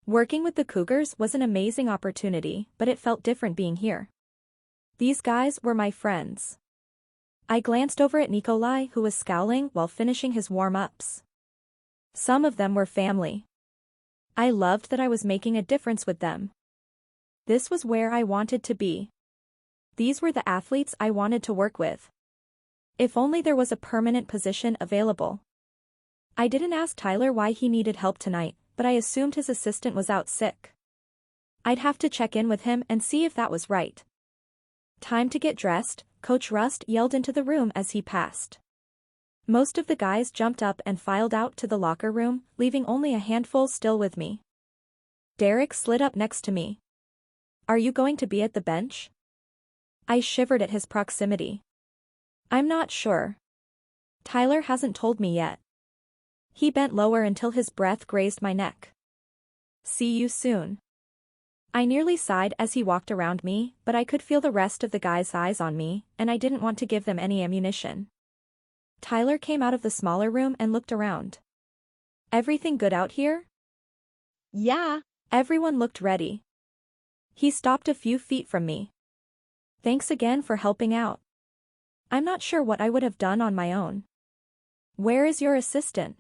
B: Working with the Cougars was an amazing opportunity, but it felt different being here. These guys were my friends. I glanced over at Nikolai, who was scowling while finishing his warm-ups. Some of them were family. I loved that I was making a difference with them. This was where I wanted to be. These were the athletes I wanted to work with. If only there was a permanent position available. I didn't ask Tyler why he needed help tonight, but I assumed his assistant was out sick. I'd have to check in with him and see if that was right. Time to get dressed, Coach Rust yelled into the room as he passed. Most of the guys jumped up and filed out to the locker room, leaving only a handful still with me. Derrek slid up next to me. Are you going to be at the bench? I shivered at his proximity. I'm not sure. Tyler hasn't told me yet. He bent lower until his breath grazed my neck. See you soon. I nearly sighed as he walked around me, but I could feel the rest of the guys' eyes on me, and I didn't want to give them any ammunition. Tyler came out of the smaller room and looked around. Everything good out here?
C: Yeah.
B: Everyone looked ready. He stopped a few feet from me. Thanks again for helping out. I'm not sure what I would have done on my own. Where is your assistant?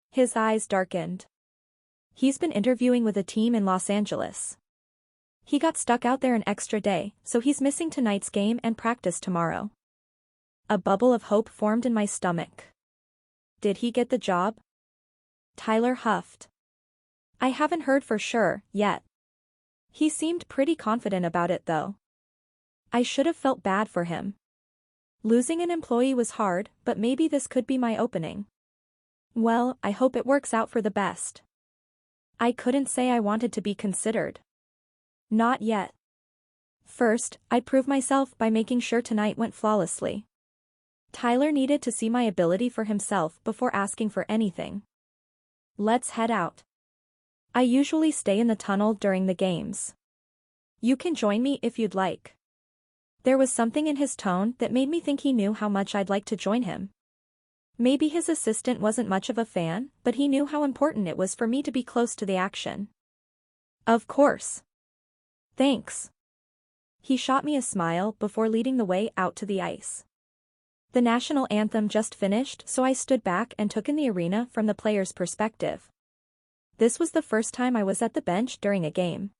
B: His eyes darkened. He's been interviewing with a team in Los Angeles. He got stuck out there an extra day, so he's missing tonight's game and practice tomorrow. A bubble of hope formed in my stomach. Did he get the job? Tyler huffed. I haven't heard for sure, yet. He seemed pretty confident about it though. I should have felt bad for him. Losing an employee was hard, but maybe this could be my opening. Well, I hope it works out for the best. I couldn't say I wanted to be considered. Not yet. First, I'd prove myself by making sure tonight went flawlessly. Tyler needed to see my ability for himself before asking for anything. Let's head out. I usually stay in the tunnel during the games. You can join me if you'd like. There was something in his tone that made me think he knew how much I'd like to join him. Maybe his assistant wasn't much of a fan, but he knew how important it was for me to be close to the action. Of course. Thanks. He shot me a smile before leading the way out to the ice. The national anthem just finished, so I stood back and took in the arena from the players' perspective. This was the first time I was at the bench during a game.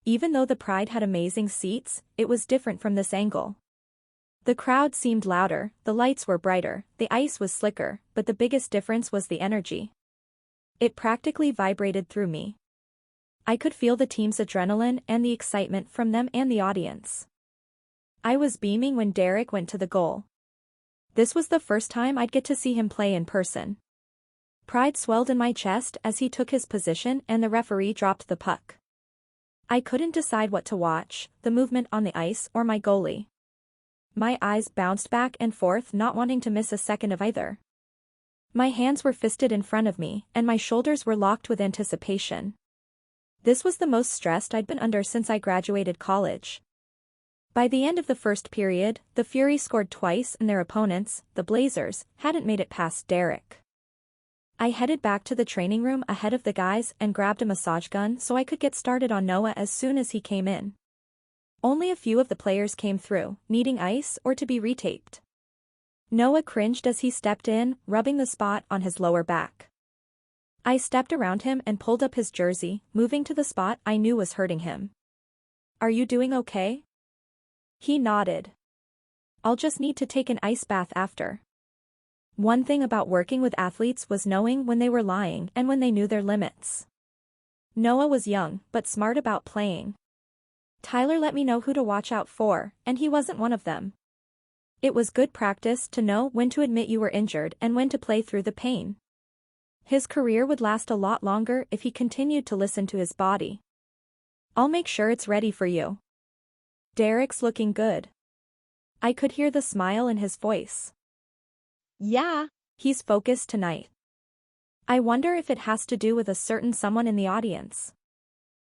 B: Even though the Pride had amazing seats, it was different from this angle. The crowd seemed louder, the lights were brighter, the ice was slicker, but the biggest difference was the energy. It practically vibrated through me. I could feel the team's adrenaline and the excitement from them and the audience. I was beaming when Derrek went to the goal. This was the first time I'd get to see him play in person. Pride swelled in my chest as he took his position and the referee dropped the puck. I couldn't decide what to watch, the movement on the ice or my goalie. My eyes bounced back and forth, not wanting to miss a second of either. My hands were fisted in front of me, and my shoulders were locked with anticipation. This was the most stressed I'd been under since I graduated college. By the end of the first period, the Fury scored twice and their opponents, the Blazers, hadn't made it past Derrek. I headed back to the training room ahead of the guys and grabbed a massage gun so I could get started on Noah as soon as he came in. Only a few of the players came through, needing ice or to be retaped. Noah cringed as he stepped in, rubbing the spot on his lower back. I stepped around him and pulled up his jersey, moving to the spot I knew was hurting him. "Are you doing okay?" He nodded. "I'll just need to take an ice bath after." One thing about working with athletes was knowing when they were lying and when they knew their limits. Noah was young, but smart about playing. Tyler let me know who to watch out for, and he wasn't one of them. It was good practice to know when to admit you were injured and when to play through the pain. His career would last a lot longer if he continued to listen to his body. "I'll make sure it's ready for you." "Derrek's looking good." I could hear the smile in his voice.
C: Yeah.
B: "He's focused tonight." I wonder if it has to do with a certain someone in the audience.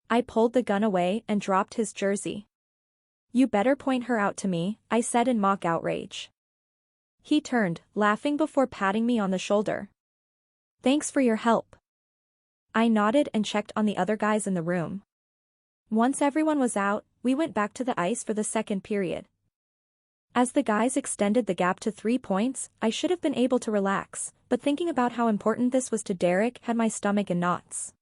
B: I pulled the gun away and dropped his jersey. "You better point her out to me," I said in mock outrage. He turned, laughing before patting me on the shoulder. "Thanks for your help." I nodded and checked on the other guys in the room. Once everyone was out, we went back to the ice for the second period. As the guys extended the gap to 3 points, I should have been able to relax, but thinking about how important this was to Derrek had my stomach in knots.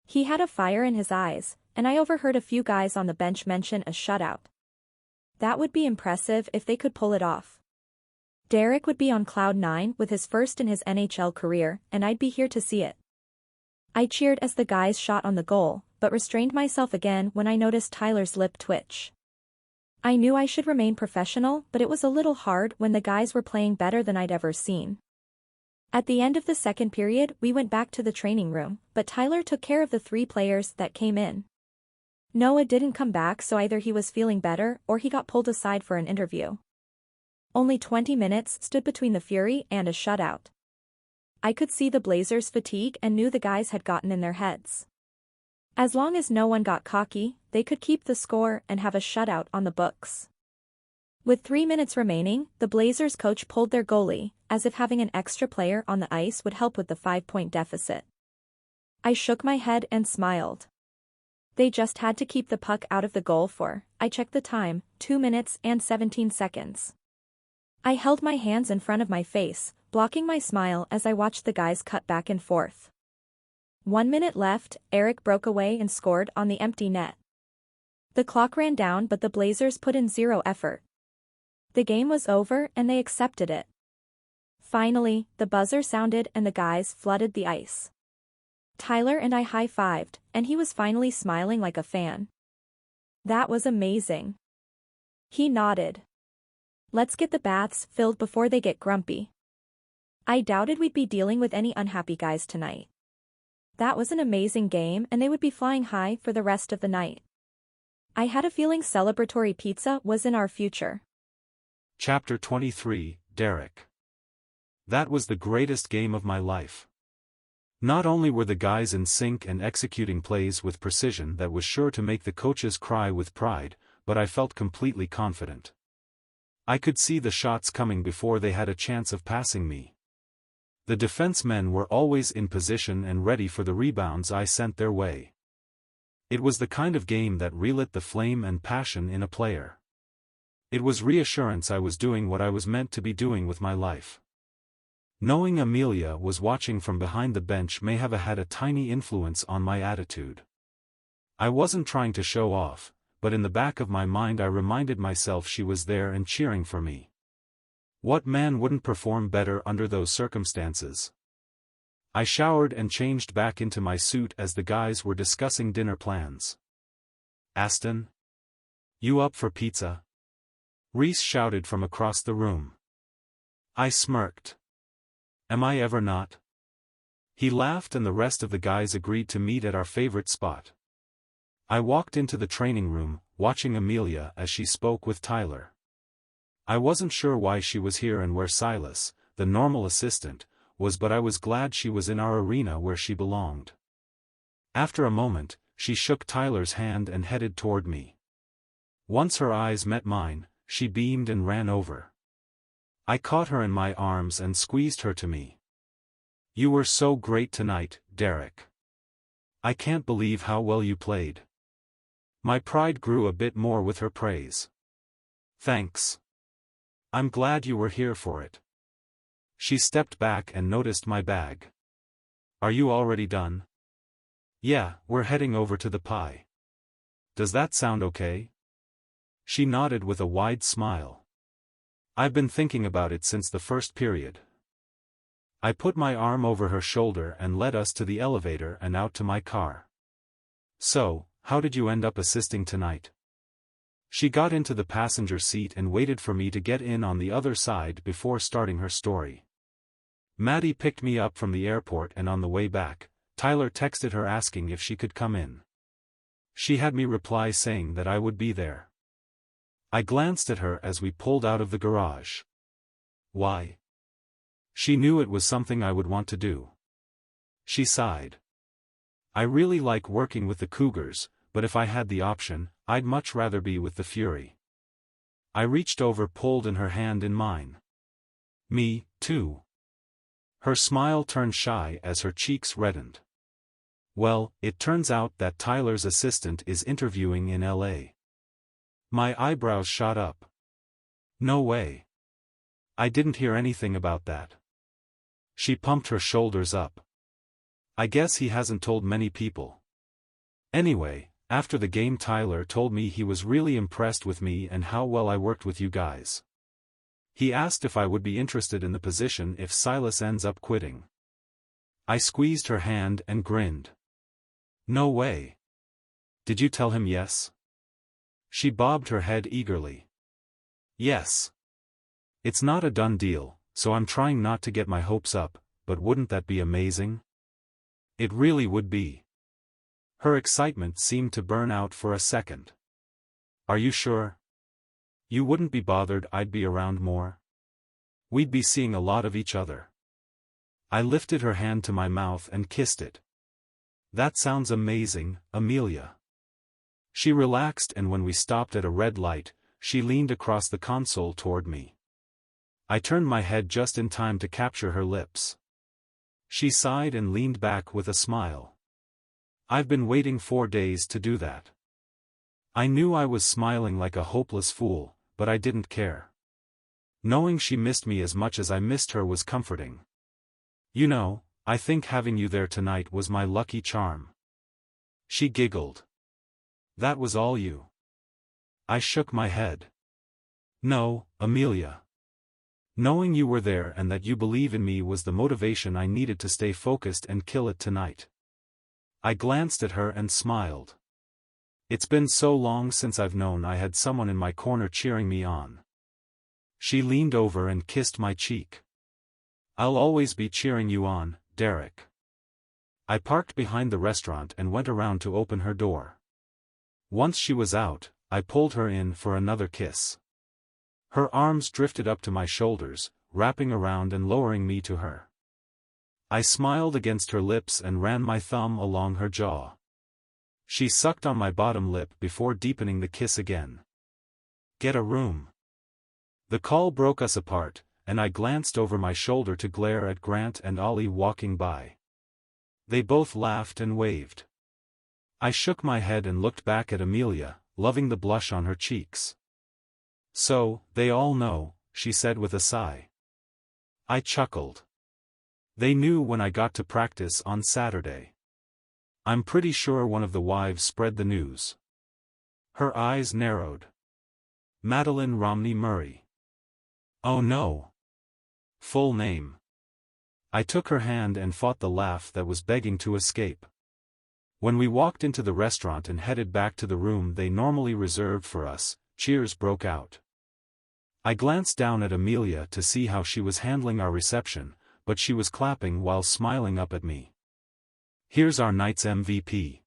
B: He had a fire in his eyes, and I overheard a few guys on the bench mention a shutout. That would be impressive if they could pull it off. Derrek would be on cloud 9 with his first in his NHL career, and I'd be here to see it. I cheered as the guys shot on the goal, but restrained myself again when I noticed Tyler's lip twitch. I knew I should remain professional, but it was a little hard when the guys were playing better than I'd ever seen. At the end of the second period, we went back to the training room, but Tyler took care of the 3 players that came in. Noah didn't come back, so either he was feeling better or he got pulled aside for an interview. Only 20 minutes stood between the Fury and a shutout. I could see the Blazers' fatigue and knew the guys had gotten in their heads. As long as no one got cocky, they could keep the score and have a shutout on the books. With 3 minutes remaining, the Blazers coach pulled their goalie, as if having an extra player on the ice would help with the 5-point deficit. I shook my head and smiled. They just had to keep the puck out of the goal for, I checked the time, 2 minutes and 17 seconds. I held my hands in front of my face, blocking my smile as I watched the guys cut back and forth. 1 minute left, Eric broke away and scored on the empty net. The clock ran down, but the Blazers put in 0 effort. The game was over and they accepted it. Finally, the buzzer sounded and the guys flooded the ice. Tyler and I high-fived, and he was finally smiling like a fan. "That was amazing." He nodded. "Let's get the baths filled before they get grumpy." I doubted we'd be dealing with any unhappy guys tonight. That was an amazing game and they would be flying high for the rest of the night. I had a feeling celebratory pizza was in our future.
A: Chapter 23, Derrek. That was the greatest game of my life. Not only were the guys in sync and executing plays with precision that was sure to make the coaches cry with pride, but I felt completely confident. I could see the shots coming before they had a chance of passing me. The defensemen were always in position and ready for the rebounds I sent their way. It was the kind of game that relit the flame and passion in a player. It was reassurance I was doing what I was meant to be doing with my life. Knowing Amelia was watching from behind the bench may have had a tiny influence on my attitude. I wasn't trying to show off, but in the back of my mind I reminded myself she was there and cheering for me. What man wouldn't perform better under those circumstances? I showered and changed back into my suit as the guys were discussing dinner plans. "Aston? You up for pizza?" Reese shouted from across the room. I smirked. "Am I ever not?" He laughed and the rest of the guys agreed to meet at our favorite spot. I walked into the training room, watching Amelia as she spoke with Tyler. I wasn't sure why she was here and where Silas, the normal assistant, was, but I was glad she was in our arena where she belonged. After a moment, she shook Tyler's hand and headed toward me. Once her eyes met mine, she beamed and ran over. I caught her in my arms and squeezed her to me. "You were so great tonight, Derrek. I can't believe how well you played." My pride grew a bit more with her praise. "Thanks. I'm glad you were here for it." She stepped back and noticed my bag. "Are you already done?" "Yeah, we're heading over to the pie. Does that sound okay?" She nodded with a wide smile. "I've been thinking about it since the first period." I put my arm over her shoulder and led us to the elevator and out to my car. "So, how did you end up assisting tonight?" She got into the passenger seat and waited for me to get in on the other side before starting her story. "Maddie picked me up from the airport and on the way back, Tyler texted her asking if she could come in. She had me reply saying that I would be there." I glanced at her as we pulled out of the garage. "Why?" She knew it was something I would want to do. She sighed. "I really like working with the Cougars, but if I had the option, I'd much rather be with the Fury." I reached over, pulled in her hand in mine. "Me, too." Her smile turned shy as her cheeks reddened. "Well, it turns out that Tyler's assistant is interviewing in LA." My eyebrows shot up. "No way. I didn't hear anything about that." She pumped her shoulders up. "I guess he hasn't told many people. Anyway, after the game Tyler told me he was really impressed with me and how well I worked with you guys. He asked if I would be interested in the position if Silas ends up quitting." I squeezed her hand and grinned. "No way. Did you tell him yes?" She bobbed her head eagerly. "Yes. It's not a done deal, so I'm trying not to get my hopes up, but wouldn't that be amazing?" "It really would be." Her excitement seemed to burn out for a second. "Are you sure? You wouldn't be bothered I'd be around more? We'd be seeing a lot of each other." I lifted her hand to my mouth and kissed it. "That sounds amazing, Amelia." She relaxed and when we stopped at a red light, she leaned across the console toward me. I turned my head just in time to capture her lips. She sighed and leaned back with a smile. "I've been waiting 4 days to do that." I knew I was smiling like a hopeless fool, but I didn't care. Knowing she missed me as much as I missed her was comforting. "You know, I think having you there tonight was my lucky charm." She giggled. "That was all you?" I shook my head. "No, Amelia. Knowing you were there and that you believe in me was the motivation I needed to stay focused and kill it tonight." I glanced at her and smiled. It's been so long since I've known I had someone in my corner cheering me on. She leaned over and kissed my cheek. "I'll always be cheering you on, Derrek." I parked behind the restaurant and went around to open her door. Once she was out, I pulled her in for another kiss. Her arms drifted up to my shoulders, wrapping around and lowering me to her. I smiled against her lips and ran my thumb along her jaw. She sucked on my bottom lip before deepening the kiss again. "Get a room." The call broke us apart, and I glanced over my shoulder to glare at Grant and Ollie walking by. They both laughed and waved. I shook my head and looked back at Amelia, loving the blush on her cheeks. "So, they all know," she said with a sigh. I chuckled. They knew when I got to practice on Saturday. I'm pretty sure one of the wives spread the news. Her eyes narrowed. Madeline Murray. Oh no. Full name. I took her hand and fought the laugh that was begging to escape. When we walked into the restaurant and headed back to the room they normally reserved for us, cheers broke out. I glanced down at Amelia to see how she was handling our reception, but she was clapping while smiling up at me. Here's our night's MVP.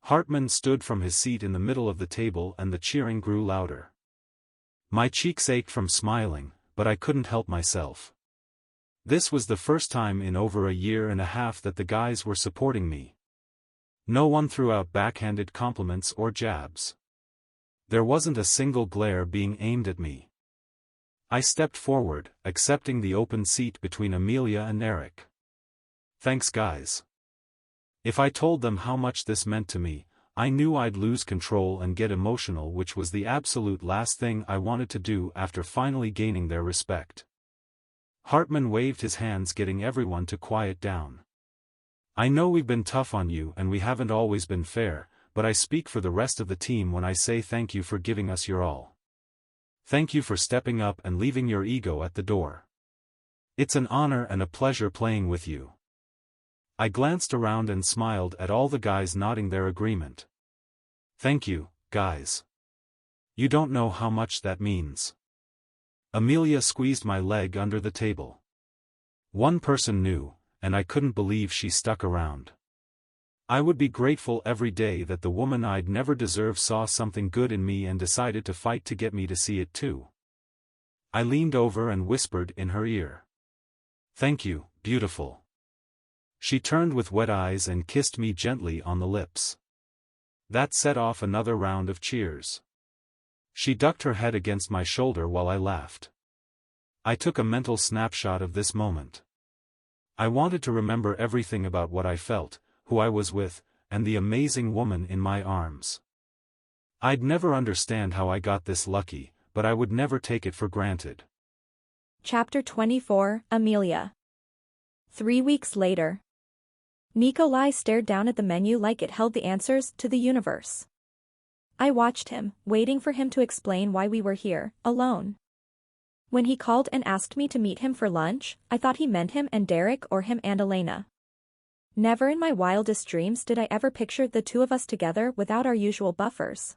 A: Hartman stood from his seat in the middle of the table and the cheering grew louder. My cheeks ached from smiling, but I couldn't help myself. This was the first time in over a year and a half that the guys were supporting me. No one threw out backhanded compliments or jabs. There wasn't a single glare being aimed at me. I stepped forward, accepting the open seat between Amelia and Derrek. Thanks guys. If I told them how much this meant to me, I knew I'd lose control and get emotional, which was the absolute last thing I wanted to do after finally gaining their respect. Hartman waved his hands, getting everyone to quiet down. I know we've been tough on you and we haven't always been fair, but I speak for the rest of the team when I say thank you for giving us your all. Thank you for stepping up and leaving your ego at the door. It's an honor and a pleasure playing with you. I glanced around and smiled at all the guys, nodding their agreement. Thank you, guys. You don't know how much that means. Amelia squeezed my leg under the table. One person knew, and I couldn't believe she stuck around. I would be grateful every day that the woman I'd never deserved saw something good in me and decided to fight to get me to see it too. I leaned over and whispered in her ear. Thank you, beautiful. She turned with wet eyes and kissed me gently on the lips. That set off another round of cheers. She ducked her head against my shoulder while I laughed. I took a mental snapshot of this moment. I wanted to remember everything about what I felt, who I was with, and the amazing woman in my arms. I'd never understand how I got this lucky, but I would never take it for granted.
B: Chapter 24, Amelia. 3 weeks later. Nikolai stared down at the menu like it held the answers to the universe. I watched him, waiting for him to explain why we were here, alone. When he called and asked me to meet him for lunch, I thought he meant him and Derrek or him and Elena. Never in my wildest dreams did I ever picture the two of us together without our usual buffers.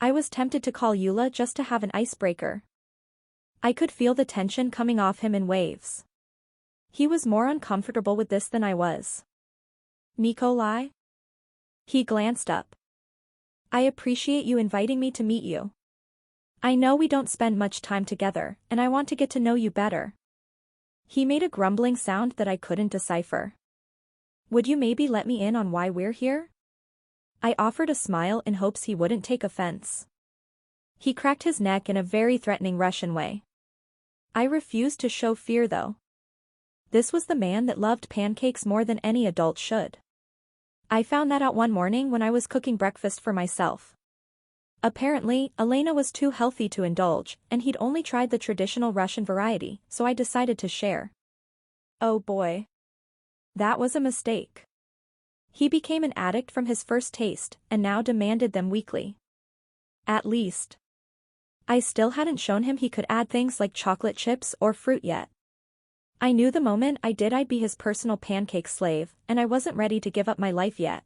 B: I was tempted to call Eula just to have an icebreaker. I could feel the tension coming off him in waves. He was more uncomfortable with this than I was. Nikolai? He glanced up. I appreciate you inviting me to meet you. I know we don't spend much time together, and I want to get to know you better. He made a grumbling sound that I couldn't decipher. Would you maybe let me in on why we're here? I offered a smile in hopes he wouldn't take offense. He cracked his neck in a very threatening Russian way. I refused to show fear though. This was the man that loved pancakes more than any adult should. I found that out one morning when I was cooking breakfast for myself. Apparently, Elena was too healthy to indulge, and he'd only tried the traditional Russian variety, so I decided to share. Oh boy. That was a mistake. He became an addict from his first taste, and now demanded them weekly. At least. I still hadn't shown him he could add things like chocolate chips or fruit yet. I knew the moment I did I'd be his personal pancake slave, and I wasn't ready to give up my life yet.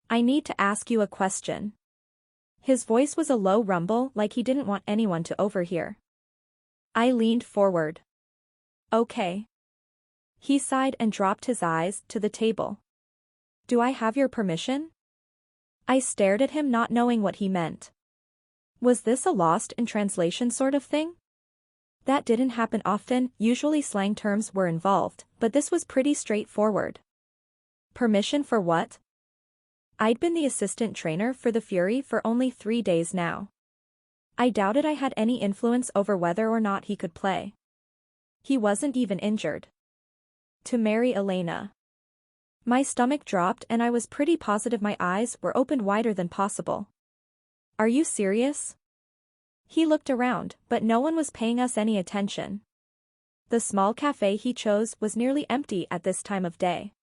B: I need to ask you a question. His voice was a low rumble like he didn't want anyone to overhear. I leaned forward. Okay. He sighed and dropped his eyes to the table. Do I have your permission? I stared at him, not knowing what he meant. Was this a lost in translation sort of thing? That didn't happen often, usually slang terms were involved, but this was pretty straightforward. Permission for what? I'd been the assistant trainer for the Fury for only 3 days now. I doubted I had any influence over whether or not he could play. He wasn't even injured. To marry Elena. My stomach dropped and I was pretty positive my eyes were opened wider than possible. Are you serious? He looked around, but no one was paying us any attention. The small cafe he chose was nearly empty at this time of day.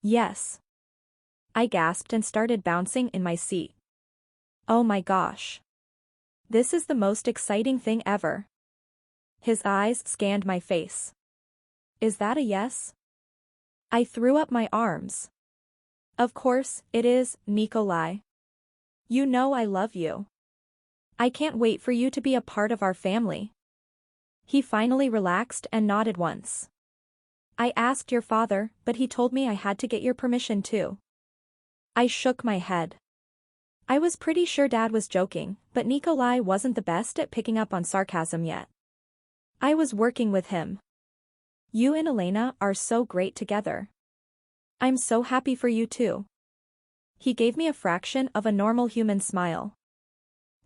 B: Yes. I gasped and started bouncing in my seat. Oh my gosh. This is the most exciting thing ever. His eyes scanned my face. Is that a yes? I threw up my arms. Of course, it is, Nikolai. You know I love you. I can't wait for you to be a part of our family. He finally relaxed and nodded once. I asked your father, but he told me I had to get your permission too. I shook my head. I was pretty sure Dad was joking, but Nikolai wasn't the best at picking up on sarcasm yet. I was working with him. You and Elena are so great together. I'm so happy for you too. He gave me a fraction of a normal human smile.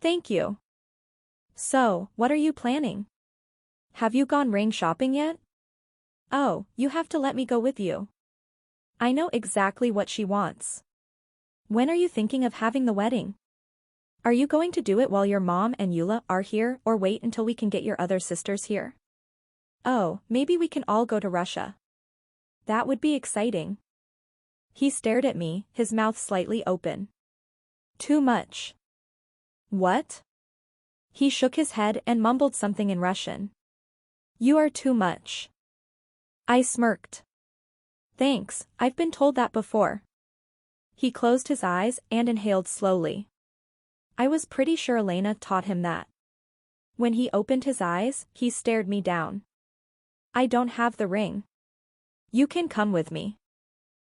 B: Thank you. So, what are you planning? Have you gone ring shopping yet? Oh, you have to let me go with you. I know exactly what she wants. When are you thinking of having the wedding? Are you going to do it while your mom and Eula are here or wait until we can get your other sisters here? Oh, maybe we can all go to Russia. That would be exciting. He stared at me, his mouth slightly open. Too much. What? He shook his head and mumbled something in Russian. You are too much. I smirked. Thanks, I've been told that before. He closed his eyes and inhaled slowly. I was pretty sure Elena taught him that. When he opened his eyes, he stared me down. I don't have the ring. You can come with me.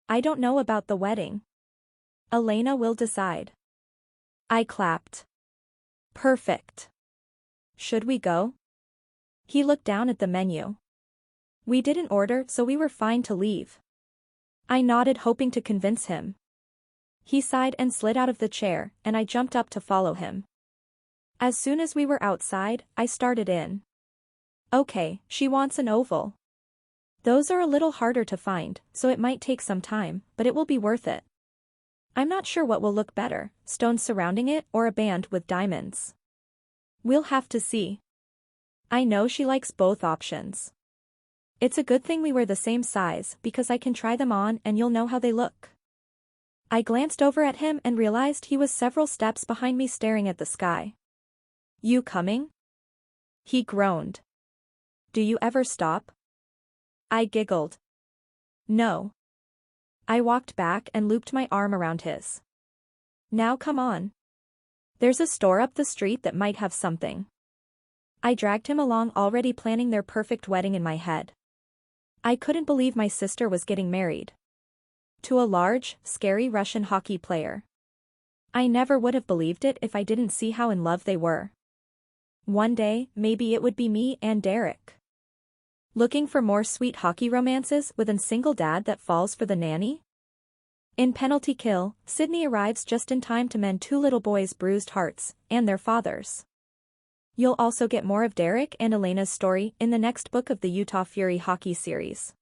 B: I don't know about the wedding. Elena will decide. I clapped. Perfect. Should we go? He looked down at the menu. We didn't order, so we were fine to leave. I nodded, hoping to convince him. He sighed and slid out of the chair, and I jumped up to follow him. As soon as we were outside, I started in. Okay, she wants an oval. Those are a little harder to find, so it might take some time, but it will be worth it. I'm not sure what will look better, stones surrounding it or a band with diamonds. We'll have to see. I know she likes both options. It's a good thing we were the same size because I can try them on and you'll know how they look. I glanced over at him and realized he was several steps behind me staring at the sky. You coming? He groaned. Do you ever stop? I giggled. No. I walked back and looped my arm around his. Now come on. There's a store up the street that might have something. I dragged him along, already planning their perfect wedding in my head. I couldn't believe my sister was getting married. To a large, scary Russian hockey player. I never would have believed it if I didn't see how in love they were. One day, maybe it would be me and Derrek. Looking for more sweet hockey romances with a single dad that falls for the nanny? In Penalty Kill, Sydney arrives just in time to mend two little boys' bruised hearts, and their fathers. You'll also get more of Derrek and Elena's story in the next book of the Utah Fury hockey series.